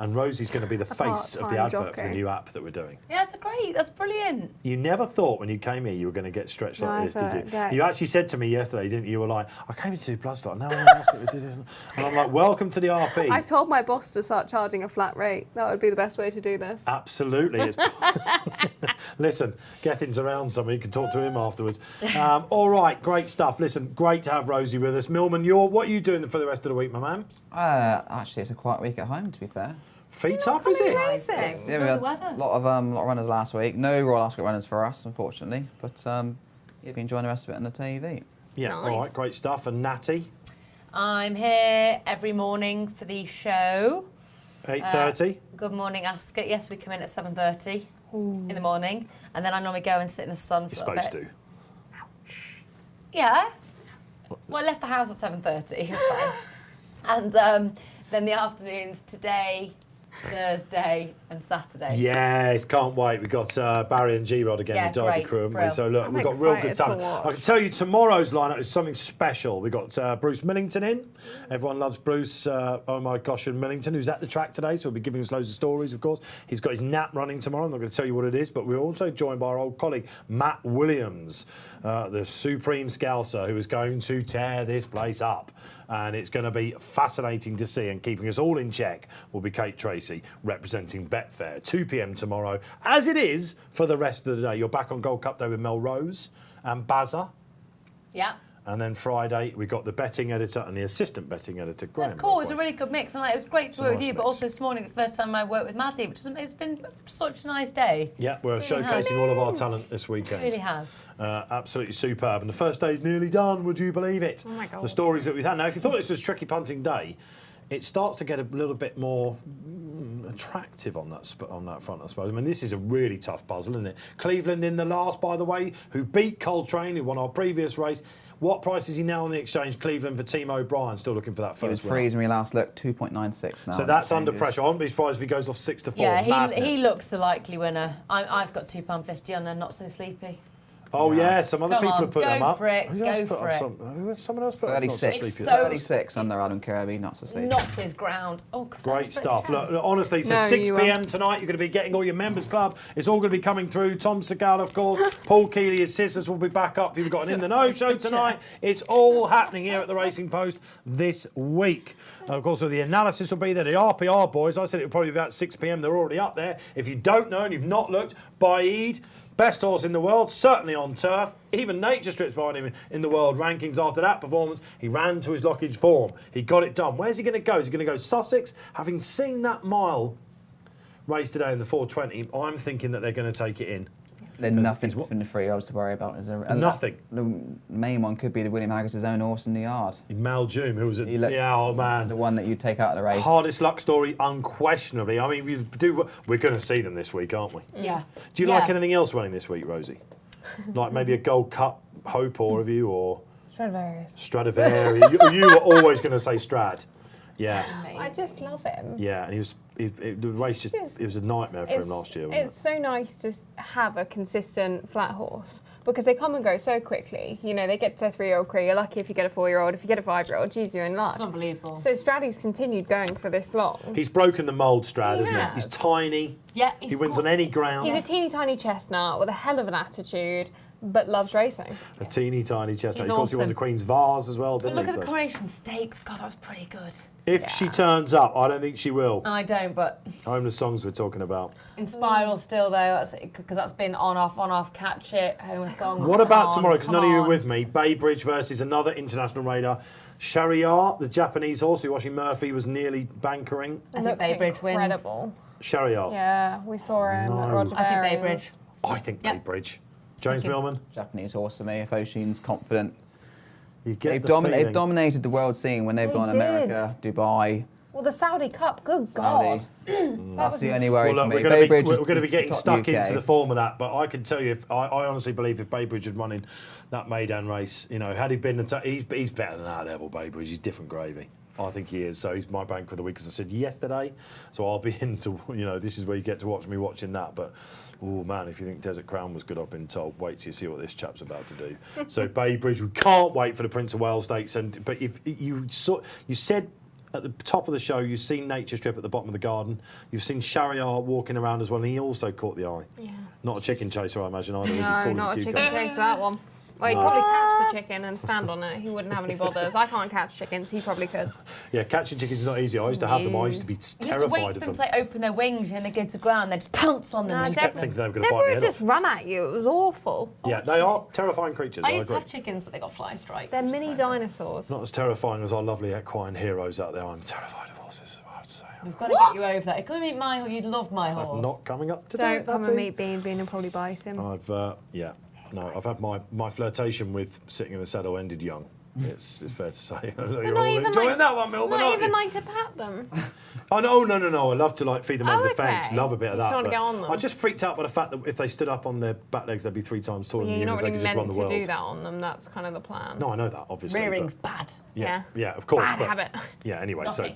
And Rosie's going to be the face of the advert for the new app that we're doing. Yeah, that's great. That's brilliant. You never thought when you came here you were going to get stretched like this, did you? Yeah. You actually said to me yesterday, didn't you? You were like, I came to do Bloodstock, now one asked me to do this. And I'm like, welcome to the RP. I told my boss to start charging a flat rate. That would be the best way to do this. Absolutely. Listen, Gethin's around somewhere. You can talk to him afterwards. All right, great stuff. Listen, great to have Rosie with us. Millman, what are you doing for the rest of the week, my man? Actually, it's a quiet week at home, to be fair. Feet up, is it? Racing. Yeah, we had a lot of runners last week. No Royal Ascot runners for us, unfortunately. But you've been enjoying the rest of it on the TV. Yeah, Nice. all right, great stuff. And Natty? I'm here every morning for the show. 8:30? Good morning, Ascot. Yes, we come in at 7:30 in the morning. And then I normally go and sit in the sun for You're a little supposed bit. to. Yeah. Well, I left the house at 7:30. It was fine. And then the afternoons today, Thursday and Saturday. Yes, can't wait. We've got Barry and G-Rod again, Yeah, the Derby great, crew, haven't we? brill. So look, I'm we've got real good excited to talent. watch. I can tell you tomorrow's lineup is something special. We've got Bruce Millington in. Everyone loves Bruce, oh my gosh, and Millington, who's at the track today, so he'll be giving us loads of stories, of course. He's got his nap running tomorrow. I'm not going to tell you what it is, but we're also joined by our old colleague, Matt Williams, the Supreme Scouser, who is going to tear this place up. And it's going to be fascinating to see, and keeping us all in check will be Kate Tracy representing Betfair. 2 p.m. tomorrow, as it is for the rest of the day. You're back on Gold Cup Day with Mel Rose and Bazza. Yeah. And then Friday, we got the betting editor and the assistant betting editor, Graham. That's cool. It was a really good mix. And it was great to work with nice you, but mix. also this morning, the first time I worked with Maddie, it's been such a nice day. Yeah, we're Really showcasing has. all of our talent this weekend. It really has. Absolutely superb. And the first day's nearly done, would you believe it? Oh my God. The stories that we've had. Now, if you thought this was Tricky Punting Day, it starts to get a little bit more attractive on that front, I suppose. I mean, this is a really tough puzzle, isn't it? Cleveland in the last, by the way, who beat Coltrane, who won our previous race. What price is he now on the exchange, Cleveland, for Team O'Brien? Still looking for that first He was winner. freezing me last look, 2.96 now. So that's under pressure. I wouldn't be surprised if he goes off 6 to 4. Yeah, Madness. he looks the likely winner. I've got £2.50 on there, not so sleepy. Oh, yeah, some other Come people on, have put them go up. for it, Who else go put for up it. Who has someone else put up? Not so 36. sleepy. So- 36 under Adam Kirby, not so sleepy. Not his ground. Oh, God, that Great was stuff. pretty Look, honestly, so No, 6 you p.m. tonight, you're going to be getting all your members club. It's all going to be coming through. Tom Segal, of course. Paul Keeley, his sisters, will be back up. You've got an In the Know show tonight. It's all happening here at the Racing Post this week. And of course, the analysis will be there. The RPR boys, I said it would probably be about 6 p.m. They're already up there. If you don't know and you've not looked, BAAEED, best horse in the world, certainly on turf. Even Nature Strip's behind him in the world rankings after that performance. He ran to his Lockage form. He got it done. Where's he going to go? Is he going to go Sussex? Having seen that mile race today in the 4:20, I'm thinking that they're going to take it in. There's nothing from the 3 odds to worry about, is there? And Nothing. The main one could be the William Haggis's own horse in the yard. Mal Joom, who was at The man. one that you take out of the race. Hardest luck story, unquestionably. I mean, we're going to see them this week, aren't we? Yeah. Do you like anything else running this week, Rosie? Like maybe a Gold Cup Hope or of you, or Stradivarius? you were always going to say Strad. Yeah. I just love him. Yeah, and the race it was a nightmare for him last year, wasn't It's so nice to have a consistent flat horse because they come and go so quickly. You know, they get to a 3-year-old career. You're lucky if you get a 4-year-old. If you get a 5-year-old, geez, you're in luck. It's unbelievable. So Straddy's continued going for this long. it? He's broken the mould, Strad, He isn't he? has. He's tiny. Yeah, He wins on any ground. He's a teeny tiny chestnut with a hell of an attitude, but loves racing. A teeny tiny chestnut. He's Of course, he won awesome. the Queen's Vase as well, But didn't look he? at the So Coronation Stakes. God, that was pretty good. if she turns up, I don't think she will. I don't, but Homeless Songs we're talking about. in Spiral still though, because that's been on off, catch it, Homer Songs. What about come tomorrow? on, Because none of you come are on. with me. Bay Bridge versus another international raider. Shariar, the Japanese horse who Washington Murphy was nearly bankering. I think Looks Bay Bridge wins. incredible. Shariar. Yeah, we saw him at No. Roger I think Bay Berry. Bridge. I think Yep. Bay Bridge. James Millman? Japanese horse for me. If Oshin's confident. They've dominated the world scene when they've gone America, Dubai. Well, the Saudi Cup, good Saudi. God. That's the only worry Well, for me. look, we're going to be getting stuck into the form of that, but I can tell you, I honestly believe if Baybridge had won in that maiden race, had he been, he's better than that level, Baybridge. He's different gravy. I think he is. So he's my bank for the week, as I said yesterday. So I'll be into, this is where you get to watch me watching that. But, oh man, if you think Desert Crown was good, I've been told, wait till you see what this chap's about to do. So Baybridge, we can't wait for the Prince of Wales Stakes. But if you said at the top of the show, you've seen Nature Strip at the bottom of the garden. You've seen Shariar walking around as well, and he also caught the eye. Yeah. Not a chicken chaser, I imagine, either. No, not a chicken chaser, that one. Well, he'd probably catch the chicken and stand on it. He wouldn't have any bothers. I can't catch chickens. He probably could. Yeah, catching chickens is not easy. I used to have them. I used to be terrified You have to wait for of them them. to open their wings and they go to the ground. They just pounce on them. No, and I think they were going to bite Deborah me head just off. run at you. It was awful. Yeah, they are terrifying creatures. I I used to agree. have chickens, but they got fly strike. They're mini dinosaurs. Not as terrifying as our lovely equine heroes out there. I'm terrified of horses, I have to say. We've got to get you over that. Come and meet my horse. You'd love my horse. I'm not coming up today. Don't come and meet Bean. Bean will probably bite him. I've had my flirtation with sitting in the saddle ended young. It's fair to say. You're all enjoying that one, Millman, Not aren't even you? like to pat them. Oh, no. I love to feed them over the okay. fence. Love a bit of You that. just wanna but get on them. I just freaked out by the fact that if they stood up on their back legs, they'd be 3 times taller Yeah, than you're you, not they really could just run meant the to world. do that on them. That's kind of the plan. No, I know that, obviously. Rearing's but- bad. Yes, yeah, of course. Bad but- habit. Yeah, anyway, Naughty.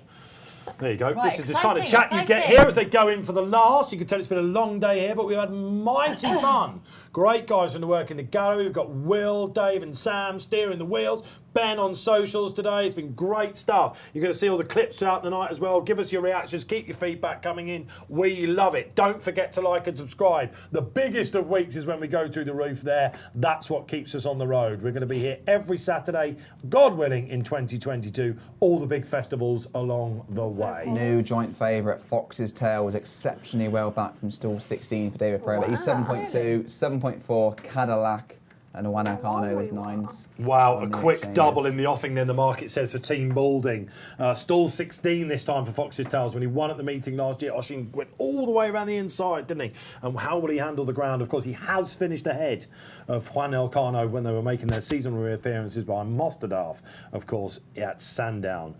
there you go. Right, this is the kind of exciting, chat you get exciting. here as they go in for the last. You can tell it's been a long day here, but we've had mighty fun. Great guys from the work in the gallery. We've got Will, Dave and Sam steering the wheels. Ben on socials today. It's been great stuff. You're going to see all the clips throughout the night as well. Give us your reactions. Keep your feedback coming in. We love it. Don't forget to like and subscribe. The biggest of weeks is when we go through the roof there. That's what keeps us on the road. We're going to be here every Saturday, God willing, in 2022. All the big festivals along the way. New joint favourite, Fox's Tail, was exceptionally well back from stall 16 for David Pereira. He's 7.2, 7.4, Cadillac, and Juan Elcano is 9s. Wow, a on the quick exchanges. double in the offing then, the market says, for Team Balding. Stall 16 this time for Fox's Tails. When he won at the meeting last year, Oshin went all the way around the inside, didn't he? And how will he handle the ground? Of course, he has finished ahead of Juan Elcano when they were making their seasonal reappearances by Mostardaf, of course, at Sandown.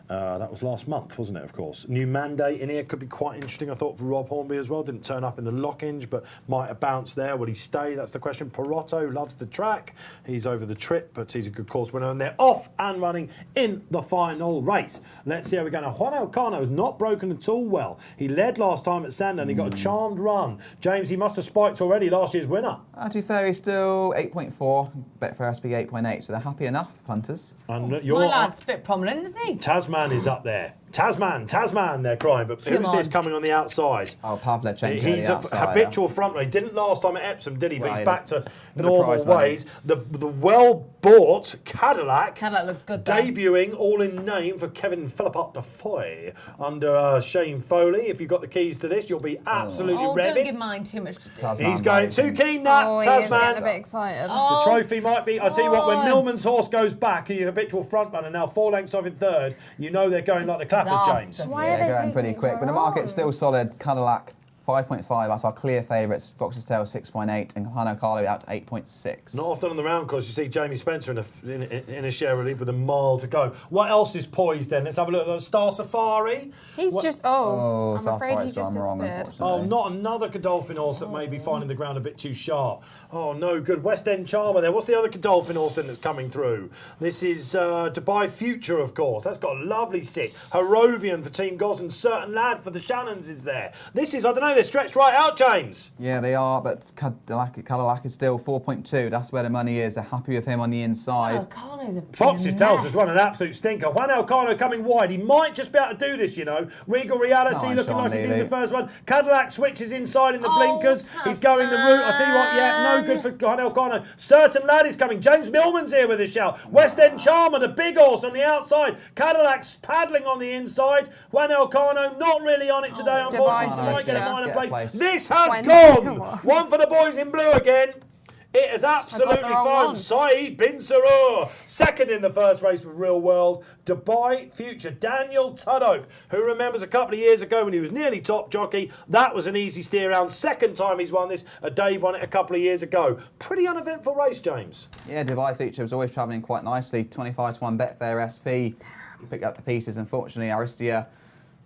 That was last month, wasn't it, of course. New mandate in here could be quite interesting, I thought, for Rob Hornby as well. Didn't turn up in the Lockinge, but might have bounced there. Will he stay? That's the question. Perotto loves the track. He's over the trip, but he's a good course winner. And they're off and running in the final race. Let's see how we go. Now, Juan Elcano has not broken at all well. He led last time at Sandown. He got a charmed run. James, he must have spiked already, last year's winner. To be fair, he's still 8.4, Betfair SB 8.8, so they're happy enough, punters. And My lad's a bit prominent, isn't he? Tasman is up there. Tasman, they're crying. But who's this coming on the outside? Oh, Pavlichenko, He's the a outsider. habitual front runner. He didn't last time at Epsom, did he? But Right, he's back to bit of normal prize money. ways. The well-bought Cadillac. Cadillac looks good there. Debuting all in name for Kevin Philippot de Foy under Shane Foley. If you've got the keys to this, you'll be absolutely Oh, revving. don't give mine too much to do. Tasman He's going too keen, Nat. Oh, he is Tasman. getting a bit excited. The trophy might be. I'll tell you what, when God. Millman's horse goes back, he's a habitual front runner now, 4 lengths off in third. You know they're going like the clappers, disaster. James. Why Yeah, are they they're going pretty taking quick, but the market's so still solid. Cadillac 5.5, that's our clear favourites. Fox's Tail 6.8, and Hano Carlo out 8.6. Not often on the round course you see Jamie Spencer in a share lead with a mile to go. What else is poised then? Let's have a look at Star Safari. He's What- just, I'm afraid he just wrong, disappeared. Oh, unfortunately. not another Godolphin horse that may be finding the ground a bit too sharp. Oh, no good. West End Charmer there. What's the other Godolphin horse then that's coming through? This is Dubai Future, of course. That's got a lovely sit. Harrovian for Team Gosden. Certain Lad for the Shannons is there. This is, I don't know, they're stretched right out, James. Yeah, they are, but Cadillac is still 4.2. That's where the money is. They're happy with him on the inside. Elcano's a Fox's Tails mess. has run an absolute stinker. Juan Elcano coming wide. He might just be able to do this, you know. Regal Reality No, looking Sean like he's in Levy. the first run. Cadillac switches inside in the Oh, blinkers. He's going the route. I'll tell you what, yeah, no good for Juan Elcano. Certain Lad is coming. James Millman's here with a shout. West End Charmer, the big horse on the outside. Cadillac's paddling on the inside. Juan Elcano not really on it today, unfortunately. Dubai He might get a Future. minor Get a place. place. This has 20 gone. to 1. One for the boys in blue again. It is absolutely wrong fine. one. Saeed bin Sarur, second in the first race with Real World. Dubai Future, Daniel Tudhope, who remembers a couple of years ago when he was nearly top jockey. That was an easy steer round. Second time he's won this. Dave won it a couple of years ago. Pretty uneventful race, James. Yeah, Dubai Future was always travelling quite nicely. 25-1 Betfair SP. Picked up the pieces. Unfortunately, Aristia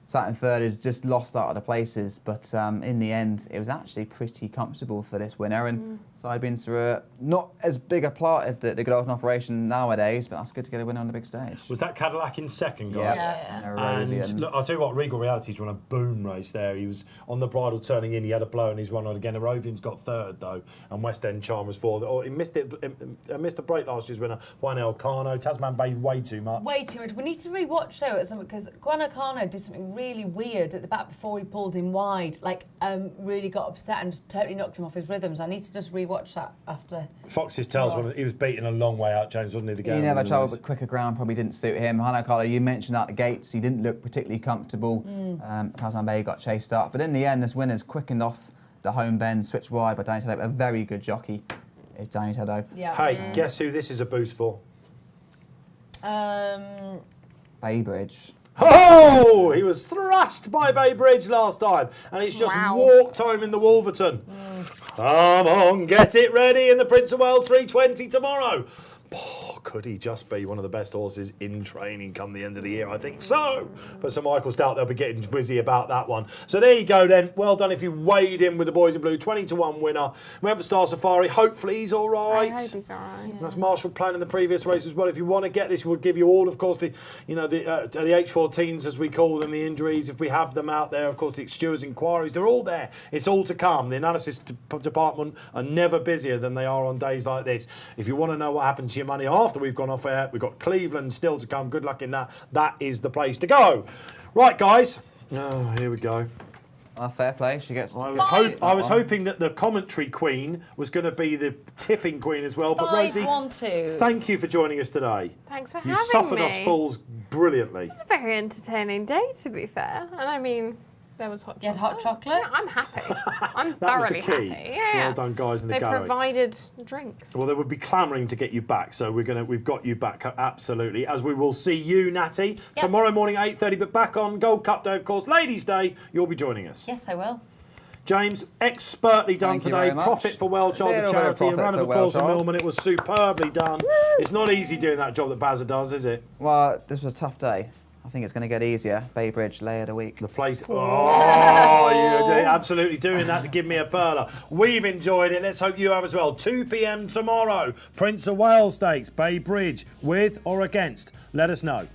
sat in third, has just lost out of the places, but in the end, it was actually pretty comfortable for this winner. And Saeed bin Sarur, not as big a part of the good open operation nowadays, but that's good to get a winner on the big stage. Was that Cadillac in second, guys? Yeah. And look, I'll tell you what, Regal Reality's run a boom race there. He was on the bridle turning in, he had a blow and he's run on again. Aravian's got third though, and West End Charm was fourth. Oh, he missed a break last year's winner, Juan Elcano. Tasman Bay way too much. Way too much. We need to rewatch though at something because Guanacano did something really weird at the back before he pulled him wide. Like, really got upset and totally knocked him off his rhythms. I need to just rewatch that after. Fox's Tails, he was beaten a long way out, James, wasn't he? The game. He never travelled, but quicker ground probably didn't suit him. Hanakala, you mentioned out the gates, he didn't look particularly comfortable. Tasman Bay got chased up, but in the end, this winner's quickened off the home bend, switched wide by Danny Tudhope. A very good jockey is Danny Tudhope. Yeah. Hey, guess who this is a boost for? Baybridge. Oh, he was thrashed by Bay Bridge last time, and it's just walked home in the Wolverton. Come on, get it ready in the Prince of Wales 320 tomorrow. Oh, could he just be one of the best horses in training come the end of the year? I think so. But Sir Michael's doubt they'll be getting busy about that one. So there you go then. Well done if you weighed in with the boys in blue. 20-1 winner. Memphis Star Safari. Hopefully he's all right. I hope he's all right. Yeah. That's Marshall Plan in the previous race as well. If you want to get this, we'll give you all, of course, the H14s as we call them, the injuries. If we have them out there, of course, the Stewards inquiries. They're all there. It's all to come. The analysis department are never busier than they are on days like this. If you want to know what happened to your money after we've gone off air, we've got Cleveland still to come. Good luck in that. That is the place to go. Right, guys. Oh, here we go. Fair play. She gets. I was hoping that the commentary queen was going to be the tipping queen as well. But Rosie, 5-1-2. thank you for joining us today. Thanks for You having me. suffered us fools brilliantly. It's a very entertaining day, to be fair. And I mean, there was hot chocolate. You had hot chocolate? Yeah, I'm happy. I'm That was thoroughly the key. happy. Yeah. Well done, guys in the They gallery. provided drinks. Well, they would be clamouring to get you back, so we've got you back absolutely. As we will see you, Natty, tomorrow morning at 8:30. But back on Gold Cup Day, of course, Ladies' Day. You'll be joining us. Yes, I will. James, expertly done Thank you today. very much. Profit for Well Child, the Little bit of charity. A profit round of for applause for Well Child. Millman. It was superbly done. It's not easy doing that job that Bazza does, is it? Well, this was a tough day. I think it's going to get easier. Baybridge, layer of the week. The place. Oh, you're absolutely doing that to give me a perler. We've enjoyed it. Let's hope you have as well. 2 p.m. tomorrow. Prince of Wales Stakes, Bay Bridge. With or against? Let us know.